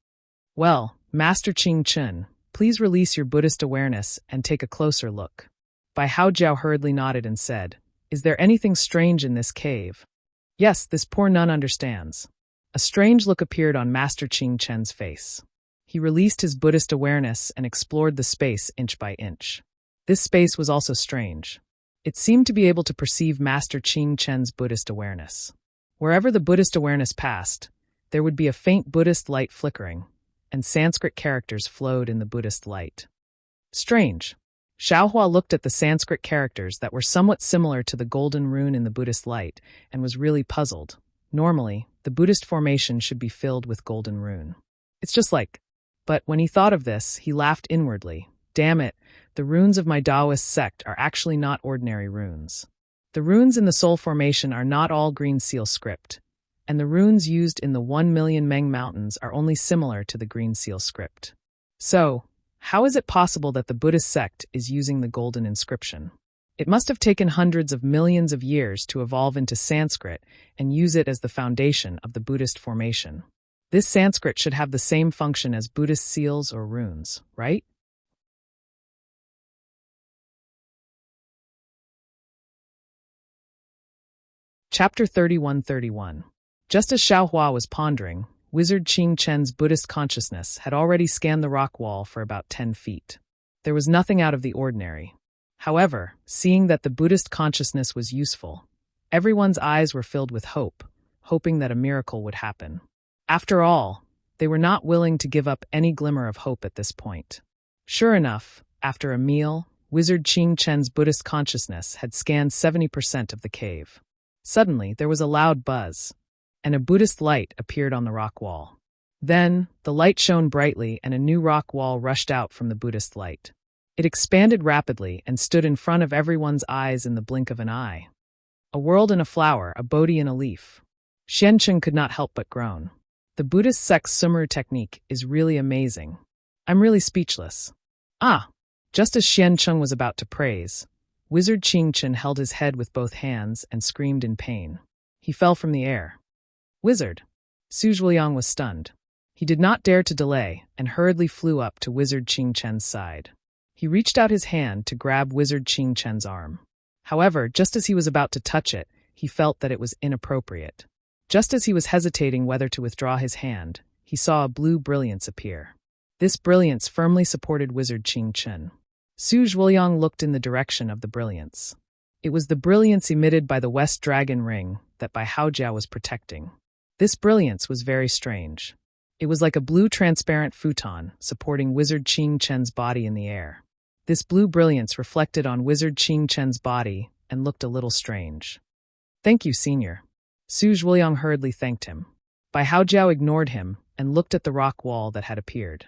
"Well, Master Qing Chen, please release your Buddhist awareness and take a closer look." Bai Haojiao hurriedly nodded and said, "Is there anything strange in this cave?" "Yes, this poor nun understands." A strange look appeared on Master Qing Chen's face. He released his Buddhist awareness and explored the space inch by inch. This space was also strange. It seemed to be able to perceive Master Qing Chen's Buddhist awareness. Wherever the Buddhist awareness passed, there would be a faint Buddhist light flickering, and Sanskrit characters flowed in the Buddhist light. Strange. Xiaohua looked at the Sanskrit characters that were somewhat similar to the golden rune in the Buddhist light and was really puzzled. Normally, the Buddhist formation should be filled with golden rune. It's just like... But when he thought of this, he laughed inwardly. Damn it, the runes of my Taoist sect are actually not ordinary runes. The runes in the Soul formation are not all green seal script, and the runes used in the 1,000,000 Meng Mountains are only similar to the green seal script. So, how is it possible that the Buddhist sect is using the golden inscription? It must have taken hundreds of millions of years to evolve into Sanskrit and use it as the foundation of the Buddhist formation. This Sanskrit should have the same function as Buddhist seals or runes, right? Chapter 31:31. Just as Xiaohua was pondering, Wizard Qing Chen's Buddhist consciousness had already scanned the rock wall for about 10 feet. There was nothing out of the ordinary. However, seeing that the Buddhist consciousness was useful, everyone's eyes were filled with hope, hoping that a miracle would happen. After all, they were not willing to give up any glimmer of hope at this point. Sure enough, after a meal, Wizard Qing Chen's Buddhist consciousness had scanned 70% of the cave. Suddenly, there was a loud buzz, and a Buddhist light appeared on the rock wall. Then, the light shone brightly and a new rock wall rushed out from the Buddhist light. It expanded rapidly and stood in front of everyone's eyes in the blink of an eye. A world in a flower, a Bodhi in a leaf. Xiancheng could not help but groan. The Buddhist sect's Sumru technique is really amazing. I'm really speechless. Ah! Just as Xiancheng was about to praise, Wizard Qing Chen held his head with both hands and screamed in pain. He fell from the air. "Wizard! Su Zhuliang was stunned. He did not dare to delay and hurriedly flew up to Wizard Qing Chen's side. He reached out his hand to grab Wizard Qing Chen's arm. However, just as he was about to touch it, he felt that it was inappropriate. Just as he was hesitating whether to withdraw his hand, he saw a blue brilliance appear. This brilliance firmly supported Wizard Qing Chen. Su Zhuliang looked in the direction of the brilliance. It was the brilliance emitted by the West Dragon Ring that Bai Haojiao was protecting. This brilliance was very strange. It was like a blue transparent futon supporting Wizard Qing Chen's body in the air. This blue brilliance reflected on Wizard Qing Chen's body and looked a little strange. "Thank you, Senior." Su Zhuliang hurriedly thanked him. Bai Haojiao ignored him and looked at the rock wall that had appeared.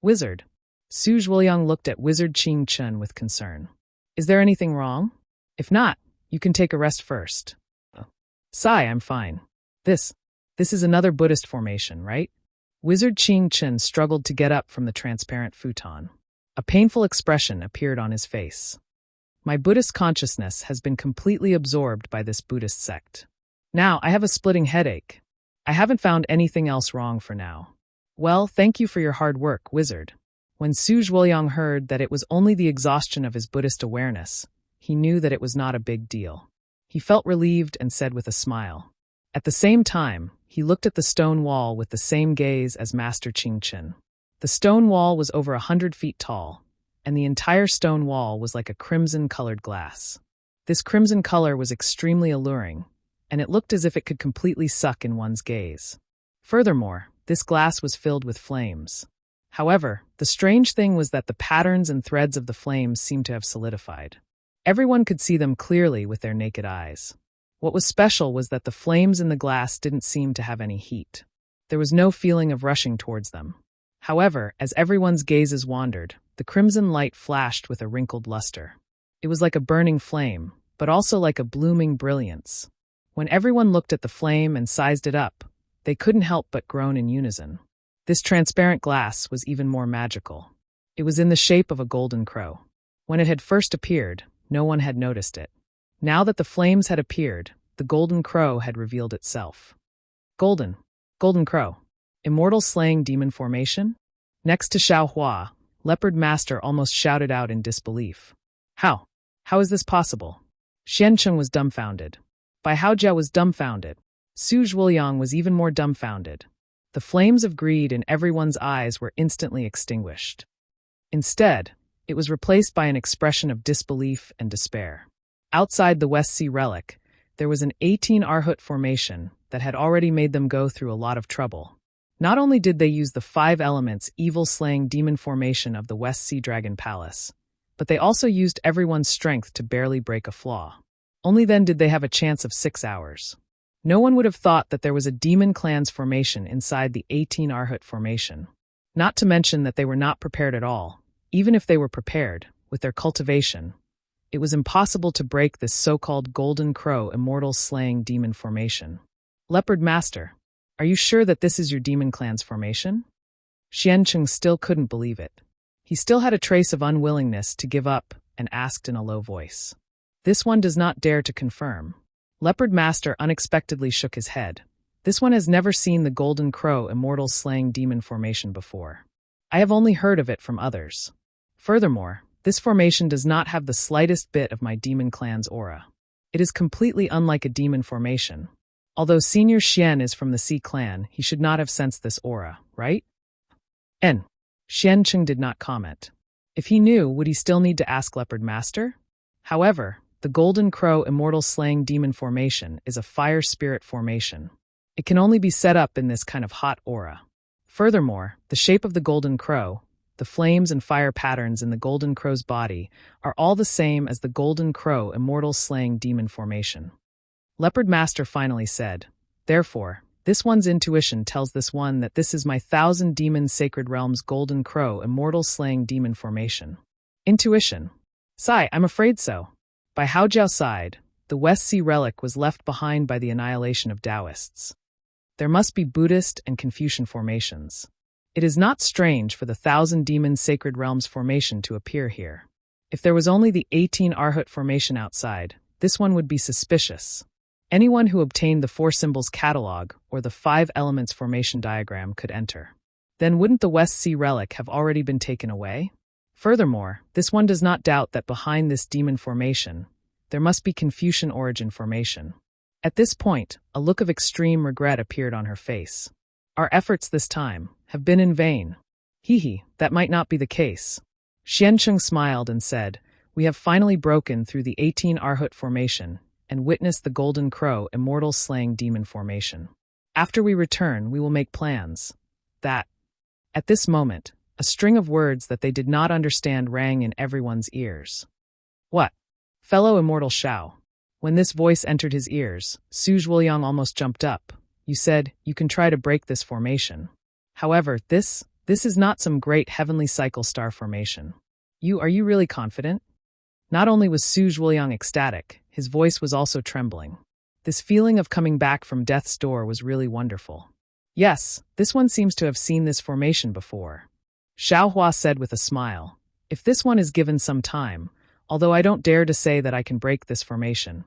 "Wizard." Su Zhuliang looked at Wizard Qing Chen with concern. "Is there anything wrong? If not, you can take a rest first." "Sai, I'm fine. This is another Buddhist formation, right?" Wizard Qing Chen struggled to get up from the transparent futon. A painful expression appeared on his face. "My Buddhist consciousness has been completely absorbed by this Buddhist sect. Now I have a splitting headache. I haven't found anything else wrong for now." "Well, thank you for your hard work, Wizard." When Su Zhuliang heard that it was only the exhaustion of his Buddhist awareness, he knew that it was not a big deal. He felt relieved and said with a smile. At the same time, he looked at the stone wall with the same gaze as Master Qing Chen. The stone wall was over 100 feet tall, and the entire stone wall was like a crimson-colored glass. This crimson color was extremely alluring, and it looked as if it could completely suck in one's gaze. Furthermore, this glass was filled with flames. However, the strange thing was that the patterns and threads of the flames seemed to have solidified. Everyone could see them clearly with their naked eyes. What was special was that the flames in the glass didn't seem to have any heat. There was no feeling of rushing towards them. However, as everyone's gazes wandered, the crimson light flashed with a wrinkled luster. It was like a burning flame, but also like a blooming brilliance. When everyone looked at the flame and sized it up, they couldn't help but groan in unison. This transparent glass was even more magical. It was in the shape of a golden crow. When it had first appeared, no one had noticed it. Now that the flames had appeared, the golden crow had revealed itself. Golden crow. Immortal slaying demon formation? Next to Xiaohua, Leopard Master almost shouted out in disbelief. How? How is this possible? Xiancheng was dumbfounded. Bai Haojiao was dumbfounded. Su Zhuliang was even more dumbfounded. The flames of greed in everyone's eyes were instantly extinguished. Instead, it was replaced by an expression of disbelief and despair. Outside the West Sea relic, there was an 18 Arhut formation that had already made them go through a lot of trouble. Not only did they use the 5 elements evil-slaying demon formation of the West Sea Dragon Palace, but they also used everyone's strength to barely break a flaw. Only then did they have a chance of 6 hours. No one would have thought that there was a demon clan's formation inside the 18 Arhut formation. Not to mention that they were not prepared at all. Even if they were prepared, with their cultivation, it was impossible to break this so-called Golden Crow immortal slaying demon formation. Leopard Master, are you sure that this is your demon clan's formation? Xiancheng still couldn't believe it. He still had a trace of unwillingness to give up and asked in a low voice. This one does not dare to confirm. Leopard Master unexpectedly shook his head. This one has never seen the Golden Crow immortal slaying demon formation before. I have only heard of it from others. Furthermore, this formation does not have the slightest bit of my demon clan's aura. It is completely unlike a demon formation. Although Senior Xian is from the Sea clan, he should not have sensed this aura, right? Xiancheng did not comment. If he knew, would he still need to ask Leopard Master? However, the Golden Crow immortal slaying demon formation is a fire spirit formation. It can only be set up in this kind of hot aura. Furthermore, the shape of the Golden Crow, the flames and fire patterns in the Golden Crow's body are all the same as the Golden Crow immortal slaying demon formation. Leopard Master finally said, therefore, this one's intuition tells this one that this is my 1,000 demon sacred realm's Golden Crow immortal slaying demon formation. Intuition. Sai, I'm afraid so. By Haojiao side, the West Sea relic was left behind by the annihilation of Taoists. There must be Buddhist and Confucian formations. It is not strange for the 1,000 demon sacred realms formation to appear here. If there was only the 18 Arhut formation outside, this one would be suspicious. Anyone who obtained the four symbols catalog or the five elements formation diagram could enter. Then wouldn't the West Sea relic have already been taken away? Furthermore, this one does not doubt that behind this demon formation, there must be Confucian origin formation. At this point, a look of extreme regret appeared on her face. Our efforts this time have been in vain. That might not be the case. Xiancheng smiled and said, we have finally broken through the 18 Arhut formation and witnessed the Golden Crow immortal slaying demon formation. After we return, we will make plans. That. At this moment, a string of words that they did not understand rang in everyone's ears. What? Fellow immortal Shao. When this voice entered his ears, Su Zhuoyang almost jumped up. You said, you can try to break this formation. However, this is not some great heavenly cycle star formation. Are you really confident? Not only was Su Zhuoyang ecstatic, his voice was also trembling. This feeling of coming back from death's door was really wonderful. Yes, this one seems to have seen this formation before. Xiaohua said with a smile. If this one is given some time, although I don't dare to say that I can break this formation,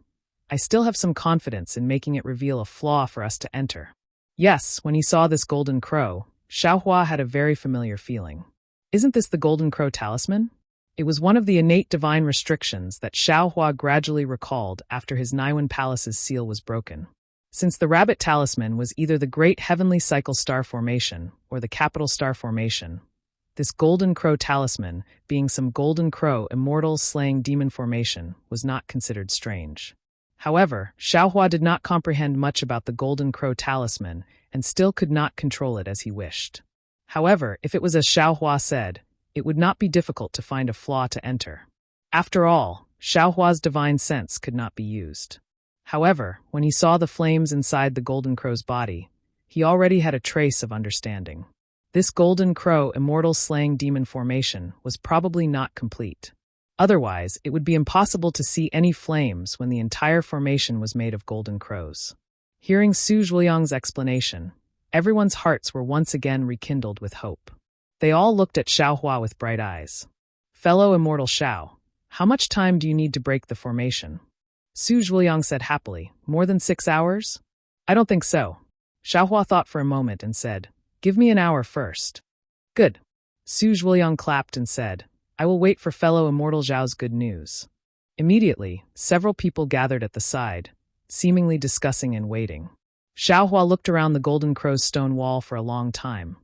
I still have some confidence in making it reveal a flaw for us to enter. Yes, when he saw this golden crow, Xiaohua had a very familiar feeling. Isn't this the golden crow talisman? It was one of the innate divine restrictions that Xiaohua gradually recalled after his Naiwan Palace's seal was broken. Since the rabbit talisman was either the great heavenly cycle star formation or the capital star formation, this golden crow talisman, being some golden crow immortal slaying demon formation, was not considered strange. However, Xiaohua did not comprehend much about the golden crow talisman and still could not control it as he wished. However, if it was as Xiaohua said, it would not be difficult to find a flaw to enter. After all, Xiaohua's divine sense could not be used. However, when he saw the flames inside the golden crow's body, he already had a trace of understanding. This golden crow immortal slaying demon formation was probably not complete. Otherwise, it would be impossible to see any flames when the entire formation was made of golden crows. Hearing Su Zhuoyang's explanation, everyone's hearts were once again rekindled with hope. They all looked at Xiaohua with bright eyes. Fellow immortal Xiao, how much time do you need to break the formation? Su Zhuoyang said happily, more than 6 hours? I don't think so. Xiaohua thought for a moment and said, give me an hour first. Good. Su Zhuoyang clapped and said, I will wait for fellow immortal Zhao's good news. Immediately, several people gathered at the side, seemingly discussing and waiting. Xiaohua looked around the golden crow's stone wall for a long time,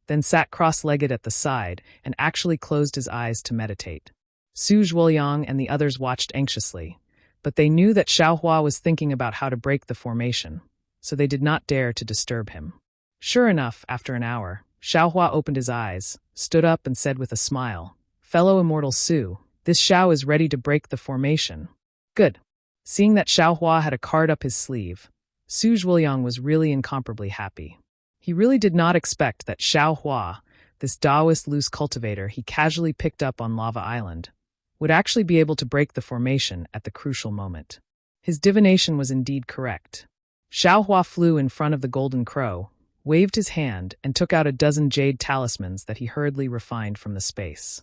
then sat cross-legged at the side and actually closed his eyes to meditate. Su Zhuoyang and the others watched anxiously, but they knew that Xiaohua was thinking about how to break the formation, so they did not dare to disturb him. Sure enough, after an hour, Xiaohua opened his eyes, stood up and said with a smile, Fellow immortal Su, this Xiao is ready to break the formation. Good. Seeing that Xiaohua had a card up his sleeve, Su Zhuoyang was really incomparably happy. He really did not expect that Xiaohua, this Taoist loose cultivator he casually picked up on Lava Island, would actually be able to break the formation at the crucial moment. His divination was indeed correct. Xiaohua flew in front of the golden crow, waved his hand, and took out a dozen jade talismans that he hurriedly refined from the space.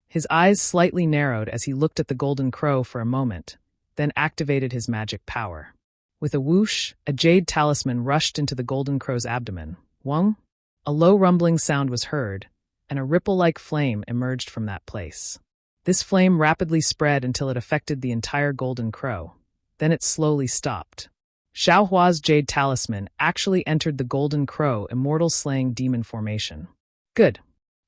His eyes slightly narrowed as he looked at the golden crow for a moment, then activated his magic power. With a whoosh, a jade talisman rushed into the golden crow's abdomen. Wong? A low rumbling sound was heard, and a ripple-like flame emerged from that place. This flame rapidly spread until it affected the entire golden crow. Then it slowly stopped. Xiaohua's jade talisman actually entered the golden crow immortal slaying demon formation. Good.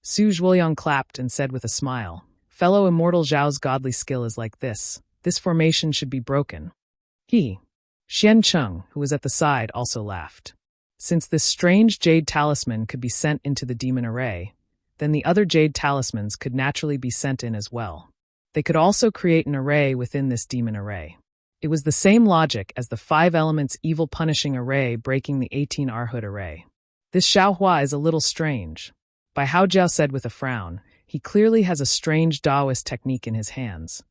Su Zhuoyang clapped and said with a smile, Fellow immortal Zhao's godly skill is like this. This formation should be broken. Xiancheng, who was at the side, also laughed. Since this strange jade talisman could be sent into the demon array, then the other jade talismans could naturally be sent in as well. They could also create an array within this demon array. It was the same logic as the 5 elements evil punishing array breaking the 18 Arhut array. This Xiaohua is a little strange. By Hao Jiao said with a frown, he clearly has a strange Taoist technique in his hands.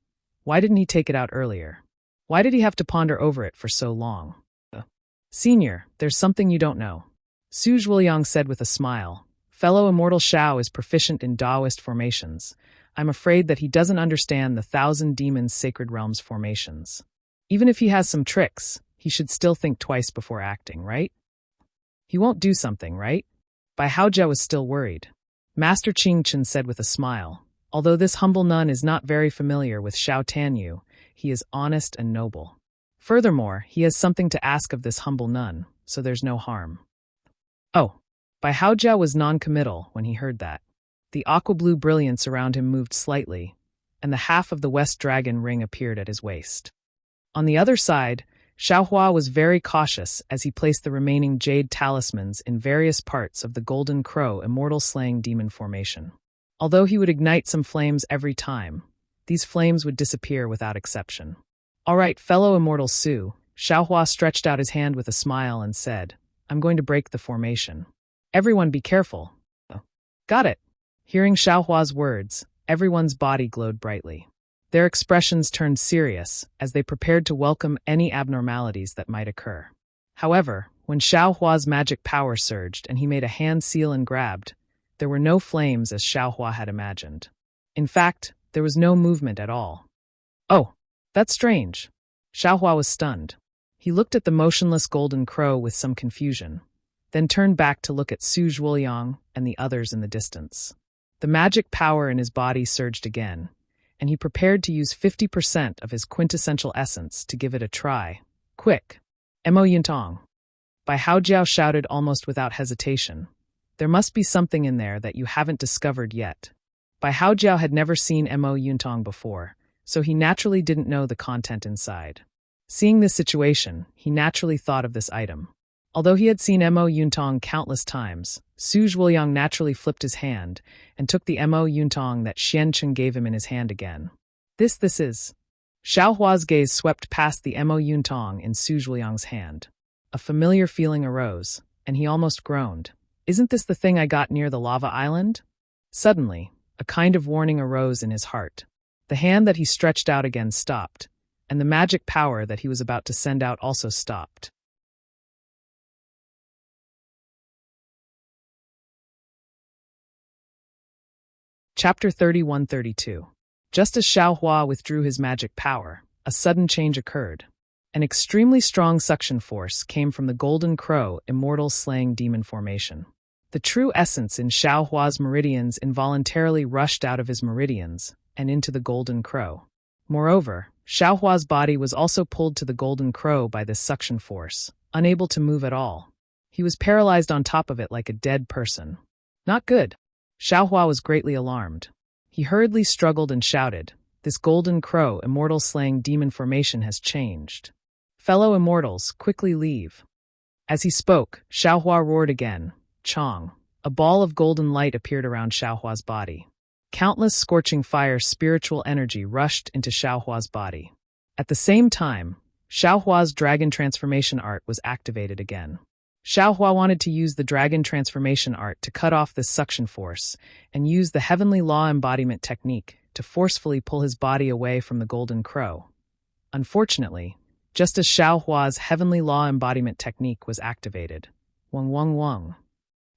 Why didn't he take it out earlier? Why did he have to ponder over it for so long? Senior, there's something you don't know. Su Zhuoyang said with a smile, Fellow immortal Xiao is proficient in Taoist formations. I'm afraid that he doesn't understand the 1,000 demons sacred realms formations. Even if he has some tricks, he should still think twice before acting, right? He won't do something, right? Bai Haojia was still worried. Master Qing Chen said with a smile, although this humble nun is not very familiar with Xiao Tanyu, he is honest and noble. Furthermore, he has something to ask of this humble nun, so there's no harm. Oh, Bai Haojia was non-committal when he heard that. The aqua-blue brilliance around him moved slightly, and the half of the West Dragon ring appeared at his waist. On the other side, Xiaohua was very cautious as he placed the remaining jade talismans in various parts of the Golden Crow immortal slaying demon formation. Although he would ignite some flames every time, these flames would disappear without exception. All right, fellow immortal Su, Xiaohua stretched out his hand with a smile and said, I'm going to break the formation. Everyone be careful. Got it. Hearing Xiaohua's words, everyone's body glowed brightly. Their expressions turned serious as they prepared to welcome any abnormalities that might occur. However, when Xiaohua's magic power surged and he made a hand seal and grabbed, there were no flames as Xiaohua had imagined. In fact, there was no movement at all. Oh, that's strange. Xiaohua was stunned. He looked at the motionless golden crow with some confusion, then turned back to look at Su Zhuoyang and the others in the distance. The magic power in his body surged again, and he prepared to use 50% of his quintessential essence to give it a try. Quick! Mo Yuntong! Bai Haojiao shouted almost without hesitation. There must be something in there that you haven't discovered yet. Bai Haojiao had never seen Mo Yuntong before, so he naturally didn't know the content inside. Seeing this situation, he naturally thought of this item. Although he had seen Mo Yuntong countless times, Su Zhuoyang naturally flipped his hand and took the Mo Yuntong that Xiancheng gave him in his hand again. This is. Xiaohua's gaze swept past the Mo Yuntong in Su Zhuoyang's hand. A familiar feeling arose, and he almost groaned. Isn't this the thing I got near the lava island? Suddenly, a kind of warning arose in his heart. The hand that he stretched out again stopped, and the magic power that he was about to send out also stopped. Chapter 31-32. Just as Xiaohua withdrew his magic power, a sudden change occurred. An extremely strong suction force came from the Golden Crow immortal slaying demon formation. The true essence in Xiaohua's meridians involuntarily rushed out of his meridians and into the Golden Crow. Moreover, Xiaohua's body was also pulled to the Golden Crow by this suction force, unable to move at all. He was paralyzed on top of it like a dead person. Not good. Xiaohua was greatly alarmed. He hurriedly struggled and shouted, This Golden Crow immortal slaying demon formation has changed. Fellow immortals, quickly leave. As he spoke, Xiaohua roared again. Chong. A ball of golden light appeared around Xiaohua's body. Countless scorching fire spiritual energy rushed into Xiaohua's body. At the same time, Xiaohua's dragon transformation art was activated again. Xiaohua wanted to use the dragon transformation art to cut off this suction force and use the heavenly law embodiment technique to forcefully pull his body away from the Golden Crow. Unfortunately, just as Xiaohua's heavenly law embodiment technique was activated, wong wong wong,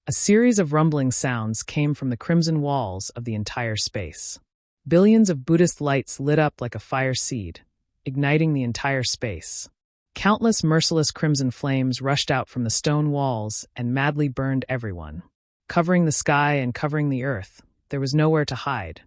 a series of rumbling sounds came from the crimson walls of the entire space. Billions of Buddhist lights lit up like a fire seed, igniting the entire space. Countless merciless crimson flames rushed out from the stone walls and madly burned everyone. Covering the sky and covering the earth, there was nowhere to hide.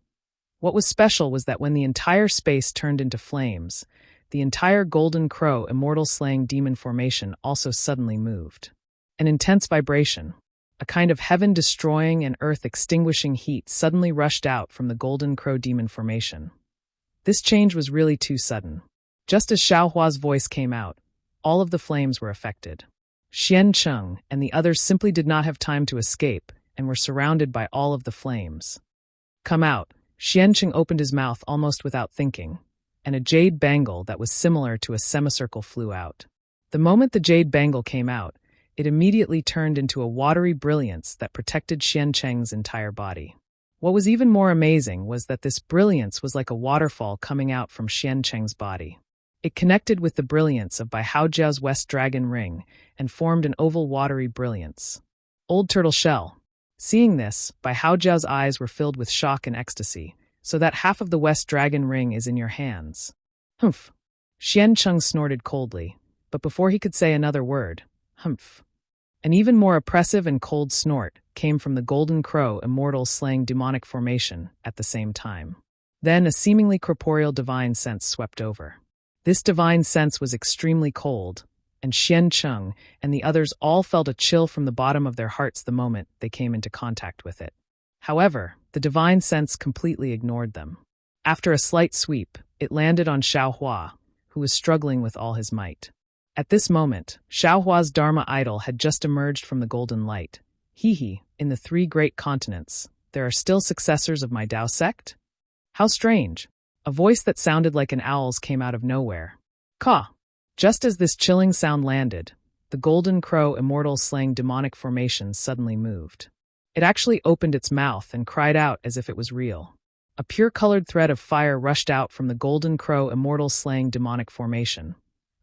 What was special was that when the entire space turned into flames, the entire Golden Crow immortal slaying demon formation also suddenly moved. An intense vibration, a kind of heaven-destroying and earth-extinguishing heat suddenly rushed out from the Golden Crow demon formation. This change was really too sudden. Just as Xiaohua's voice came out, all of the flames were affected. Xiancheng and the others simply did not have time to escape and were surrounded by all of the flames. Come out, Xiancheng opened his mouth almost without thinking, and a jade bangle that was similar to a semicircle flew out. The moment the jade bangle came out, it immediately turned into a watery brilliance that protected Xiancheng's entire body. What was even more amazing was that this brilliance was like a waterfall coming out from Xiancheng's body. It connected with the brilliance of Bai Haojiao's West Dragon Ring and formed an oval watery brilliance. Old Turtle Shell. Seeing this, Bai Haojiao's eyes were filled with shock and ecstasy, so that half of the West Dragon Ring is in your hands. Humph. Xiancheng snorted coldly. but before he could say another word, humph. An even more oppressive and cold snort came from the golden crow immortal slaying demonic formation at the same time. Then a seemingly corporeal divine sense swept over. This divine sense was extremely cold, and Xian Cheng and the others all felt a chill from the bottom of their hearts the moment they came into contact with it. However, the divine sense completely ignored them. After a slight sweep, it landed on Xiaohua, who was struggling with all his might. At this moment, Xiaohua's Dharma idol had just emerged from the golden light. Hee, in the 3 great continents, there are still successors of my Dao sect? How strange. A voice that sounded like an owl's came out of nowhere. Caw! Just as this chilling sound landed, the golden crow immortal slaying demonic formation suddenly moved. It actually opened its mouth and cried out as if it was real. A pure-colored thread of fire rushed out from the golden crow immortal slaying demonic formation,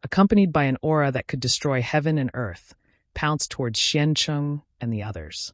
accompanied by an aura that could destroy heaven and earth, pounced towards Xian Cheng and the others.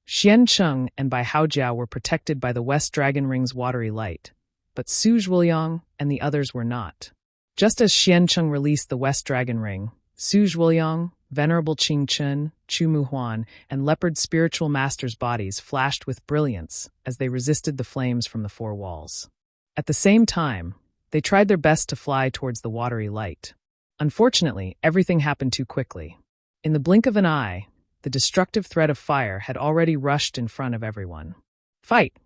Xian Cheng and Bai Haojiao were protected by the West Dragon Ring's watery light, but Su Zhuoyang and the others were not. Just as Xian Cheng released the West Dragon Ring, Su Zhuoyang, Venerable Qing Chen, Chu Muhuan, and Leopard spiritual masters' bodies flashed with brilliance as they resisted the flames from the 4 walls. At the same time, they tried their best to fly towards the watery light. Unfortunately, everything happened too quickly. In the blink of an eye, the destructive thread of fire had already rushed in front of everyone. Fight!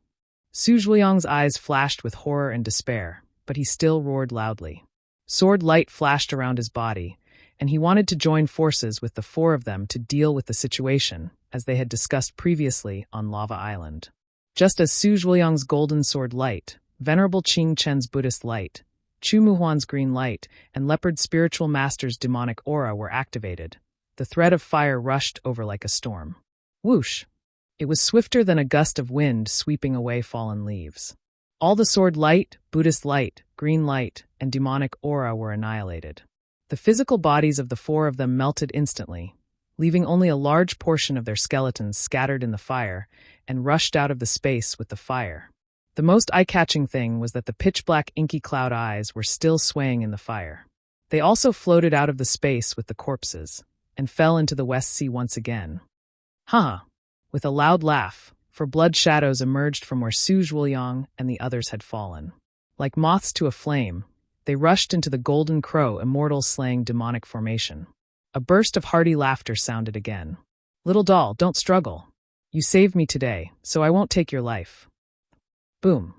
Su Zhuoyang's eyes flashed with horror and despair, but he still roared loudly. Sword light flashed around his body, and he wanted to join forces with the 4 of them to deal with the situation, as they had discussed previously on Lava Island. Just as Su Zhuoyang's golden sword light, Venerable Qing Chen's Buddhist light, Chu Muhuan's green light, and Leopard spiritual master's demonic aura were activated, the thread of fire rushed over like a storm. Whoosh! It was swifter than a gust of wind sweeping away fallen leaves. All the sword light, Buddhist light, green light, and demonic aura were annihilated. The physical bodies of the 4 of them melted instantly, leaving only a large portion of their skeletons scattered in the fire and rushed out of the space with the fire. The most eye-catching thing was that the pitch-black inky cloud eyes were still swaying in the fire. They also floated out of the space with the corpses and fell into the West Sea once again. Ha! With a loud laugh, for blood shadows emerged from where Su Zhuoyang and the others had fallen. Like moths to a flame, they rushed into the golden crow immortal slaying demonic formation. A burst of hearty laughter sounded again. Little doll, don't struggle. You saved me today, so I won't take your life. Boom.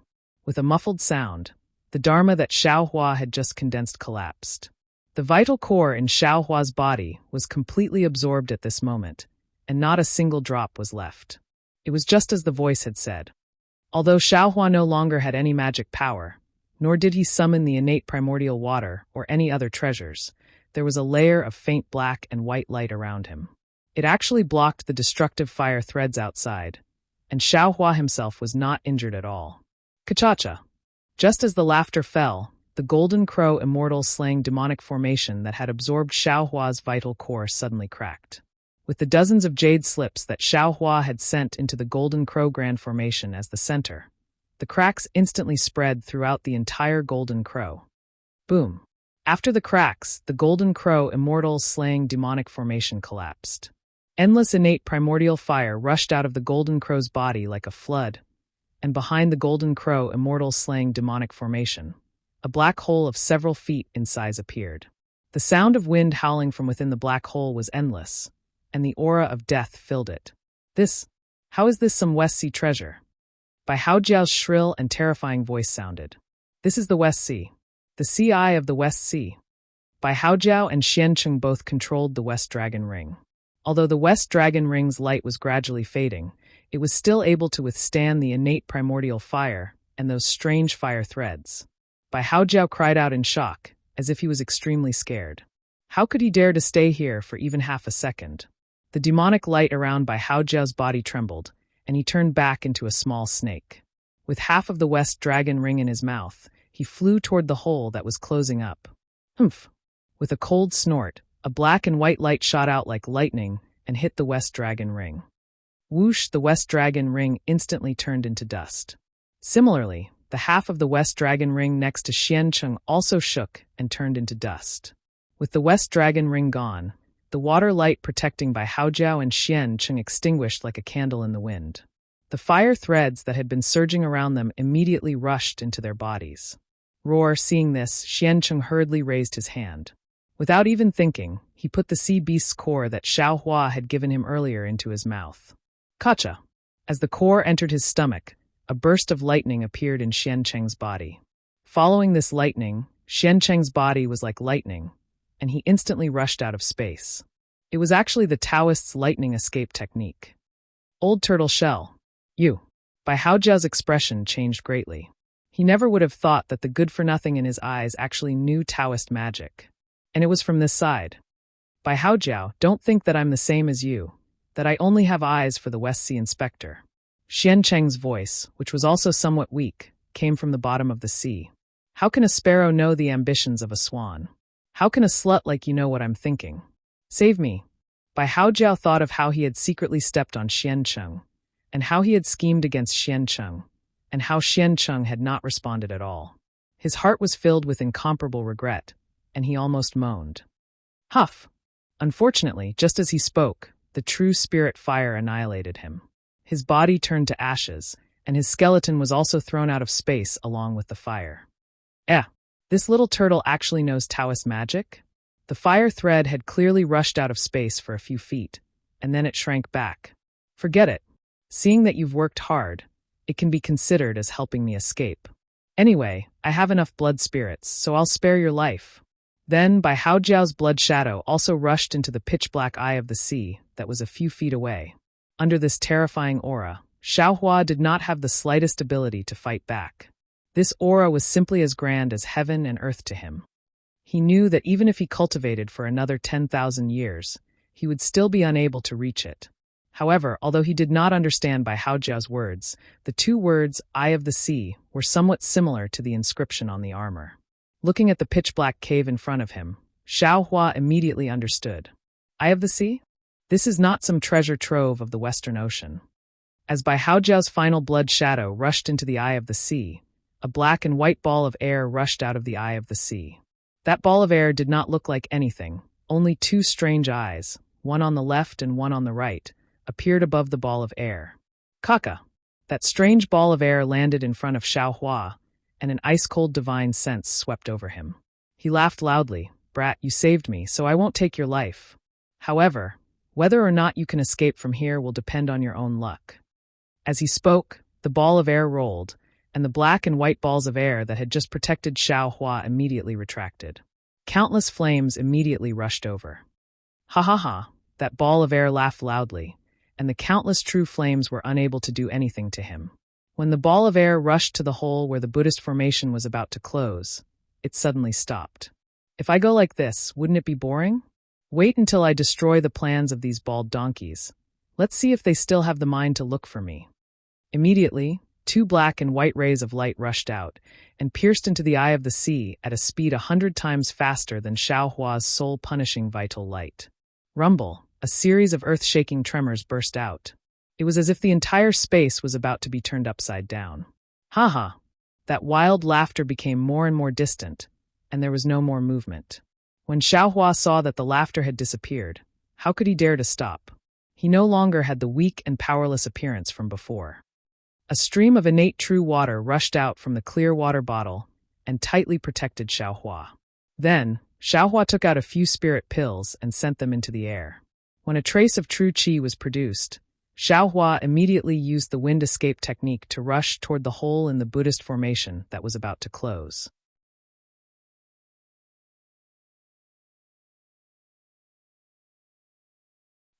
With a muffled sound, the Dharma that Xiaohua had just condensed collapsed. The vital core in Xiaohua's body was completely absorbed at this moment, and not a single drop was left. It was just as the voice had said. Although Xiaohua no longer had any magic power, nor did he summon the innate primordial water or any other treasures, there was a layer of faint black and white light around him. It actually blocked the destructive fire threads outside, and Xiaohua himself was not injured at all. Kachacha! Just as the laughter fell, the golden crow immortal slaying demonic formation that had absorbed Xiaohua's vital core suddenly cracked. With the dozens of jade slips that Xiaohua had sent into the golden crow grand formation as the center, the cracks instantly spread throughout the entire golden crow. Boom. After the cracks, the golden crow immortal slaying demonic formation collapsed. Endless innate primordial fire rushed out of the golden crow's body like a flood, and behind the golden crow immortal slaying demonic formation, a black hole of several feet in size appeared. The sound of wind howling from within the black hole was endless, and the aura of death filled it. How is this some West Sea treasure? Bai Haojiao's shrill and terrifying voice sounded. This is the West Sea. The Sea Eye of the West Sea. Bai Haojiao and Xian Cheng both controlled the West Dragon Ring. Although the West Dragon Ring's light was gradually fading, it was still able to withstand the innate primordial fire and those strange fire threads. Bai Haojiao cried out in shock, as if he was extremely scared. How could he dare to stay here for even half a second? The demonic light around Bai Haojiao's body trembled, and he turned back into a small snake. With half of the West Dragon Ring in his mouth, he flew toward the hole that was closing up. Humph! With a cold snort, a black and white light shot out like lightning and hit the West Dragon Ring. Whoosh! The West Dragon Ring instantly turned into dust. Similarly, the half of the West Dragon Ring next to Xian Cheng also shook and turned into dust. With the West Dragon ring gone, the water light protecting by Haojiao and Xian Cheng extinguished like a candle in the wind. The fire threads that had been surging around them immediately rushed into their bodies. Roar, seeing this, Xian Cheng hurriedly raised his hand. Without even thinking, he put the sea beast's core that Xiao Hua had given him earlier into his mouth. Kacha! As the core entered his stomach, a burst of lightning appeared in Xian Cheng's body. Following this lightning, Xian Cheng's body was like lightning, and he instantly rushed out of space. It was actually the Taoist's lightning escape technique. Old turtle shell. You. By Haojiao's expression changed greatly. He never would have thought that the good-for-nothing in his eyes actually knew Taoist magic. And it was from this side. By Haojiao, don't think that I'm the same as you, that I only have eyes for the West Sea Inspector. Xian Cheng's voice, which was also somewhat weak, came from the bottom of the sea. How can a sparrow know the ambitions of a swan? How can a slut like you know what I'm thinking? Save me. By Haojiao thought of how he had secretly stepped on Xian Cheng, and how he had schemed against Xian Cheng, and how Xian Cheng had not responded at all. His heart was filled with incomparable regret, and he almost moaned. Huff! Unfortunately, just as he spoke, the true spirit fire annihilated him. His body turned to ashes, and his skeleton was also thrown out of space along with the fire. This little turtle actually knows Taoist magic? The fire thread had clearly rushed out of space for a few feet, and then it shrank back. Forget it. Seeing that you've worked hard, it can be considered as helping me escape. Anyway, I have enough blood spirits, so I'll spare your life. Then, by Haojiao's blood shadow also rushed into the pitch-black eye of the sea that was a few feet away. Under this terrifying aura, Xiaohua did not have the slightest ability to fight back. This aura was simply as grand as heaven and earth to him. He knew that even if he cultivated for another 10,000 years, he would still be unable to reach it. However, although he did not understand by Haojiao's words, the two words, Eye of the Sea, were somewhat similar to the inscription on the armor. Looking at the pitch-black cave in front of him, Xiaohua immediately understood. Eye of the Sea? This is not some treasure trove of the Western Ocean. As by Haojiao's final blood shadow rushed into the Eye of the Sea, a black and white ball of air rushed out of the Eye of the Sea. That ball of air did not look like anything, only two strange eyes, one on the left and one on the right, appeared above the ball of air. Kaka! That strange ball of air landed in front of Xiaohua, and an ice-cold divine sense swept over him. He laughed loudly. Brat, you saved me, so I won't take your life. However, whether or not you can escape from here will depend on your own luck. As he spoke, the ball of air rolled, and the black and white balls of air that had just protected Xiaohua immediately retracted. Countless flames immediately rushed over. Ha ha ha, that ball of air laughed loudly, and the countless true flames were unable to do anything to him. When the ball of air rushed to the hole where the Buddhist formation was about to close, it suddenly stopped. If I go like this, wouldn't it be boring? Wait until I destroy the plans of these bald donkeys. Let's see if they still have the mind to look for me. Immediately, two black and white rays of light rushed out and pierced into the Eye of the Sea at a speed 100 times faster than Xiaohua's soul-punishing vital light. Rumble, a series of earth-shaking tremors burst out. It was as if the entire space was about to be turned upside down. Ha ha! That wild laughter became more and more distant, and there was no more movement. When Xiaohua saw that the laughter had disappeared, how could he dare to stop? He no longer had the weak and powerless appearance from before. A stream of innate true water rushed out from the clear water bottle and tightly protected Xiaohua. Then, Xiaohua took out a few spirit pills and sent them into the air. When a trace of true qi was produced, Xiaohua immediately used the wind escape technique to rush toward the hole in the Buddhist formation that was about to close.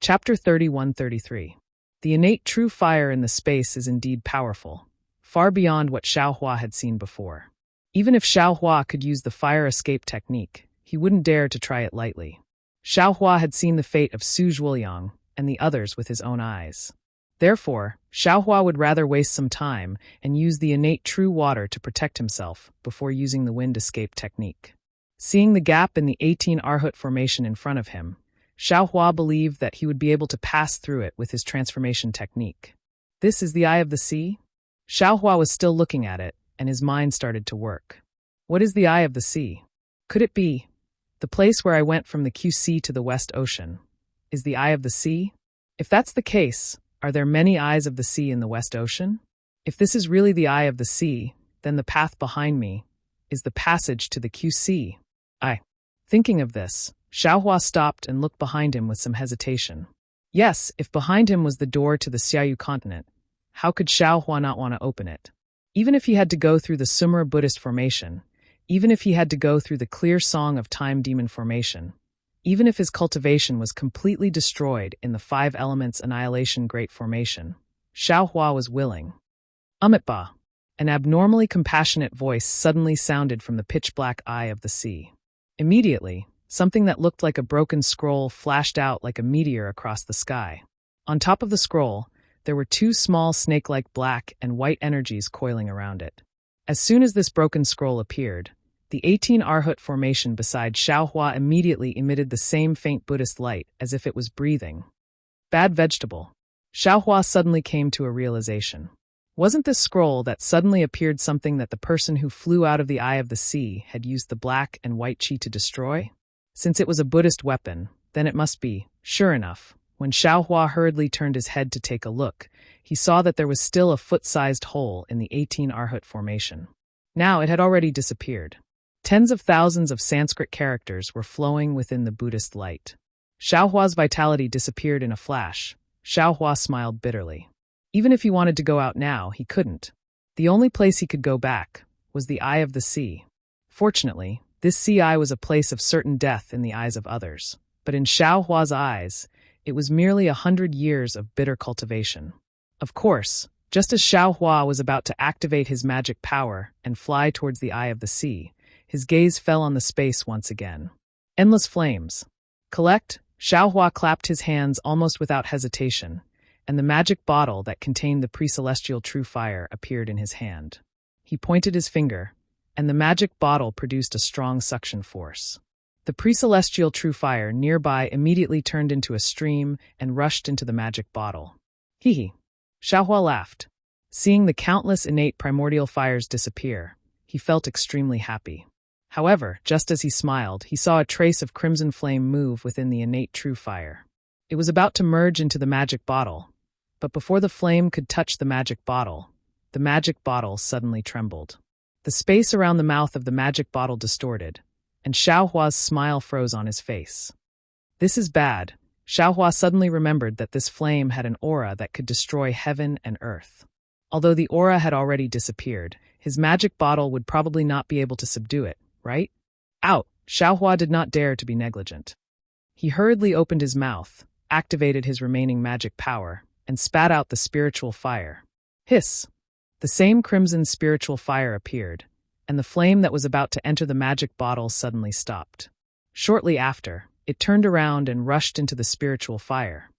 Chapter 31-33. The innate true fire in the space is indeed powerful, far beyond what Xiaohua had seen before. Even if Xiaohua could use the fire escape technique, he wouldn't dare to try it lightly. Xiaohua had seen the fate of Su Zhuoyang and the others with his own eyes. Therefore, Xiaohua would rather waste some time and use the innate true water to protect himself before using the wind escape technique. Seeing the gap in the 18 Arhut formation in front of him, Xiaohua believed that he would be able to pass through it with his transformation technique. This is the Eye of the Sea? Xiaohua was still looking at it, and his mind started to work. What is the Eye of the Sea? Could it be The place where I went from the QC to the West Ocean is the Eye of the Sea? If that's the case, are there many eyes of the sea in the West Ocean? If this is really the Eye of the Sea, then the path behind me is the passage to the QC. Thinking of this, Xiaohua stopped and looked behind him with some hesitation. Yes, if behind him was the door to the Xiaoyu continent, how could Xiaohua not want to open it? Even if he had to go through the Sumera Buddhist formation, even if he had to go through the Clear Song of Time Demon formation, even if his cultivation was completely destroyed in the Five Elements Annihilation Great Formation, Xiaohua was willing. Amitba. An abnormally compassionate voice suddenly sounded from the pitch-black Eye of the Sea. Immediately, something that looked like a broken scroll flashed out like a meteor across the sky. On top of the scroll, there were two small snake-like black and white energies coiling around it. As soon as this broken scroll appeared, the 18 Arhat formation beside Xiaohua immediately emitted the same faint Buddhist light as if it was breathing. Bad vegetable. Xiaohua suddenly came to a realization. Wasn't this scroll that suddenly appeared something that the person who flew out of the Eye of the Sea had used the black and white chi to destroy? Since it was a Buddhist weapon, then it must be. Sure enough, when Xiaohua hurriedly turned his head to take a look, he saw that there was still a foot-sized hole in the 18 Arhat formation. Now it had already disappeared. Tens of thousands of Sanskrit characters were flowing within the Buddhist light. Xiaohua's vitality disappeared in a flash. Xiaohua smiled bitterly. Even if he wanted to go out now, he couldn't. The only place he could go back was the Eye of the Sea. Fortunately, this sea eye was a place of certain death in the eyes of others, but in Xiaohua's eyes, it was merely 100 years of bitter cultivation. Of course, just as Xiaohua was about to activate his magic power and fly towards the Eye of the Sea, his gaze fell on the space once again. Endless flames. Collect. Xiaohua clapped his hands almost without hesitation, and the magic bottle that contained the pre-celestial true fire appeared in his hand. He pointed his finger, and the magic bottle produced a strong suction force. The pre-celestial true fire nearby immediately turned into a stream and rushed into the magic bottle. Hee. Xiaohua laughed. Seeing the countless innate primordial fires disappear, he felt extremely happy. However, just as he smiled, he saw a trace of crimson flame move within the innate true fire. It was about to merge into the magic bottle, but before the flame could touch the magic bottle suddenly trembled. The space around the mouth of the magic bottle distorted, and Xiaohua's smile froze on his face. This is bad. Xiaohua suddenly remembered that this flame had an aura that could destroy heaven and earth. Although the aura had already disappeared, his magic bottle would probably not be able to subdue it, right? Out! Xiaohua did not dare to be negligent. He hurriedly opened his mouth, activated his remaining magic power, and spat out the spiritual fire. Hiss! The same crimson spiritual fire appeared, and the flame that was about to enter the magic bottle suddenly stopped. Shortly after, it turned around and rushed into the spiritual fire.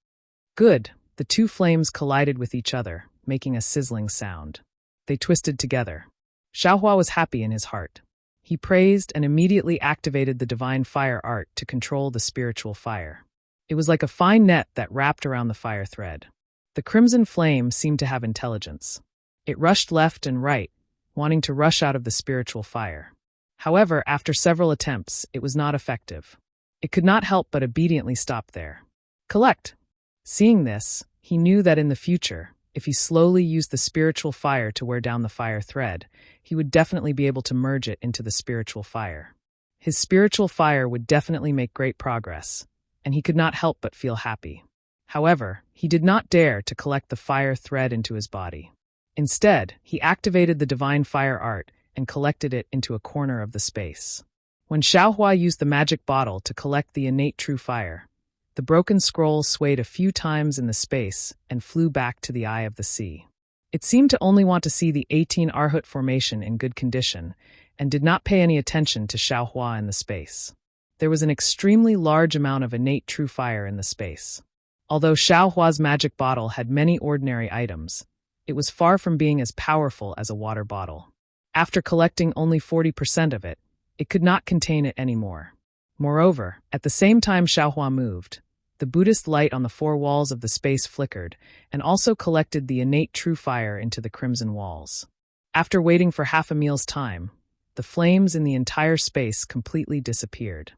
Good! The two flames collided with each other, making a sizzling sound. They twisted together. Xiaohua was happy in his heart. He praised and immediately activated the divine fire art to control the spiritual fire. It was like a fine net that wrapped around the fire thread. The crimson flame seemed to have intelligence. It rushed left and right, wanting to rush out of the spiritual fire. However, after several attempts, it was not effective. It could not help but obediently stop there. Collect! Seeing this, he knew that in the future, if he slowly used the spiritual fire to wear down the fire thread, he would definitely be able to merge it into the spiritual fire. His spiritual fire would definitely make great progress, and he could not help but feel happy. However, he did not dare to collect the fire thread into his body. Instead, he activated the divine fire art and collected it into a corner of the space. When Xiaohua used the magic bottle to collect the innate true fire, the broken scroll swayed a few times in the space and flew back to the Eye of the Sea. It seemed to only want to see the 18 Arhat formation in good condition and did not pay any attention to Xiaohua in the space. There was an extremely large amount of innate true fire in the space. Although Xiaohua's magic bottle had many ordinary items, it was far from being as powerful as a water bottle. After collecting only 40% of it, it could not contain it anymore. Moreover, at the same time Xiaohua moved, the Buddhist light on the four walls of the space flickered and also collected the innate true fire into the crimson walls. After waiting for half a meal's time, the flames in the entire space completely disappeared.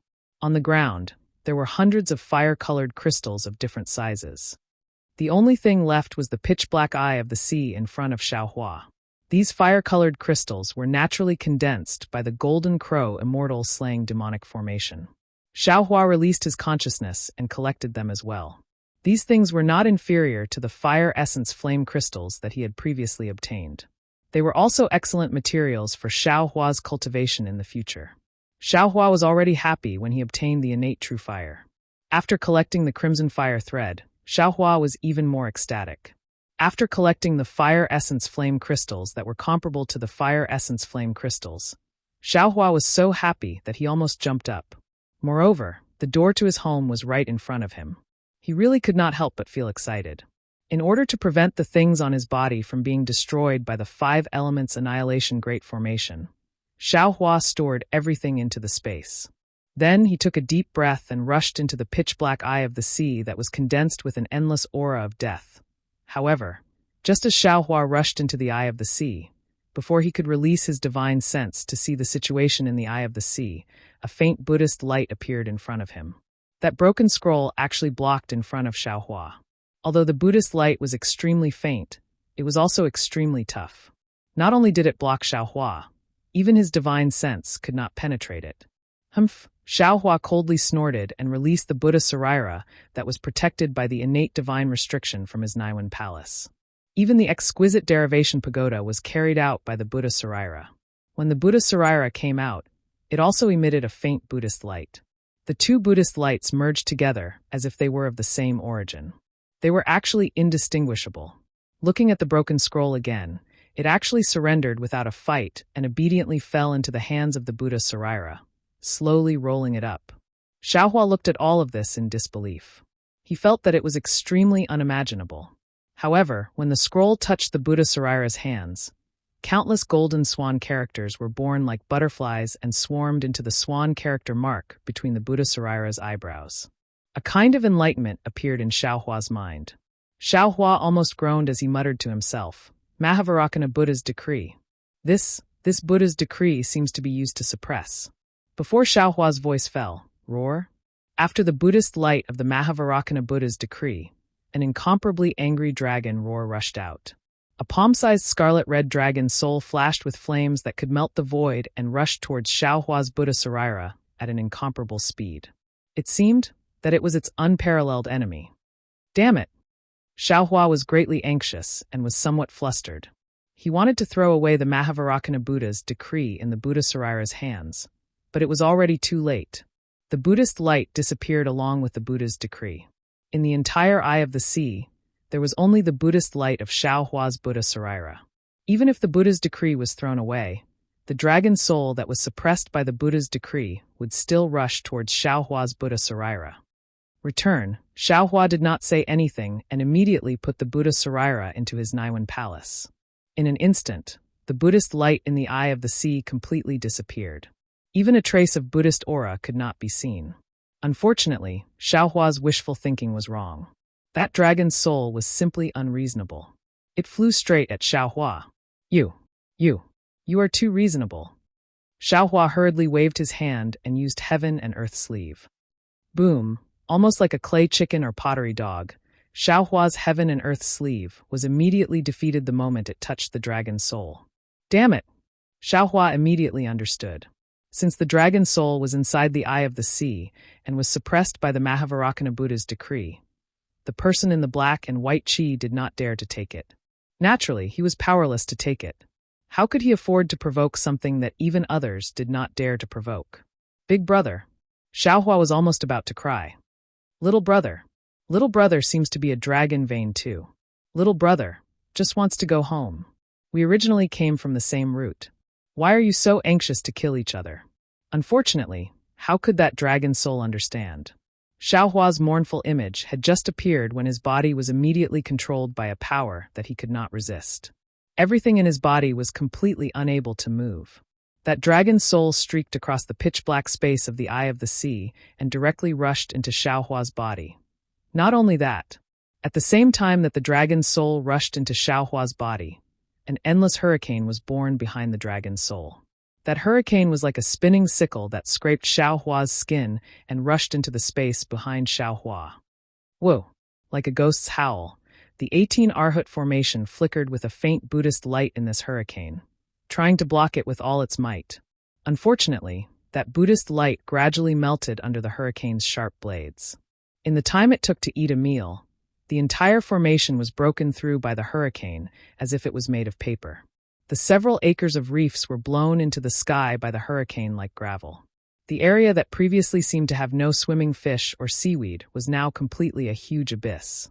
On the ground, there were hundreds of fire-colored crystals of different sizes. The only thing left was the pitch-black eye of the sea in front of Xiaohua. These fire-colored crystals were naturally condensed by the golden crow immortal slaying demonic formation. Xiaohua released his consciousness and collected them as well. These things were not inferior to the fire essence flame crystals that he had previously obtained. They were also excellent materials for Xiaohua's cultivation in the future. Xiaohua was already happy when he obtained the innate true fire. After collecting the crimson fire thread, Xiaohua was even more ecstatic. After collecting the fire essence flame crystals that were comparable to the fire essence flame crystals, Xiaohua was so happy that he almost jumped up. Moreover, the door to his home was right in front of him. He really could not help but feel excited. In order to prevent the things on his body from being destroyed by the 5 elements annihilation great formation, Xiaohua stored everything into the space. Then he took a deep breath and rushed into the pitch-black eye of the sea that was condensed with an endless aura of death. However, just as Xiaohua rushed into the eye of the sea, before he could release his divine sense to see the situation in the eye of the sea, a faint Buddhist light appeared in front of him. That broken scroll actually blocked in front of Xiaohua. Although the Buddhist light was extremely faint, it was also extremely tough. Not only did it block Xiaohua, even his divine sense could not penetrate it. Humph! Xiaohua coldly snorted and released the Buddha Saraira that was protected by the innate divine restriction from his Naiwan palace. Even the exquisite derivation pagoda was carried out by the Buddha Saraira. When the Buddha Saraira came out, it also emitted a faint Buddhist light. The 2 Buddhist lights merged together as if they were of the same origin. They were actually indistinguishable. Looking at the broken scroll again, it actually surrendered without a fight and obediently fell into the hands of the Buddha Saraira, slowly rolling it up. Xiaohua looked at all of this in disbelief. He felt that it was extremely unimaginable. However, when the scroll touched the Buddha Saraira's hands, countless golden swan characters were born like butterflies and swarmed into the swan character mark between the Buddha Saraira's eyebrows. A kind of enlightenment appeared in Xiaohua's mind. Xiaohua almost groaned as he muttered to himself, Mahavarakana Buddha's decree. This Buddha's decree seems to be used to suppress. Before Xiaohua's voice fell, roar. After the Buddhist light of the Mahavarakana Buddha's decree, an incomparably angry dragon roar rushed out. A palm-sized scarlet-red dragon's soul flashed with flames that could melt the void and rushed towards Xiaohua's Buddha Saraira at an incomparable speed. It seemed that it was its unparalleled enemy. Damn it! Xiaohua was greatly anxious and was somewhat flustered. He wanted to throw away the Mahavarakana Buddha's decree in the Buddha Saraira's hands, but it was already too late. The Buddhist light disappeared along with the Buddha's decree. In the entire eye of the sea, there was only the Buddhist light of Xiaohua's Buddha Saraira. Even if the Buddha's decree was thrown away, the dragon soul that was suppressed by the Buddha's decree would still rush towards Xiaohua's Buddha Saraira. Return, Xiaohua did not say anything and immediately put the Buddha Saraira into his Naiwan palace. In an instant, the Buddhist light in the eye of the sea completely disappeared. Even a trace of Buddhist aura could not be seen. Unfortunately, Xiaohua's wishful thinking was wrong. That dragon's soul was simply unreasonable. It flew straight at Xiaohua. You are too reasonable. Xiaohua hurriedly waved his hand and used heaven and earth sleeve. Boom, almost like a clay chicken or pottery dog, Xiaohua's heaven and earth sleeve was immediately defeated the moment it touched the dragon's soul. Damn it! Xiaohua immediately understood. Since the dragon soul was inside the eye of the sea and was suppressed by the Mahavarakana Buddha's decree, the person in the black and white chi did not dare to take it. Naturally, he was powerless to take it. How could he afford to provoke something that even others did not dare to provoke? Big brother. Xiaohua was almost about to cry. Little brother seems to be a dragon vein too. Little brother just wants to go home. We originally came from the same root. Why are you so anxious to kill each other? Unfortunately, how could that dragon soul understand? Xiaohua's mournful image had just appeared when his body was immediately controlled by a power that he could not resist. Everything in his body was completely unable to move. That dragon soul streaked across the pitch-black space of the eye of the sea and directly rushed into Xiaohua's body. Not only that, at the same time that the dragon's soul rushed into Xiaohua's body, an endless hurricane was born behind the dragon's soul. That hurricane was like a spinning sickle that scraped Xiao Hua's skin and rushed into the space behind Xiao Hua. Whoa! Like a ghost's howl, the 18 Arhut formation flickered with a faint Buddhist light in this hurricane, trying to block it with all its might. Unfortunately, that Buddhist light gradually melted under the hurricane's sharp blades. In the time it took to eat a meal, the entire formation was broken through by the hurricane as if it was made of paper. The several acres of reefs were blown into the sky by the hurricane like gravel. The area that previously seemed to have no swimming fish or seaweed was now completely a huge abyss.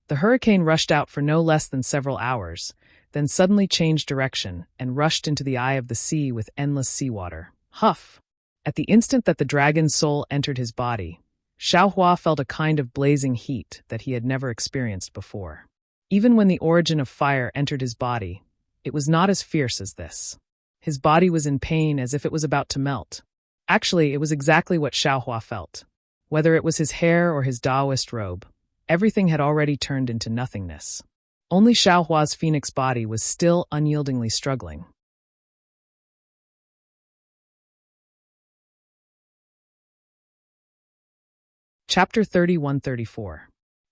The hurricane rushed out for no less than several hours, then suddenly changed direction and rushed into the eye of the sea with endless seawater. Huff! At the instant that the dragon's soul entered his body, Xiao Hua felt a kind of blazing heat that he had never experienced before. Even when the origin of fire entered his body, it was not as fierce as this. His body was in pain as if it was about to melt. Actually, it was exactly what Xiao Hua felt. Whether it was his hair or his Taoist robe, everything had already turned into nothingness. Only Xiao Hua's phoenix body was still unyieldingly struggling. Chapter 31-34.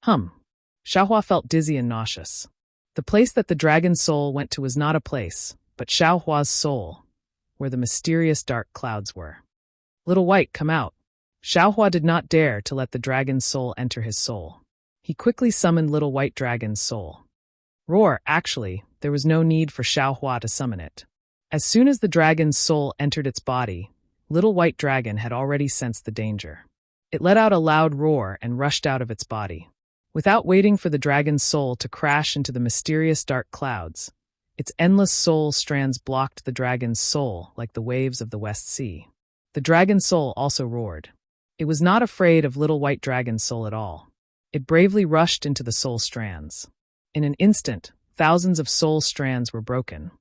Xiao Hua felt dizzy and nauseous. The place that the dragon's soul went to was not a place, but Xiao Hua's soul, where the mysterious dark clouds were. Little White, come out. Xiao Hua did not dare to let the dragon's soul enter his soul. He quickly summoned Little White Dragon's soul. Roar, actually, there was no need for Xiao Hua to summon it. As soon as the dragon's soul entered its body, Little White Dragon had already sensed the danger. It let out a loud roar and rushed out of its body. Without waiting for the dragon's soul to crash into the mysterious dark clouds, its endless soul strands blocked the dragon's soul like the waves of the West Sea. The dragon's soul also roared. It was not afraid of Little White Dragon's soul at all. It bravely rushed into the soul strands. In an instant, thousands of soul strands were broken.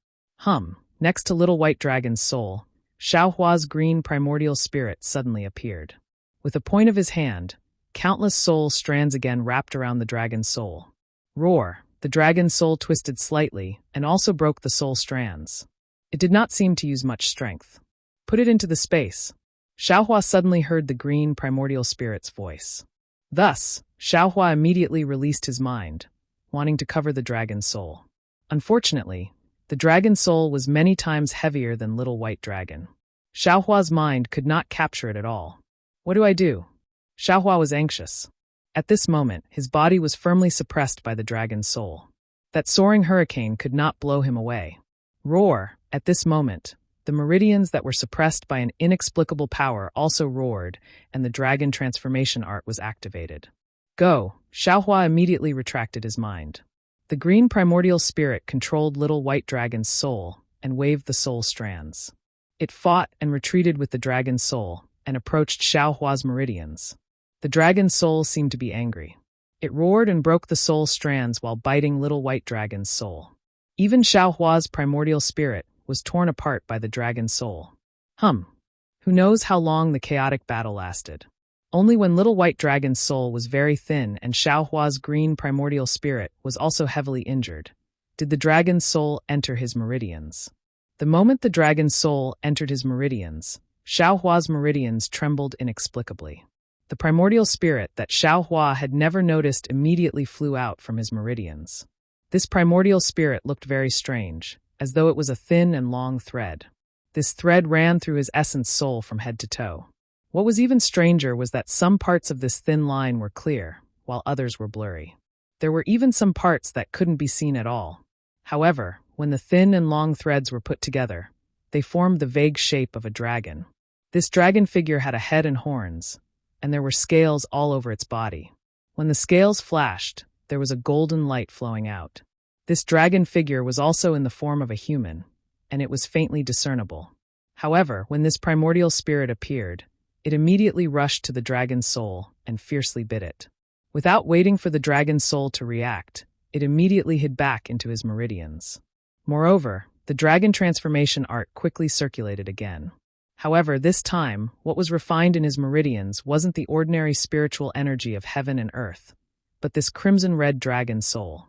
Next to Little White Dragon's soul, Xiao Hua's green primordial spirit suddenly appeared. With a point of his hand, countless soul strands again wrapped around the dragon's soul. Roar! The dragon's soul twisted slightly and also broke the soul strands. It did not seem to use much strength. Put it into the space. Xiao Hua suddenly heard the green primordial spirit's voice. Thus, Xiao Hua immediately released his mind, wanting to cover the dragon's soul. Unfortunately, the dragon's soul was many times heavier than Little White Dragon. Xiao Hua's mind could not capture it at all. What do I do? Xiao Hua was anxious. At this moment, his body was firmly suppressed by the dragon's soul. That soaring hurricane could not blow him away. Roar! At this moment, the meridians that were suppressed by an inexplicable power also roared, and the dragon transformation art was activated. Go! Xiao Hua immediately retracted his mind. The green primordial spirit controlled Little White Dragon's soul and waved the soul strands. It fought and retreated with the dragon's soul, and approached Xiao Hua's meridians. The dragon's soul seemed to be angry. It roared and broke the soul strands while biting Little White Dragon's soul. Even Xiao Hua's primordial spirit was torn apart by the dragon's soul. Who knows how long the chaotic battle lasted? Only when Little White Dragon's soul was very thin and Xiao Hua's green primordial spirit was also heavily injured, did the dragon's soul enter his meridians. The moment the dragon's soul entered his meridians, Xiao Hua's meridians trembled inexplicably. The primordial spirit that Xiao Hua had never noticed immediately flew out from his meridians. This primordial spirit looked very strange, as though it was a thin and long thread. This thread ran through his essence soul from head to toe. What was even stranger was that some parts of this thin line were clear, while others were blurry. There were even some parts that couldn't be seen at all. However, when the thin and long threads were put together, they formed the vague shape of a dragon. This dragon figure had a head and horns, and there were scales all over its body. When the scales flashed, there was a golden light flowing out. This dragon figure was also in the form of a human, and it was faintly discernible. However, when this primordial spirit appeared, it immediately rushed to the dragon's soul and fiercely bit it. Without waiting for the dragon's soul to react, it immediately hid back into his meridians. Moreover, the dragon transformation art quickly circulated again. However, this time, what was refined in his meridians wasn't the ordinary spiritual energy of heaven and earth, but this crimson-red dragon soul.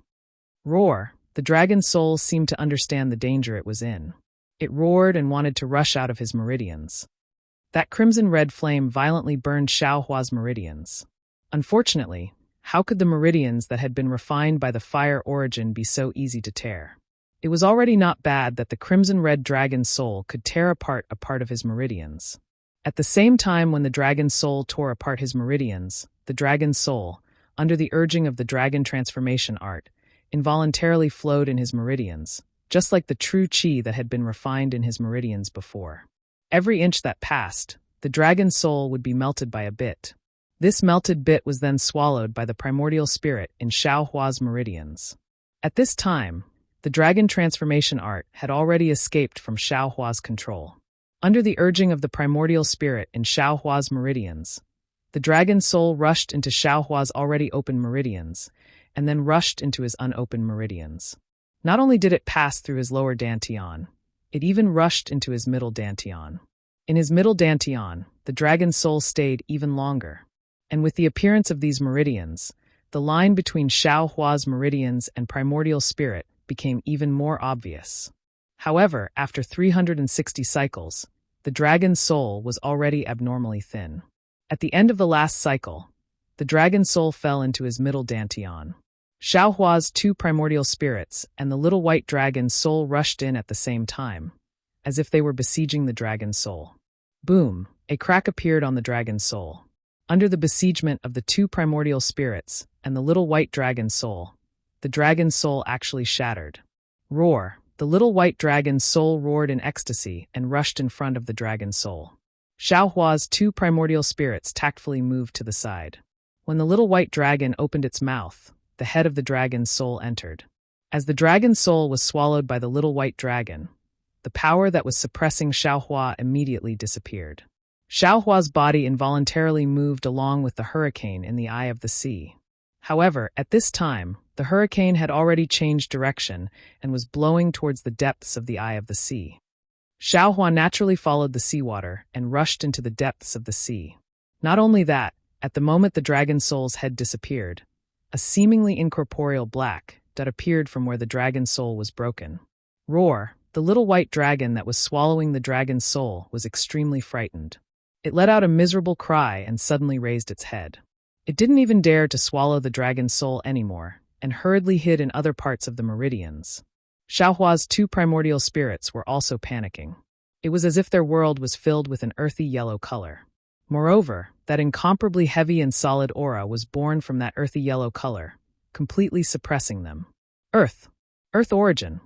Roar! The dragon soul seemed to understand the danger it was in. It roared and wanted to rush out of his meridians. That crimson-red flame violently burned Xiaohua's meridians. Unfortunately, how could the meridians that had been refined by the fire origin be so easy to tear? It was already not bad that the crimson-red dragon's soul could tear apart a part of his meridians. At the same time when the dragon's soul tore apart his meridians, the dragon's soul, under the urging of the dragon transformation art, involuntarily flowed in his meridians, just like the true qi that had been refined in his meridians before. Every inch that passed, the dragon's soul would be melted by a bit. This melted bit was then swallowed by the primordial spirit in Xiaohua's meridians. At this time, the dragon transformation art had already escaped from Xiaohua's control. Under the urging of the primordial spirit in Xiaohua's meridians, the dragon's soul rushed into Xiaohua's already open meridians, and then rushed into his unopened meridians. Not only did it pass through his lower dantian, it even rushed into his middle dantian. In his middle dantian, the dragon's soul stayed even longer. And with the appearance of these meridians, the line between Xiaohua's meridians and primordial spirit became even more obvious. However, after 360 cycles, the dragon's soul was already abnormally thin. At the end of the last cycle, the dragon's soul fell into his middle dantian. Xiaohua's two primordial spirits and the little white dragon's soul rushed in at the same time, as if they were besieging the dragon's soul. Boom! A crack appeared on the dragon's soul. Under the besiegement of the two primordial spirits and the little white dragon's soul, the dragon's soul actually shattered. Roar! The little white dragon's soul roared in ecstasy and rushed in front of the dragon's soul. Xiaohua's two primordial spirits tactfully moved to the side. When the little white dragon opened its mouth, the head of the dragon's soul entered. As the dragon's soul was swallowed by the little white dragon, the power that was suppressing Xiaohua immediately disappeared. Xiaohua's body involuntarily moved along with the hurricane in the eye of the sea. However, at this time, the hurricane had already changed direction and was blowing towards the depths of the eye of the sea. Xiaohua naturally followed the seawater and rushed into the depths of the sea. Not only that, at the moment the dragon's soul's head disappeared, a seemingly incorporeal black dot appeared from where the dragon's soul was broken. Roar! The little white dragon that was swallowing the dragon's soul was extremely frightened. It let out a miserable cry and suddenly raised its head. It didn't even dare to swallow the dragon's soul anymore, and hurriedly hid in other parts of the meridians. Xiaohua's two primordial spirits were also panicking. It was as if their world was filled with an earthy yellow color. Moreover, that incomparably heavy and solid aura was born from that earthy yellow color, completely suppressing them. Earth origin.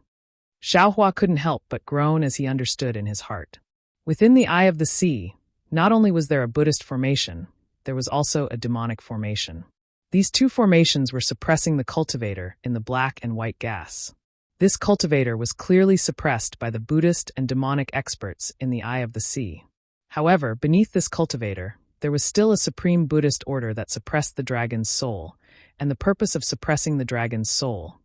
Xiaohua couldn't help but groan as he understood in his heart. Within the eye of the sea, not only was there a Buddhist formation, there was also a demonic formation. These two formations were suppressing the cultivator in the black and white gas. This cultivator was clearly suppressed by the Buddhist and demonic experts in the eye of the sea. However, beneath this cultivator, there was still a supreme Buddhist order that suppressed the dragon's soul, and the purpose of suppressing the dragon's soul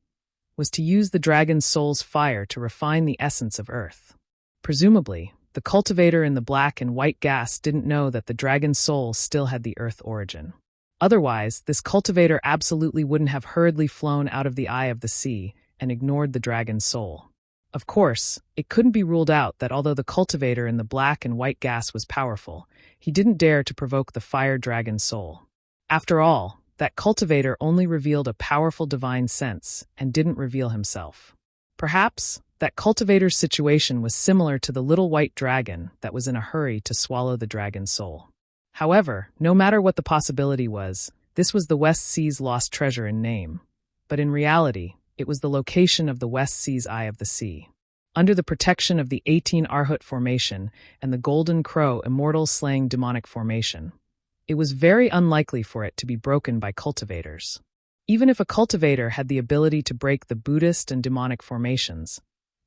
was to use the dragon's soul's fire to refine the essence of earth. Presumably, the cultivator in the black and white gas didn't know that the dragon's soul still had the earth origin. Otherwise, this cultivator absolutely wouldn't have hurriedly flown out of the eye of the sea and ignored the dragon's soul. Of course, it couldn't be ruled out that although the cultivator in the black and white gas was powerful, he didn't dare to provoke the fire dragon's soul. After all, that cultivator only revealed a powerful divine sense and didn't reveal himself. Perhaps, that cultivator's situation was similar to the little white dragon that was in a hurry to swallow the dragon's soul. However, no matter what the possibility was, this was the West Sea's lost treasure in name. But in reality, it was the location of the West Sea's eye of the sea. Under the protection of the 18 Arhut formation and the Golden Crow immortal slaying demonic formation, it was very unlikely for it to be broken by cultivators. Even if a cultivator had the ability to break the Buddhist and demonic formations,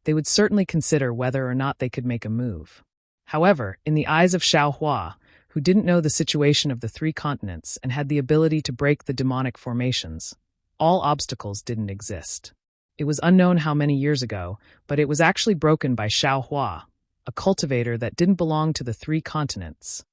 they would certainly consider whether or not they could make a move. However, in the eyes of Xiaohua, who didn't know the situation of the three continents and had the ability to break the demonic formations, all obstacles didn't exist. It was unknown how many years ago, but it was actually broken by Xiaohua, a cultivator that didn't belong to the three continents.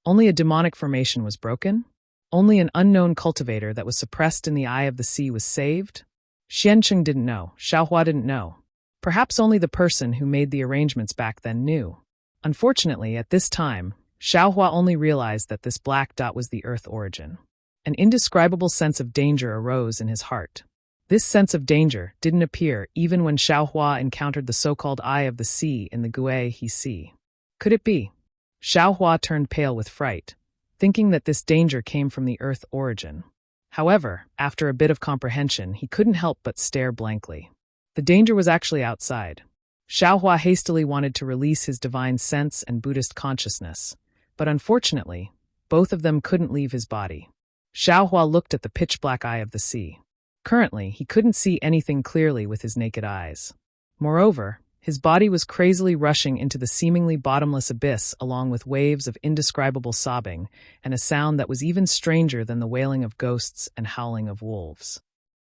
Only a demonic formation was broken? Only an unknown cultivator that was suppressed in the eye of the sea was saved? Xiancheng didn't know, Xiaohua didn't know. Perhaps only the person who made the arrangements back then knew. Unfortunately, at this time, Xiaohua only realized that this black dot was the Earth origin. An indescribable sense of danger arose in his heart. This sense of danger didn't appear even when Xiaohua encountered the so-called Eye of the Sea in the Guihe Sea. Could it be? Xiaohua turned pale with fright, thinking that this danger came from the Earth origin. However, after a bit of comprehension, he couldn't help but stare blankly. The danger was actually outside. Xiaohua hastily wanted to release his divine sense and Buddhist consciousness, but unfortunately, both of them couldn't leave his body. Xiaohua looked at the pitch-black eye of the sea. Currently, he couldn't see anything clearly with his naked eyes. Moreover, his body was crazily rushing into the seemingly bottomless abyss along with waves of indescribable sobbing and a sound that was even stranger than the wailing of ghosts and howling of wolves.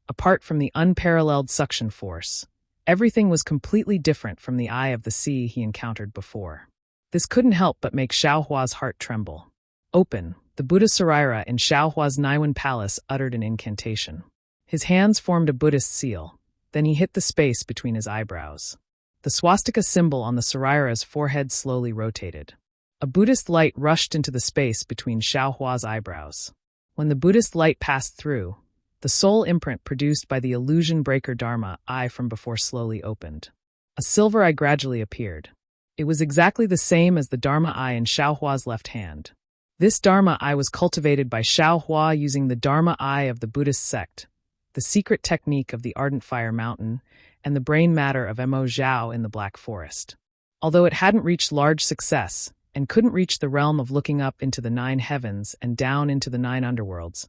Apart from the unparalleled suction force, everything was completely different from the eye of the sea he encountered before. This couldn't help but make Xiaohua's heart tremble. Open, the Buddha Saraira in Xiaohua's Naiwan palace uttered an incantation. His hands formed a Buddhist seal, then he hit the space between his eyebrows. The swastika symbol on the Saraira's forehead slowly rotated. A Buddhist light rushed into the space between Xiaohua's eyebrows. When the Buddhist light passed through, the soul imprint produced by the illusion breaker Dharma eye from before slowly opened. A silver eye gradually appeared. It was exactly the same as the Dharma eye in Xiaohua's left hand. This Dharma eye was cultivated by Xiaohua using the Dharma eye of the Buddhist sect, the secret technique of the Ardent Fire Mountain, and the brain matter of Mo Zhao in the Black Forest. Although it hadn't reached large success and couldn't reach the realm of looking up into the 9 heavens and down into the 9 underworlds,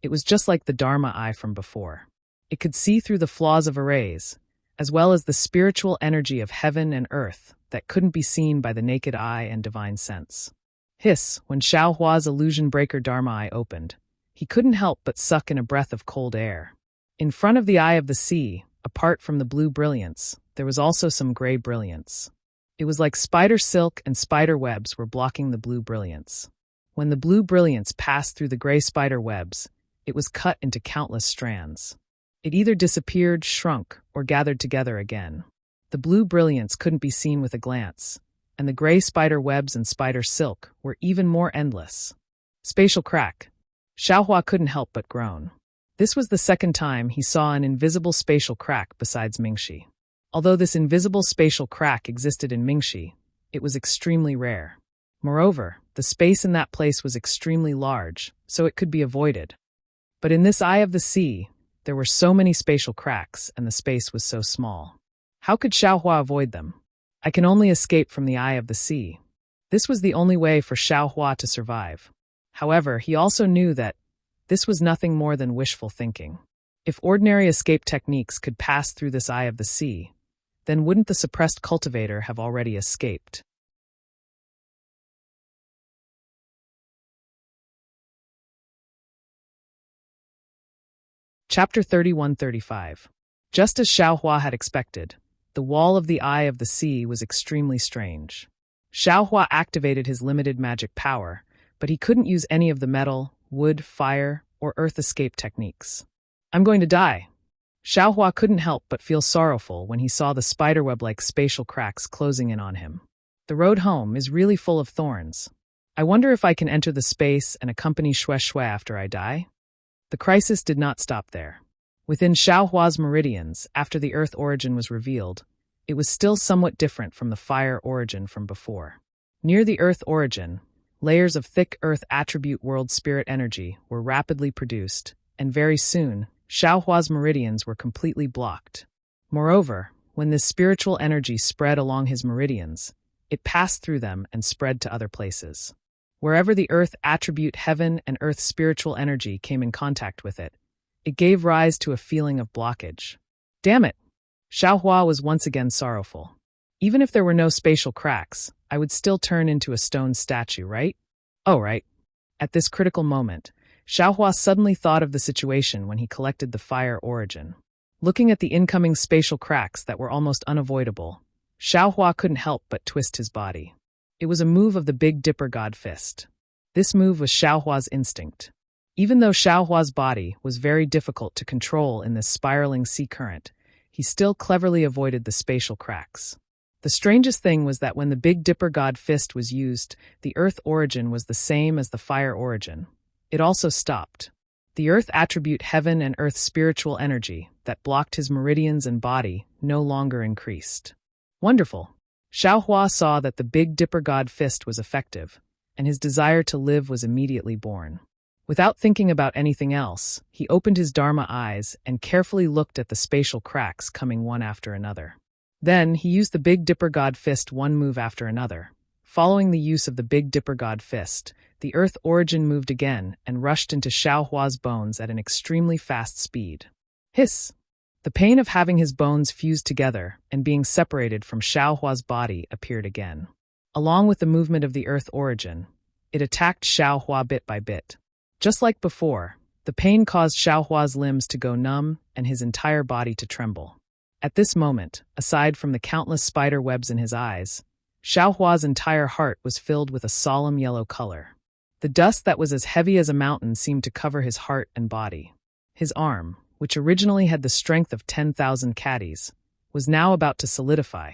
it was just like the Dharma eye from before. It could see through the flaws of arrays, as well as the spiritual energy of heaven and earth that couldn't be seen by the naked eye and divine sense. Hiss, when Xiaohua's illusion breaker Dharma eye opened, he couldn't help but suck in a breath of cold air. In front of the eye of the sea, apart from the blue brilliance, there was also some gray brilliance. It was like spider silk and spider webs were blocking the blue brilliance. When the blue brilliance passed through the gray spider webs, it was cut into countless strands. It either disappeared, shrunk, or gathered together again. The blue brilliance couldn't be seen with a glance, and the gray spider webs and spider silk were even more endless. Spatial crack. Xiaohua couldn't help but groan. This was the second time he saw an invisible spatial crack besides Mingxi. Although this invisible spatial crack existed in Mingxi, it was extremely rare. Moreover, the space in that place was extremely large, so it could be avoided. But in this eye of the sea, there were so many spatial cracks and the space was so small. How could Xiaohua avoid them? I can only escape from the eye of the sea. This was the only way for Xiaohua to survive. However, he also knew that this was nothing more than wishful thinking. If ordinary escape techniques could pass through this eye of the sea, then wouldn't the suppressed cultivator have already escaped? Chapter 31-35. Just as Xiaohua had expected, the wall of the eye of the sea was extremely strange. Xiaohua activated his limited magic power, but he couldn't use any of the metal, wood, fire, or earth escape techniques. I'm going to die. Xiaohua couldn't help but feel sorrowful when he saw the spiderweb-like spatial cracks closing in on him. The road home is really full of thorns. I wonder if I can enter the space and accompany Xue Xue after I die? The crisis did not stop there. Within Xiaohua's meridians, after the earth origin was revealed, it was still somewhat different from the fire origin from before. Near the earth origin, layers of thick earth attribute world spirit energy were rapidly produced, and very soon, Xiaohua's meridians were completely blocked. Moreover, when this spiritual energy spread along his meridians, it passed through them and spread to other places. Wherever the earth attribute heaven and earth spiritual energy came in contact with it, it gave rise to a feeling of blockage. Damn it! Xiaohua was once again sorrowful. Even if there were no spatial cracks, I would still turn into a stone statue, right? Oh, right. At this critical moment, Xiaohua suddenly thought of the situation when he collected the fire origin. Looking at the incoming spatial cracks that were almost unavoidable, Xiaohua couldn't help but twist his body. It was a move of the Big Dipper God Fist. This move was Xiaohua's instinct. Even though Xiaohua's body was very difficult to control in this spiraling sea current, he still cleverly avoided the spatial cracks. The strangest thing was that when the Big Dipper God Fist was used, the Earth origin was the same as the Fire origin. It also stopped. The Earth attribute heaven and Earth's spiritual energy that blocked his meridians and body no longer increased. Wonderful. Xiaohua saw that the Big Dipper God Fist was effective, and his desire to live was immediately born. Without thinking about anything else, he opened his Dharma eyes and carefully looked at the spatial cracks coming one after another. Then, he used the Big Dipper God Fist one move after another. Following the use of the Big Dipper God Fist, the Earth origin moved again and rushed into Xiaohua's bones at an extremely fast speed. Hiss! The pain of having his bones fused together and being separated from Xiaohua's body appeared again. Along with the movement of the Earth origin, it attacked Xiaohua bit by bit. Just like before, the pain caused Xiaohua's limbs to go numb and his entire body to tremble. At this moment, aside from the countless spider webs in his eyes, Xiaohua's entire heart was filled with a solemn yellow color. The dust that was as heavy as a mountain seemed to cover his heart and body. His arm, which originally had the strength of 10,000 caddies, was now about to solidify.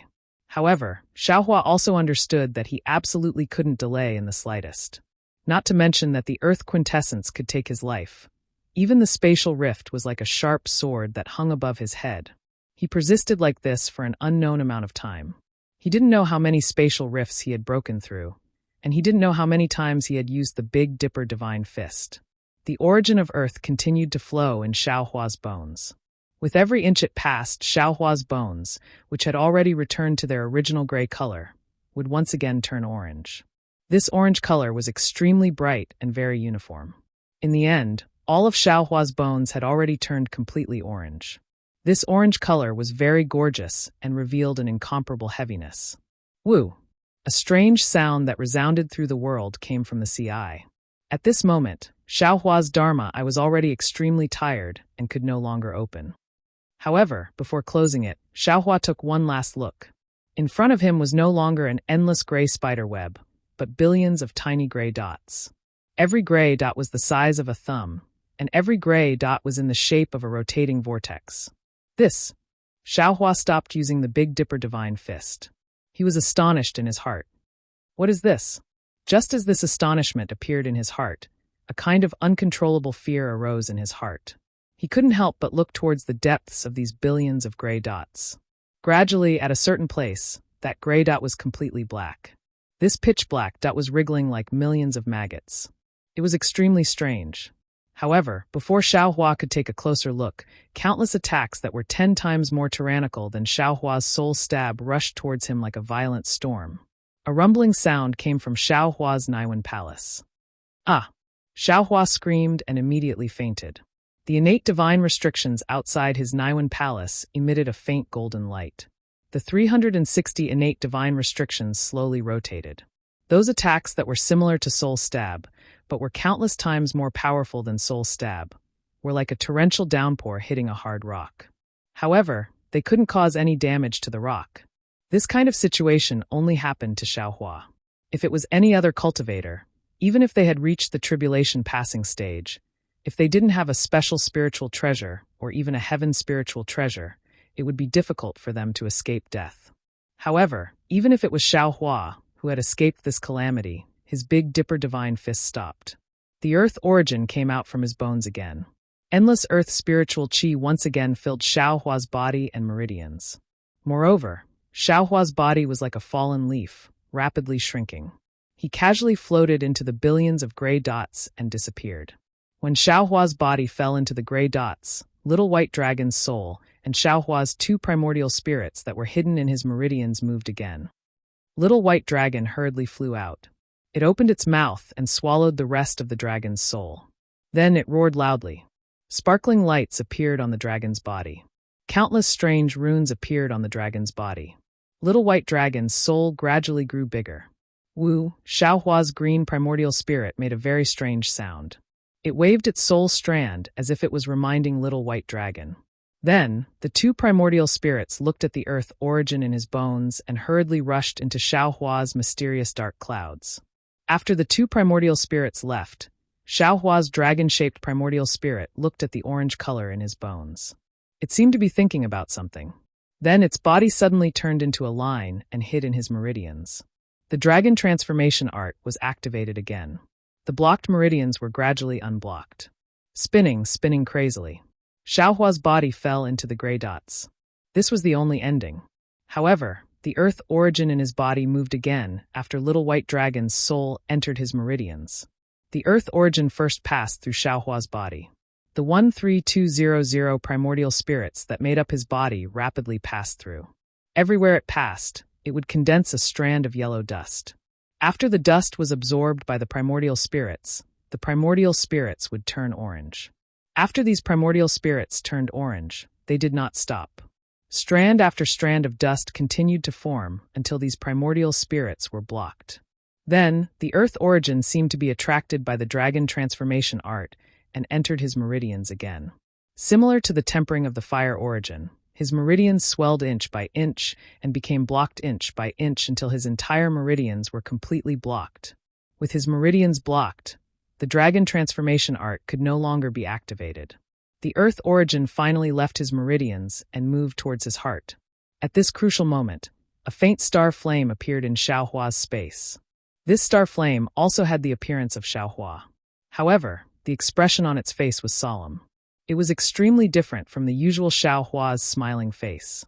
However, Xiaohua also understood that he absolutely couldn't delay in the slightest. Not to mention that the Earth quintessence could take his life. Even the spatial rift was like a sharp sword that hung above his head. He persisted like this for an unknown amount of time. He didn't know how many spatial rifts he had broken through, and he didn't know how many times he had used the Big Dipper Divine Fist. The origin of Earth continued to flow in Xiaohua's bones. With every inch it passed, Xiaohua's bones, which had already returned to their original gray color, would once again turn orange. This orange color was extremely bright and very uniform. In the end, all of Xiaohua's bones had already turned completely orange. This orange color was very gorgeous and revealed an incomparable heaviness. Woo! A strange sound that resounded through the world came from the CI. At this moment, Xiaohua's Dharma eye was already extremely tired and could no longer open. However, before closing it, Xiaohua took one last look. In front of him was no longer an endless gray spider web, but billions of tiny gray dots. Every gray dot was the size of a thumb, and every gray dot was in the shape of a rotating vortex. Xiaohua stopped using the Big Dipper Divine Fist. He was astonished in his heart. What is this? Just as this astonishment appeared in his heart, a kind of uncontrollable fear arose in his heart. He couldn't help but look towards the depths of these billions of gray dots. Gradually, at a certain place, that gray dot was completely black. This pitch black dot was wriggling like millions of maggots. It was extremely strange. However, before Xiaohua could take a closer look, countless attacks that were 10 times more tyrannical than Xiaohua's soul stab rushed towards him like a violent storm. A rumbling sound came from Xiaohua's Naiwan Palace. Ah! Xiaohua screamed and immediately fainted. The innate divine restrictions outside his Naiwan Palace emitted a faint golden light. The 360 innate divine restrictions slowly rotated. Those attacks that were similar to Soul Stab, but were countless times more powerful than Soul Stab, were like a torrential downpour hitting a hard rock. However, they couldn't cause any damage to the rock. This kind of situation only happened to Xiaohua. If it was any other cultivator, even if they had reached the tribulation passing stage, if they didn't have a special spiritual treasure or even a heaven spiritual treasure, it would be difficult for them to escape death. However, even if it was Xiaohua who had escaped this calamity, his Big Dipper Divine Fist stopped. The Earth origin came out from his bones again. Endless Earth spiritual chi once again filled Xiaohua's body and meridians. Moreover, Xiaohua's body was like a fallen leaf, rapidly shrinking. He casually floated into the billions of gray dots and disappeared. When Xiaohua's body fell into the gray dots, Little White Dragon's soul and Xiaohua's 2 primordial spirits that were hidden in his meridians moved again. Little White Dragon hurriedly flew out. It opened its mouth and swallowed the rest of the dragon's soul. Then it roared loudly. Sparkling lights appeared on the dragon's body. Countless strange runes appeared on the dragon's body. Little White Dragon's soul gradually grew bigger. Wu, Xiaohua's green primordial spirit, made a very strange sound. It waved its soul strand as if it was reminding Little White Dragon. Then, the 2 primordial spirits looked at the Earth origin in his bones and hurriedly rushed into Xiaohua's mysterious dark clouds. After the 2 primordial spirits left, Xiaohua's dragon-shaped primordial spirit looked at the orange color in his bones. It seemed to be thinking about something. Then its body suddenly turned into a line and hid in his meridians. The dragon transformation art was activated again. The blocked meridians were gradually unblocked. Spinning crazily. Xiaohua's body fell into the gray dots. This was the only ending. However, the earth origin in his body moved again after Little White Dragon's soul entered his meridians. The earth origin first passed through Xiaohua's body. The 13200 primordial spirits that made up his body rapidly passed through. Everywhere it passed, it would condense a strand of yellow dust. After the dust was absorbed by the primordial spirits would turn orange. After these primordial spirits turned orange, they did not stop. Strand after strand of dust continued to form until these primordial spirits were blocked. Then, the earth origin seemed to be attracted by the dragon transformation art and entered his meridians again. Similar to the tempering of the fire origin, his meridians swelled inch by inch and became blocked inch by inch until his entire meridians were completely blocked. With his meridians blocked, the dragon transformation art could no longer be activated. The earth origin finally left his meridians and moved towards his heart. At this crucial moment, a faint star flame appeared in Xiaohua's space. This star flame also had the appearance of Xiaohua. However, the expression on its face was solemn. It was extremely different from the usual Xiaohua's smiling face.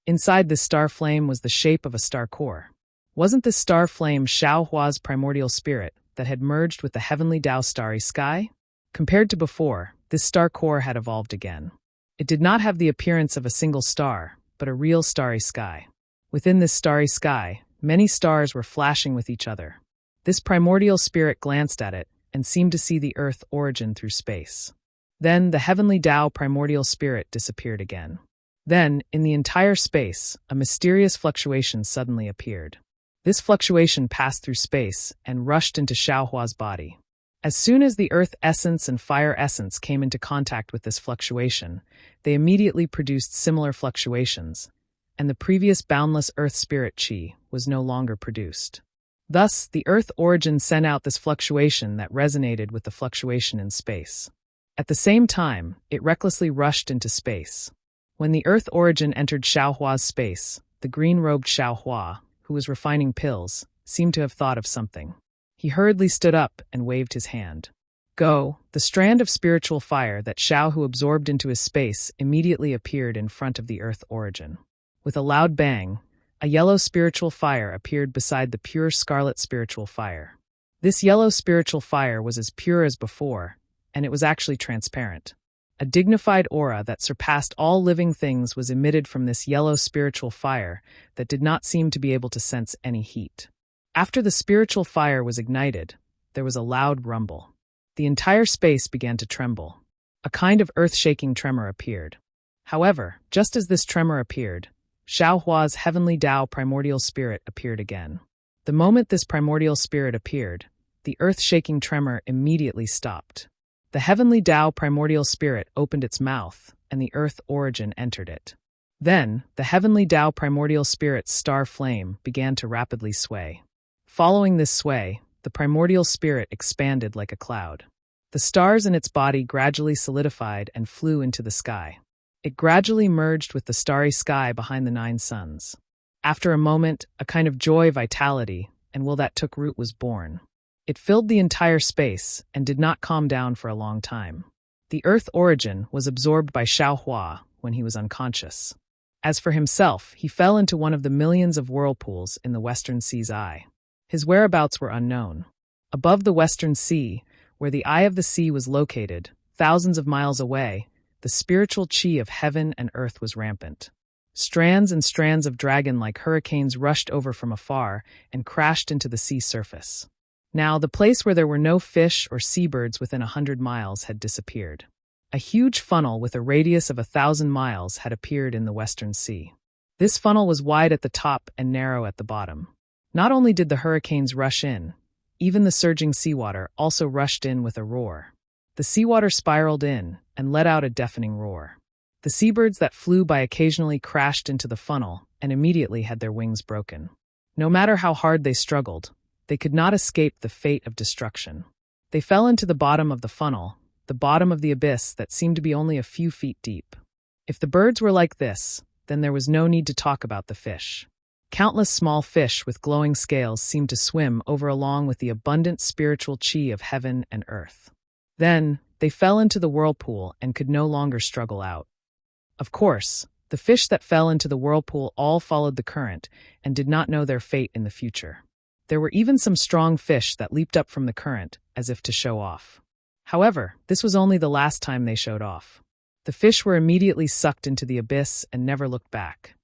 Inside this star flame was the shape of a star core. Wasn't this star flame Xiaohua's primordial spirit that had merged with the heavenly Tao starry sky? Compared to before, this star core had evolved again. It did not have the appearance of a single star, but a real starry sky. Within this starry sky, many stars were flashing with each other. This primordial spirit glanced at it and seemed to see the earth origin through space. Then the heavenly Tao primordial spirit disappeared again. Then, in the entire space, a mysterious fluctuation suddenly appeared. This fluctuation passed through space and rushed into Xiaohua's body. As soon as the earth essence and fire essence came into contact with this fluctuation, they immediately produced similar fluctuations, and the previous boundless earth spirit qi was no longer produced. Thus, the earth origin sent out this fluctuation that resonated with the fluctuation in space. At the same time, it recklessly rushed into space. When the earth origin entered Xiaohua's space, the green-robed Xiaohua, who was refining pills, seemed to have thought of something. He hurriedly stood up and waved his hand. Go! The strand of spiritual fire that Xiaohu absorbed into his space immediately appeared in front of the earth origin. With a loud bang, a yellow spiritual fire appeared beside the pure scarlet spiritual fire. This yellow spiritual fire was as pure as before, and it was actually transparent. A dignified aura that surpassed all living things was emitted from this yellow spiritual fire that did not seem to be able to sense any heat. After the spiritual fire was ignited, there was a loud rumble. The entire space began to tremble. A kind of earth-shaking tremor appeared. However, just as this tremor appeared, Xiaohua's heavenly Tao primordial spirit appeared again. The moment this primordial spirit appeared, the earth-shaking tremor immediately stopped. The heavenly Tao primordial spirit opened its mouth, and the earth origin entered it. Then, the heavenly Tao primordial spirit's star flame began to rapidly sway. Following this sway, the primordial spirit expanded like a cloud. The stars in its body gradually solidified and flew into the sky. It gradually merged with the starry sky behind the 9 suns. After a moment, a kind of joy, vitality, and will that took root was born. It filled the entire space and did not calm down for a long time. The earth origin was absorbed by Xiaohua when he was unconscious. As for himself, he fell into one of the millions of whirlpools in the Western Sea's eye. His whereabouts were unknown. Above the Western Sea, where the eye of the sea was located, thousands of miles away, the spiritual qi of heaven and earth was rampant. Strands and strands of dragon-like hurricanes rushed over from afar and crashed into the sea surface. Now, the place where there were no fish or seabirds within 100 miles had disappeared. A huge funnel with a radius of 1,000 miles had appeared in the Western Sea. This funnel was wide at the top and narrow at the bottom. Not only did the hurricanes rush in, even the surging seawater also rushed in with a roar. The seawater spiraled in and let out a deafening roar. The seabirds that flew by occasionally crashed into the funnel and immediately had their wings broken. No matter how hard they struggled, they could not escape the fate of destruction. They fell into the bottom of the funnel, the bottom of the abyss that seemed to be only a few feet deep. If the birds were like this, then there was no need to talk about the fish. Countless small fish with glowing scales seemed to swim over along with the abundant spiritual chi of heaven and earth. Then, they fell into the whirlpool and could no longer struggle out. Of course, the fish that fell into the whirlpool all followed the current and did not know their fate in the future. There were even some strong fish that leaped up from the current, as if to show off. However, this was only the last time they showed off. The fish were immediately sucked into the abyss and never looked back.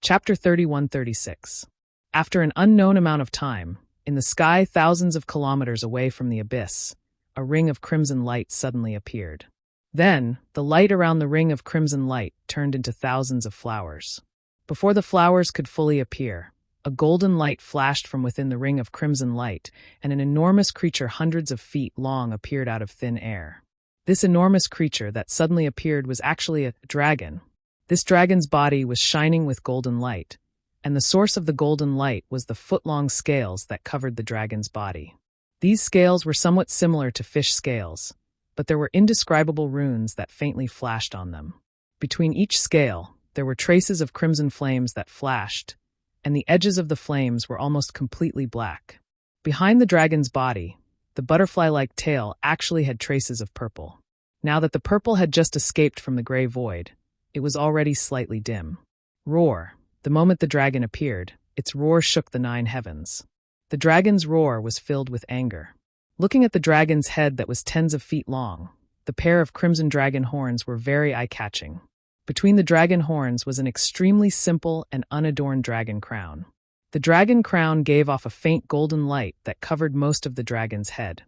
Chapter 31-36. After an unknown amount of time, in the sky thousands of kilometers away from the abyss, a ring of crimson light suddenly appeared. Then, the light around the ring of crimson light turned into thousands of flowers. Before the flowers could fully appear, a golden light flashed from within the ring of crimson light, and an enormous creature hundreds of feet long appeared out of thin air. This enormous creature that suddenly appeared was actually a dragon. This dragon's body was shining with golden light, and the source of the golden light was the foot-long scales that covered the dragon's body. These scales were somewhat similar to fish scales, but there were indescribable runes that faintly flashed on them. Between each scale, there were traces of crimson flames that flashed, and the edges of the flames were almost completely black. Behind the dragon's body, the butterfly-like tail actually had traces of purple. Now that the purple had just escaped from the gray void, it was already slightly dim. Roar. The moment the dragon appeared, its roar shook the 9 heavens. The dragon's roar was filled with anger. Looking at the dragon's head that was tens of feet long, the pair of crimson dragon horns were very eye-catching. Between the dragon horns was an extremely simple and unadorned dragon crown. The dragon crown gave off a faint golden light that covered most of the dragon's head,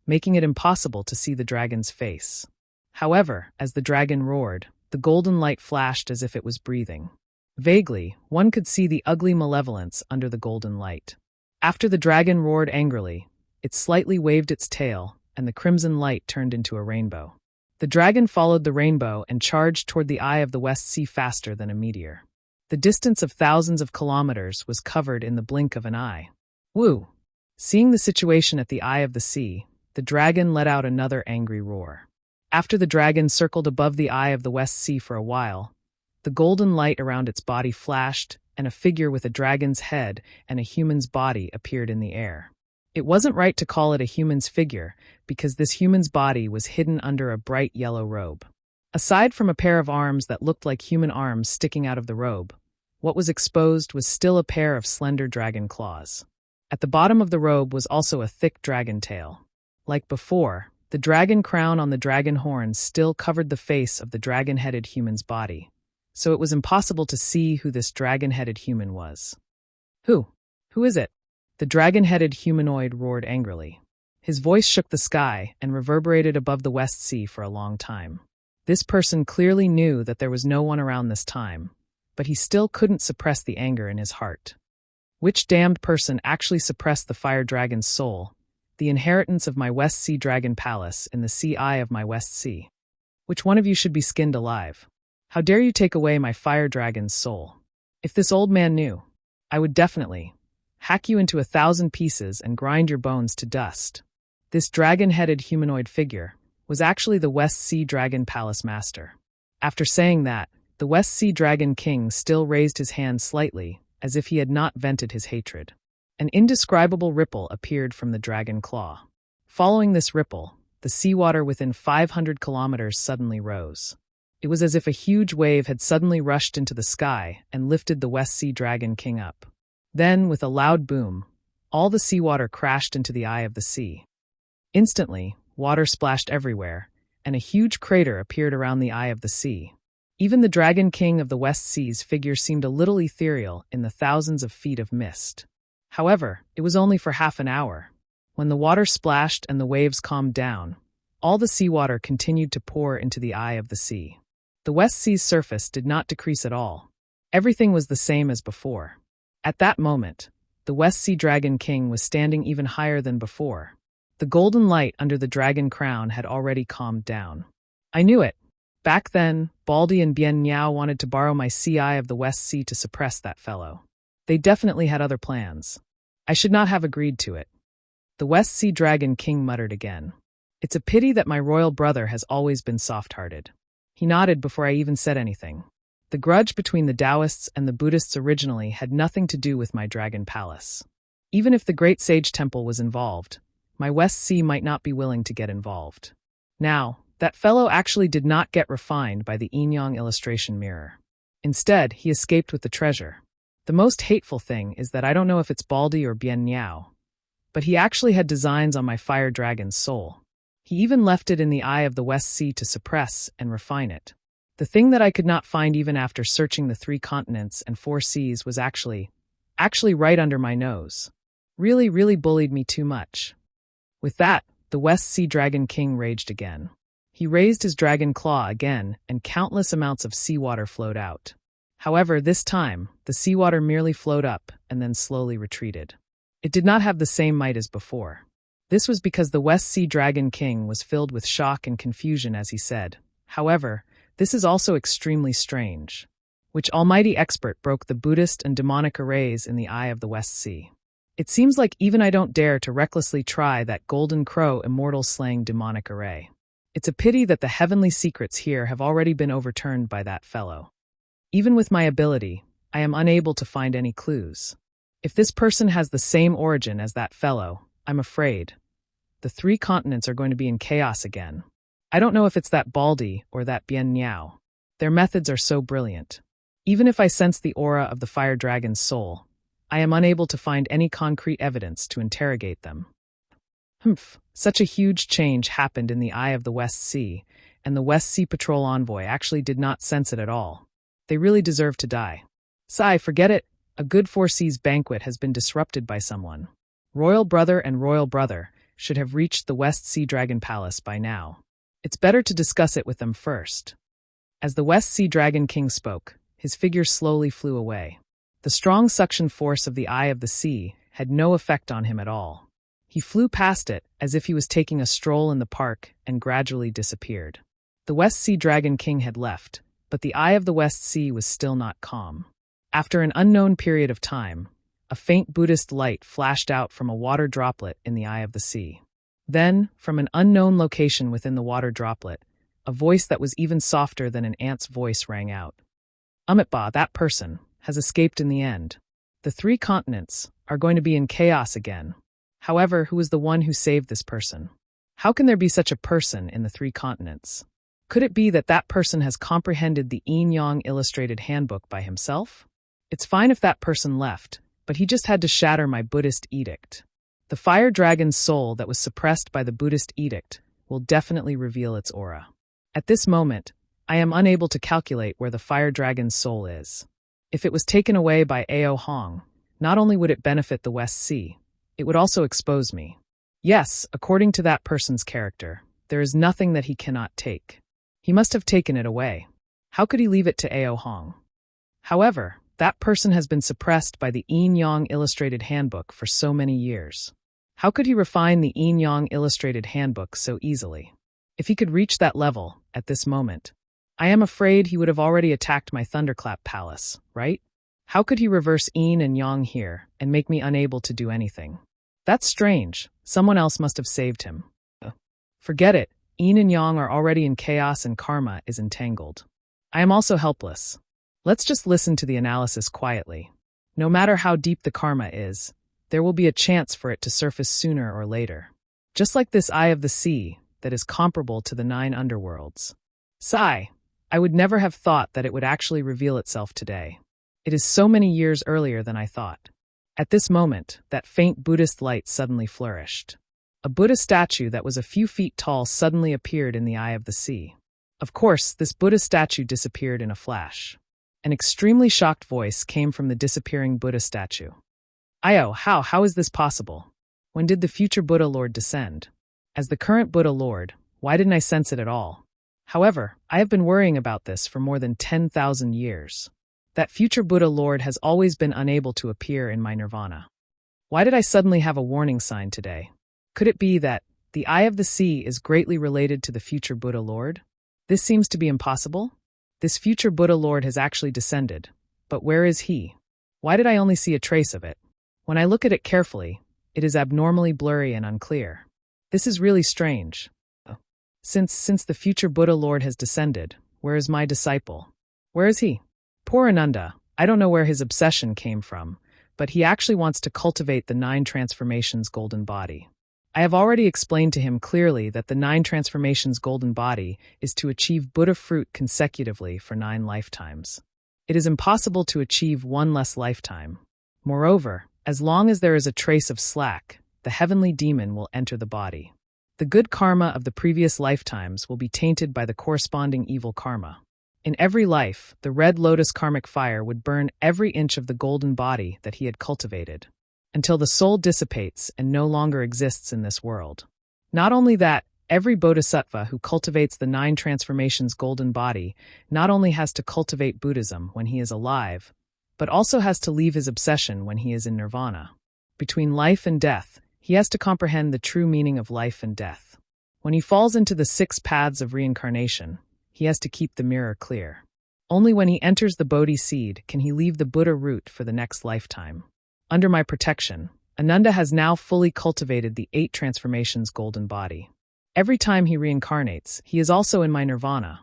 making it impossible to see the dragon's face. However, as the dragon roared, the golden light flashed as if it was breathing. Vaguely, one could see the ugly malevolence under the golden light. After the dragon roared angrily, it slightly waved its tail, and the crimson light turned into a rainbow. The dragon followed the rainbow and charged toward the eye of the West Sea faster than a meteor. The distance of thousands of kilometers was covered in the blink of an eye. Woo! Seeing the situation at the eye of the sea, the dragon let out another angry roar. After the dragon circled above the eye of the West Sea for a while, the golden light around its body flashed, and a figure with a dragon's head and a human's body appeared in the air. It wasn't right to call it a human's figure, because this human's body was hidden under a bright yellow robe. Aside from a pair of arms that looked like human arms sticking out of the robe, what was exposed was still a pair of slender dragon claws. At the bottom of the robe was also a thick dragon tail. Like before, the dragon crown on the dragon horns still covered the face of the dragon-headed human's body, so it was impossible to see who this dragon-headed human was. Who is it? The dragon-headed humanoid roared angrily. His voice shook the sky and reverberated above the West Sea for a long time. This person clearly knew that there was no one around this time, but he still couldn't suppress the anger in his heart. Which damned person actually suppressed the fire dragon's soul, the inheritance of my West Sea Dragon Palace in the sea eye of my West Sea? Which one of you should be skinned alive? How dare you take away my fire dragon's soul? If this old man knew, I would definitely hack you into 1,000 pieces and grind your bones to dust. This dragon-headed humanoid figure was actually the West Sea Dragon Palace Master. After saying that, the West Sea Dragon King still raised his hand slightly, as if he had not vented his hatred. An indescribable ripple appeared from the dragon claw. Following this ripple, the seawater within 500 kilometers suddenly rose. It was as if a huge wave had suddenly rushed into the sky and lifted the West Sea Dragon King up. Then, with a loud boom, all the seawater crashed into the eye of the sea. Instantly, water splashed everywhere, and a huge crater appeared around the eye of the sea. Even the Dragon King of the West Sea's figure seemed a little ethereal in the thousands of feet of mist. However, it was only for half an hour. When the water splashed and the waves calmed down, all the seawater continued to pour into the eye of the sea. The West Sea's surface did not decrease at all. Everything was the same as before. At that moment, the West Sea Dragon King was standing even higher than before. The golden light under the dragon crown had already calmed down. I knew it. Back then, Baldy and Bien Niao wanted to borrow my sea eye of the West Sea to suppress that fellow. They definitely had other plans. I should not have agreed to it. The West Sea Dragon King muttered again. It's a pity that my royal brother has always been soft-hearted. He nodded before I even said anything. The grudge between the Taoists and the Buddhists originally had nothing to do with my dragon palace. Even if the Great Sage Temple was involved, my West Sea might not be willing to get involved. Now, that fellow actually did not get refined by the yin-yang illustration mirror. Instead, he escaped with the treasure. The most hateful thing is that I don't know if it's Baldi or Bien Niao, but he actually had designs on my fire dragon's soul. He even left it in the eye of the West Sea to suppress and refine it. The thing that I could not find even after searching the 3 continents and 4 seas was actually right under my nose. Really bullied me too much. With that, the West Sea Dragon King raged again. He raised his dragon claw again, and countless amounts of seawater flowed out. However, this time, the seawater merely flowed up and then slowly retreated. It did not have the same might as before. This was because the West Sea Dragon King was filled with shock and confusion as he said, "However, this is also extremely strange. Which almighty expert broke the Buddhist and demonic arrays in the eye of the West Sea? It seems like even I don't dare to recklessly try that golden crow immortal slaying demonic array. It's a pity that the heavenly secrets here have already been overturned by that fellow. Even with my ability, I am unable to find any clues. If this person has the same origin as that fellow, I'm afraid the 3 continents are going to be in chaos again. I don't know if it's that Baldi or that Bien Niao. Their methods are so brilliant. Even if I sense the aura of the fire dragon's soul, I am unable to find any concrete evidence to interrogate them." Such a huge change happened in the eye of the West Sea, and the West Sea Patrol envoy actually did not sense it at all. They really deserve to die. Sigh, forget it. A good 4 seas banquet has been disrupted by someone. Royal brother and royal brother should have reached the West Sea Dragon Palace by now. It's better to discuss it with them first. As the West Sea Dragon King spoke, his figure slowly flew away. The strong suction force of the eye of the sea had no effect on him at all. He flew past it as if he was taking a stroll in the park and gradually disappeared. The West Sea Dragon King had left, but the eye of the West Sea was still not calm. After an unknown period of time, a faint Buddhist light flashed out from a water droplet in the eye of the sea. Then, from an unknown location within the water droplet, a voice that was even softer than an ant's voice rang out. "Amitba, that person, has escaped in the end. The 3 continents are going to be in chaos again. However, who is the one who saved this person? How can there be such a person in the 3 continents? Could it be that that person has comprehended the yin-yang illustrated handbook by himself? It's fine if that person left, but he just had to shatter my Buddhist edict. The fire dragon's soul that was suppressed by the Buddhist edict will definitely reveal its aura. At this moment, I am unable to calculate where the fire dragon's soul is. If it was taken away by Ao Hong, not only would it benefit the West Sea, it would also expose me. Yes, according to that person's character, there is nothing that he cannot take. He must have taken it away. How could he leave it to Ao Hong? However, that person has been suppressed by the yin-yang illustrated handbook for so many years. How could he refine the yin-yang illustrated handbook so easily? If he could reach that level, at this moment, I am afraid he would have already attacked my Thunderclap Palace, right? How could he reverse yin and yang here and make me unable to do anything? That's strange. Someone else must have saved him. Forget it. Yin and yang are already in chaos and karma is entangled. I am also helpless. Let's just listen to the analysis quietly. No matter how deep the karma is, there will be a chance for it to surface sooner or later. Just like this eye of the sea that is comparable to the 9 underworlds. Sigh, I would never have thought that it would actually reveal itself today. It is so many years earlier than I thought. At this moment, that faint Buddhist light suddenly flourished. A Buddha statue that was a few feet tall suddenly appeared in the eye of the sea. Of course, this Buddha statue disappeared in a flash. An extremely shocked voice came from the disappearing Buddha statue. Io, how is this possible? When did the future Buddha Lord descend? As the current Buddha Lord, why didn't I sense it at all? However, I have been worrying about this for more than 10,000 years. That future Buddha Lord has always been unable to appear in my nirvana. Why did I suddenly have a warning sign today? Could it be that the eye of the sea is greatly related to the future Buddha Lord? This seems to be impossible. This future Buddha Lord has actually descended, but where is he? Why did I only see a trace of it? When I look at it carefully, it is abnormally blurry and unclear. This is really strange. Since the future Buddha Lord has descended, where is my disciple? Where is he? Poor Ananda, I don't know where his obsession came from, but he actually wants to cultivate the 9 transformations golden body. I have already explained to him clearly that the 9 transformations golden body is to achieve Buddha fruit consecutively for 9 lifetimes. It is impossible to achieve 1 less lifetime. Moreover, as long as there is a trace of slack, the heavenly demon will enter the body. The good karma of the previous lifetimes will be tainted by the corresponding evil karma. In every life, the red lotus karmic fire would burn every inch of the golden body that he had cultivated, until the soul dissipates and no longer exists in this world. Not only that, every bodhisattva who cultivates the 9 transformations golden body not only has to cultivate Buddhism when he is alive, but also has to leave his obsession when he is in nirvana. Between life and death, he has to comprehend the true meaning of life and death. When he falls into the 6 paths of reincarnation, he has to keep the mirror clear. Only when he enters the Bodhi seed can he leave the Buddha root for the next lifetime. Under my protection, Ananda has now fully cultivated the 8 transformations golden body. Every time he reincarnates, he is also in my nirvana.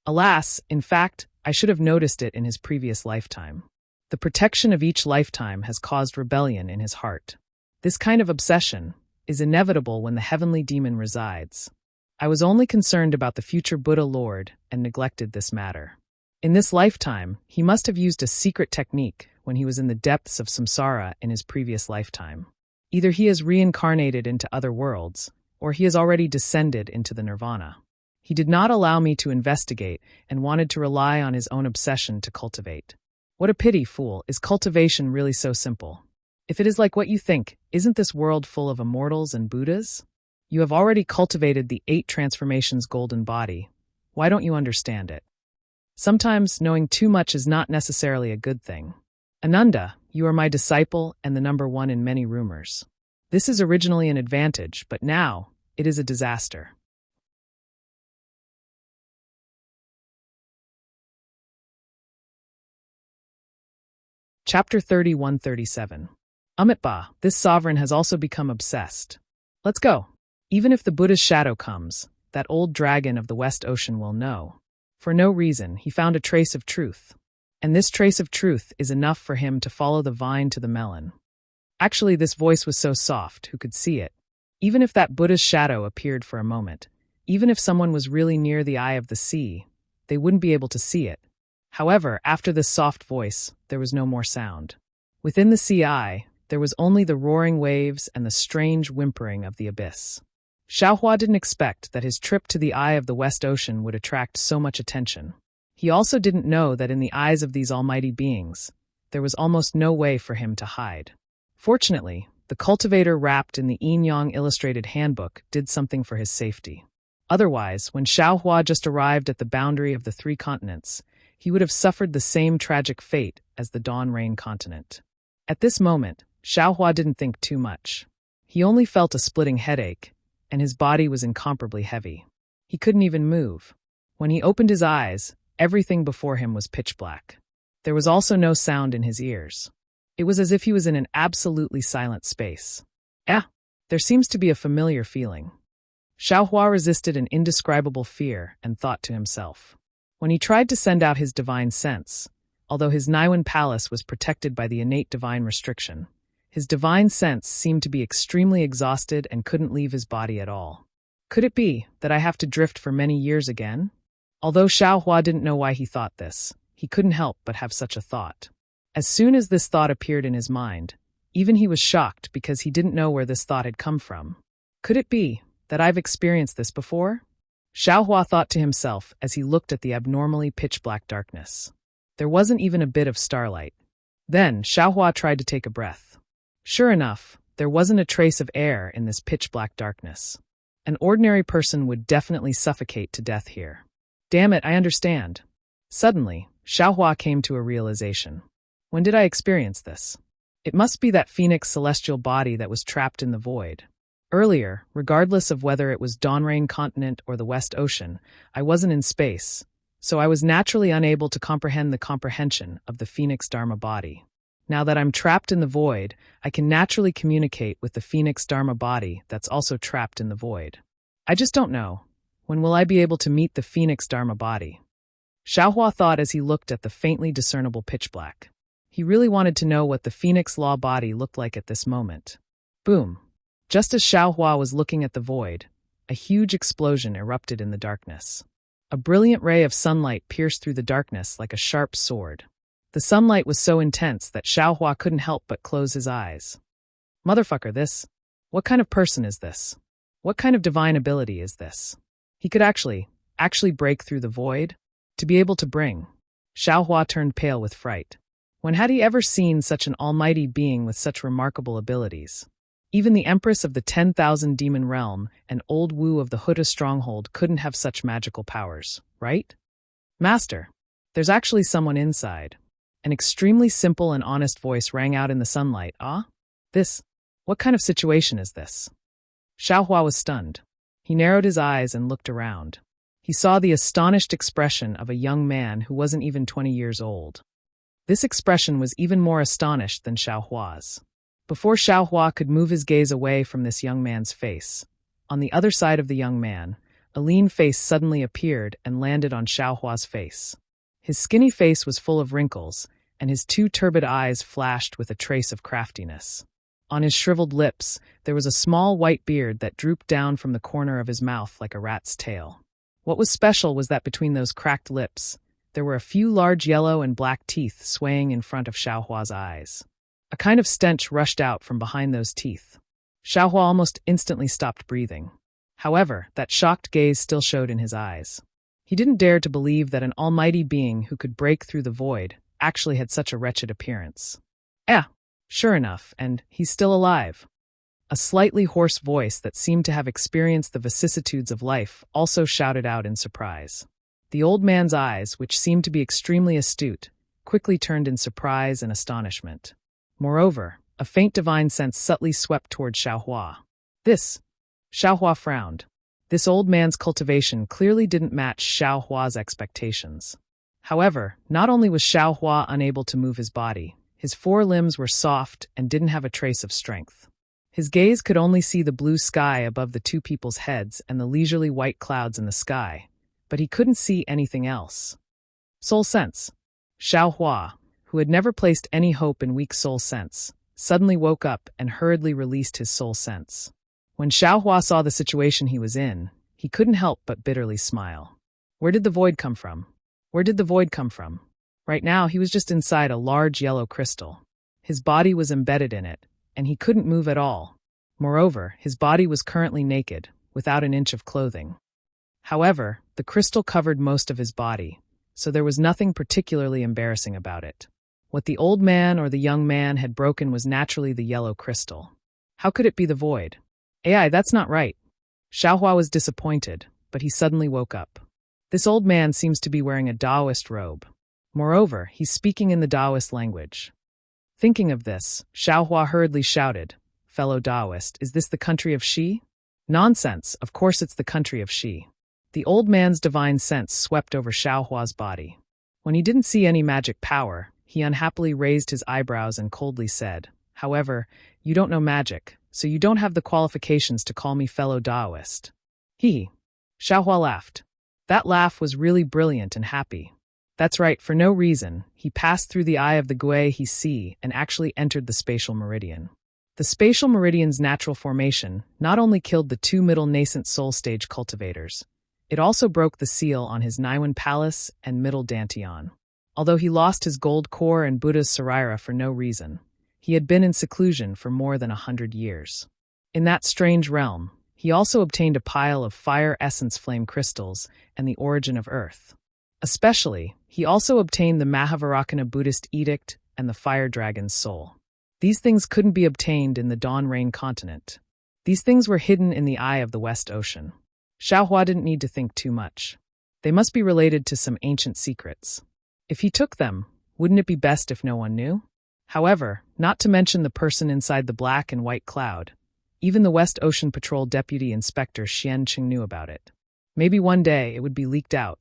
Alas, in fact, I should have noticed it in his previous lifetime. The protection of each lifetime has caused rebellion in his heart. This kind of obsession is inevitable when the heavenly demon resides. I was only concerned about the future Buddha Lord and neglected this matter. In this lifetime, he must have used a secret technique when he was in the depths of samsara in his previous lifetime. Either he has reincarnated into other worlds, or he has already descended into the nirvana. He did not allow me to investigate and wanted to rely on his own obsession to cultivate. What a pity, fool, is cultivation really so simple? If it is like what you think, isn't this world full of immortals and Buddhas? You have already cultivated the 8 transformations golden body. Why don't you understand it? Sometimes knowing too much is not necessarily a good thing. Ananda, you are my disciple and the number 1 in many rumors. This is originally an advantage, but now it is a disaster. Chapter 31-37. Amitba, this sovereign has also become obsessed. Let's go. Even if the Buddha's shadow comes, that old dragon of the West Ocean will know. For no reason, he found a trace of truth. And this trace of truth is enough for him to follow the vine to the melon. Actually, this voice was so soft, who could see it? Even if that Buddha's shadow appeared for a moment, even if someone was really near the eye of the sea, they wouldn't be able to see it. However, after this soft voice, there was no more sound. Within the sea eye, there was only the roaring waves and the strange whimpering of the abyss. Xiaohua didn't expect that his trip to the eye of the West Ocean would attract so much attention. He also didn't know that in the eyes of these almighty beings, there was almost no way for him to hide. Fortunately, the cultivator wrapped in the Yin-Yang illustrated handbook did something for his safety. Otherwise, when Xiaohua just arrived at the boundary of the 3 continents, he would have suffered the same tragic fate as the Dawn Rain continent. At this moment, Xiaohua didn't think too much. He only felt a splitting headache, and his body was incomparably heavy. He couldn't even move. When he opened his eyes, everything before him was pitch black. There was also no sound in his ears. It was as if he was in an absolutely silent space. There seems to be a familiar feeling. Xiaohua resisted an indescribable fear and thought to himself. When he tried to send out his divine sense, although his Niwen palace was protected by the innate divine restriction, his divine sense seemed to be extremely exhausted and couldn't leave his body at all. Could it be that I have to drift for many years again? Although Xiaohua didn't know why he thought this, he couldn't help but have such a thought. As soon as this thought appeared in his mind, even he was shocked because he didn't know where this thought had come from. Could it be that I've experienced this before? Xiaohua thought to himself as he looked at the abnormally pitch-black darkness. There wasn't even a bit of starlight. Then Xiaohua tried to take a breath. Sure enough, there wasn't a trace of air in this pitch-black darkness. An ordinary person would definitely suffocate to death here. Damn it, I understand. Suddenly, Xiaohua came to a realization. When did I experience this? It must be that phoenix celestial body that was trapped in the void. Earlier, regardless of whether it was Dawnrain continent or the West Ocean, I wasn't in space, so I was naturally unable to comprehend the comprehension of the phoenix dharma body. Now that I'm trapped in the void, I can naturally communicate with the Phoenix Dharma body that's also trapped in the void. I just don't know. When will I be able to meet the Phoenix Dharma body? Xiaohua thought as he looked at the faintly discernible pitch black. He really wanted to know what the Phoenix Law body looked like at this moment. Boom! Just as Xiaohua was looking at the void, a huge explosion erupted in the darkness. A brilliant ray of sunlight pierced through the darkness like a sharp sword. The sunlight was so intense that Xiaohua couldn't help but close his eyes. Motherfucker, this? What kind of person is this? What kind of divine ability is this? He could actually break through the void? To be able to bring. Xiaohua turned pale with fright. When had he ever seen such an almighty being with such remarkable abilities? Even the Empress of the 10,000 Demon Realm and Old Wu of the Huda Stronghold couldn't have such magical powers, right? Master, there's actually someone inside. An extremely simple and honest voice rang out in the sunlight. What kind of situation is this? Xiaohua was stunned. He narrowed his eyes and looked around. He saw the astonished expression of a young man who wasn't even 20 years old. This expression was even more astonished than Xiaohua's. Before Xiaohua could move his gaze away from this young man's face, on the other side of the young man, a lean face suddenly appeared and landed on Xiaohua's face. His skinny face was full of wrinkles, and his two turbid eyes flashed with a trace of craftiness. On his shriveled lips, there was a small white beard that drooped down from the corner of his mouth like a rat's tail. What was special was that between those cracked lips, there were a few large yellow and black teeth swaying in front of Xiaohua's eyes. A kind of stench rushed out from behind those teeth. Xiaohua almost instantly stopped breathing. However, that shocked gaze still showed in his eyes. He didn't dare to believe that an almighty being who could break through the void actually had such a wretched appearance. Sure enough, and he's still alive. A slightly hoarse voice that seemed to have experienced the vicissitudes of life also shouted out in surprise. The old man's eyes, which seemed to be extremely astute, quickly turned in surprise and astonishment. Moreover, a faint divine sense subtly swept toward Xiaohua. Xiaohua frowned. This old man's cultivation clearly didn't match Xiaohua's expectations. However, not only was Xiaohua unable to move his body, his four limbs were soft and didn't have a trace of strength. His gaze could only see the blue sky above the two people's heads and the leisurely white clouds in the sky, but he couldn't see anything else. Soul sense. Xiaohua, who had never placed any hope in weak soul sense, suddenly woke up and hurriedly released his soul sense. When Xiaohua saw the situation he was in, he couldn't help but bitterly smile. Where did the void come from? Where did the void come from? Right now, he was just inside a large yellow crystal. His body was embedded in it, and he couldn't move at all. Moreover, his body was currently naked, without an inch of clothing. However, the crystal covered most of his body, so there was nothing particularly embarrassing about it. What the old man or the young man had broken was naturally the yellow crystal. How could it be the void? That's not right. Xiaohua was disappointed, but he suddenly woke up. This old man seems to be wearing a Taoist robe. Moreover, he's speaking in the Taoist language. Thinking of this, Xiaohua hurriedly shouted, "Fellow Taoist, is this the country of Xi?" "Nonsense, of course it's the country of Xi." The old man's divine sense swept over Xiaohua's body. When he didn't see any magic power, he unhappily raised his eyebrows and coldly said, "However, you don't know magic, so you don't have the qualifications to call me fellow Taoist." Xiaohua laughed. That laugh was really brilliant and happy. That's right, for no reason, he passed through the eye of the Gui he see and actually entered the spatial meridian. The spatial meridian's natural formation not only killed the two middle nascent soul stage cultivators, it also broke the seal on his Naiwan Palace and middle Dantian. Although he lost his gold core and Buddha's Saraira for no reason, he had been in seclusion for more than 100 years. In that strange realm, he also obtained a pile of fire essence flame crystals and the origin of earth. Especially, he also obtained the Mahavarakana Buddhist edict and the fire dragon's soul. These things couldn't be obtained in the Dawn Rain continent. These things were hidden in the eye of the West Ocean. Xiaohua didn't need to think too much. They must be related to some ancient secrets. If he took them, wouldn't it be best if no one knew? However, not to mention the person inside the black and white cloud, even the West Ocean Patrol Deputy Inspector Xian Qing knew about it. Maybe one day it would be leaked out.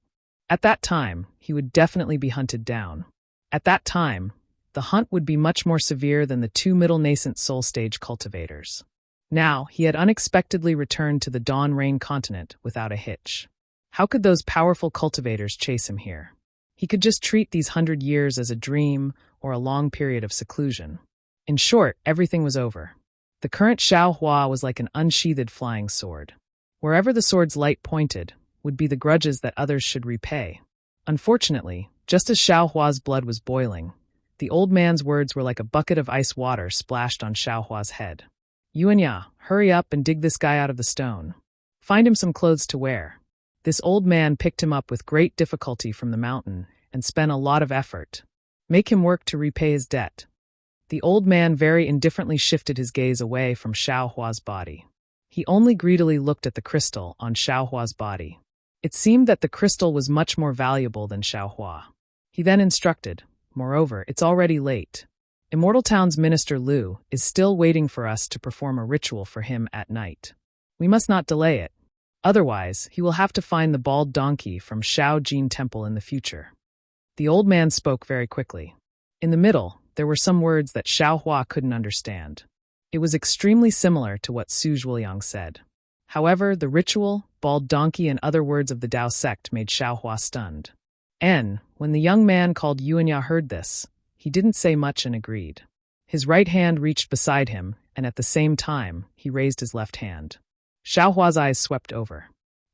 At that time, he would definitely be hunted down. At that time, the hunt would be much more severe than the two middle nascent soul stage cultivators. Now, he had unexpectedly returned to the Dawn Rain continent without a hitch. How could those powerful cultivators chase him here? He could just treat these 100 years as a dream or a long period of seclusion. In short, everything was over. The current Xiaohua was like an unsheathed flying sword. Wherever the sword's light pointed would be the grudges that others should repay. Unfortunately, just as Xiaohua's blood was boiling, the old man's words were like a bucket of ice water splashed on Xiaohua's head. Yuanya, hurry up and dig this guy out of the stone. Find him some clothes to wear. This old man picked him up with great difficulty from the mountain and spent a lot of effort. Make him work to repay his debt. The old man very indifferently shifted his gaze away from Xiaohua's body. He only greedily looked at the crystal on Xiaohua's body. It seemed that the crystal was much more valuable than Xiaohua. He then instructed, moreover, it's already late. Immortal Town's Minister Lu is still waiting for us to perform a ritual for him at night. We must not delay it. Otherwise, he will have to find the bald donkey from Shao Jin Temple in the future. The old man spoke very quickly. In the middle, there were some words that Xiaohua couldn't understand. It was extremely similar to what Su Zhuoliang said. However, the ritual, bald donkey, and other words of the Dao sect made Xiaohua stunned. When the young man called Yuanya heard this, he didn't say much and agreed. His right hand reached beside him, and at the same time, he raised his left hand. Xiaohua's eyes swept over.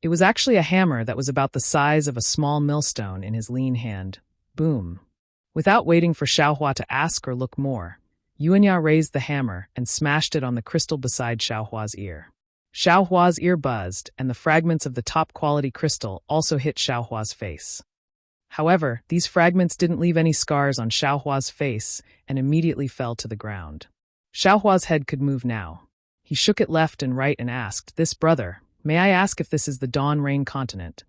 It was actually a hammer that was about the size of a small millstone in his lean hand. Boom. Without waiting for Xiaohua to ask or look more, Yuanya raised the hammer and smashed it on the crystal beside Xiaohua's ear. Xiaohua's ear buzzed, and the fragments of the top-quality crystal also hit Xiaohua's face. However, these fragments didn't leave any scars on Xiaohua's face and immediately fell to the ground. Xiaohua's head could move now. He shook it left and right and asked, "This brother, may I ask if this is the Dawn Rain continent?"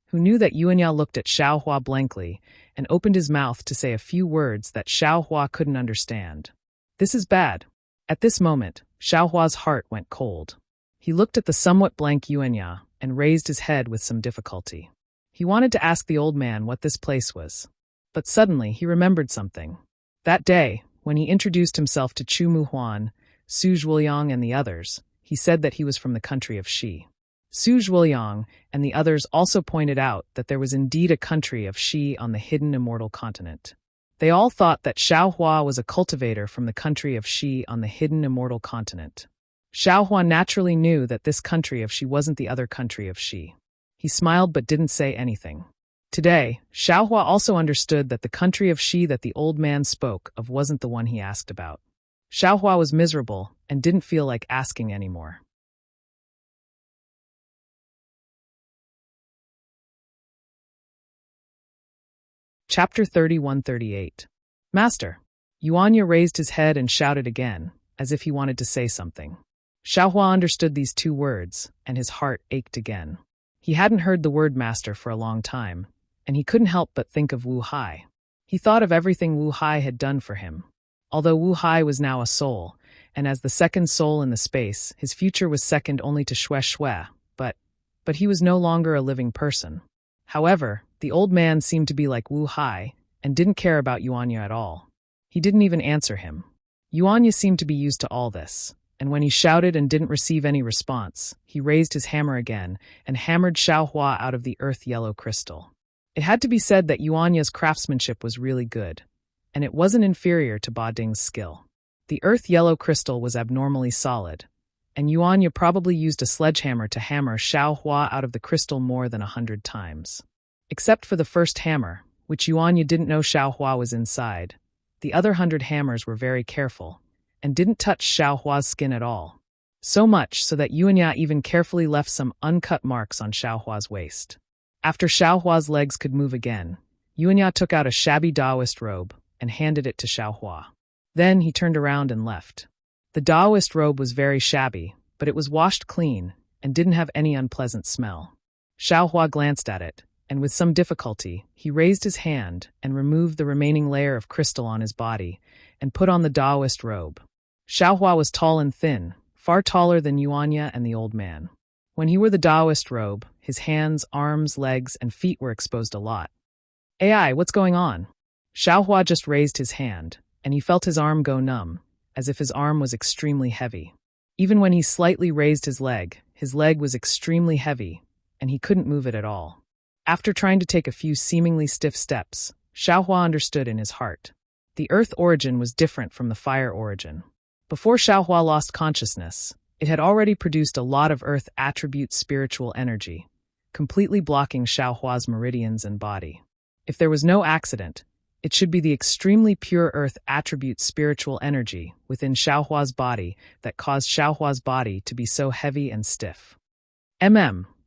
Who knew that Yuanya looked at Xiaohua blankly and opened his mouth to say a few words that Xiaohua couldn't understand. This is bad. At this moment, Xiaohua's heart went cold. He looked at the somewhat blank Yuanya and raised his head with some difficulty. He wanted to ask the old man what this place was. But suddenly he remembered something. That day, when he introduced himself to Chu Muhuan, Su Zhuoliang and the others, he said that he was from the country of Shi. Su Zhuoliang and the others also pointed out that there was indeed a country of Shi on the hidden immortal continent. They all thought that Xiaohua was a cultivator from the country of Shi on the hidden immortal continent. Xiaohua naturally knew that this country of Shi wasn't the other country of Shi. He smiled but didn't say anything. Today, Xiaohua also understood that the country of Shi that the old man spoke of wasn't the one he asked about. Xiaohua was miserable and didn't feel like asking anymore. Chapter 31-38. Master. Yuanya raised his head and shouted again, as if he wanted to say something. Xiaohua understood these two words, and his heart ached again. He hadn't heard the word master for a long time, and he couldn't help but think of Wu Hai. He thought of everything Wu Hai had done for him. Although Wu Hai was now a soul, and as the second soul in the space, his future was second only to Xue Xue, but he was no longer a living person. However, the old man seemed to be like Wu Hai, and didn't care about Yuanya at all. He didn't even answer him. Yuanya seemed to be used to all this, and when he shouted and didn't receive any response, he raised his hammer again and hammered Xiaohua out of the earth-yellow crystal. It had to be said that Yuanya's craftsmanship was really good, and it wasn't inferior to Ba Ding's skill. The earth-yellow crystal was abnormally solid, and Yuanya probably used a sledgehammer to hammer Xiaohua out of the crystal more than 100 times. Except for the first hammer, which Yuanya didn't know Xiaohua was inside, the other 100 hammers were very careful, and didn't touch Xiaohua's skin at all. So much so that Yuanya even carefully left some uncut marks on Xiaohua's waist. After Xiaohua's legs could move again, Yuanya took out a shabby Taoist robe and handed it to Xiaohua. Then he turned around and left. The Taoist robe was very shabby, but it was washed clean and didn't have any unpleasant smell. Xiaohua glanced at it, and with some difficulty, he raised his hand and removed the remaining layer of crystal on his body and put on the Taoist robe. Xiaohua was tall and thin, far taller than Yuanya and the old man. When he wore the Taoist robe, his hands, arms, legs, and feet were exposed a lot. "AI, what's going on?" Xiaohua just raised his hand, and he felt his arm go numb, as if his arm was extremely heavy. Even when he slightly raised his leg was extremely heavy, and he couldn't move it at all. After trying to take a few seemingly stiff steps, Xiaohua understood in his heart. The earth origin was different from the fire origin. Before Xiaohua lost consciousness, it had already produced a lot of earth attribute spiritual energy, completely blocking Xiaohua's meridians and body. If there was no accident, it should be the extremely pure earth attribute spiritual energy within Xiaohua's body that caused Xiaohua's body to be so heavy and stiff.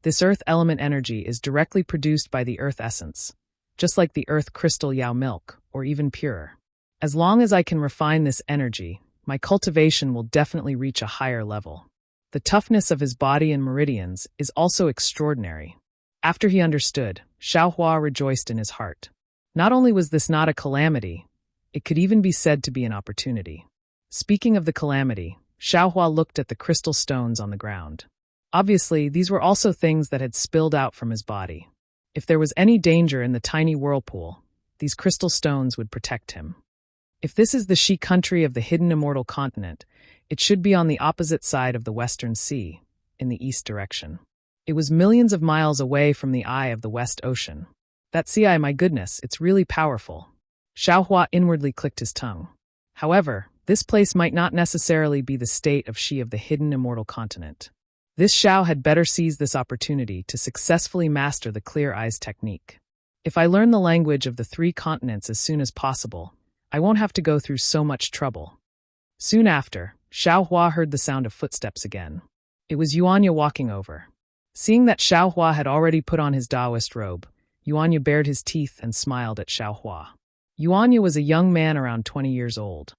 This earth element energy is directly produced by the earth essence, just like the earth crystal Yao milk, or even purer. As long as I can refine this energy, my cultivation will definitely reach a higher level. The toughness of his body and meridians is also extraordinary. After he understood, Xiaohua rejoiced in his heart. Not only was this not a calamity, it could even be said to be an opportunity. Speaking of the calamity, Xiaohua looked at the crystal stones on the ground. Obviously, these were also things that had spilled out from his body. If there was any danger in the tiny whirlpool, these crystal stones would protect him. If this is the Shi country of the hidden immortal continent, it should be on the opposite side of the Western Sea, in the east direction. It was millions of miles away from the eye of the West Ocean. That sea, my goodness, it's really powerful. Xiaohua inwardly clicked his tongue. However, this place might not necessarily be the state of Shi of the hidden immortal continent. This Xiao had better seize this opportunity to successfully master the clear eyes technique. If I learn the language of the 3 continents as soon as possible, I won't have to go through so much trouble. Soon after, Xiaohua heard the sound of footsteps again. It was Yuanya walking over. Seeing that Xiaohua had already put on his Taoist robe, Yuanya bared his teeth and smiled at Xiaohua. Yuanya was a young man around 20 years old.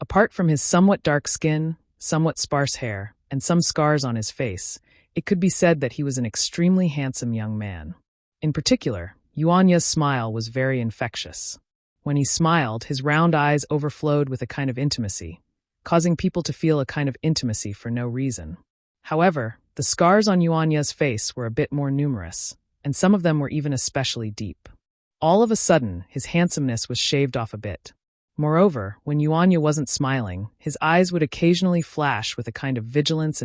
Apart from his somewhat dark skin, somewhat sparse hair, and some scars on his face, it could be said that he was an extremely handsome young man. In particular, Yuanya's smile was very infectious. When he smiled, his round eyes overflowed with a kind of intimacy, causing people to feel a kind of intimacy for no reason. However, the scars on Yuanya's face were a bit more numerous, and some of them were even especially deep. All of a sudden, his handsomeness was shaved off a bit. Moreover, when Yuanya wasn't smiling, his eyes would occasionally flash with a kind of vigilance,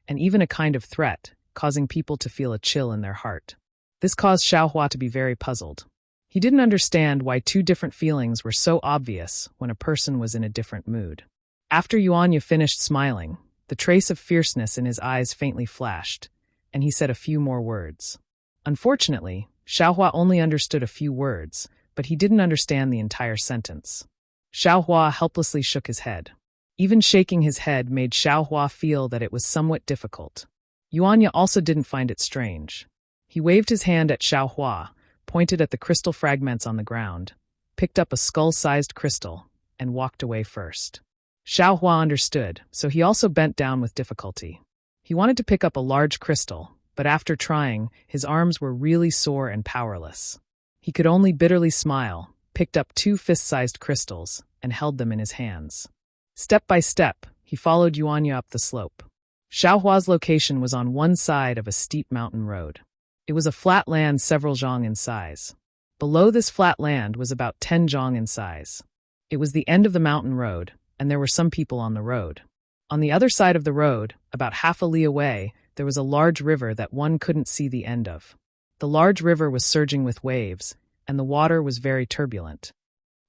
and even a kind of threat, causing people to feel a chill in their heart. This caused Xiaohua to be very puzzled. He didn't understand why 2 different feelings were so obvious when a person was in a different mood. After Yuanya finished smiling, the trace of fierceness in his eyes faintly flashed, and he said a few more words. Unfortunately, Xiaohua only understood a few words, but he didn't understand the entire sentence. Xiaohua helplessly shook his head. Even shaking his head made Xiaohua feel that it was somewhat difficult. Yuanya also didn't find it strange. He waved his hand at Xiaohua, pointed at the crystal fragments on the ground, picked up a skull-sized crystal, and walked away first. Xiaohua understood, so he also bent down with difficulty. He wanted to pick up a large crystal, but after trying, his arms were really sore and powerless. He could only bitterly smile, picked up 2 fist-sized crystals, and held them in his hands. Step by step, he followed Yuanya up the slope. Xiaohua's location was on one side of a steep mountain road. It was a flat land several zhang in size. Below this flat land was about 10 zhang in size. It was the end of the mountain road, and there were some people on the road. On the other side of the road, about half a li away, there was a large river that one couldn't see the end of. The large river was surging with waves, and the water was very turbulent.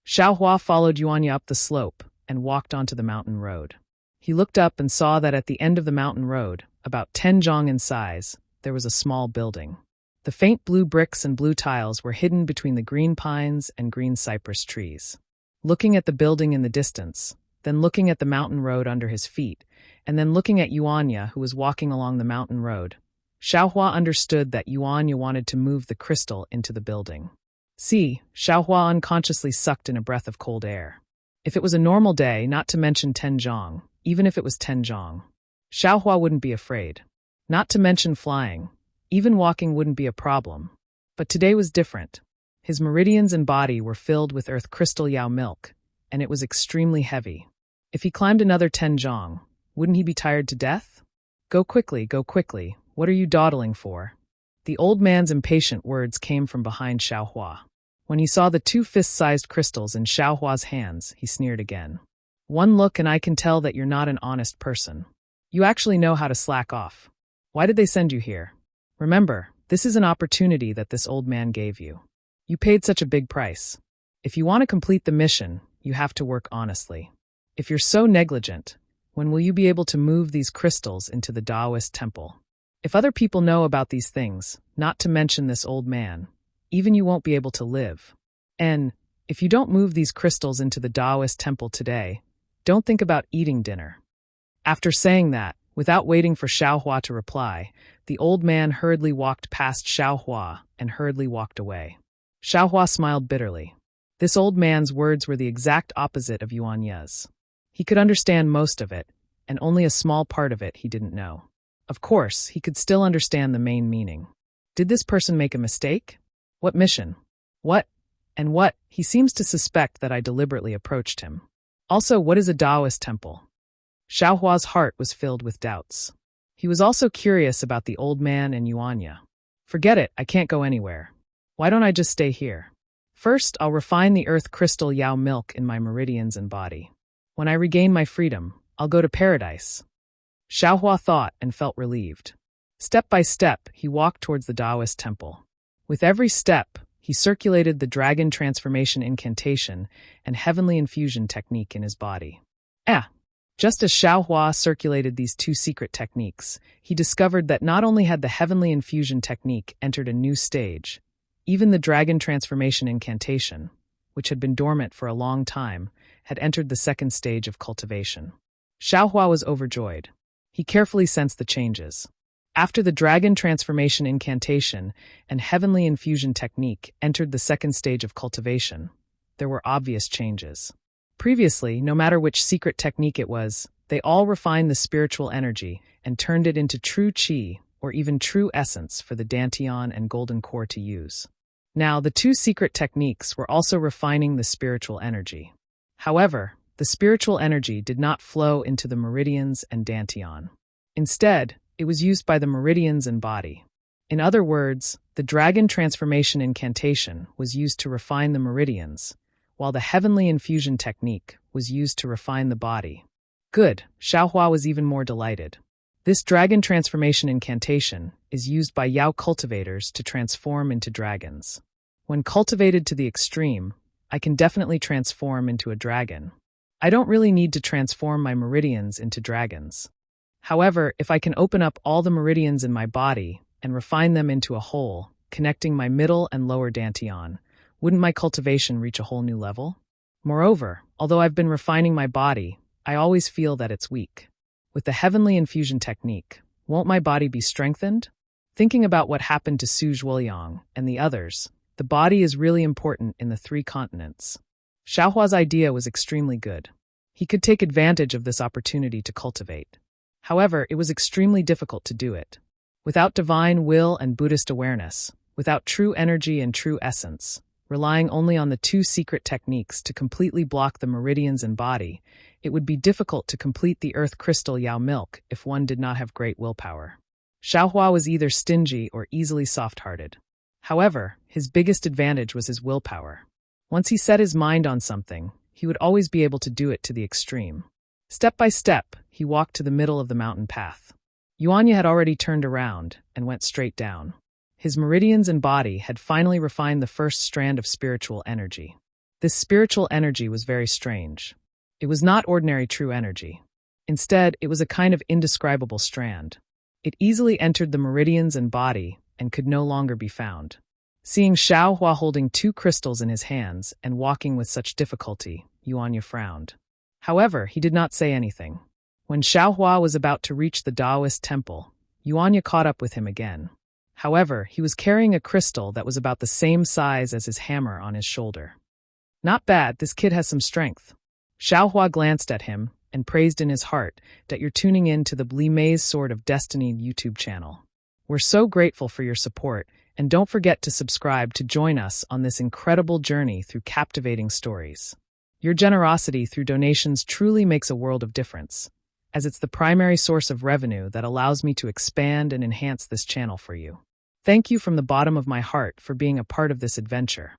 Xiaohua followed Yuanya up the slope and walked onto the mountain road. He looked up and saw that at the end of the mountain road, about 10 zhang in size, there was a small building. The faint blue bricks and blue tiles were hidden between the green pines and green cypress trees. Looking at the building in the distance, then looking at the mountain road under his feet, and then looking at Yuanya, who was walking along the mountain road, Xiaohua understood that Yuanya wanted to move the crystal into the building. See, Xiaohua unconsciously sucked in a breath of cold air. If it was a normal day, not to mention 10 zhang, even if it was 10 zhang, Xiaohua wouldn't be afraid. Not to mention flying. Even walking wouldn't be a problem. But today was different. His meridians and body were filled with earth crystal Yao milk, and it was extremely heavy. If he climbed another 10 zhang, wouldn't he be tired to death? Go quickly, what are you dawdling for? The old man's impatient words came from behind Xiaohua. When he saw the two fist-sized crystals in Xiaohua's hands, he sneered again. One look and I can tell that you're not an honest person. You actually know how to slack off. Why did they send you here? Remember, this is an opportunity that this old man gave you. You paid such a big price. If you want to complete the mission, you have to work honestly. If you're so negligent, when will you be able to move these crystals into the Taoist temple? If other people know about these things, not to mention this old man, even you won't be able to live. And if you don't move these crystals into the Taoist temple today, don't think about eating dinner. After saying that, without waiting for Xiaohua to reply, the old man hurriedly walked past Xiaohua and hurriedly walked away. Xiaohua smiled bitterly. This old man's words were the exact opposite of Yuan Ye's. He could understand most of it, and only a small part of it he didn't know. Of course, he could still understand the main meaning. Did this person make a mistake? What mission? What? And what? He seems to suspect that I deliberately approached him. Also, what is a Taoist temple? Xiaohua's heart was filled with doubts. He was also curious about the old man and Yuanya. Forget it, I can't go anywhere. Why don't I just stay here? First, I'll refine the earth crystal Yao milk in my meridians and body. When I regain my freedom, I'll go to paradise. Xiaohua thought and felt relieved. Step by step, he walked towards the Taoist temple. With every step, he circulated the dragon transformation incantation and heavenly infusion technique in his body. Just as Xiaohua circulated these two secret techniques, he discovered that not only had the heavenly infusion technique entered a new stage, even the dragon transformation incantation, which had been dormant for a long time, had entered the second stage of cultivation. Xiaohua was overjoyed. He carefully sensed the changes. After the dragon transformation incantation and heavenly infusion technique entered the second stage of cultivation, there were obvious changes. Previously, no matter which secret technique it was, they all refined the spiritual energy and turned it into true qi, or even true essence for the Dantian and Golden Core to use. Now, the two secret techniques were also refining the spiritual energy. However, the spiritual energy did not flow into the meridians and Dantian. Instead, it was used by the meridians and body. In other words, the dragon transformation incantation was used to refine the meridians, while the heavenly infusion technique was used to refine the body. Good, Xiaohua was even more delighted. This dragon transformation incantation is used by Yao cultivators to transform into dragons. When cultivated to the extreme, I can definitely transform into a dragon. I don't really need to transform my meridians into dragons. However, if I can open up all the meridians in my body and refine them into a whole, connecting my middle and lower dantian, wouldn't my cultivation reach a whole new level? Moreover, although I've been refining my body, I always feel that it's weak. With the heavenly infusion technique, won't my body be strengthened? Thinking about what happened to Su Zhuoyang and the others, the body is really important in the 3 continents. Xiaohua's idea was extremely good. He could take advantage of this opportunity to cultivate. However, it was extremely difficult to do it. Without divine will and Buddhist awareness, without true energy and true essence, relying only on the 2 secret techniques to completely block the meridians and body, it would be difficult to complete the earth crystal Yao milk if one did not have great willpower. Xiaohua was either stingy or easily soft-hearted. However, his biggest advantage was his willpower. Once he set his mind on something, he would always be able to do it to the extreme. Step by step, he walked to the middle of the mountain path. Yuanya had already turned around and went straight down. His meridians and body had finally refined the first strand of spiritual energy. This spiritual energy was very strange. It was not ordinary true energy. Instead, it was a kind of indescribable strand. It easily entered the meridians and body and could no longer be found. Seeing Xiaohua holding 2 crystals in his hands and walking with such difficulty, Yuanya frowned. However, he did not say anything. When Xiaohua was about to reach the Taoist temple, Yuanya caught up with him again. However, he was carrying a crystal that was about the same size as his hammer on his shoulder. Not bad, this kid has some strength. Xiaohua glanced at him and praised in his heart that you're tuning in to the Li Mei's Sword of Destiny YouTube channel. We're so grateful for your support, and don't forget to subscribe to join us on this incredible journey through captivating stories. Your generosity through donations truly makes a world of difference, as it's the primary source of revenue that allows me to expand and enhance this channel for you. Thank you from the bottom of my heart for being a part of this adventure.